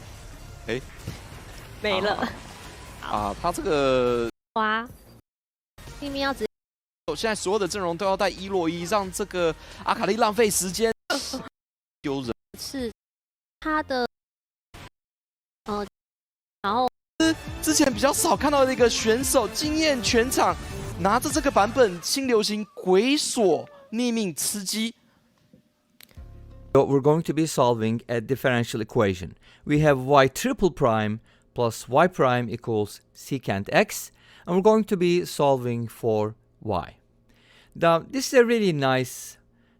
Speaker 7: 没了
Speaker 6: 啊，他这个
Speaker 7: 哇，秘密要直接。
Speaker 6: 现在所有的阵容都要带1落1，让这个阿卡丽浪费时间，丢人。
Speaker 7: 是他的，然后
Speaker 6: 之前比较少看到的一个选手，惊艳全场，拿着这个版本新流行鬼锁匿名吃鸡。
Speaker 11: So we're going to be solving a differential equation. We have y triple prime plus y prime equals secant x, and we're going to be solving for y. Now, this is a really nice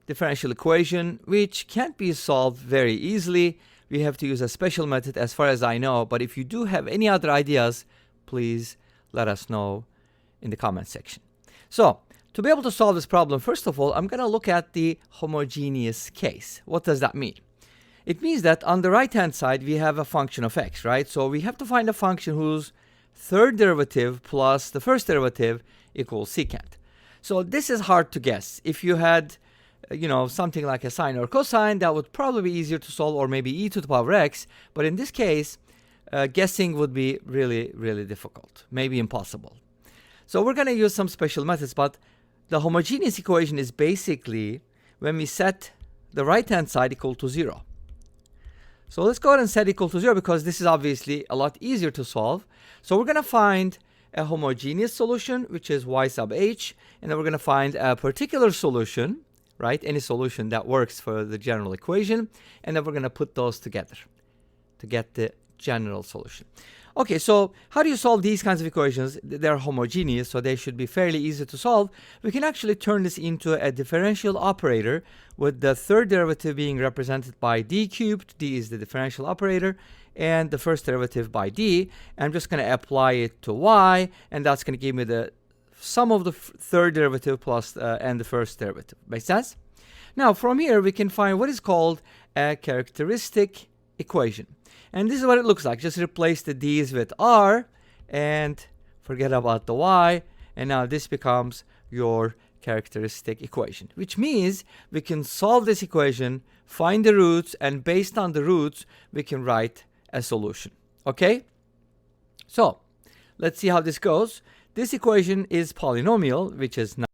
Speaker 11: differential equation which can't be solved very easily. We have to use a special method as far as I know, but if you do have any other ideas, please let us know in the comment section. So, To be able to solve this problem, first of all, I'm going to look at the homogeneous case. What does that mean? It means that on the right-hand side, we have a function of x, right? So we have to find a function whose third derivative plus the first derivative equals secant. So this is hard to guess. If you had, something like a sine or cosine, that would probably be easier to solve, or maybe e to the power x. But in this case, guessing would be really, really difficult, maybe impossible. So we're going to use some special methods, but the homogeneous equation is basically when we set the right-hand side equal to 0. So let's go ahead and set equal to 0 because this is obviously a lot easier to solve. So we're going to find a homogeneous solution, which is y sub h, and then we're going to find a particular solution, right? Any solution that works for the general equation, and then we're going to put those together to get the general solution. Okay, so how do you solve these kinds of equations? They're homogeneous, so they should be fairly easy to solve. We can actually turn this into a differential operator with the third derivative being represented by d cubed. D is the differential operator, and the first derivative by d. I'm just going to apply it to y, and that's going to give me the sum of the third derivative plus and the first derivative. Makes sense? Now, from here, we can find what is called a characteristic equation. And this is what it looks like. Just replace the d's with r and forget about the y. And now this becomes your characteristic equation, which means we can solve this equation, find the roots, and based on the roots, we can write a solution. Okay? So let's see how this goes. This equation is polynomial, which is not.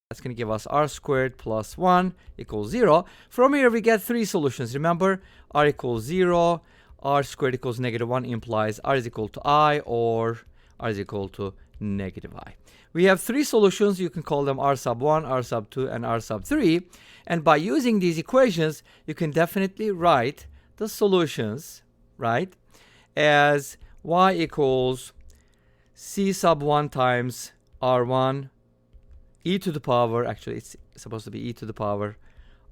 Speaker 11: That's going to give us r squared plus 1 equals 0. From here, we get three solutions. Remember, r equals 0, r squared equals -1 implies r is equal to I, or r is equal to -I. We have three solutions. You can call them r sub 1, r sub 2, and r sub 3. And by using these equations, you can definitely write the solutions, right, as y equals c sub 1 times r1 e to the power, actually it's supposed to be e to the power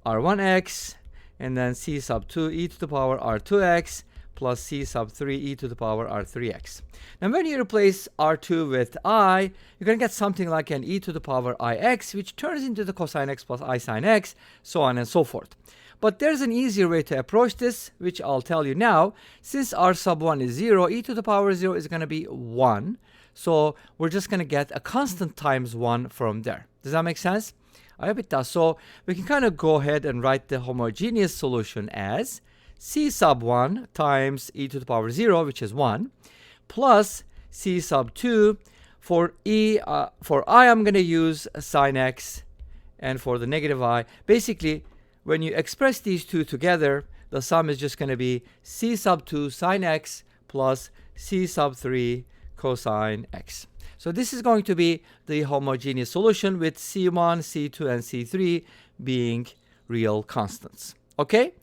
Speaker 11: r1x, and then c sub 2 e to the power r2x plus c sub 3 e to the power r3x. Now when you replace r2 with I, you're going to get something like an e to the power ix, which turns into the cosine x plus I sine x, so on and so forth. But there's an easier way to approach this, which I'll tell you now. Since r sub 1 is 0, e to the power 0 is going to be 1. So we're just going to get a constant times 1 from there. Does that make sense? I hope it does. So we can kind of go ahead and write the homogeneous solution as c sub 1 times e to the power 0, which is 1, plus c sub 2. For I, I'm going to use sine x, and for the negative I, basically, when you express these two together, the sum is just going to be c sub 2 sine x plus c sub 3 cosine x. So this is going to be the homogeneous solution with c1, c2, and c3 being real constants. Okay?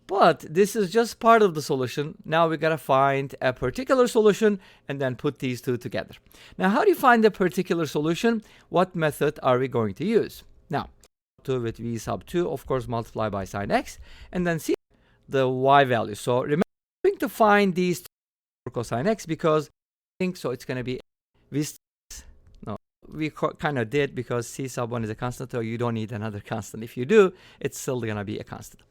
Speaker 11: But this is just part of the solution. Now we got to find a particular solution and then put these two together. Now, how do you find the particular solution? What method are we going to use? Now, 2 with v sub 2, of course, multiply by sine x, and then see the y value. So remember, we're going to find these for cosine x because so it's going to be we kind of did because c sub 1 is a constant, so you don't need another constant. If you do, it's still going to be a constant.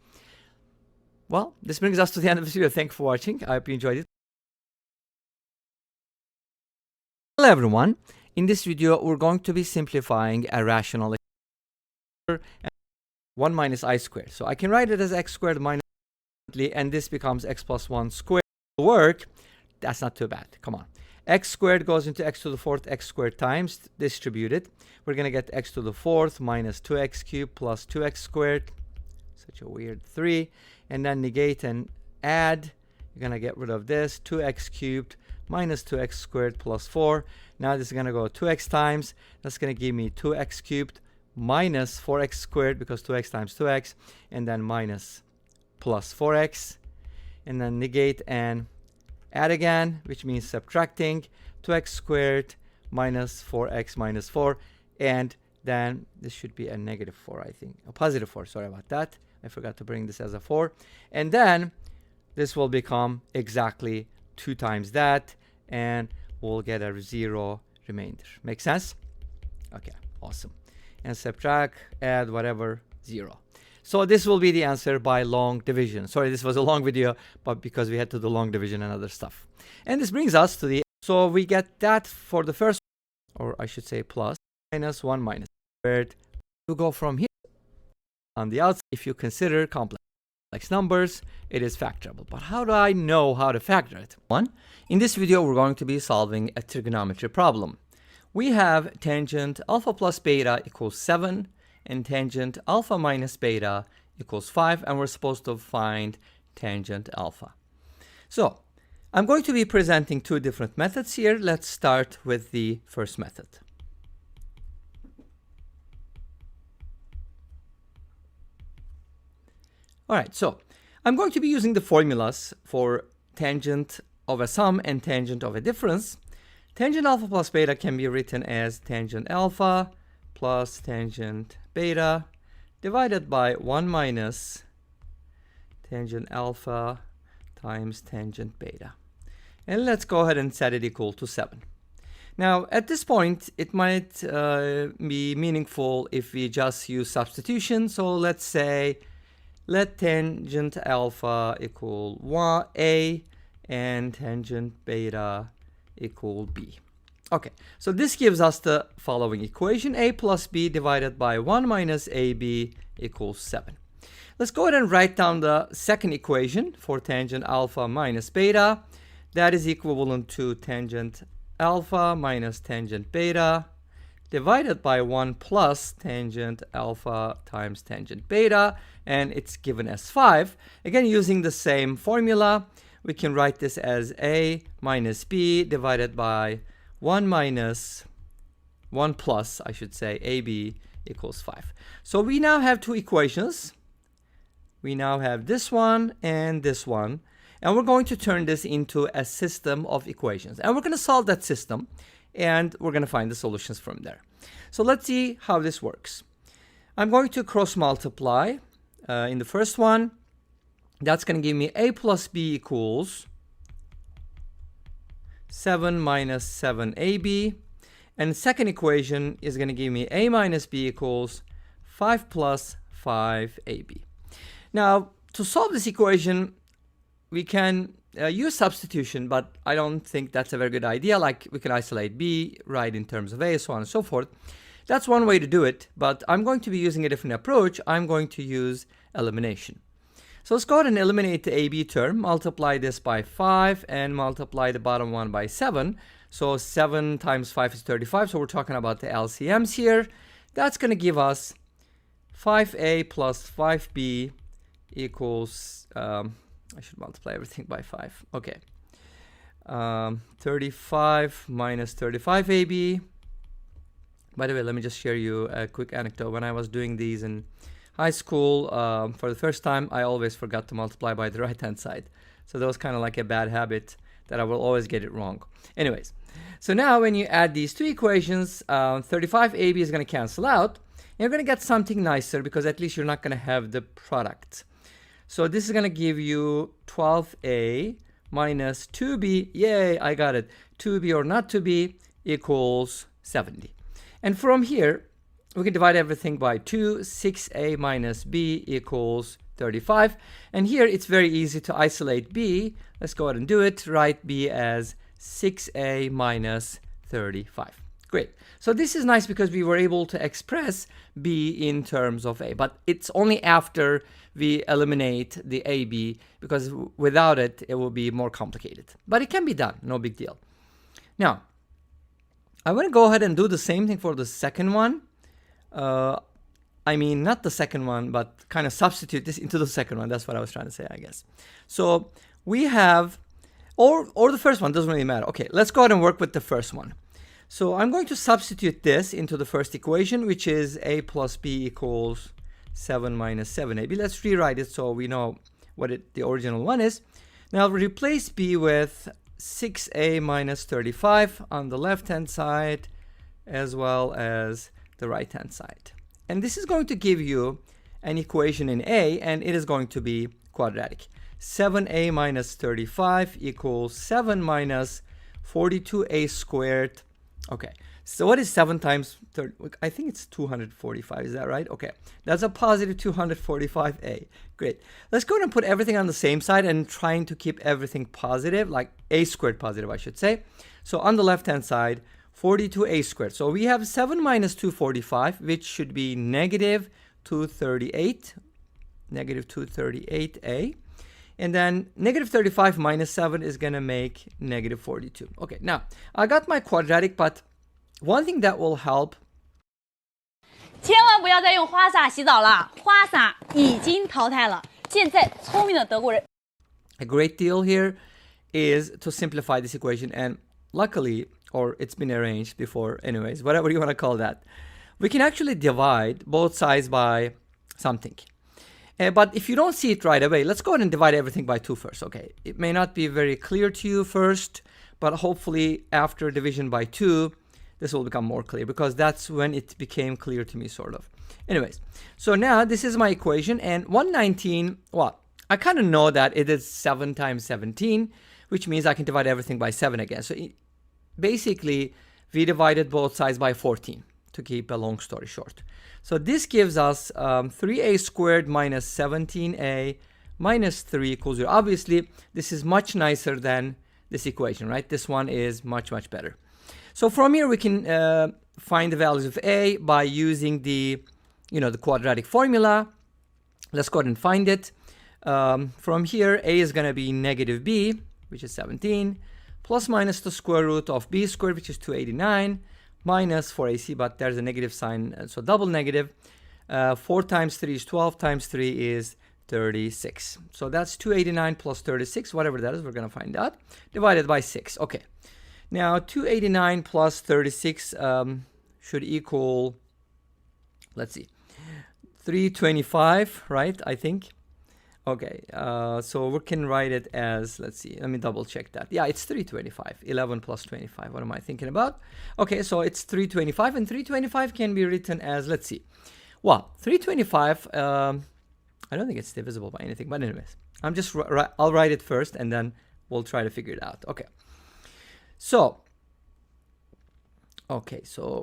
Speaker 11: Well, this brings us to the end of this video. Thank you for watching. I hope you enjoyed it. Hello everyone. In this video, we're going to be simplifying a rational equation, 1 minus I squared. So I can write it as x squared minus, and this becomes x plus 1 squared. Work. That's not too bad. Come on. X squared goes into x to the 4th, x squared times distributed. We're going to get x to the 4th minus 2x cubed plus 2x squared. Such a weird 3. And then negate and add. You're going to get rid of this. 2x cubed minus 2x squared plus 4. Now this is going to go 2x times. That's going to give me 2x cubed minus 4x squared because 2x times 2x. And then minus plus 4x. And then negate and add again, which means subtracting 2x squared minus 4x minus 4. And then this should be a negative 4, I think. A positive 4, sorry about that. I forgot to bring this as a 4. And then this will become exactly 2 times that. And we'll get a 0 remainder. Make sense? Okay, awesome. And subtract, add whatever, 0. So this will be the answer by long division. Sorry, this was a long video, but because we had to do long division and other stuff. And this brings us to the, so we get that for the first, or I should say plus, minus 1 minus squared. To go from here on the outside, if you consider complex numbers, it is factorable. But how do I know how to factor it? One, in this video, we're going to be solving a trigonometry problem. We have tangent alpha plus beta equals 7 and tangent alpha minus beta equals 5, and we're supposed to find tangent alpha. So I'm going to be presenting two different methods here. Let's start with the first method. All right, so I'm going to be using the formulas for tangent of a sum and tangent of a difference. Tangent alpha plus beta can be written as tangent alpha plus tangent beta divided by 1 minus tangent alpha times tangent beta. And let's go ahead and set it equal to 7. Now, at this point, it might be meaningful if we just use substitution. So let's say, let tangent alpha equal A and tangent beta equal B. Okay, so this gives us the following equation. A plus B divided by 1 minus AB equals 7. Let's go ahead and write down the second equation for tangent alpha minus beta. That is equivalent to tangent alpha minus tangent beta divided by 1 plus tangent alpha times tangent beta, and it's given as 5. Again, using the same formula, we can write this as A minus B divided by 1 plus, I should say, AB equals 5. So we now have two equations. We now have this one and this one. And we're going to turn this into a system of equations. And we're going to solve that system. And we're going to find the solutions from there. So let's see how this works. I'm going to cross multiply in the first one. That's going to give me A plus B equals 7 minus 7AB. And the second equation is going to give me A minus B equals 5 plus 5AB. Now, to solve this equation, we can use substitution, but I don't think that's a very good idea. Like, we can isolate B, right, in terms of A, so on and so forth. That's one way to do it, but I'm going to be using a different approach. I'm going to use elimination. So let's go ahead and eliminate the AB term, multiply this by 5, and multiply the bottom one by 7. So 7 times 5 is 35, so we're talking about the LCMs here. That's going to give us 5A plus 5B equals, I should multiply everything by 5. Okay. 35 minus 35AB. By the way, let me just share you a quick anecdote. When I was doing these in high school, for the first time, I always forgot to multiply by the right-hand side. So that was kind of like a bad habit that I will always get it wrong. Anyways, so now when you add these two equations, 35AB is going to cancel out. And you're going to get something nicer because at least you're not going to have the product. So this is going to give you 12A minus 2B. Yay, I got it. 2B or not 2B equals 70. And from here, we can divide everything by 2. 6A minus B equals 35. And here it's very easy to isolate B. Let's go ahead and do it. Write B as 6A minus 35. Great. So this is nice because we were able to express B in terms of A. But it's only after we eliminate the AB, because without it, it will be more complicated. But it can be done. No big deal. Now, I want to go ahead and do the same thing for the second one. I mean, not the second one, but kind of substitute this into the second one. That's what I was trying to say, I guess. So we have, or the first one, doesn't really matter. Okay, let's go ahead and work with the first one. So I'm going to substitute this into the first equation, which is A plus B equals 7 minus 7AB. Let's rewrite it so we know what the original one is. Now replace B with 6A minus 35 on the left-hand side, as well as the right-hand side. And this is going to give you an equation in A, and it is going to be quadratic. 7A minus 35 equals 7 minus 42A squared. Okay, So what is 7 times 30? I think it's 245. Is that right? Okay. That's a positive 245a. Great. Let's go ahead and put everything on the same side and trying to keep everything positive, like a squared positive, I should say. So on the left-hand side, 42a squared. So we have 7 minus 245, which should be negative 238. Negative 238a. And then negative 35 minus 7 is going to make negative 42. Okay, now I got my quadratic, but one thing that will help.
Speaker 8: 千万不要再用花洒洗澡了，花洒已经淘汰了。现在聪明的德国人。
Speaker 11: A great deal here is to simplify this equation, and luckily, or it's been arranged before, anyways, whatever you want to call that, we can actually divide both sides by something. But if you don't see it right away, let's go ahead and divide everything by 2 first. Okay, it may not be very clear to you first, but hopefully after division by 2, this will become more clear, because that's when it became clear to me, sort of. Anyways, so now this is my equation, and 119, well, I kind of know that it is 7 times 17, which means I can divide everything by 7 again. So basically, we divided both sides by 14, to keep a long story short. So this gives us 3a squared minus 17a minus 3 equals 0. Obviously, this is much nicer than this equation, right? This one is much, much better. So from here, we can find the values of a by using the, the quadratic formula. Let's go ahead and find it. From here, a is going to be negative b, which is 17, plus minus the square root of b squared, which is 289, minus 4ac, but there's a negative sign, so double negative. 4 times 3 is 12, times 3 is 36. So that's 289 plus 36, whatever that is, we're going to find out, divided by 6. Okay. Now, 289 plus 36 should equal, let's see, 325, right? I think. Okay, so we can write it as, let's see, let me double check that. Yeah, it's 325. 11 plus 25. What am I thinking about? Okay, so it's 325, and 325 can be written as, let's see. Well, 325, I don't think it's divisible by anything, but anyways, I'll write it first, and then we'll try to figure it out. Okay. So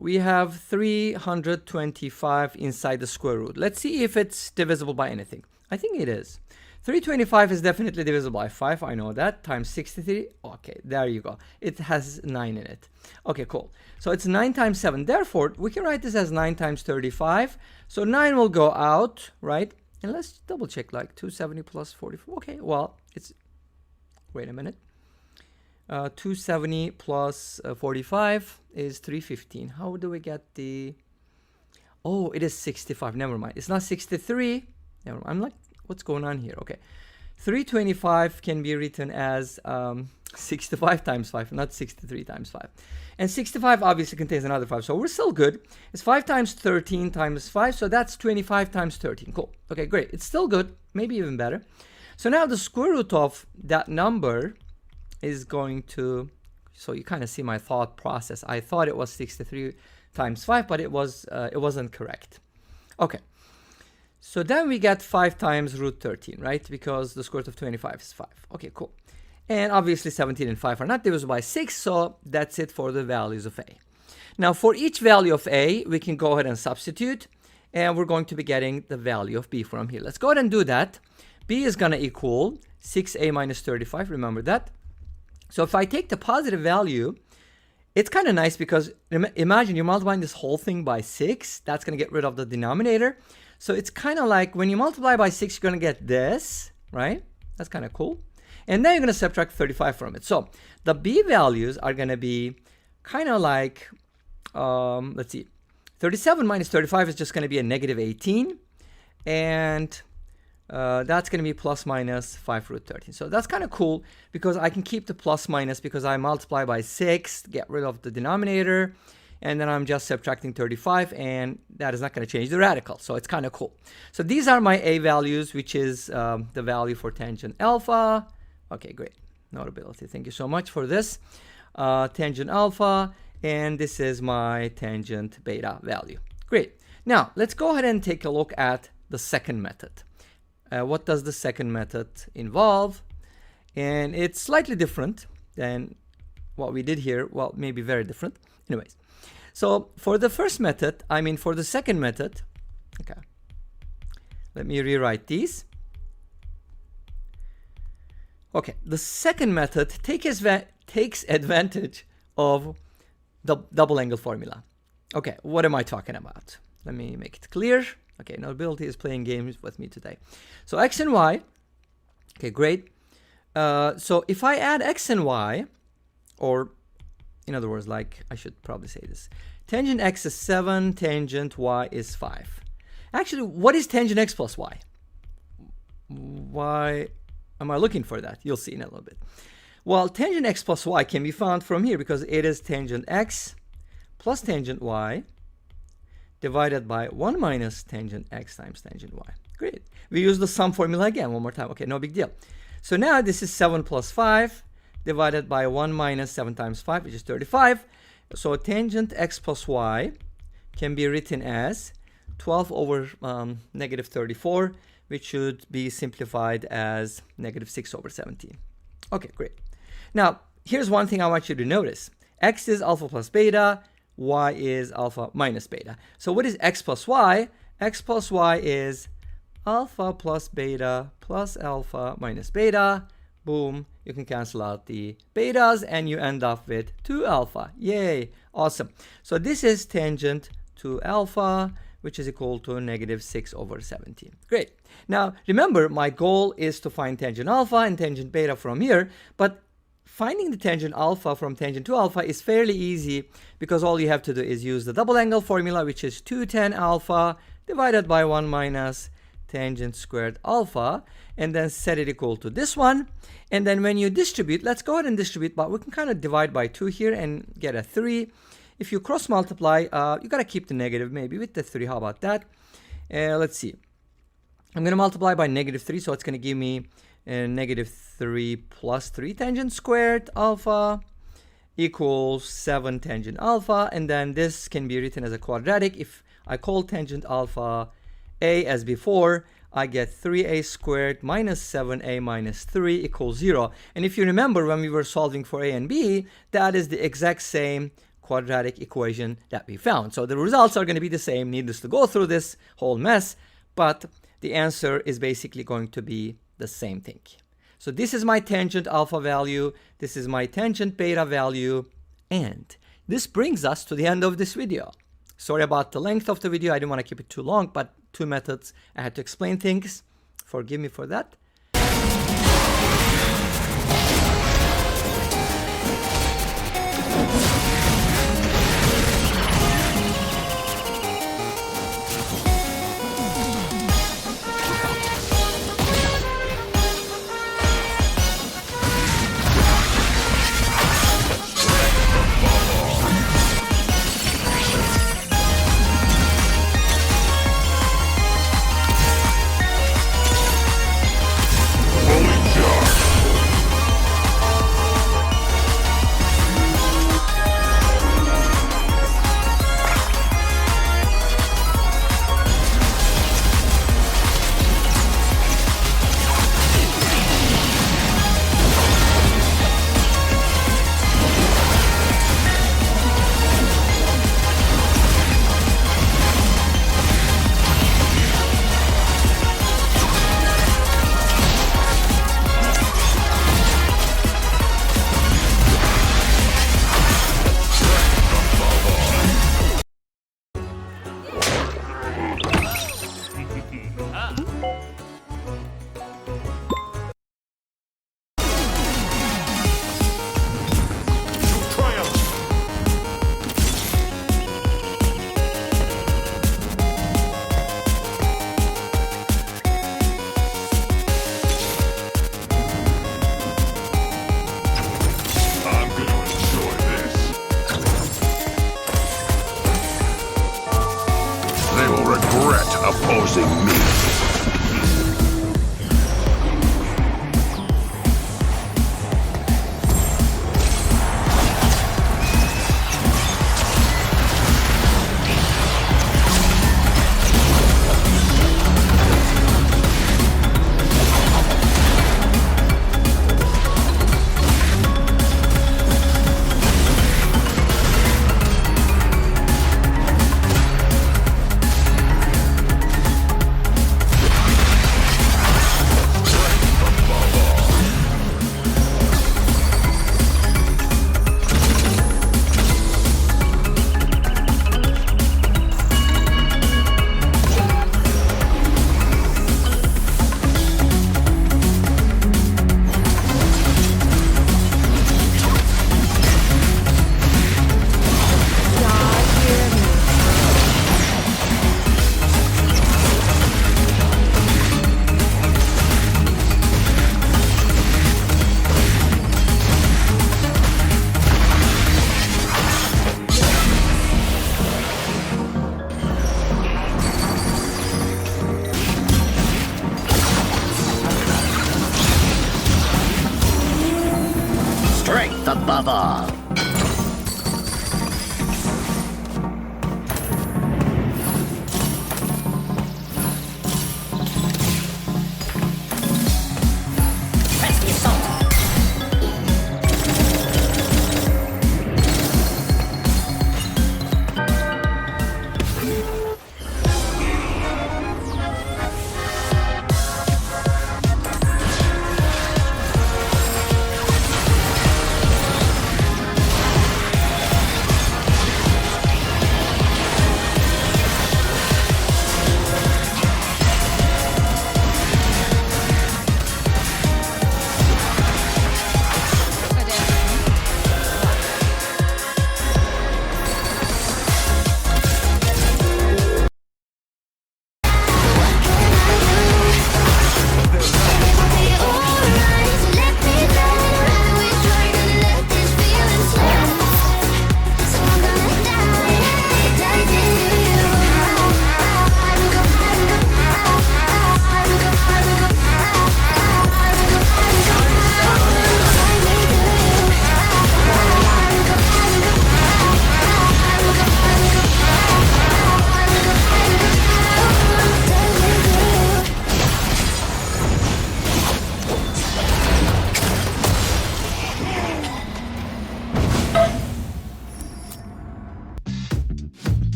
Speaker 11: we have 325 inside the square root. Let's see if it's divisible by anything. I think it is. 325 is definitely divisible by 5. I know that. Times 63. Okay, there you go. It has 9 in it. Okay, cool. So it's 9 times 7. Therefore, we can write this as 9 times 35. So 9 will go out, right? And let's double check, like 270 plus 44. Okay, well, it's... Wait a minute. 270 plus 45 is 315. How do we get the... Oh, it is 65. Never mind. It's not 63. Never mind. I'm like, what's going on here? Okay. 325 can be written as 65 times 5, not 63 times 5. And 65 obviously contains another 5, so we're still good. It's 5 times 13 times 5, so that's 25 times 13. Cool. Okay, great. It's still good, maybe even better. So now the square root of that number is going to, so you kind of see my thought process. I thought it was 63 times 5, but it wasn't correct. Okay. So then we get 5 times root 13, right? Because the square root of 25 is 5. Okay, cool. And obviously 17 and 5 are not divisible by 6, so that's it for the values of a. Now for each value of a, we can go ahead and substitute, and we're going to be getting the value of b from here. Let's go ahead and do that. B is going to equal 6a minus 35, remember that? So if I take the positive value, it's kind of nice because imagine you're multiplying this whole thing by 6. That's going to get rid of the denominator. So it's kind of like when you multiply by 6, you're going to get this, right? That's kind of cool. And then you're going to subtract 35 from it. So the b values are going to be kind of like, let's see, 37 minus 35 is just going to be a negative 18. And that's going to be plus minus 5 root 13. So that's kind of cool because I can keep the plus minus because I multiply by 6, get rid of the denominator, and then I'm just subtracting 35, and that is not going to change the radical. So it's kind of cool. So these are my a values, which is the value for tangent alpha. Okay, great. Notability. Thank you so much for this. Tangent alpha, and this is my tangent beta value. Great. Now, let's go ahead and take a look at the second method. What does the second method involve? And it's slightly different than what we did here. Well, maybe very different. Anyways, So for the first method, for the second method, okay, let me rewrite these. Okay, the second method takes advantage of the double angle formula. Okay, what am I talking about? Let me make it clear. Okay, Nobility is playing games with me today. So x and y, okay, great. So if I add x and y, or in other words, like I should probably say this, tangent x is 7, tangent y is 5. Actually, what is tangent x plus y? Why am I looking for that? You'll see in a little bit. Well, tangent x plus y can be found from here because it is tangent x plus tangent y divided by 1 minus tangent x times tangent y. Great. We use the sum formula again one more time. Okay, no big deal. So now this is 7 plus 5 divided by 1 minus 7 times 5, which is 35. So tangent x plus y can be written as 12 over negative 34, which should be simplified as negative 6 over 17. Okay, great. Now, here's one thing I want you to notice. X is alpha plus beta, y is alpha minus beta. So what is x plus y? X plus y is alpha plus beta plus alpha minus beta. Boom, you can cancel out the betas and you end up with 2 alpha. Yay, awesome. So this is tangent to alpha, which is equal to negative 6 over 17. Great. Now, remember, my goal is to find tangent alpha and tangent beta from here, but finding the tangent alpha from tangent to alpha is fairly easy because all you have to do is use the double angle formula, which is 2 tan alpha divided by 1 minus tangent squared alpha, and then set it equal to this one. And then when you distribute, let's go ahead and distribute, but we can kind of divide by 2 here and get a 3. If you cross multiply, you gotta keep the negative maybe with the 3. How about that? Let's see. I'm gonna multiply by negative 3, so it's gonna give me negative 3 plus 3 tangent squared alpha equals 7 tangent alpha, and then this can be written as a quadratic. If I call tangent alpha a as before, I get 3a squared minus 7a minus 3 equals 0. And if you remember when we were solving for a and b, that is the exact same quadratic equation that we found. So the results are going to be the same, needless to go through this whole mess, but the answer is basically going to be the same thing. So this is my tangent alpha value, this is my tangent beta value, and this brings us to the end of this video. Sorry about the length of the video, I didn't want to keep it too long, but 2 methods, I had to explain things. Forgive me for that.
Speaker 9: Opposing me. 吧。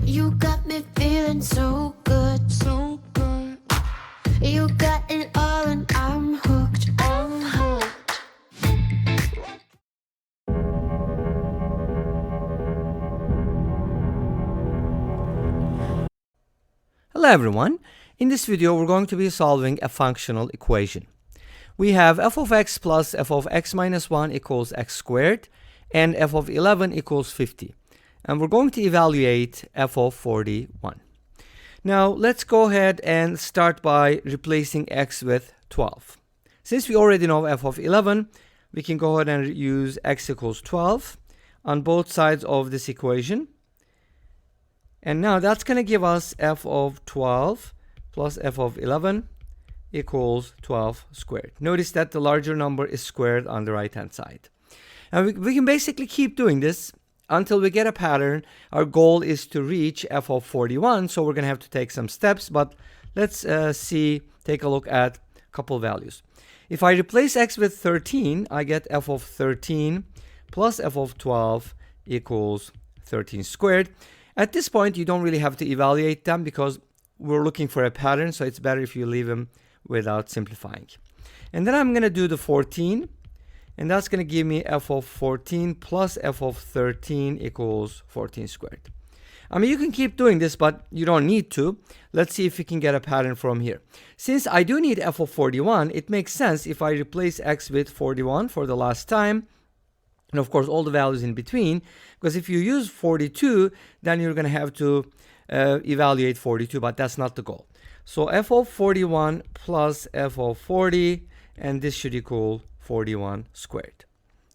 Speaker 12: You got me feeling so good, so good. You got it all and I'm hooked, I'm hooked.
Speaker 11: Hello everyone. In this video we're going to be solving a functional equation. We have f of x plus f of x minus 1 equals x squared and f of 11 equals 50. And we're going to evaluate f of 41. Now let's go ahead and start by replacing x with 12. Since we already know f of 11, we can go ahead and use x equals 12 on both sides of this equation. And now that's going to give us f of 12 plus f of 11 equals 12 squared. Notice that the larger number is squared on the right hand side. And we can basically keep doing this until we get a pattern. Our goal is to reach f of 41, so we're going to have to take some steps, but let's take a look at a couple values. If I replace x with 13, I get f of 13 plus f of 12 equals 13 squared. At this point, you don't really have to evaluate them because we're looking for a pattern, so it's better if you leave them without simplifying. And then I'm going to do the 14, and that's going to give me f of 14 plus f of 13 equals 14 squared. I mean, you can keep doing this, but you don't need to. Let's see if we can get a pattern from here. Since I do need f of 41, it makes sense if I replace x with 41 for the last time, and of course all the values in between, because if you use 42, then you're going to have to evaluate 42, but that's not the goal. So f of 41 plus f of 40, and this should equal 41 squared.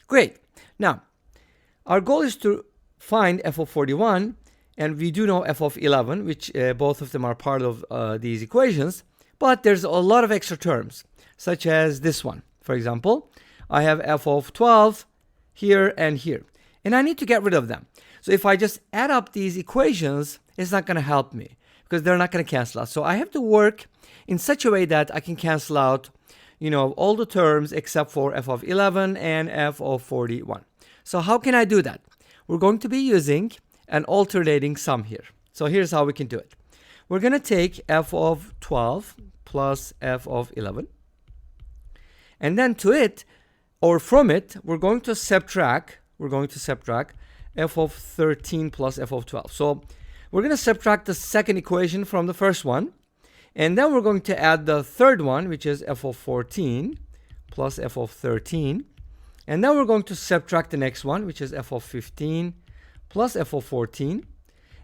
Speaker 11: Great. Now, our goal is to find f of 41, and we do know f of 11, which both of them are part of these equations, but there's a lot of extra terms, such as this one. For example, I have f of 12 here and here, and I need to get rid of them. So if I just add up these equations, it's not going to help me because they're not going to cancel out. So I have to work in such a way that I can cancel out, all the terms except for f of 11 and f of 41. So how can I do that? We're going to be using an alternating sum here. So here's how we can do it. We're going to take f of 12 plus f of 11, and then to it, or from it, we're going to subtract f of 13 plus f of 12. So we're going to subtract the second equation from the first one, and then we're going to add the third one, which is f of 14 plus f of 13, and then we're going to subtract the next one, which is f of 15 plus f of 14,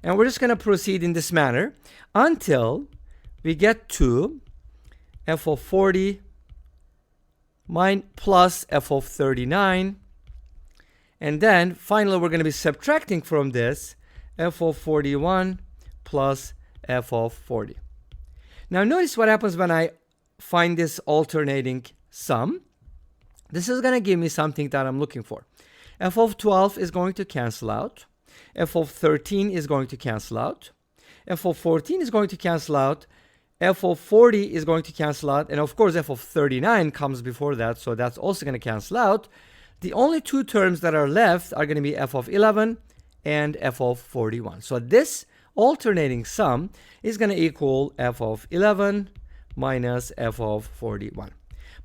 Speaker 11: and we're just going to proceed in this manner until we get to f of 40 plus f of 39, and then finally we're going to be subtracting from this f of 41 plus f of 40. Now notice what happens when I find this alternating sum. this is going to give me something that I'm looking for. F of 12 is going to cancel out. F of 13 is going to cancel out. F of 14 is going to cancel out. F of 40 is going to cancel out. And of course, F of 39 comes before that, so that's also going to cancel out. The only two terms that are left are going to be F of 11 and F of 41. So this alternating sum is going to equal F of 11 minus F of 41.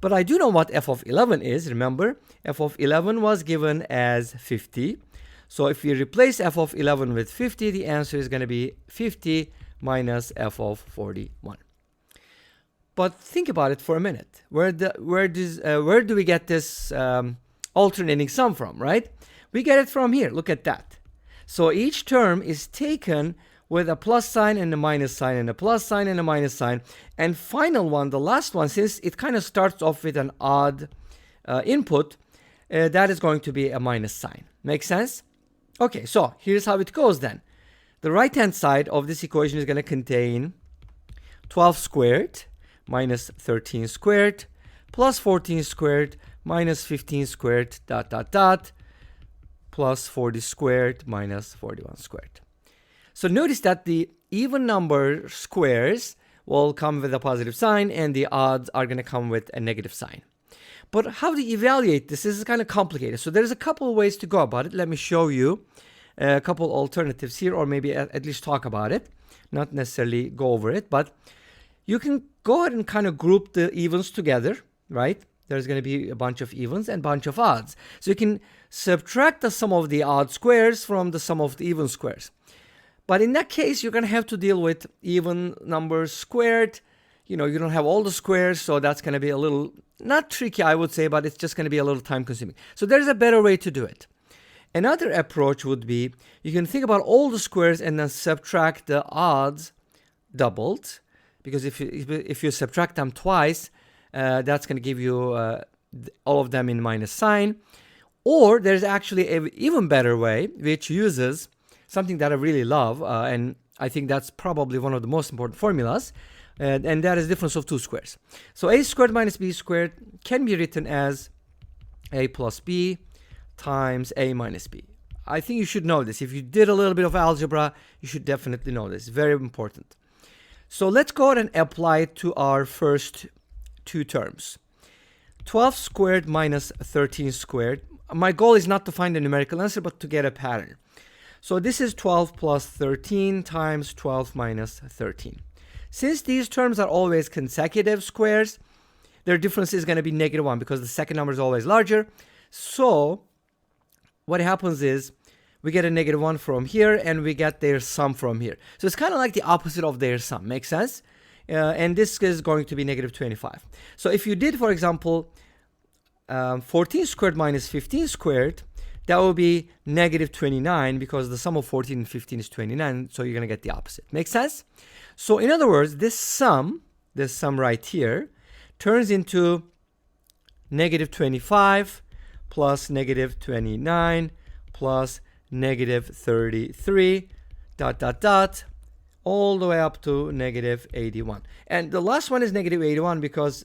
Speaker 11: But I do know what F of 11 is. Remember, F of 11 was given as 50. So if we replace F of 11 with 50, the answer is going to be 50 minus F of 41. But think about it for a minute. Where do we get this alternating sum from, right? We get it from here. Look at that. So each term is taken with a plus sign and a minus sign and a plus sign and a minus sign. And final one, the last one, since it kind of starts off with an odd input, that is going to be a minus sign. Make sense? Okay, so here's how it goes then. The right-hand side of this equation is going to contain 12 squared minus 13 squared plus 14 squared minus 15 squared dot dot dot plus 40 squared minus 41 squared. So notice that the even number squares will come with a positive sign and the odds are going to come with a negative sign. But how to evaluate this? This is kind of complicated. So there's a couple of ways to go about it. Let me show you a couple alternatives here, or maybe at least talk about it, not necessarily go over it, but you can go ahead and kind of group the evens together, right? There's going to be a bunch of evens and a bunch of odds. So you can subtract the sum of the odd squares from the sum of the even squares. But in that case, you're going to have to deal with even numbers squared. You know, you don't have all the squares, so that's going to be a little, not tricky, I would say, but it's just going to be a little time consuming. So there's a better way to do it. Another approach would be, you can think about all the squares and then subtract the odds doubled. Because if you subtract them twice, that's going to give you all of them in minus sign. Or there's actually an even better way, which uses something that I really love, and I think that's probably one of the most important formulas, and that is difference of two squares. So a squared minus b squared can be written as a plus b times a minus b. I think you should know this. If you did a little bit of algebra, you should definitely know this. Very important. So let's go ahead and apply it to our first two terms. 12 squared minus 13 squared. My goal is not to find a numerical answer, but to get a pattern. So this is 12 plus 13 times 12 minus 13. Since these terms are always consecutive squares, their difference is going to be -1 because the second number is always larger. So what happens is we get a -1 from here and we get their sum from here. So it's kind of like the opposite of their sum. Makes sense? And this is going to be -25. So if you did, for example, 14 squared minus 15 squared, that will be -29 because the sum of 14 and 15 is 29. So you're going to get the opposite. Make sense? So in other words, this sum right here, turns into -25 plus -29 plus -33 dot dot dot all the way up to -81. And the last one is -81 because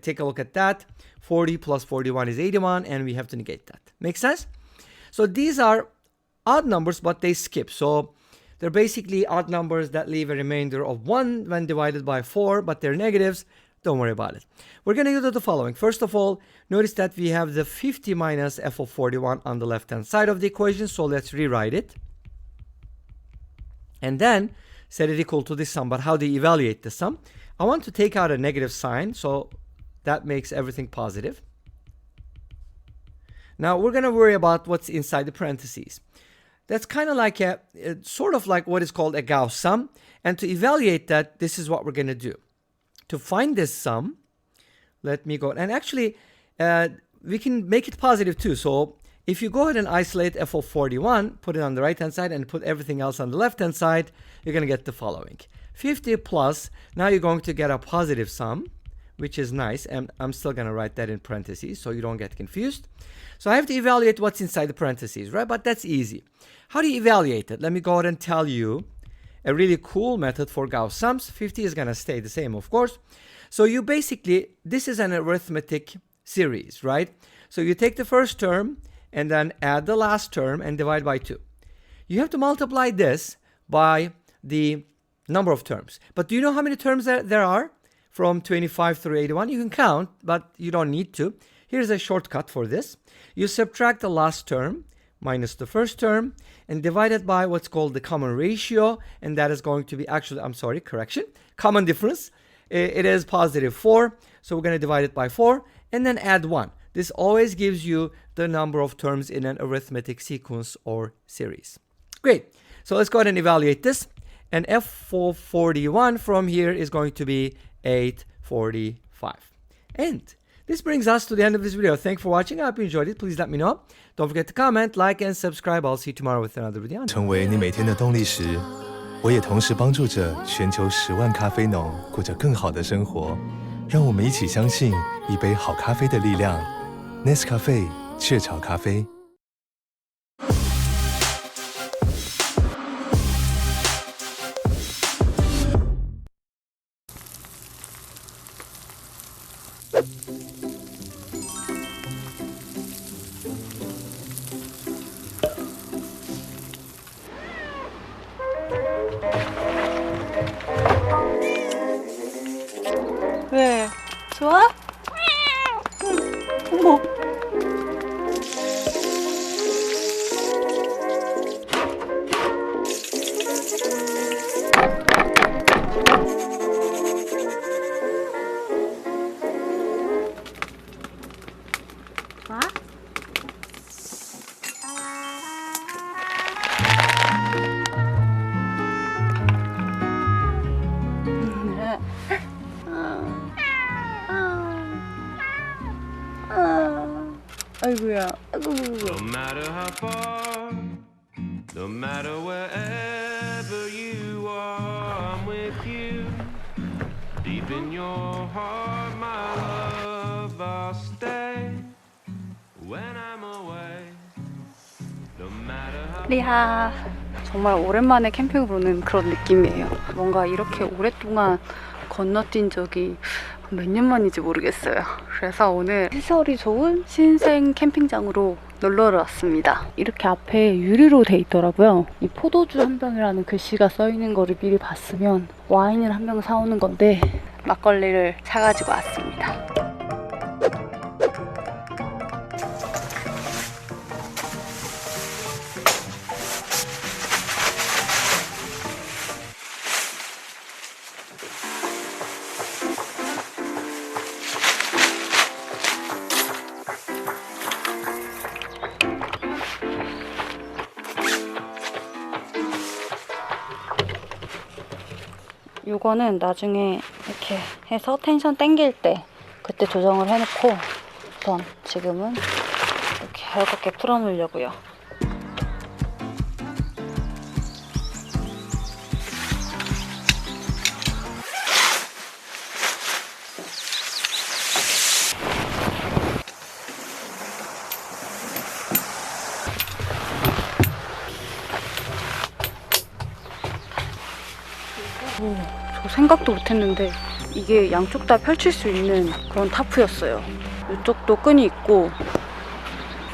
Speaker 11: take a look at that. 40 plus 41 is 81 and we have to negate that. Make sense? So these are odd numbers, but they skip. So they're basically odd numbers that leave a remainder of 1 when divided by 4, but they're negatives. Don't worry about it. We're going to do the following. First of all, notice that we have the 50 minus f of 41 on the left-hand side of the equation. So let's rewrite it. And then set it equal to this sum. But how do you evaluate the sum? I want to take out a negative sign. So that makes everything positive. Now we're going to worry about what's inside the parentheses. That's kind of like sort of like what is called a Gauss sum. And to evaluate that, this is what we're going to do. To find this sum, let me go. And actually, we can make it positive too. So if you go ahead and isolate f of 41, put it on the right-hand side and put everything else on the left-hand side, you're going to get the following. 50 plus, now you're going to get a positive sum, which is nice. And I'm still going to write that in parentheses so you don't get confused. So I have to evaluate what's inside the parentheses, right? But that's easy. How do you evaluate it? Let me go ahead and tell you a really cool method for Gauss sums. 50 is going to stay the same, of course. So you basically, this is an arithmetic series, right? So you take the first term and then add the last term and divide by 2. You have to multiply this by the number of terms. But do you know how many terms there are from 25 through 81? You can count, but you don't need to. Here's a shortcut for this. You subtract the last term minus the first term and divide it by what's called the common ratio, and that is going to be actually, common difference. It is positive 4, so we're going to divide it by 4 and then add 1. This always gives you the number of terms in an arithmetic sequence or series. Great. So let's go ahead and evaluate this. And F441 from here is going to be 845. And this brings us to the end of this video. Thank you for watching. I hope you enjoyed it. Please let me know. Don't forget to comment, like, and subscribe. I'll see you tomorrow with another video.
Speaker 9: 成为你每天的动力时，我也同时帮助着全球10万咖啡农过着更好的生活。让我们一起相信一杯好咖啡的力量。Nescafe 雀巢咖啡。
Speaker 1: 왜? 좋아? 어머. 좋아? 아이고야. 아이고.
Speaker 16: No matter how far, no matter wherever you are, I'm with you. Deep in your heart, my love, I'll stay. When I'm away, no matter how.
Speaker 1: 리하. 정말 오랜만에 캠핑을 오는 그런 느낌이에요. 뭔가 이렇게 오랫동안 건너뛴 적이 몇 년 만인지 모르겠어요. 그래서 오늘 시설이 좋은 신생 캠핑장으로 놀러 왔습니다. 이렇게 앞에 유리로 돼 있더라고요. 이 포도주 한 병이라는 글씨가 써 있는 거를 미리 봤으면 와인을 한 병 사오는 건데 막걸리를 사가지고 왔습니다. 요거는 나중에 이렇게 해서 텐션 땡길 때 그때 조정을 해놓고 우선 지금은 이렇게 얇게 풀어놓으려고요. 저 생각도 못했는데 이게 양쪽 다 펼칠 수 있는 그런 타프였어요. 이쪽도 끈이 있고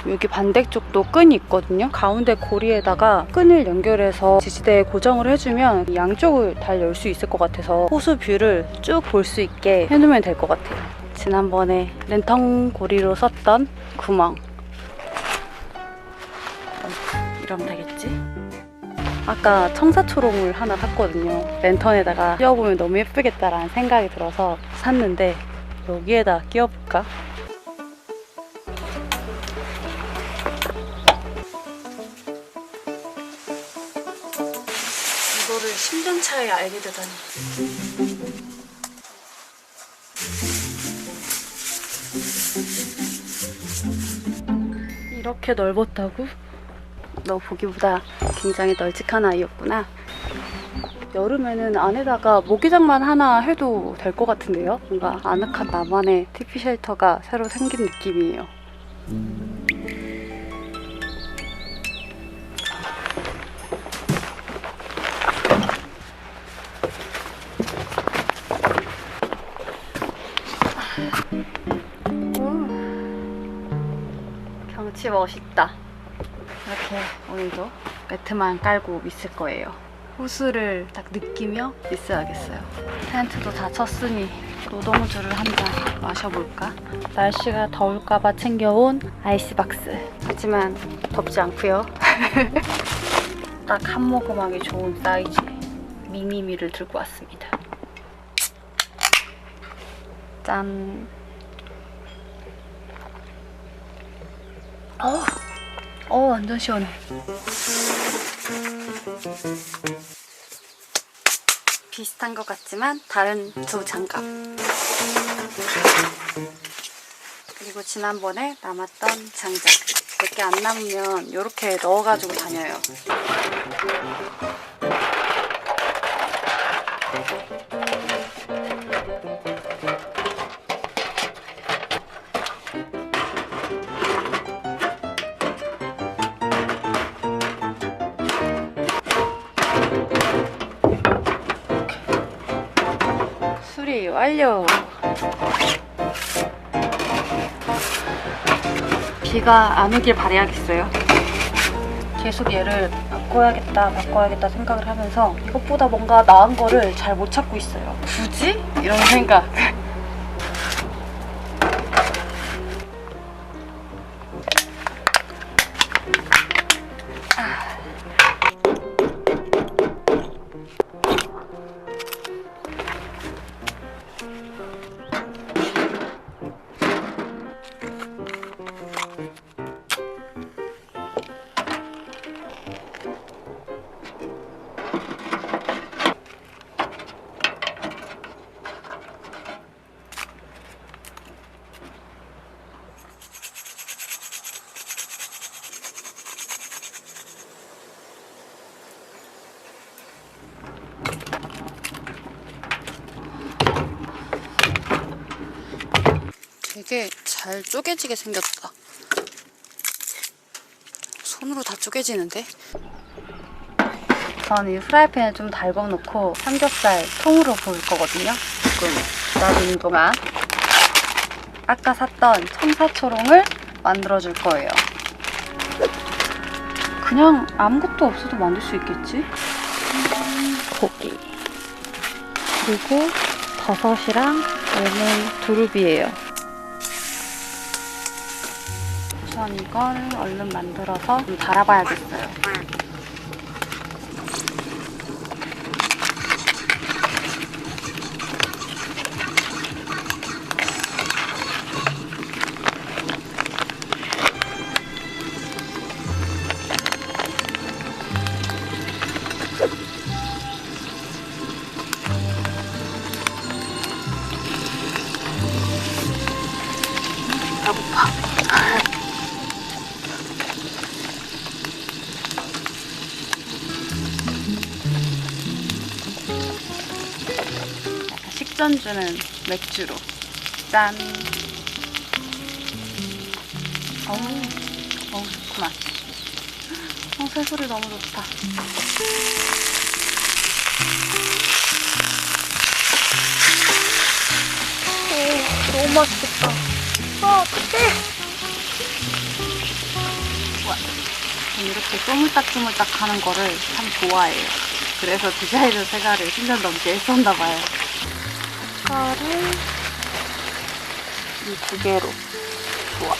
Speaker 1: 여기 반대쪽도 끈이 있거든요. 가운데 고리에다가 끈을 연결해서 지지대에 고정을 해주면 양쪽을 다 열 수 있을 것 같아서 호수 뷰를 쭉 볼 수 있게 해놓으면 될 것 같아요. 지난번에 랜턴 고리로 썼던 구멍. 이러면 되겠지? 아까 청사초롱을 하나 샀거든요. 랜턴에다가 끼워보면 너무 예쁘겠다라는 생각이 들어서 샀는데 여기에다 끼워볼까? 이거를 10년 차에 알게 되다니. 이렇게 넓었다고? 너 보기보다 굉장히 널찍한 아이였구나. 여름에는 안에다가 모기장만 하나 해도 될 것 같은데요? 뭔가 아늑한 나만의 TP 쉘터가 새로 생긴 느낌이에요. 역시 멋있다. 이렇게 오늘도 매트만 깔고 있을 거예요. 호수를 딱 느끼며 있어야겠어요. 텐트도 다 쳤으니 노동주를 한 잔 마셔볼까? 날씨가 더울까봐 챙겨온 아이스박스. 하지만 덥지 않고요. 딱 한 모금하기 좋은 사이즈 미니미를 들고 왔습니다. 짠. 완전 시원해. 비슷한 것 같지만 다른 두 장갑. 그리고 지난번에 남았던 장작. 몇 개 안 남으면 이렇게 넣어가지고 다녀요. 수리 완료! 비가 안 오길 바라야겠어요. 계속 얘를 바꿔야겠다 생각을 하면서 이것보다 뭔가 나은 거를 잘 못 찾고 있어요. 굳이? 이런 생각. 되게 잘 쪼개지게 생겼다. 손으로 다 쪼개지는데? 저는 이 프라이팬에 좀 달궈놓고 삼겹살 통으로 구울 거거든요. 조금 기다리는 동안 아까 샀던 청사초롱을 만들어줄 거예요. 그냥 아무것도 없어도 만들 수 있겠지? 고기 그리고 버섯이랑 얘는 두릅이에요. 우선 이걸 얼른 만들어서 좀 달아봐야겠어요. 배고파. 식전주는 맥주로. 짠. 어우, 좋구만. 새소리 너무 좋다. 너무 맛있겠다. 어떡해. 와, 전 이렇게 쪼물딱쪼물딱 하는 거를 참 좋아해요. 그래서 디자이너 생활을 10년 넘게 했었나봐요. 색깔을 이 두 개로. 좋아.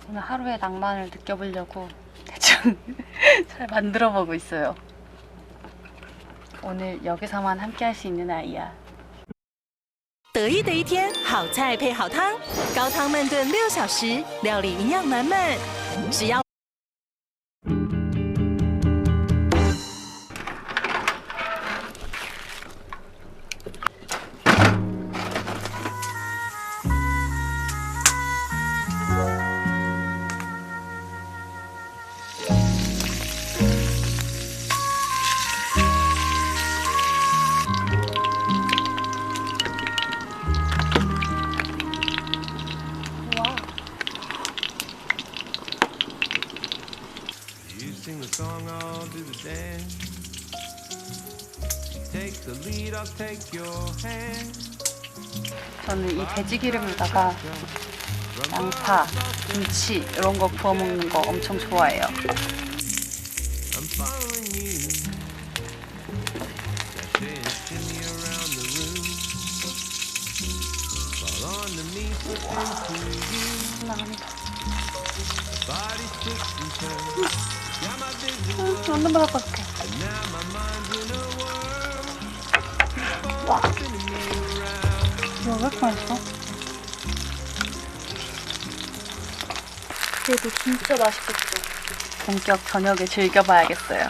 Speaker 1: 오늘 하루의 낭만을 느껴보려고 대충 잘 만들어보고 있어요. 오늘 여기서만 함께 할 수 있는 아이야.
Speaker 24: 得意的一天，好菜配好汤，高汤慢炖6小时，料理营养满满。只要
Speaker 1: 저는 이 돼지 기름에다가 양파, 김치 이런 거 부어 먹는 거 엄청 좋아해요. 완전 바삭바삭해. 와, 이거 왜 이렇게 맛있어? 그래도 진짜 맛있겠죠? 본격 저녁에 즐겨봐야겠어요.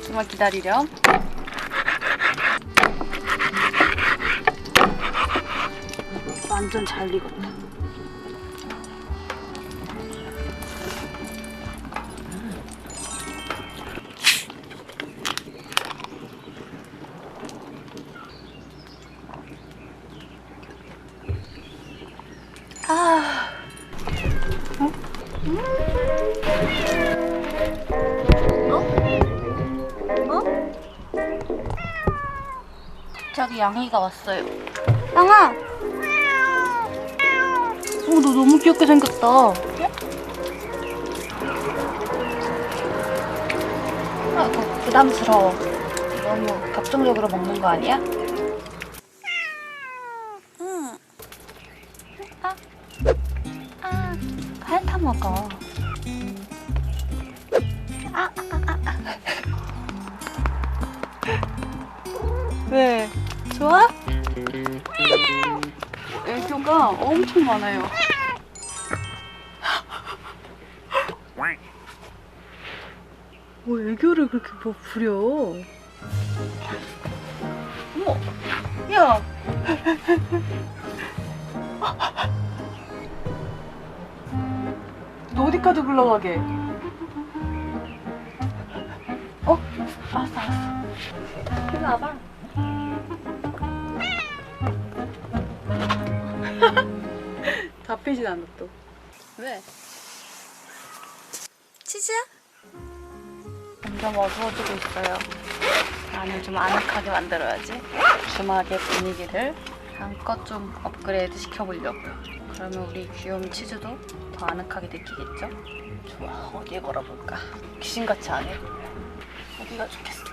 Speaker 1: 정말 기다리렴. 완전 잘 익었다. 아, 어? 갑자기 양이가 왔어요. 양아! 너 너무 귀엽게 생겼다. 아, 그거 부담스러워. 너무 격정적으로 먹는 거 아니야? 응. 핥아 먹어. 왜? 좋아? 애교가 엄청 많아요. 뭐 애교를 그렇게 뭐 부려? 어머, 야. 너 어디까지 굴러가게? 어? 알았어, 알았어. 일로 와봐. 잡히진 않아 또. 왜?
Speaker 2: 치즈야?
Speaker 1: 점점 어두워지고 있어요. 안을 좀 아늑하게 만들어야지. 주막의 분위기를 한껏 좀 업그레이드 시켜보려고요. 그러면 우리 귀여운 치즈도 더 아늑하게 느끼겠죠? 좋아, 어디에 걸어볼까? 귀신같이 안 해. 어디가 좋겠어?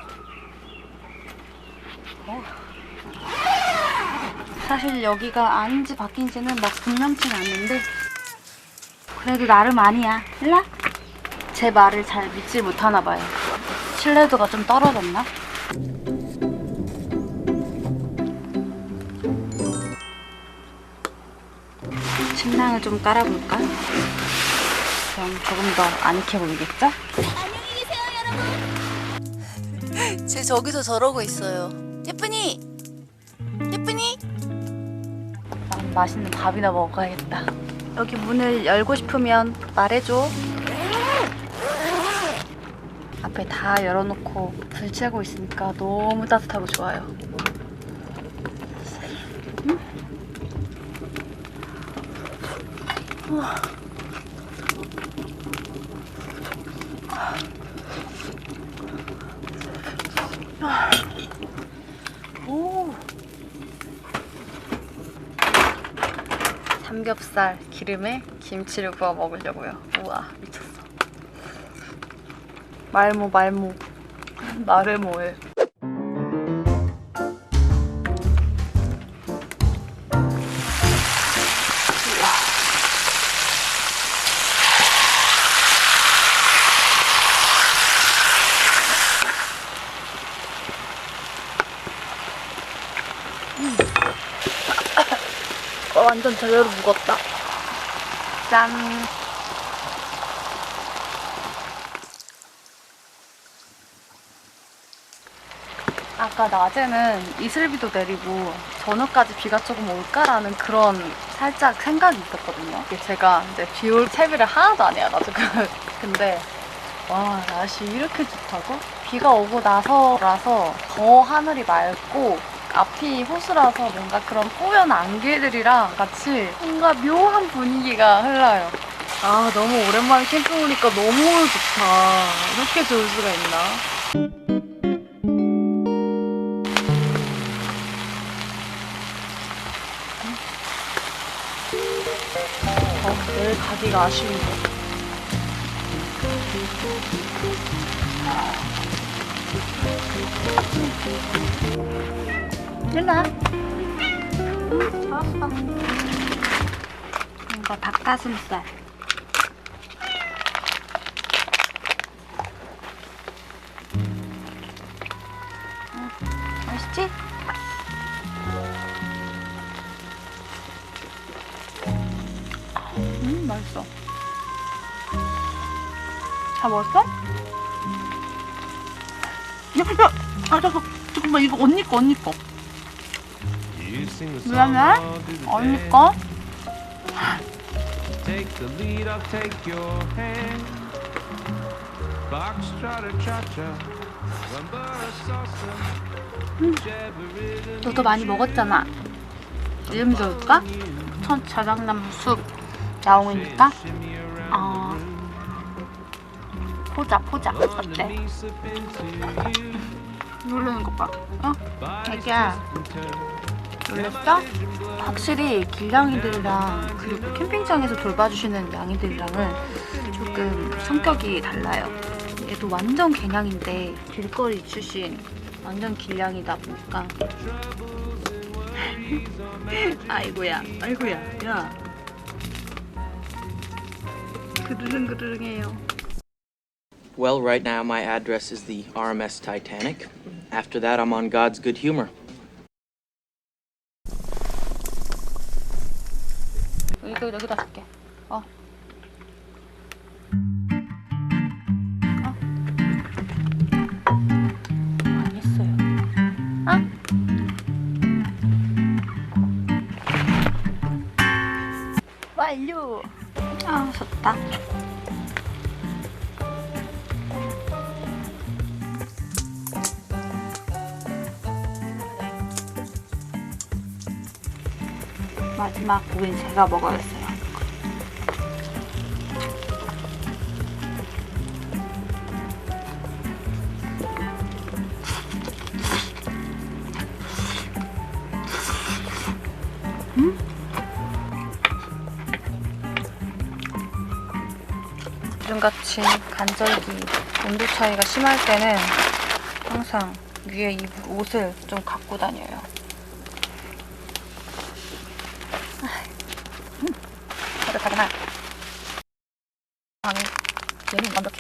Speaker 1: 사실 여기가 아닌지 바뀐지는 막 분명치는 않는데 그래도 나름 아니야. 일라? 제 말을 잘 믿지 못하나 봐요. 신뢰도가 좀 떨어졌나? 침낭을 좀 깔아볼까? 그럼 조금 더 아늑해 보이겠죠?
Speaker 2: 쟤 저기서 저러고 있어요. 예쁘니? 예쁘니?
Speaker 1: 난 맛있는 밥이나 먹어야겠다. 여기 문을 열고 싶으면 말해줘. 앞에 다 열어놓고 불 쬐고 있으니까 너무 따뜻하고 좋아요. 오. 삼겹살 기름에 김치를 부어 먹으려고요. 우와, 미쳤어. 말모 말을 뭐해. 완전 제대로 묵었다. 짠. 아까 낮에는 이슬비도 내리고 저녁까지 비가 조금 올까라는 그런 살짝 생각이 있었거든요. 제가 이제 비 올 채비를 하나도 안 해가지고 근데 와, 날씨 이렇게 좋다고? 비가 오고 나서라서 더 하늘이 맑고 앞이 호수라서 뭔가 그런 뽀얀 안개들이랑 같이 뭔가 묘한 분위기가 흘러요. 아, 너무 오랜만에 캠핑 오니까 너무 좋다. 이렇게 좋을 수가 있나? 내일 가기가 아쉬운데. 일어나. 알았어. 이거 닭가슴살. 맛있지? 맛있어. 다 먹었어? 야, 잠깐만, 이거 언니 거. 미안해? 언니 거?
Speaker 16: Take the lead, I'll take your hand. Foxtrot or cha-cha, rumba or salsa, whichever rhythm
Speaker 1: 너도 많이 먹었잖아. 이름 지을까? 첫 자작나무 숲 야옹이니까? 포자 어때? 누르는 것 봐. 어? 애기야, 놀랬어? 확실히 길냥이들이랑 그리고 캠핑장에서 돌봐주시는 양이들이랑은 조금 성격이 달라요. 얘도 완전 개냥인데 길거리 출신 완전 길냥이다 보니까 아이고야 야 그르릉그르릉해요.
Speaker 6: Well, right now my address is the RMS Titanic. After that, I'm on God's good humor.
Speaker 1: 여기다 줄게. 많이 했어요. 완료. 좋다. 마지막 고기는 제가 먹어야겠어요. 요즘같이 간절기 온도 차이가 심할 때는 항상 위에 입을 옷을 좀 갖고 다녀요. 따뜻하구나. 얘는 완벽해.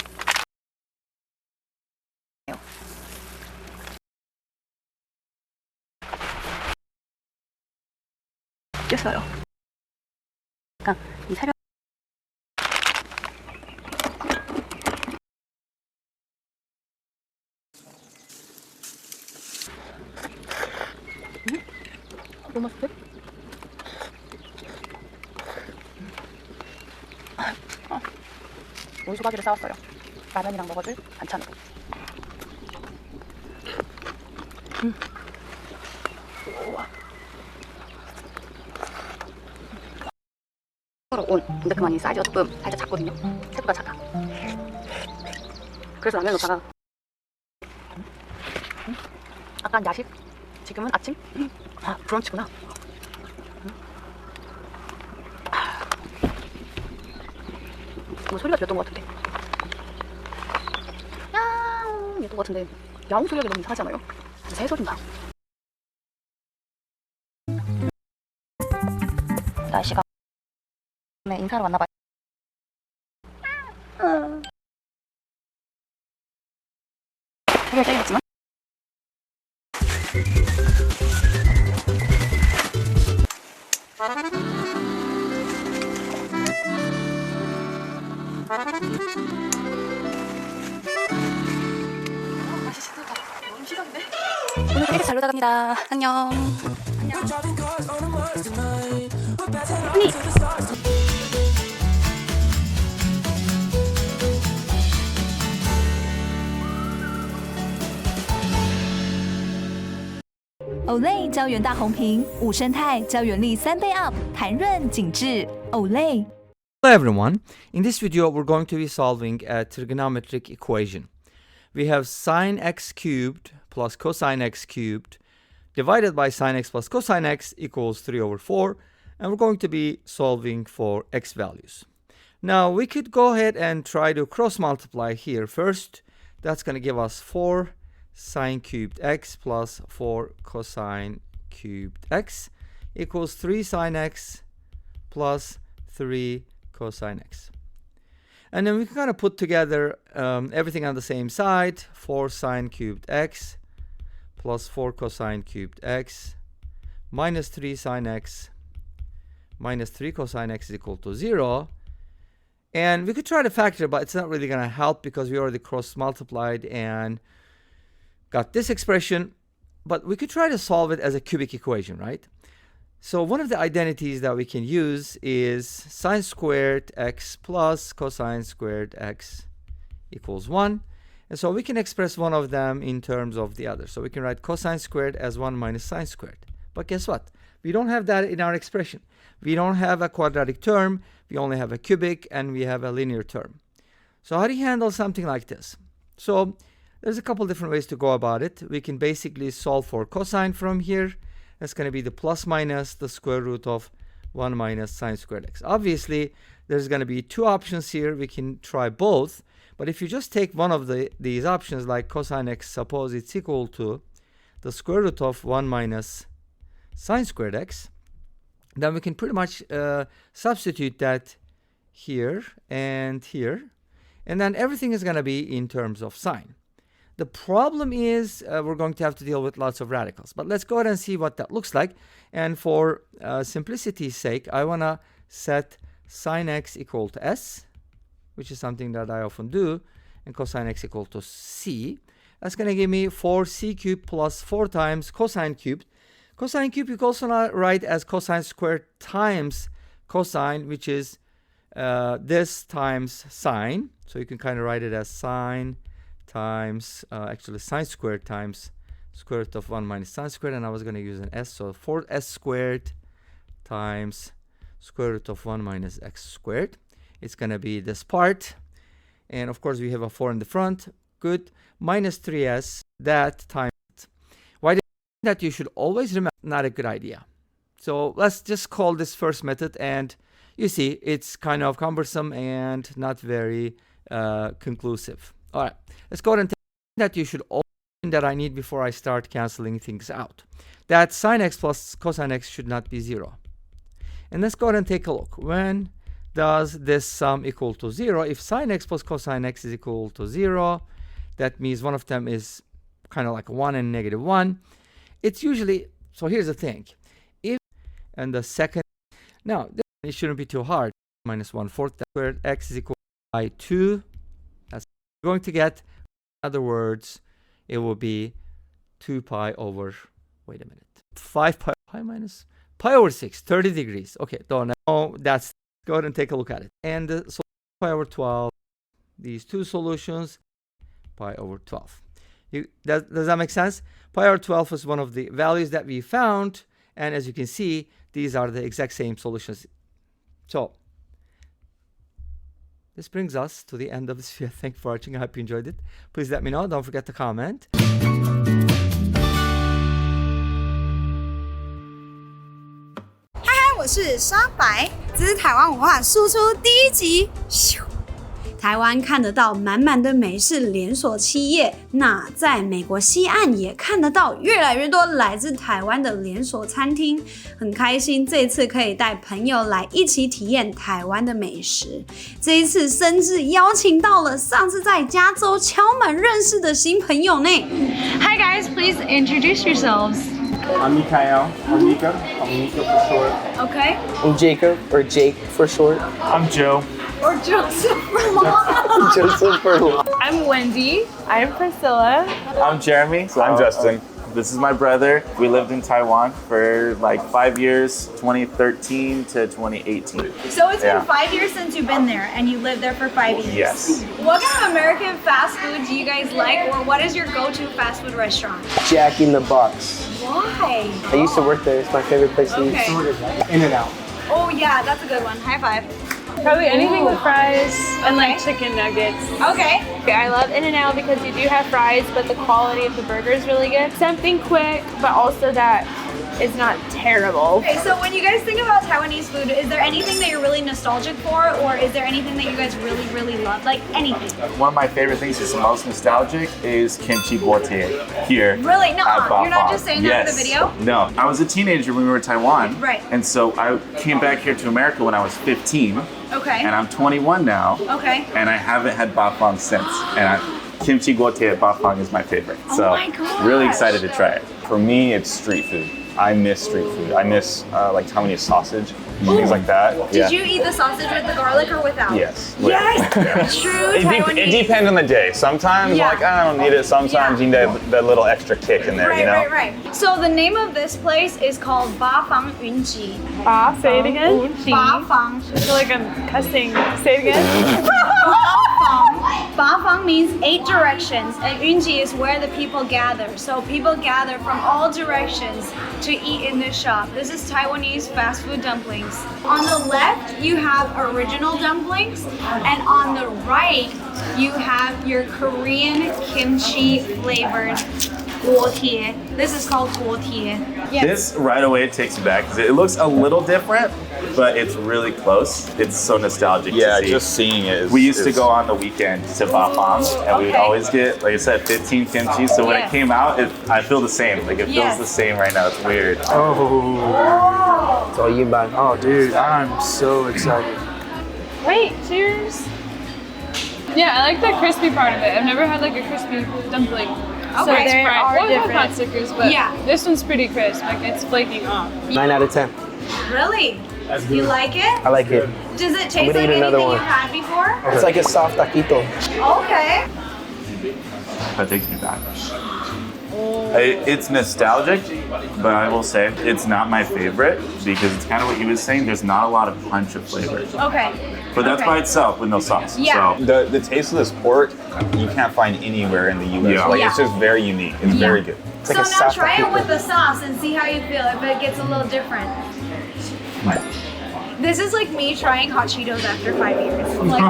Speaker 1: 깼어요. 그러니까 이 새벽 너무 맛있대? 온소박이를 싸왔어요. 라면이랑 먹어줄 반찬으로. 우와. 온. 근데 그만이 사이즈가 조금 살짝 작거든요. 생각보다 작아. 그래서 라면 넣다가 아까 야식, 지금은 아침? 브런치구나. 뭐 소리가 들렸던 것 같은데. 야옹 이랬던 것 같은데 야옹 소리가 너무 이상하지 않아요? 새 소리인가? 날씨가 인사하러 왔나봐요. 되게 짧았지만 오늘 되게 잘 놀다 갑니다. 안녕. 언니.
Speaker 10: Olay 胶原大红瓶，5胜肽胶原力3倍 up， 弹润紧致。Olay。
Speaker 11: Hello everyone. In this video, we're going to be solving a trigonometric equation. We have sine x cubed plus cosine x cubed divided by sine x plus cosine x equals 3/4, and we're going to be solving for x values. Now, we could go ahead and try to cross multiply here first. That's going to give us 4 sine cubed x plus 4 cosine cubed x equals 3 sine x plus 3 cosine x. And then we can kind of put together everything on the same side. 4 sine cubed x plus 4 cosine cubed x minus 3 sine x minus 3 cosine x is equal to 0. And we could try to factor, but it's not really going to help because we already cross multiplied and got this expression. But we could try to solve it as a cubic equation, right? So one of the identities that we can use is sine squared x plus cosine squared x equals 1. And so we can express one of them in terms of the other. So we can write cosine squared as 1 minus sine squared. But guess what? We don't have that in our expression. We don't have a quadratic term. We only have a cubic, and we have a linear term. So how do you handle something like this? So there's a couple different ways to go about it. We can basically solve for cosine from here. That's going to be the plus minus the square root of 1 minus sine squared x. Obviously, there's going to be two options here. We can try both. But if you just take one of these options, like cosine x, suppose it's equal to the square root of 1 minus sine squared x, then we can pretty much substitute that here and here. And then everything is going to be in terms of sine. The problem is we're going to have to deal with lots of radicals. But let's go ahead and see what that looks like. And for simplicity's sake, I want to set sine x equal to s, which is something that I often do, and cosine x equal to c. That's going to give me 4c cubed plus 4 times cosine cubed. Cosine cubed you can also write as cosine squared times cosine, which is this times sine. So you can kind of write it as sine times, actually sine squared times square root of 1 minus sine squared, and I was going to use an s, so 4s squared times square root of 1 minus x squared. It's going to be this part, and of course we have a 4 in the front. Good. Minus 3s, that times. Why that you should always remember, not a good idea. So let's just call this first method, and you see it's kind of cumbersome and not very conclusive. All right, let's go ahead and take that you should always that I need before I start canceling things out. That sine x plus cosine x should not be 0. And let's go ahead and take a look. When does this sum equal to 0? If sine x plus cosine x is equal to 0, that means one of them is kind of like 1 and negative 1. It's usually, so here's the thing. If, and the second, now, it shouldn't be too hard. Minus 1/4 squared x is equal to 2. That's going to get, in other words, it will be 2 pi over, wait a minute, 5 pi minus pi over 6, 30 degrees. Okay, don't know, that's, go ahead and take a look at it. And so pi over 12, these two solutions, pi over 12. Does that make sense? Pi over 12 is one of the values that we found, and as you can see, these are the exact same solutions. So this brings us to the end of this video. Thank you for watching. I hope you enjoyed it. Please let me know. Don't forget to comment.
Speaker 13: 我是沙白，这是台湾文化输出第一集。咻，台湾看得到满满的美式连锁企业，那在美国西岸也看得到越来越多来自台湾的连锁餐厅。很开心这次可以带朋友来一起体验台湾的美食。这一次甚至邀请到了上次在加州敲门认识的新朋友呢。Hi guys, please introduce yourselves.
Speaker 21: I'm Mikhail, or Nico. I'm Nico for short.
Speaker 13: Okay.
Speaker 21: I'm Jacob, or Jake for short. I'm Joe.
Speaker 13: Or Joseph for long.
Speaker 21: Joseph for long.
Speaker 22: I'm Wendy. I'm Priscilla.
Speaker 21: I'm Jeremy.
Speaker 22: I'm
Speaker 21: Justin.
Speaker 4: This is my brother. We lived in Taiwan for like 5 years, 2013 to 2018.
Speaker 13: So it's been 5 years since you've been there, and you lived there for 5 years.
Speaker 4: Yes.
Speaker 13: What kind of American fast food do you guys like, or what is your go-to fast food restaurant?
Speaker 14: Jack in the Box.
Speaker 13: Why?
Speaker 14: I used to work there. It's my favorite place to eat. In-N-Out.
Speaker 13: Oh yeah, that's a good one. High five.
Speaker 18: Probably anything with fries and like chicken nuggets.
Speaker 13: Okay.
Speaker 18: I love In-N-Out because you do have fries, but the quality of the burger is really good. Something quick, but also that is not terrible.
Speaker 13: Okay, so when you guys think about Taiwanese food, is there anything that you're really nostalgic for, or is there anything that you guys really, really love? Like anything?
Speaker 4: One of my favorite things that's the most nostalgic is kimchi guotie here.
Speaker 13: Really? No,
Speaker 4: at
Speaker 13: you're not
Speaker 4: Bafang.
Speaker 13: just saying that for the video?
Speaker 4: No, I was a teenager when we were in Taiwan.
Speaker 13: Right.
Speaker 4: And so I came back here to America when I was 15.
Speaker 13: Okay.
Speaker 4: And I'm 21 now.
Speaker 13: Okay.
Speaker 4: And I haven't had bafang since. And kimchi guotie at Bafang is my favorite. So
Speaker 13: my gosh.
Speaker 4: really excited to try it.
Speaker 22: For me, it's street food. I miss street food. I miss like Taiwanese sausage, things like that.
Speaker 13: Did you eat the sausage with the garlic or without?
Speaker 22: Yes.
Speaker 13: Yes. True Taiwanese.
Speaker 22: It depends on the day. Sometimes
Speaker 13: Yeah.
Speaker 22: like I don't need it. Sometimes you need that little extra kick in there.
Speaker 13: Right,
Speaker 22: you know.
Speaker 13: right. So the name of this place is called Bafang Yunji.
Speaker 18: Say it again.
Speaker 13: Bafang.
Speaker 18: I feel like I'm cussing. Say it again.
Speaker 13: Bafang means 8 directions, and Yunji is where the people gather. So people gather from all directions to eat in this shop. This is Taiwanese fast food dumplings. On the left, you have original dumplings, and on the right, you have your Korean kimchi flavored guotie. This is called guotie. Yes.
Speaker 4: This right away takes me back because it looks a little different, but it's really close. It's so nostalgic
Speaker 22: Yeah,
Speaker 4: to see.
Speaker 22: just seeing it.
Speaker 4: We used to go on the weekend to Bafang, and we would always get, like I said, 15 kimchi. So when it came out, I feel the same. Like it feels the same right now. It's weird.
Speaker 14: Oh. So you buy. Oh, dude, I'm so excited.
Speaker 18: Wait, cheers. Yeah, I like the crispy part of it. I've never had like a crispy dumpling. So
Speaker 13: Okay.
Speaker 18: there are
Speaker 13: different.
Speaker 18: pot stickers, but
Speaker 13: Yeah.
Speaker 18: this one's pretty crisp. Like it's flaking off.
Speaker 14: 9 out of 10.
Speaker 13: Really? You like it?
Speaker 14: I like it.
Speaker 13: Does it
Speaker 14: I'm
Speaker 13: taste
Speaker 14: gonna
Speaker 13: like
Speaker 14: eat another
Speaker 13: anything
Speaker 14: one.
Speaker 13: you've had before?
Speaker 14: It's like a soft taquito.
Speaker 13: Okay.
Speaker 4: That takes me back. It's nostalgic, but I will say it's not my favorite because it's kind of what he was saying. There's not a lot of punch of flavor.
Speaker 13: Okay.
Speaker 4: But that's by itself with no sauce.
Speaker 13: Yeah.
Speaker 4: So.
Speaker 22: The taste of this pork you can't find anywhere in the U.S.
Speaker 4: Yeah.
Speaker 22: Like
Speaker 13: Yeah.
Speaker 22: it's just very unique. It's very good. It's
Speaker 13: So
Speaker 22: like a
Speaker 13: now
Speaker 22: soft
Speaker 13: try it
Speaker 22: taquito.
Speaker 13: with the sauce and see how you feel, if it gets a little different. This is like me trying hot Cheetos after 5 years. I'm like,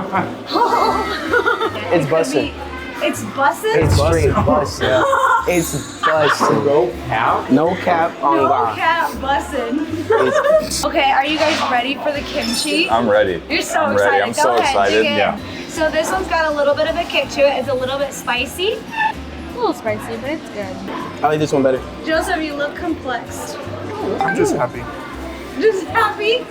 Speaker 14: It's bussin'.
Speaker 13: It's bussin'?
Speaker 14: It's straight bussin'. It's bussin'. No cap? No cap on
Speaker 13: No
Speaker 14: God.
Speaker 13: cap bussin'. Okay, are you guys ready for the kimchi?
Speaker 22: I'm ready.
Speaker 13: You're so
Speaker 22: I'm
Speaker 13: excited.
Speaker 22: ready. I'm
Speaker 13: Go
Speaker 22: so
Speaker 13: ahead,
Speaker 22: excited.
Speaker 13: dig in.
Speaker 22: Yeah.
Speaker 13: So this one's got a little bit of a kick to it. It's a little bit spicy.
Speaker 18: A little spicy, but it's good.
Speaker 14: I like this one better.
Speaker 13: Joseph, you look complex.
Speaker 14: I'm just happy.
Speaker 13: Just happy?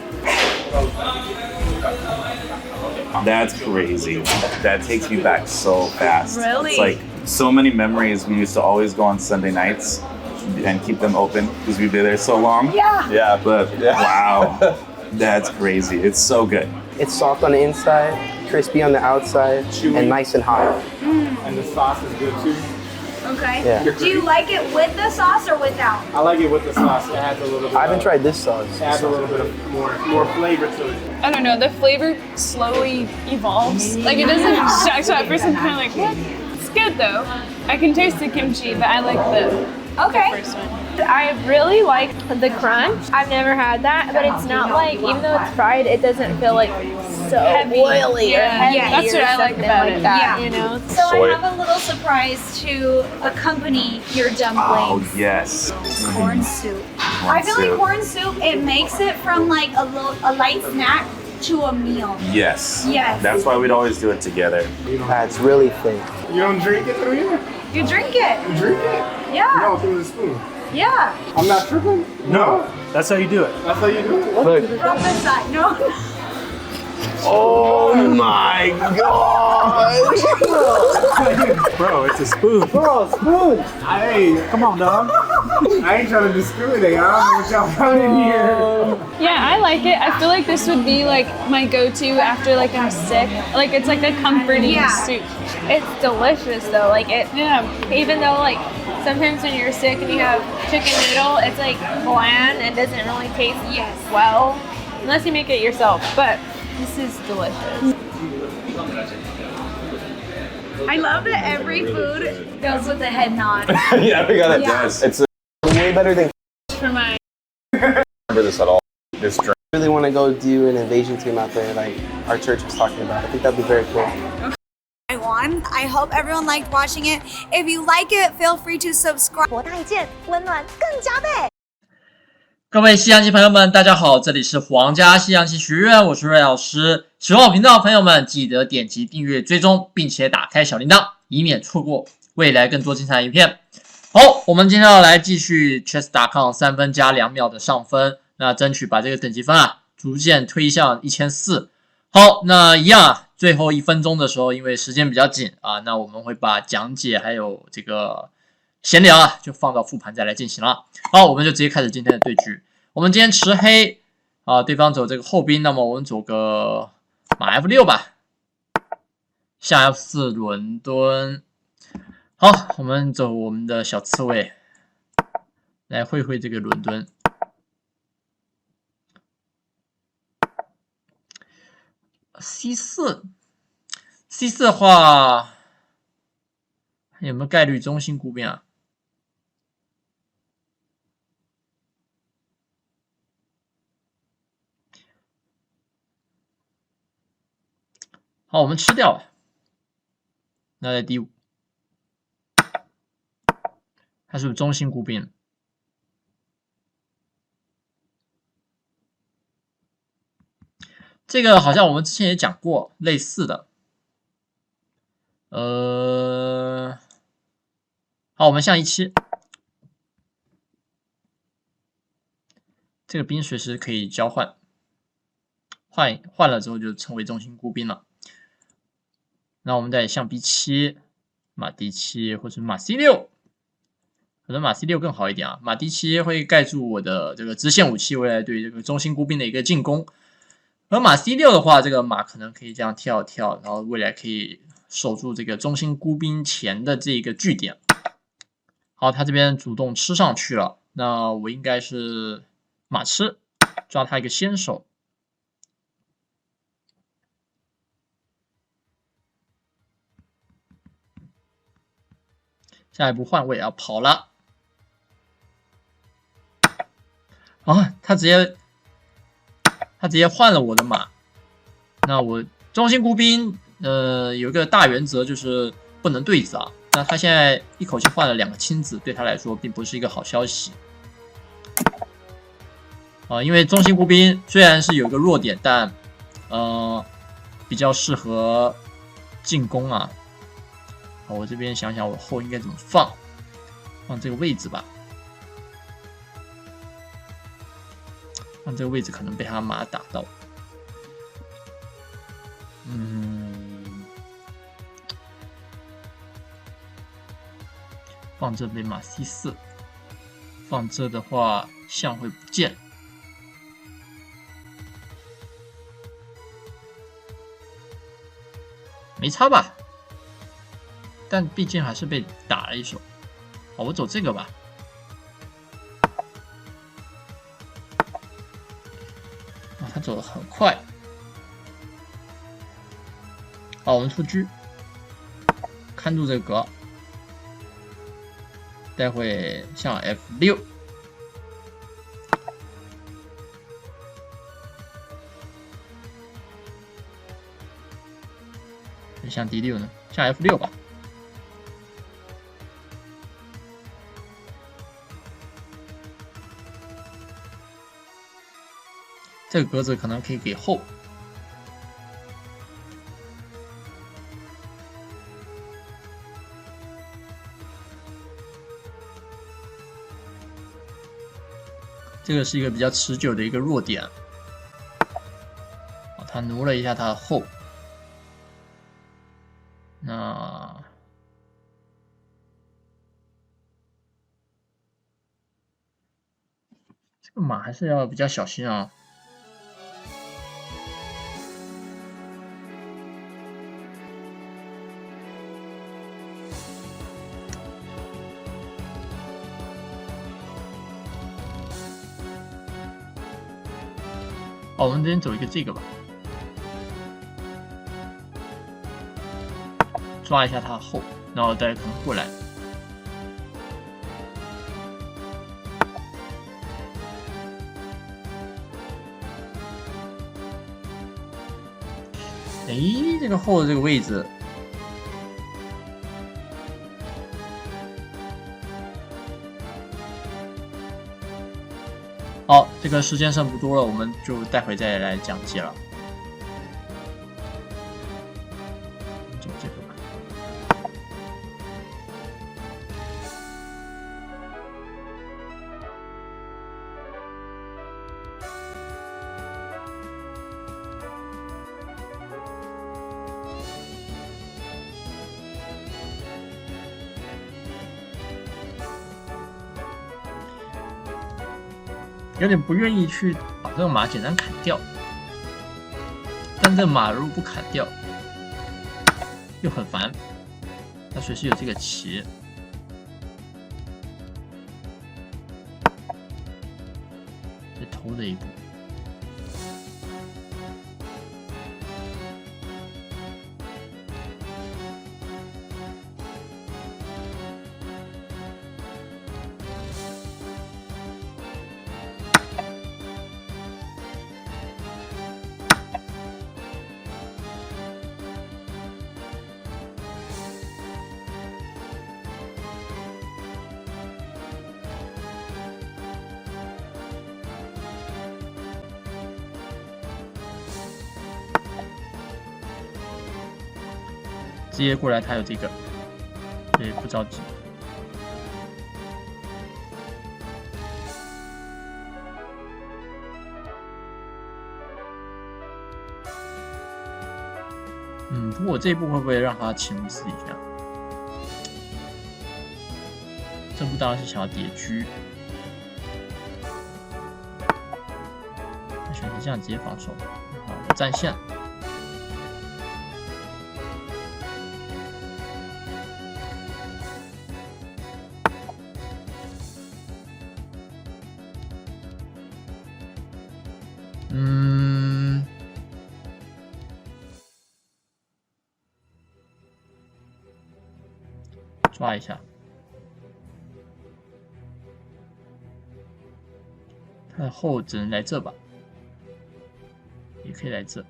Speaker 4: That's crazy. That takes me back so fast.
Speaker 13: Really?
Speaker 4: It's like so many memories. We used to always go on Sunday nights and keep them open because we'd be there so long.
Speaker 13: Yeah.
Speaker 4: Yeah, but wow. That's crazy. It's so good.
Speaker 14: It's soft on the inside, crispy on the outside, and nice and hot.
Speaker 21: And the sauce is good too.
Speaker 13: Okay.
Speaker 14: Yeah.
Speaker 13: Do you like it with the sauce or without?
Speaker 21: I like it with the sauce. It adds a little bit.
Speaker 14: I haven't tried this sauce.
Speaker 21: It adds a little bit of more flavor to it.
Speaker 18: I don't know, the flavor slowly evolves. Like it doesn't shock, so at first I'm kind of like, what? It's good though. I can taste the kimchi, but I like the first one. I really like the crunch. I've never had that, but it's not like, even though it's fried, it doesn't feel like so
Speaker 13: Heavy.
Speaker 18: oily or heavy.
Speaker 13: Yeah,
Speaker 18: That's what I like about it.
Speaker 13: Yeah.
Speaker 18: You know?
Speaker 13: So I have a little surprise to accompany your dumplings.
Speaker 4: Oh, yes.
Speaker 13: Corn soup. I feel like
Speaker 4: soup.
Speaker 13: corn soup, it makes it from like a light snack to a meal.
Speaker 4: Yes.
Speaker 13: Yes.
Speaker 4: That's why we'd always do it together.
Speaker 14: That's really thick.
Speaker 21: You don't drink it through here?
Speaker 13: You drink it.
Speaker 21: You drink it?
Speaker 13: Yeah.
Speaker 21: No, through the spoon.
Speaker 13: Yeah.
Speaker 21: I'm not tripping?
Speaker 15: No, that's how you do it.
Speaker 21: That's how you do it?
Speaker 14: Look.
Speaker 13: From the side. No.
Speaker 14: Oh my gosh!
Speaker 15: Bro, it's a spoon.
Speaker 21: Bro, spoon! Hey, come on, dog. I ain't trying to discriminate. I don't know what y'all got in here.
Speaker 18: Yeah, I like it. I feel like this would be like my go-to after like I'm sick. Like it's like a comforting soup. It's delicious though. Like it, even though like sometimes when you're sick and you have chicken noodle, it's like bland and doesn't really taste well unless you make it yourself. But this is delicious.
Speaker 8: I love that every food goes with a head nod.
Speaker 22: Yeah, we got it.
Speaker 8: Yes.
Speaker 22: It's way better than.
Speaker 18: For my
Speaker 22: Remember this at all? This drink.
Speaker 14: I really want to go do an invasion team out there, like our church was talking about. I think that'd be very cool.
Speaker 13: I won. I hope everyone liked watching it. If you like it, feel free to subscribe.
Speaker 24: 博大一见，温暖更加倍。
Speaker 3: 各位西洋棋朋友们，大家好，这里是皇家西洋棋学院，我是瑞老师。喜欢我频道的朋友们，记得点击订阅、追踪，并且打开小铃铛，以免错过未来更多精彩的影片。好，我们今天要来继续 chess.com 3分加2秒的上分，那争取把这个等级分逐渐推向1400。好，那一样最后1分钟的时候，因为时间比较紧那我们会把讲解还有这个闲聊就放到复盘再来进行了。好，我们就直接开始今天的对局。我们今天持黑对方走这个后兵，那么我们走个马 F6 吧，下 F4 伦敦。好，我们走我们的小刺猬来会这个伦敦。C4 的话，有没有概率中心孤兵啊？好，我们吃掉吧。那在D5，他是不是中心孤兵？这个好像我们之前也讲过类似的。好，我们象E7，这个兵随时可以交换，换了之后就成为中心孤兵了。那我们再象B7，马 D7 或者马 C6， 可能马 C6 更好一点马 D7 会盖住我的这个支线武器，未来对这个中心孤兵的一个进攻。而马 C6 的话，这个马可能可以这样跳，然后未来可以守住这个中心孤兵前的这个据点。好，他这边主动吃上去了，那我应该是马吃，抓他一个先手。下一步换位跑了。他直接换了我的马。那我中心孤兵有一个大原则就是不能对子那他现在一口气换了2个亲子，对他来说并不是一个好消息。因为中心孤兵虽然是有一个弱点，但比较适合进攻好，我这边想想我后应该怎么放这个位置吧。放这个位置可能被他马打到。放这边马 C4， 放这的话象会不见。没差吧？但毕竟还是被打了一手。好，我走这个吧。他走得很快。好，我们出车，看住这个格，待会像 F6，像 D6 呢，像 F6 吧。这个格子可能可以给后。这个是一个比较持久的一个弱点。他奴了一下他的后。那这个马还是要比较小心好，我们先走一个这个吧，抓一下它后，然后大家可能过来。哎，这个后的这个位置。好，这个时间剩不多了，我们就待会再来讲解了。就这个吧。有点不愿意去把这个马简单砍掉，但这马如果不砍掉，又很烦。那随时有这个骑，这头的一步。接过来，他有这个，所以不着急。不过我这一步会不会让他轻视一下？这步当然是想要叠车，选择这样直接防守，好，占线。抓一下，他的后只能来这吧，也可以来这。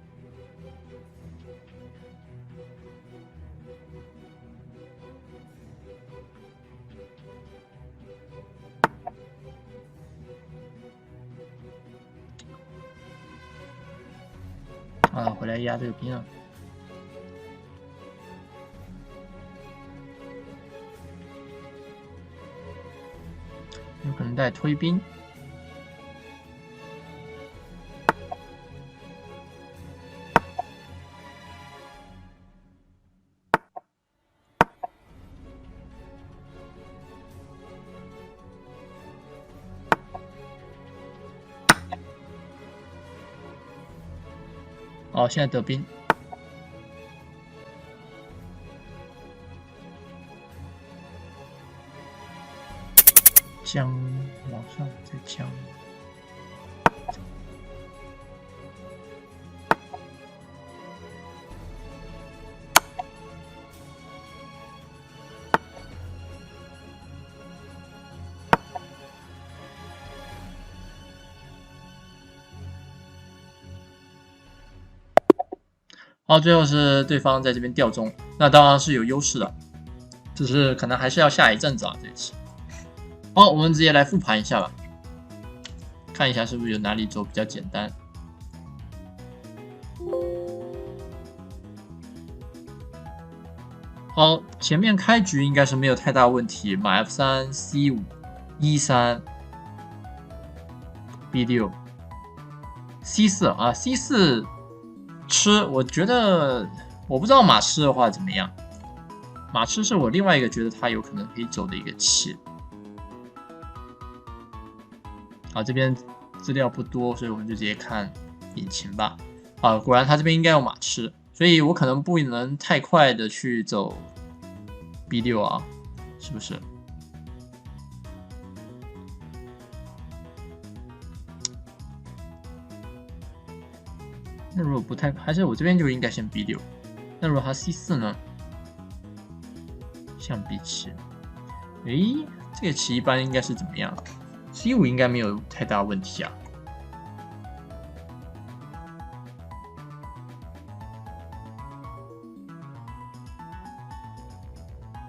Speaker 3: 回来压这个兵啊。有可能带推兵。哦，现在得兵。将往上再将。好，最后是对方在这边吊中，那当然是有优势的，只是可能还是要下一阵子啊，这一期。好，我们直接来复盘一下吧，看一下是不是有哪里走比较简单。好，前面开局应该是没有太大问题，马 F3 C5 E3 B6 C4 啊 C4。吃，我觉得我不知道马吃的话怎么样。马吃是我另外一个觉得他有可能可以走的一个棋。啊，这边资料不多，所以我们就直接看引擎吧。啊，果然他这边应该有马吃，所以我可能不能太快的去走 B6 啊，是不是？那如果不太，还是我这边就应该先 B6。那如果他 C4 呢？象 B7。诶，这个棋一般应该是怎么样 ？C5 应该没有太大问题啊。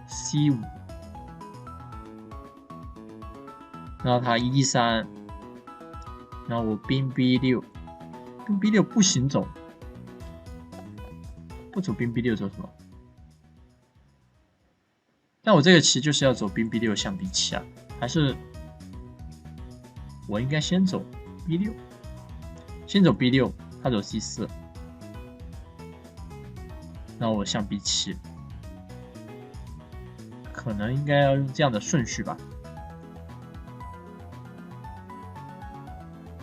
Speaker 3: C5，然后他E3，然后我兵 B6， 兵 B6 不行走，不走兵 B6 走什么？但我这个棋就是要走兵 B6 象 B7啊，还是我应该先走 B6， 先走 B6， 他走 C4， 那我象 B7。可能应该要用这样的顺序吧。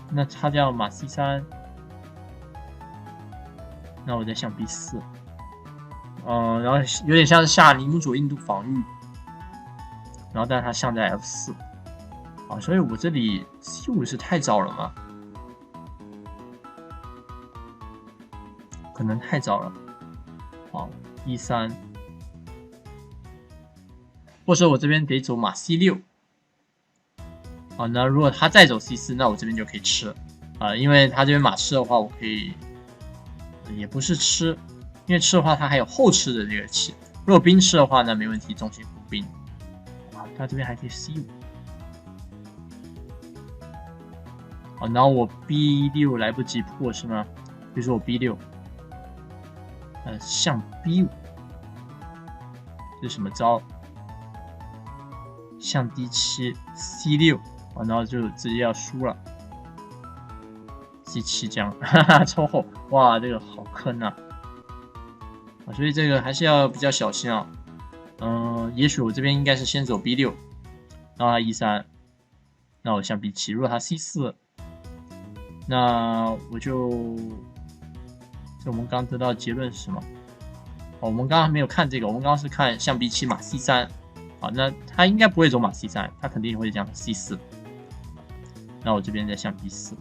Speaker 3: 那他这样马 C3， 那我再象 B4， 然后有点像是下尼姆佐印度防御，然后但是他象在 F4， 啊，所以我这里 C5 是太早了吗？可能太早了。好 ，E3。或者我这边得走马 C6， 好，那如果他再走 C4， 那我这边就可以吃了，因为他这边马吃的话，我可以，也不是吃，因为吃的话他还有后吃的这个棋，如果兵吃的话，那没问题，中心步兵，他这边还可以 C5， 好，然后我 B6 来不及破是吗？比如说我 B6，象 B5， 这是什么招？象 D7 C6， 然后就直接要输了。C7 这样，哈哈，超厚，哇，这个好坑啊！所以这个还是要比较小心啊。也许我这边应该是先走 B6， 然后他 E3， 那我象 B7， 如果他 C4， 那我就，这我们刚得到的结论是什么？我们刚刚没有看这个，我们刚刚是看象 B7 马 C3。好，那他应该不会走马 C3， 他肯定会这样 C4。那我这边再象 B4，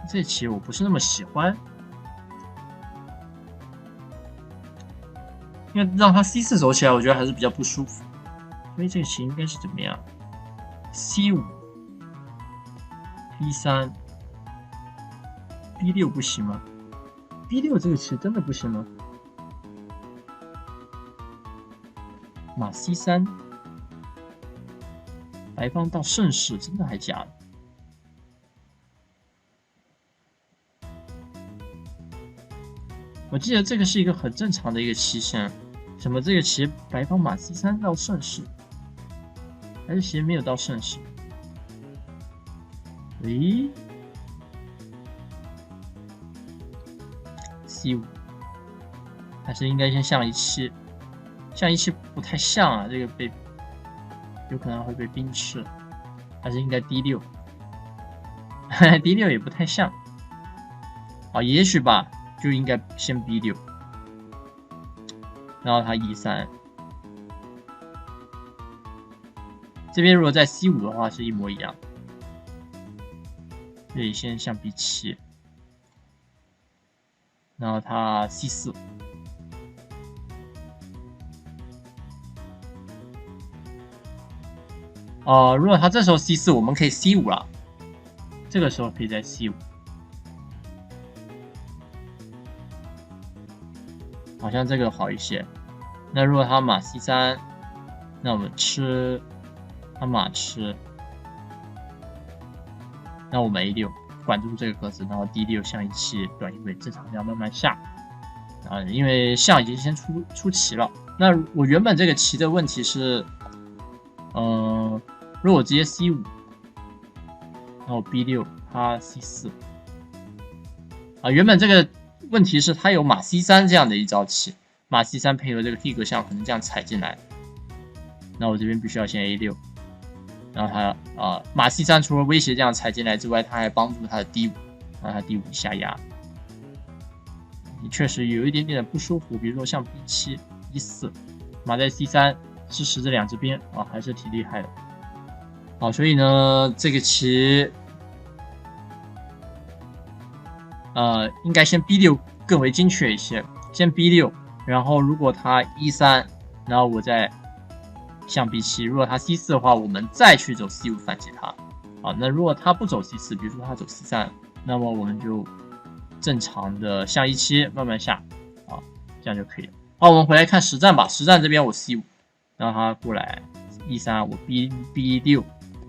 Speaker 3: 这棋我不是那么喜欢，因为让他 C4 走起来，我觉得还是比较不舒服。所以这个棋应该是怎么样 ？C5、B3、B6 不行吗 ？B6 这个棋真的不行吗？马 C3， 白方到盛世，真的还假的？我记得这个是一个很正常的一个棋线，什么这个棋白方马 C3 到盛世，还是其实没有到盛世？诶 ，C5， 还是应该先象E7。象E7不太像啊，这个被有可能会被兵吃，还是应该 D6， D6 也不太像，啊，也许吧，就应该先 B6， 然后他 E3， 这边如果在 C5 的话是一模一样，所以先象 B7， 然后他 C4。如果他这时候 C4， 我们可以 C5 了，这个时候可以在 C5， 好像这个好一些。那如果他马 C3， 那我们吃，他马吃，那我们 A6 管住这个格子，然后 D6 象E7短一位，正常这样慢慢下。因为象已经先出棋了。那我原本这个棋的问题是，如果我直接 C5， 然后 B6， 他 C4， 原本这个问题是他有马 C3 这样的一招棋，马 C3 配合这个 D 格象可能这样踩进来，那我这边必须要先 A6， 然后他马 C3 除了威胁这样踩进来之外，他还帮助他的 D5， 让他 D5 下压，确实有一点点的不舒服，比如说像 B7、E4， 马在 C3 支持这两只边还是挺厉害的。好，所以呢，这个棋应该先 B6 更为精确一些，先 B6，然后如果他E3，然后我再象 B7，如果他 C4 的话，我们再去走 C5 反击他。啊，那如果他不走 C4，比如说他走 C3，那么我们就正常的象E7慢慢下，啊，这样就可以了。好，我们回来看实战吧。实战这边我 C5，然后他过来 E3，我 B6，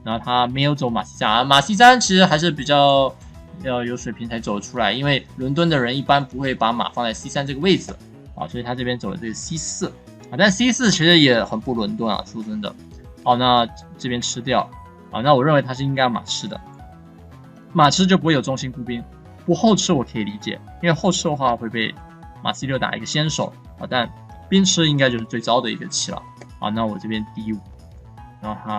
Speaker 3: 然后他没有走马 C3啊，马 C3其实还是比较要有水平才走得出来，因为伦敦的人一般不会把马放在 C3这个位置啊，所以他这边走的这个 C4啊，但 C4其实也很不伦敦啊，说真的。好，那这边吃掉啊，那我认为他是应该马吃的，马吃就不会有中心步兵，不后吃我可以理解，因为后吃的话会被马 C6 打一个先手啊，但兵吃应该就是最糟的一个棋了啊。那我这边D5，然后他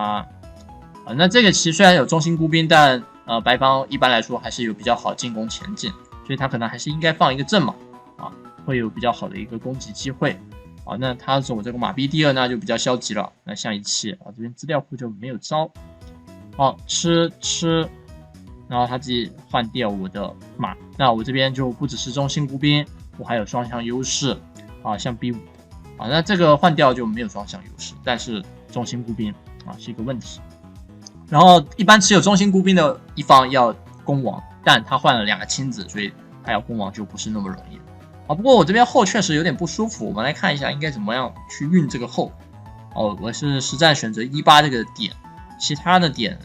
Speaker 3: 啊，那这个棋虽然有中心步兵，但白方一般来说还是有比较好进攻前进，所以他可能还是应该放一个正马啊，会有比较好的一个攻击机会啊。那他走这个马 B2，那就比较消极了。那象E7啊，这边资料库就没有招。好，吃，然后他自己换掉我的马，那我这边就不只是中心步兵，我还有双向优势啊，像 B5啊，那这个换掉就没有双向优势，但是中心步兵啊是一个问题。然后一般持有中心步兵的一方要攻王，但他换了2个亲子，所以他要攻王就不是那么容易啊。不过我这边后确实有点不舒服，我们来看一下应该怎么样去运这个后。哦，我是实战选择E8这个点，其他的点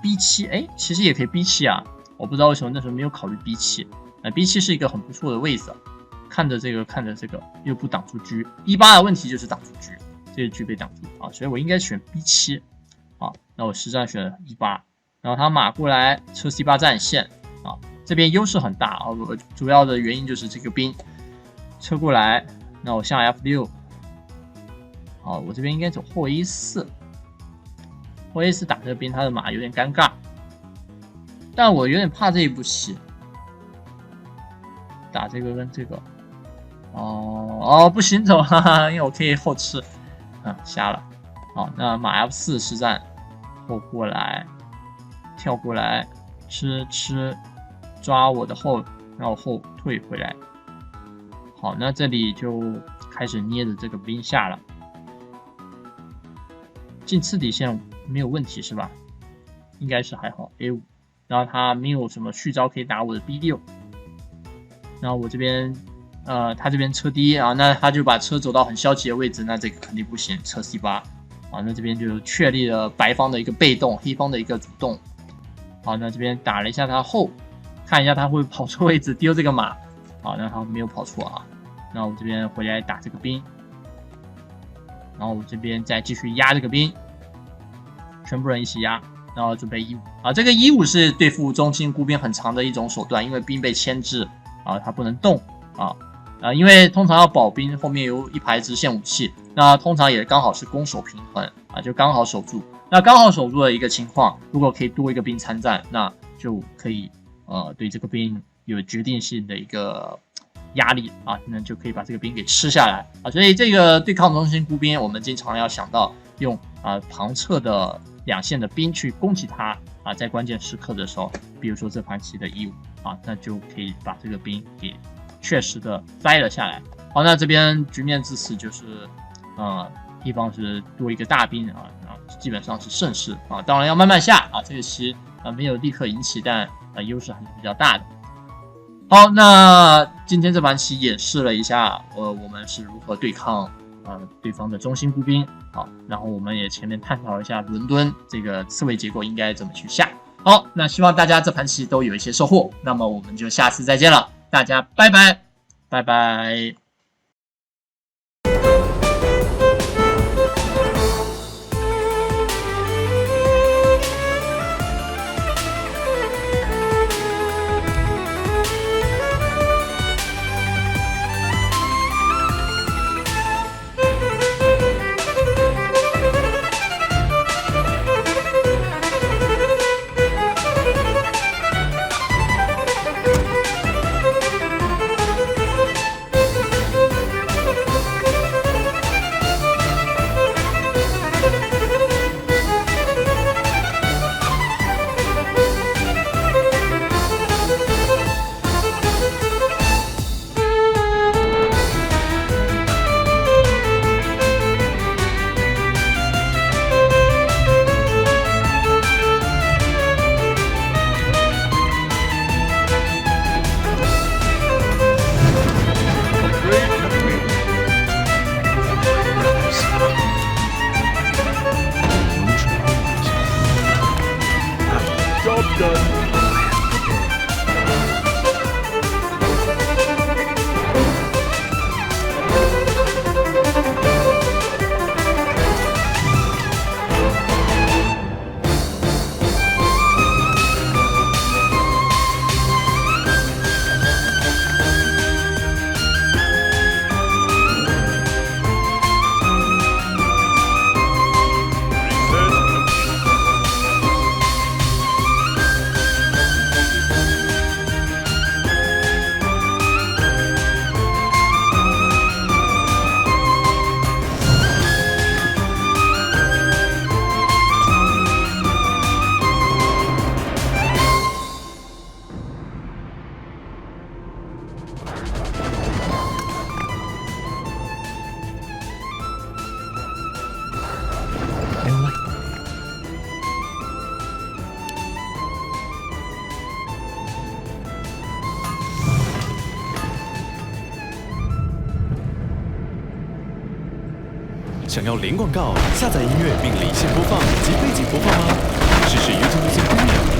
Speaker 3: B7， 哎，其实也可以 B7啊，我不知道为什么那时候没有考虑 B7。B7是一个很不错的位置，看着这个又不挡住车。E8的问题就是挡住车，这个车被挡住啊，所以我应该选 B7。好，那我实战选E8，然后他马过来车 C8 战线啊，这边优势很大啊。我主要的原因就是这个兵车过来，那我象 F6，好，我这边应该走后 A4，后 A4 打这个兵，他的马有点尴尬，但我有点怕这一步棋，打这个跟这个，不行走，哈哈，因为我可以后吃，瞎了。好，那马 F4 实战后过来，跳过来，吃，抓我的后，然后后退回来。好，那这里就开始捏着这个兵下了，进次底线没有问题是吧？应该是还好 A5， 然后他没有什么续招可以打我的 B6， 然后我这边他这边车D啊，那他就把车走到很消极的位置，那这个肯定不行，车 C8。好，那这边就确立了白方的一个被动，黑方的一个主动。好，那这边打了一下他后，看一下他会跑错位置丢这个马。好，那他没有跑错啊。那我这边回来打这个兵，然后我这边再继续压这个兵，全部人一起压，然后准备E5啊。这个E5是对付中心孤兵很长的一种手段，因为兵被牵制啊，他不能动啊。因为通常要保兵，后面有一排支线武器，那通常也刚好是攻守平衡啊，就刚好守住。那刚好守住的一个情况，如果可以多一个兵参战，那就可以对这个兵有决定性的一个压力啊，那就可以把这个兵给吃下来啊。所以这个对抗中心孤兵，我们经常要想到用旁侧的2线的兵去攻击他啊，在关键时刻的时候，比如说这盘棋的E5啊，那就可以把这个兵给确实的摘了下来。好，那这边局面至此就是，一方是多一个大兵啊，基本上是胜势啊。当然要慢慢下啊，这个棋没有立刻赢棋，但优势还是比较大的。好，那今天这盘棋演示了一下，我们是如何对抗对方的中心步兵。好，然后我们也前面探讨了一下伦敦这个刺猬结构应该怎么去下。好，那希望大家这盘棋都有一些收获。那么我们就下次再见了。大家拜拜，拜拜。
Speaker 9: 想要零广告、下载音乐并离线播放及背景播放吗？试试 YouTube Music Premium。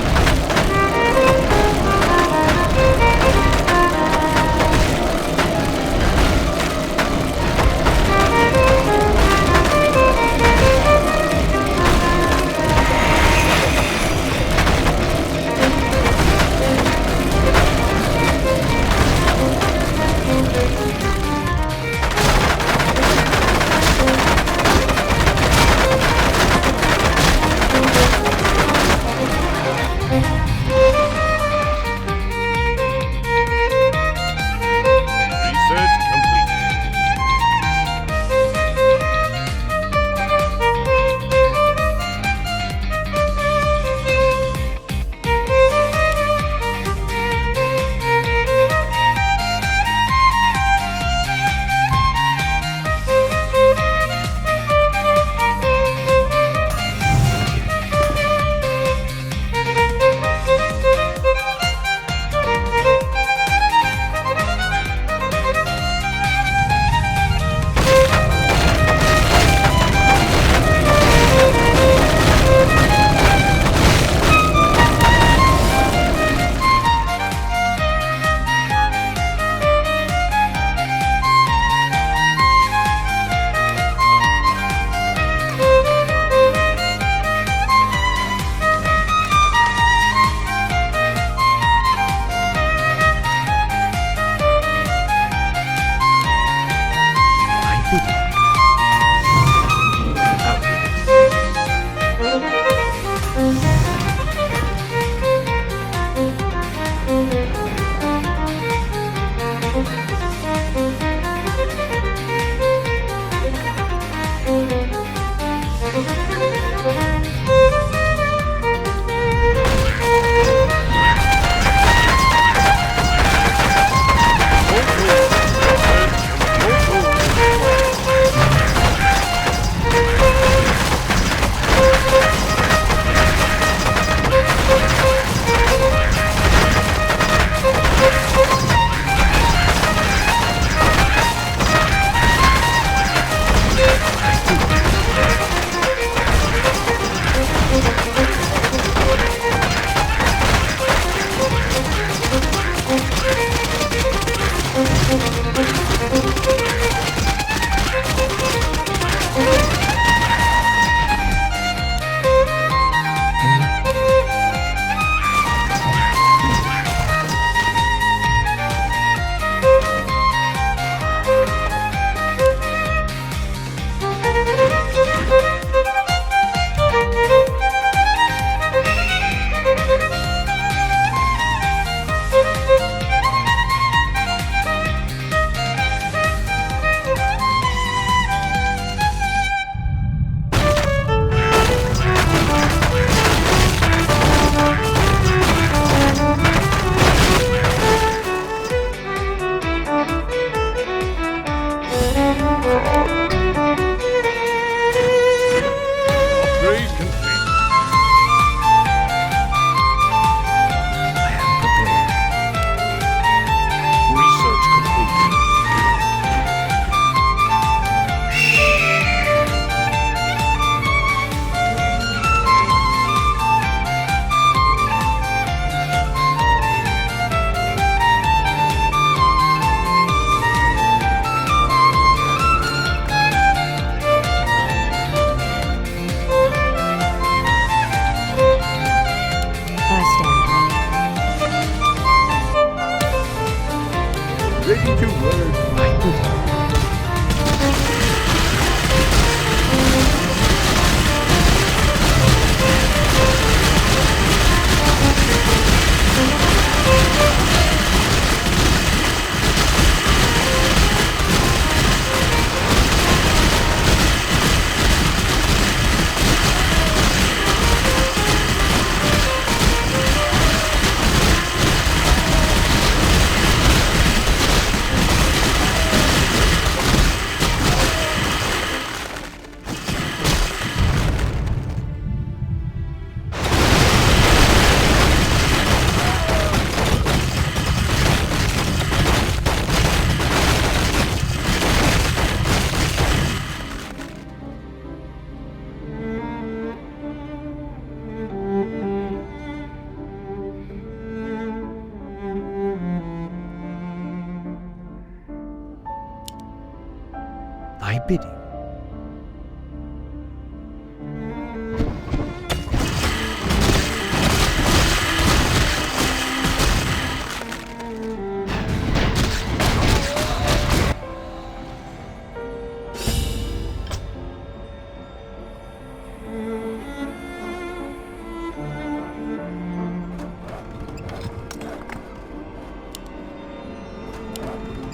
Speaker 5: bidding.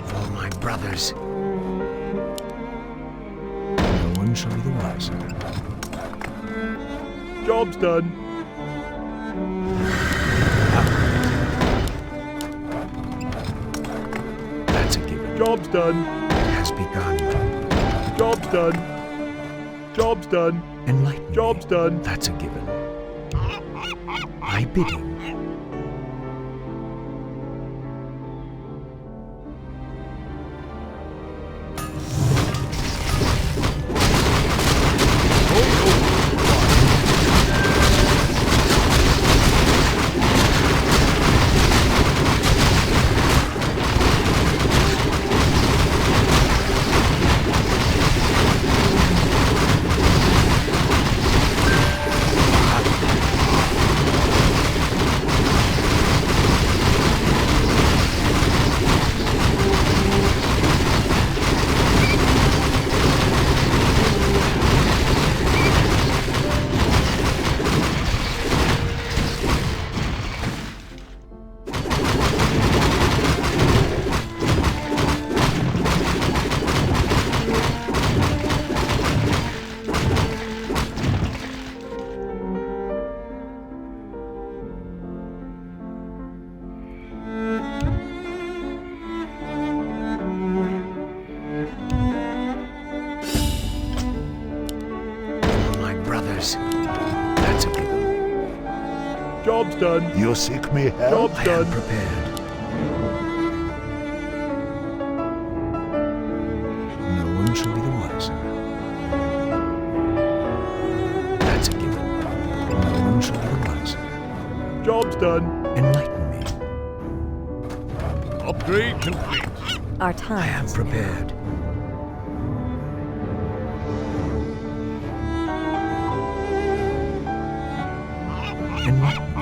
Speaker 5: For my brothers. No one shall be the wiser.
Speaker 21: Job's done.
Speaker 5: That's a given.
Speaker 21: Job's done.
Speaker 5: It has begun.
Speaker 21: Job's done. Job's done.
Speaker 5: Enlighten
Speaker 21: Job's
Speaker 5: me.
Speaker 21: done.
Speaker 5: That's a given. My bidding. That's a given.
Speaker 21: Job's done.
Speaker 5: You seek me help?
Speaker 21: Job's
Speaker 5: I
Speaker 21: done.
Speaker 5: am prepared. No one shall be the wiser. That's a given. No one shall be the wiser.
Speaker 21: Job's done.
Speaker 5: Enlighten me.
Speaker 21: Upgrade complete.
Speaker 19: Our time.
Speaker 5: I am prepared. Enlighten me.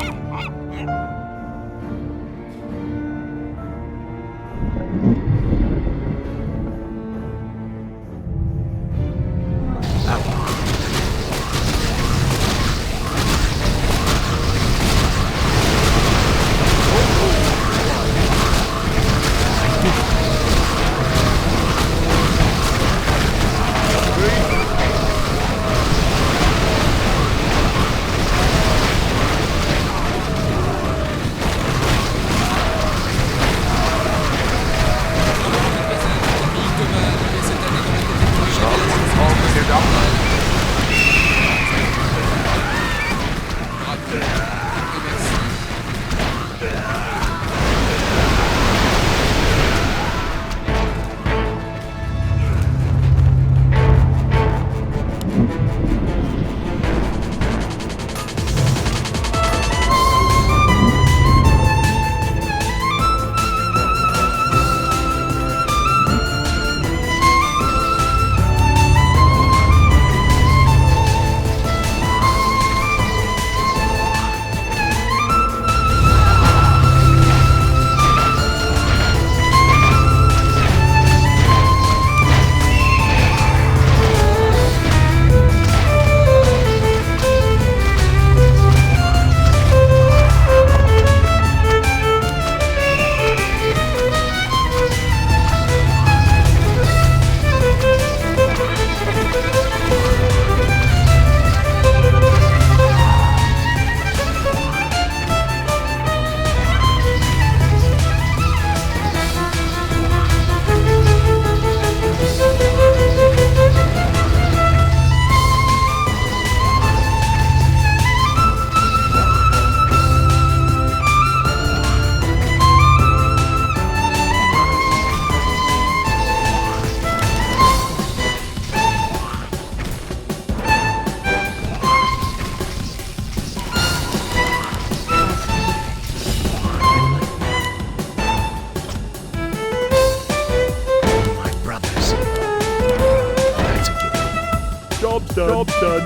Speaker 17: Job's done.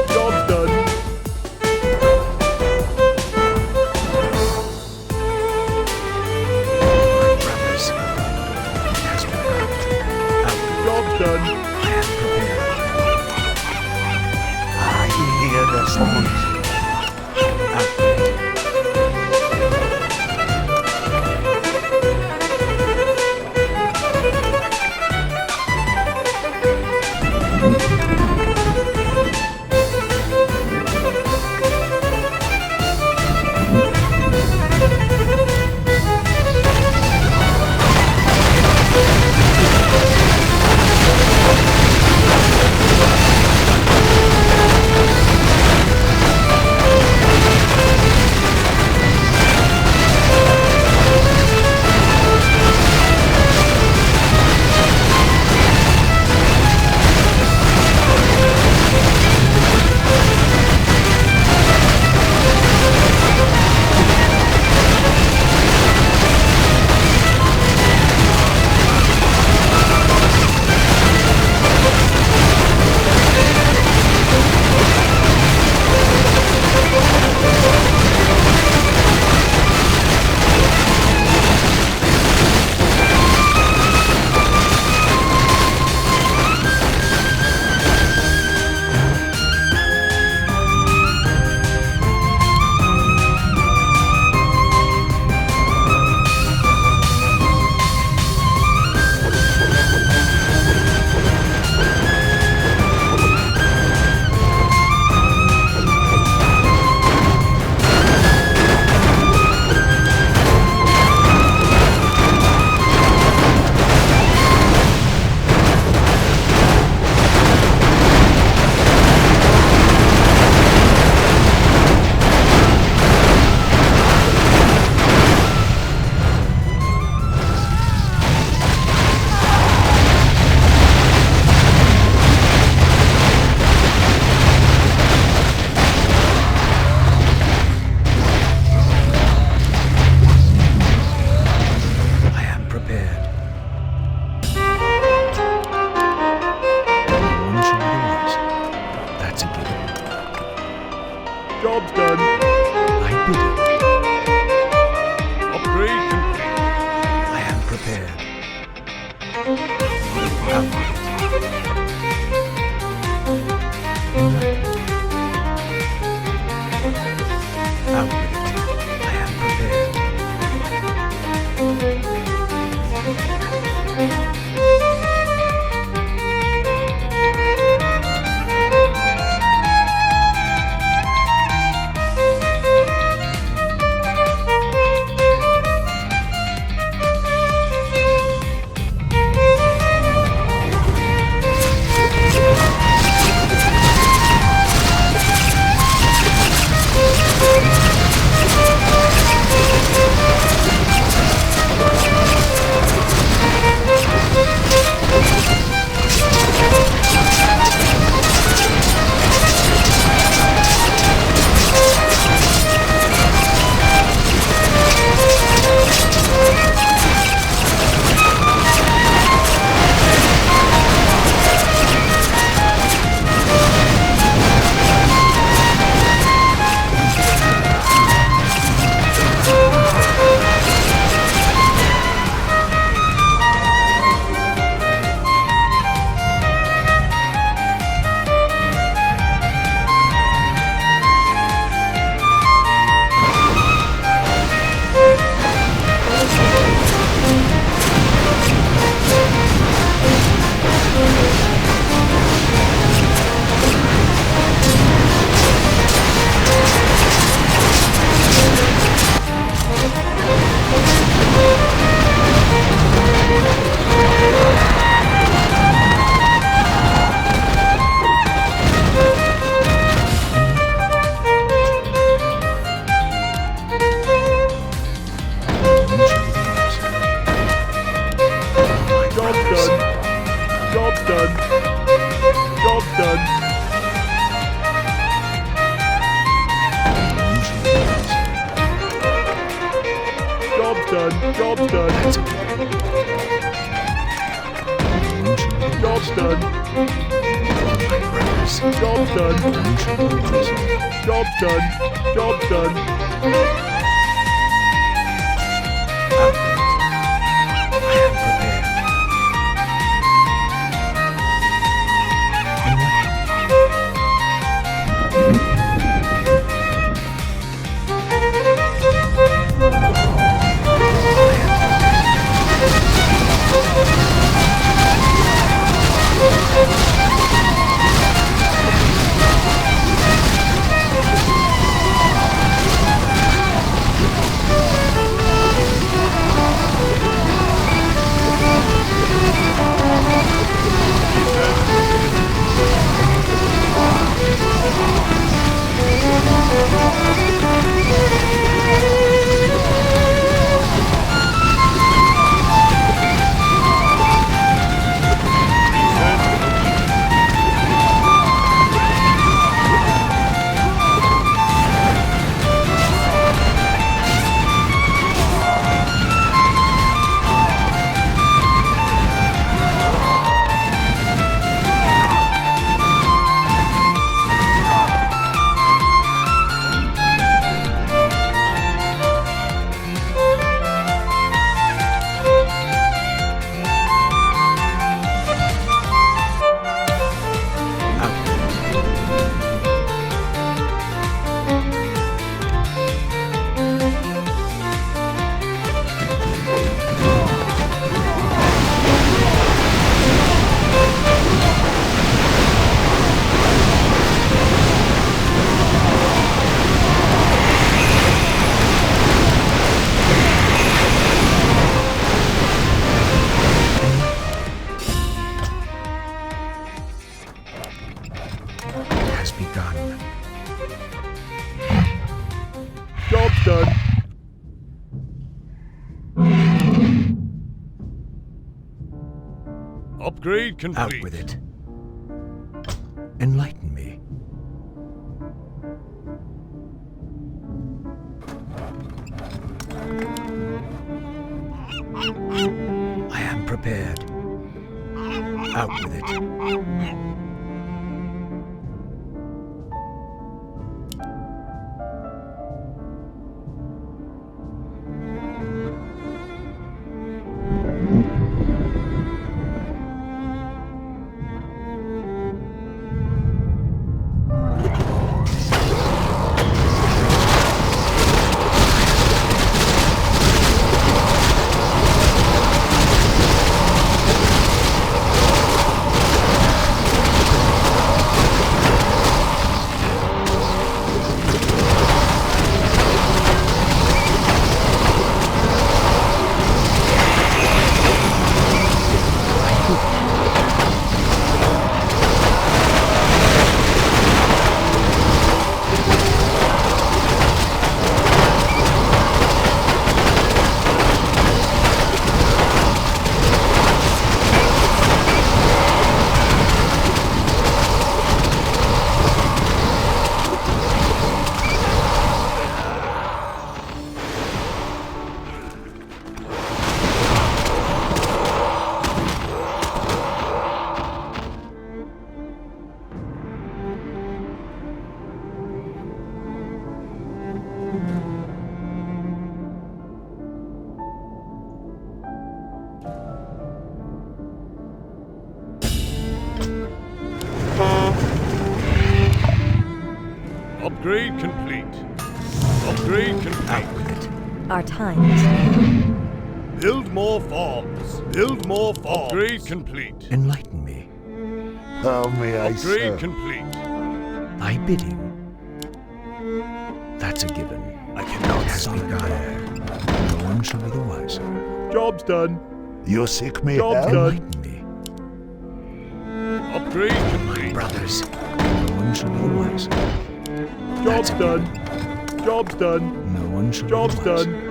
Speaker 17: Job's done. Job's done. Job's done.
Speaker 5: I hear the sounds.
Speaker 17: Job's done.
Speaker 5: I bid it.
Speaker 17: Upgrade complete.
Speaker 5: I am prepared. Out with it. I am prepared.
Speaker 17: done. Job's done. Job's done.
Speaker 5: brothers.
Speaker 17: Job's done. Job's done. Job's done. Job's done.
Speaker 5: Upgrade complete.
Speaker 21: Out with it. Enlighten me. I am prepared. Out with it.
Speaker 5: Upgrade complete. Upgrade complete.
Speaker 21: Out with it.
Speaker 7: Our time is now.
Speaker 5: Build more farms. Build more farms. Upgrade complete.
Speaker 21: Enlighten me.
Speaker 19: How may I
Speaker 5: Upgrade
Speaker 19: serve?
Speaker 5: complete.
Speaker 21: Thy bidding. That's a given. I cannot begun. No one shall be the wiser.
Speaker 17: Job's done.
Speaker 19: Your sick may
Speaker 17: Job's
Speaker 19: help.
Speaker 17: done.
Speaker 21: Enlighten me.
Speaker 5: Upgrade complete.
Speaker 21: Brothers, no one shall be the wiser.
Speaker 17: Job's done. Job's done.
Speaker 21: No one shall
Speaker 17: Job's
Speaker 21: be the wiser.
Speaker 17: done.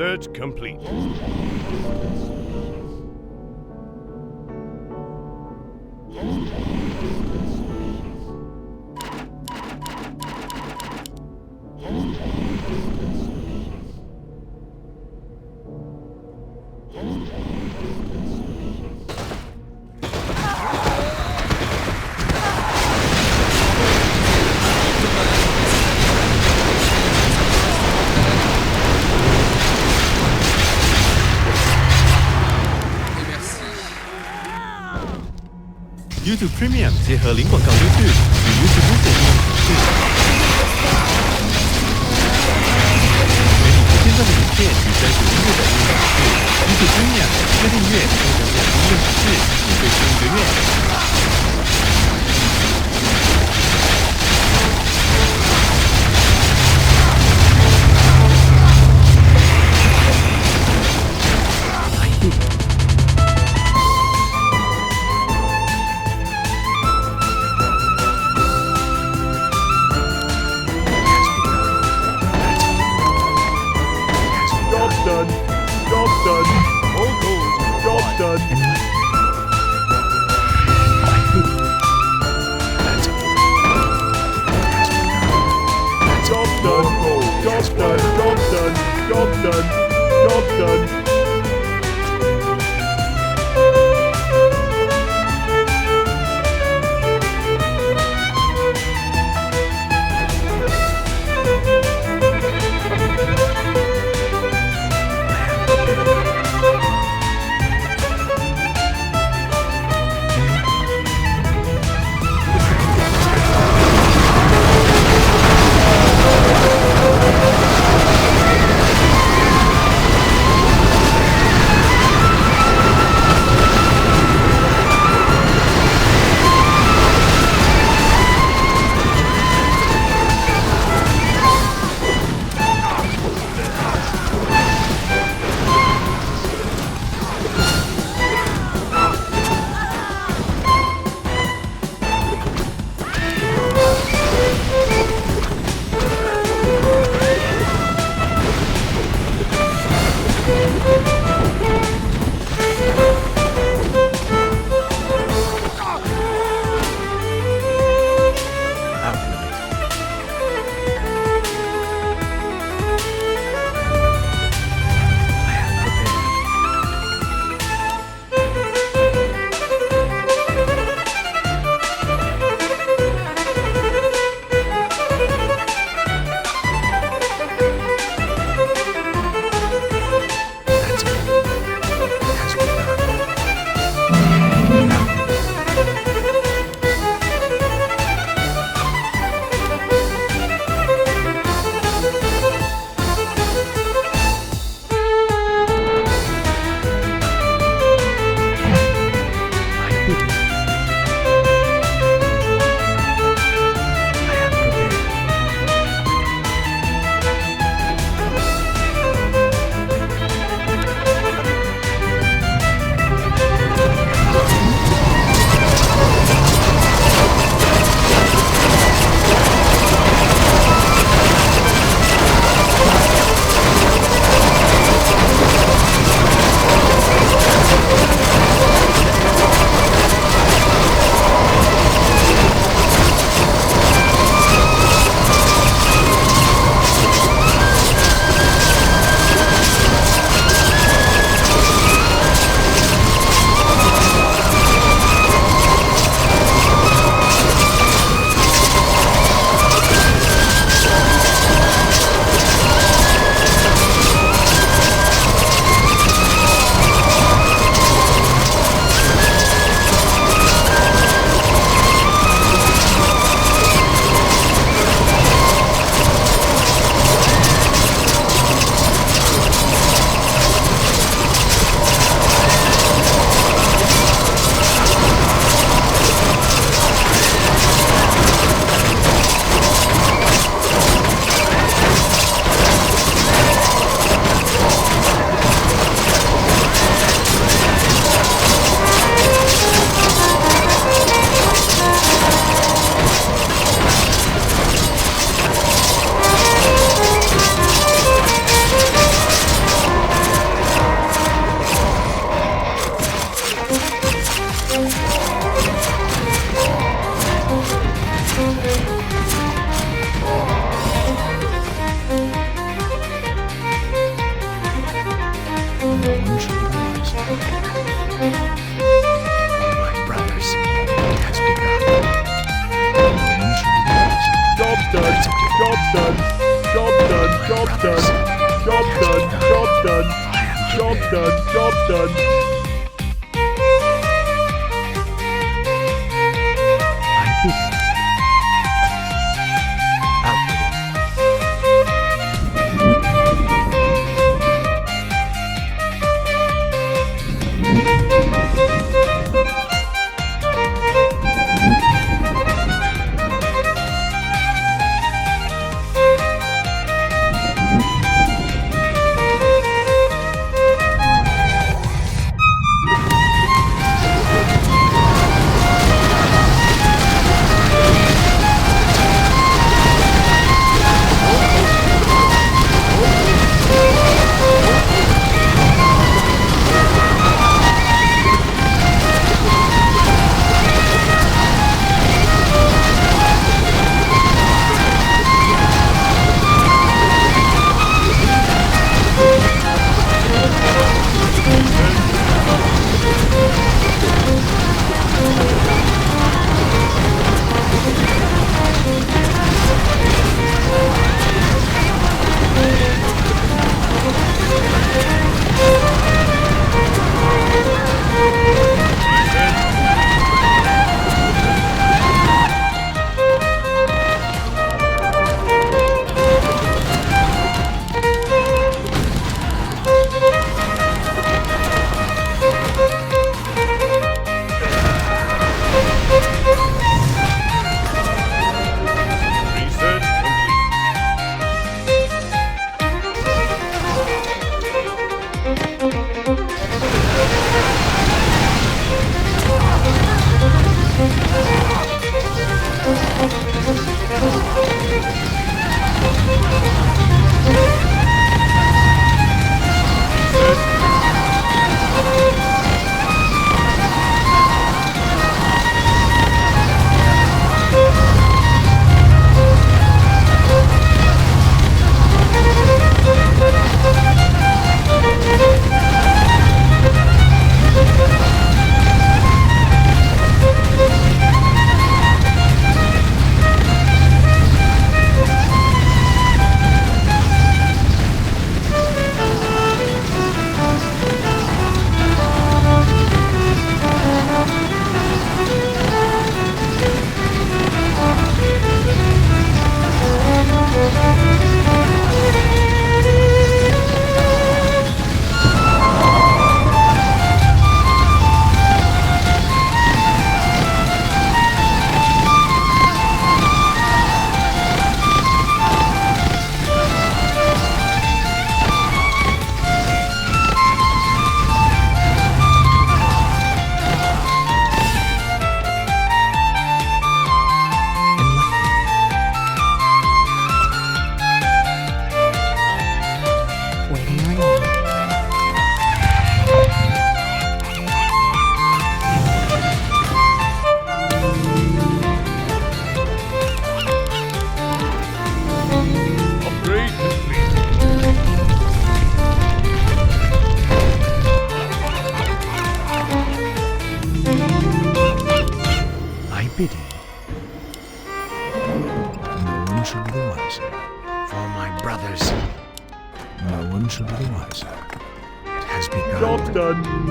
Speaker 5: Research complete.
Speaker 9: YouTube Premium 结合零广告优质与 YouTube Music 应用程序，给你不间断的影片与专属音乐的应用程序。YouTube Premium 一个订阅共享2个应用程序，免费试1个月。
Speaker 17: Job's done. Job's done. All gold. Job's done. Job done. Job's done.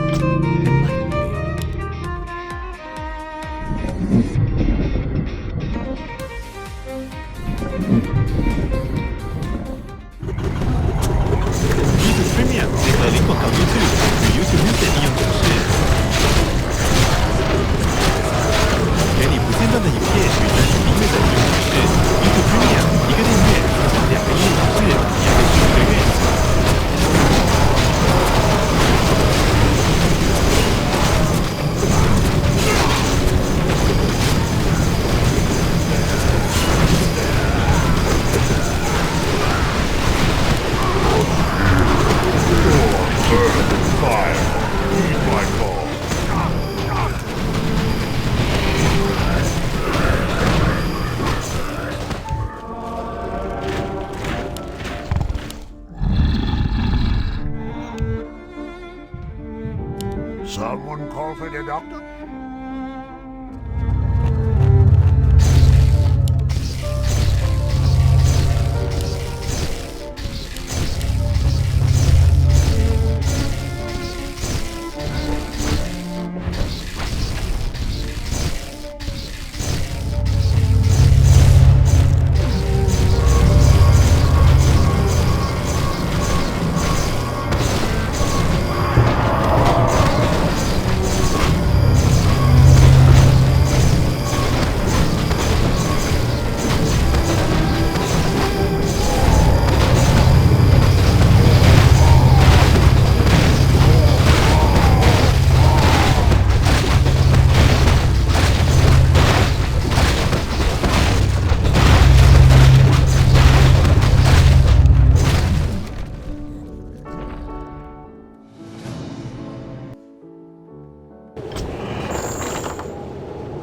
Speaker 19: Someone call for the doctor?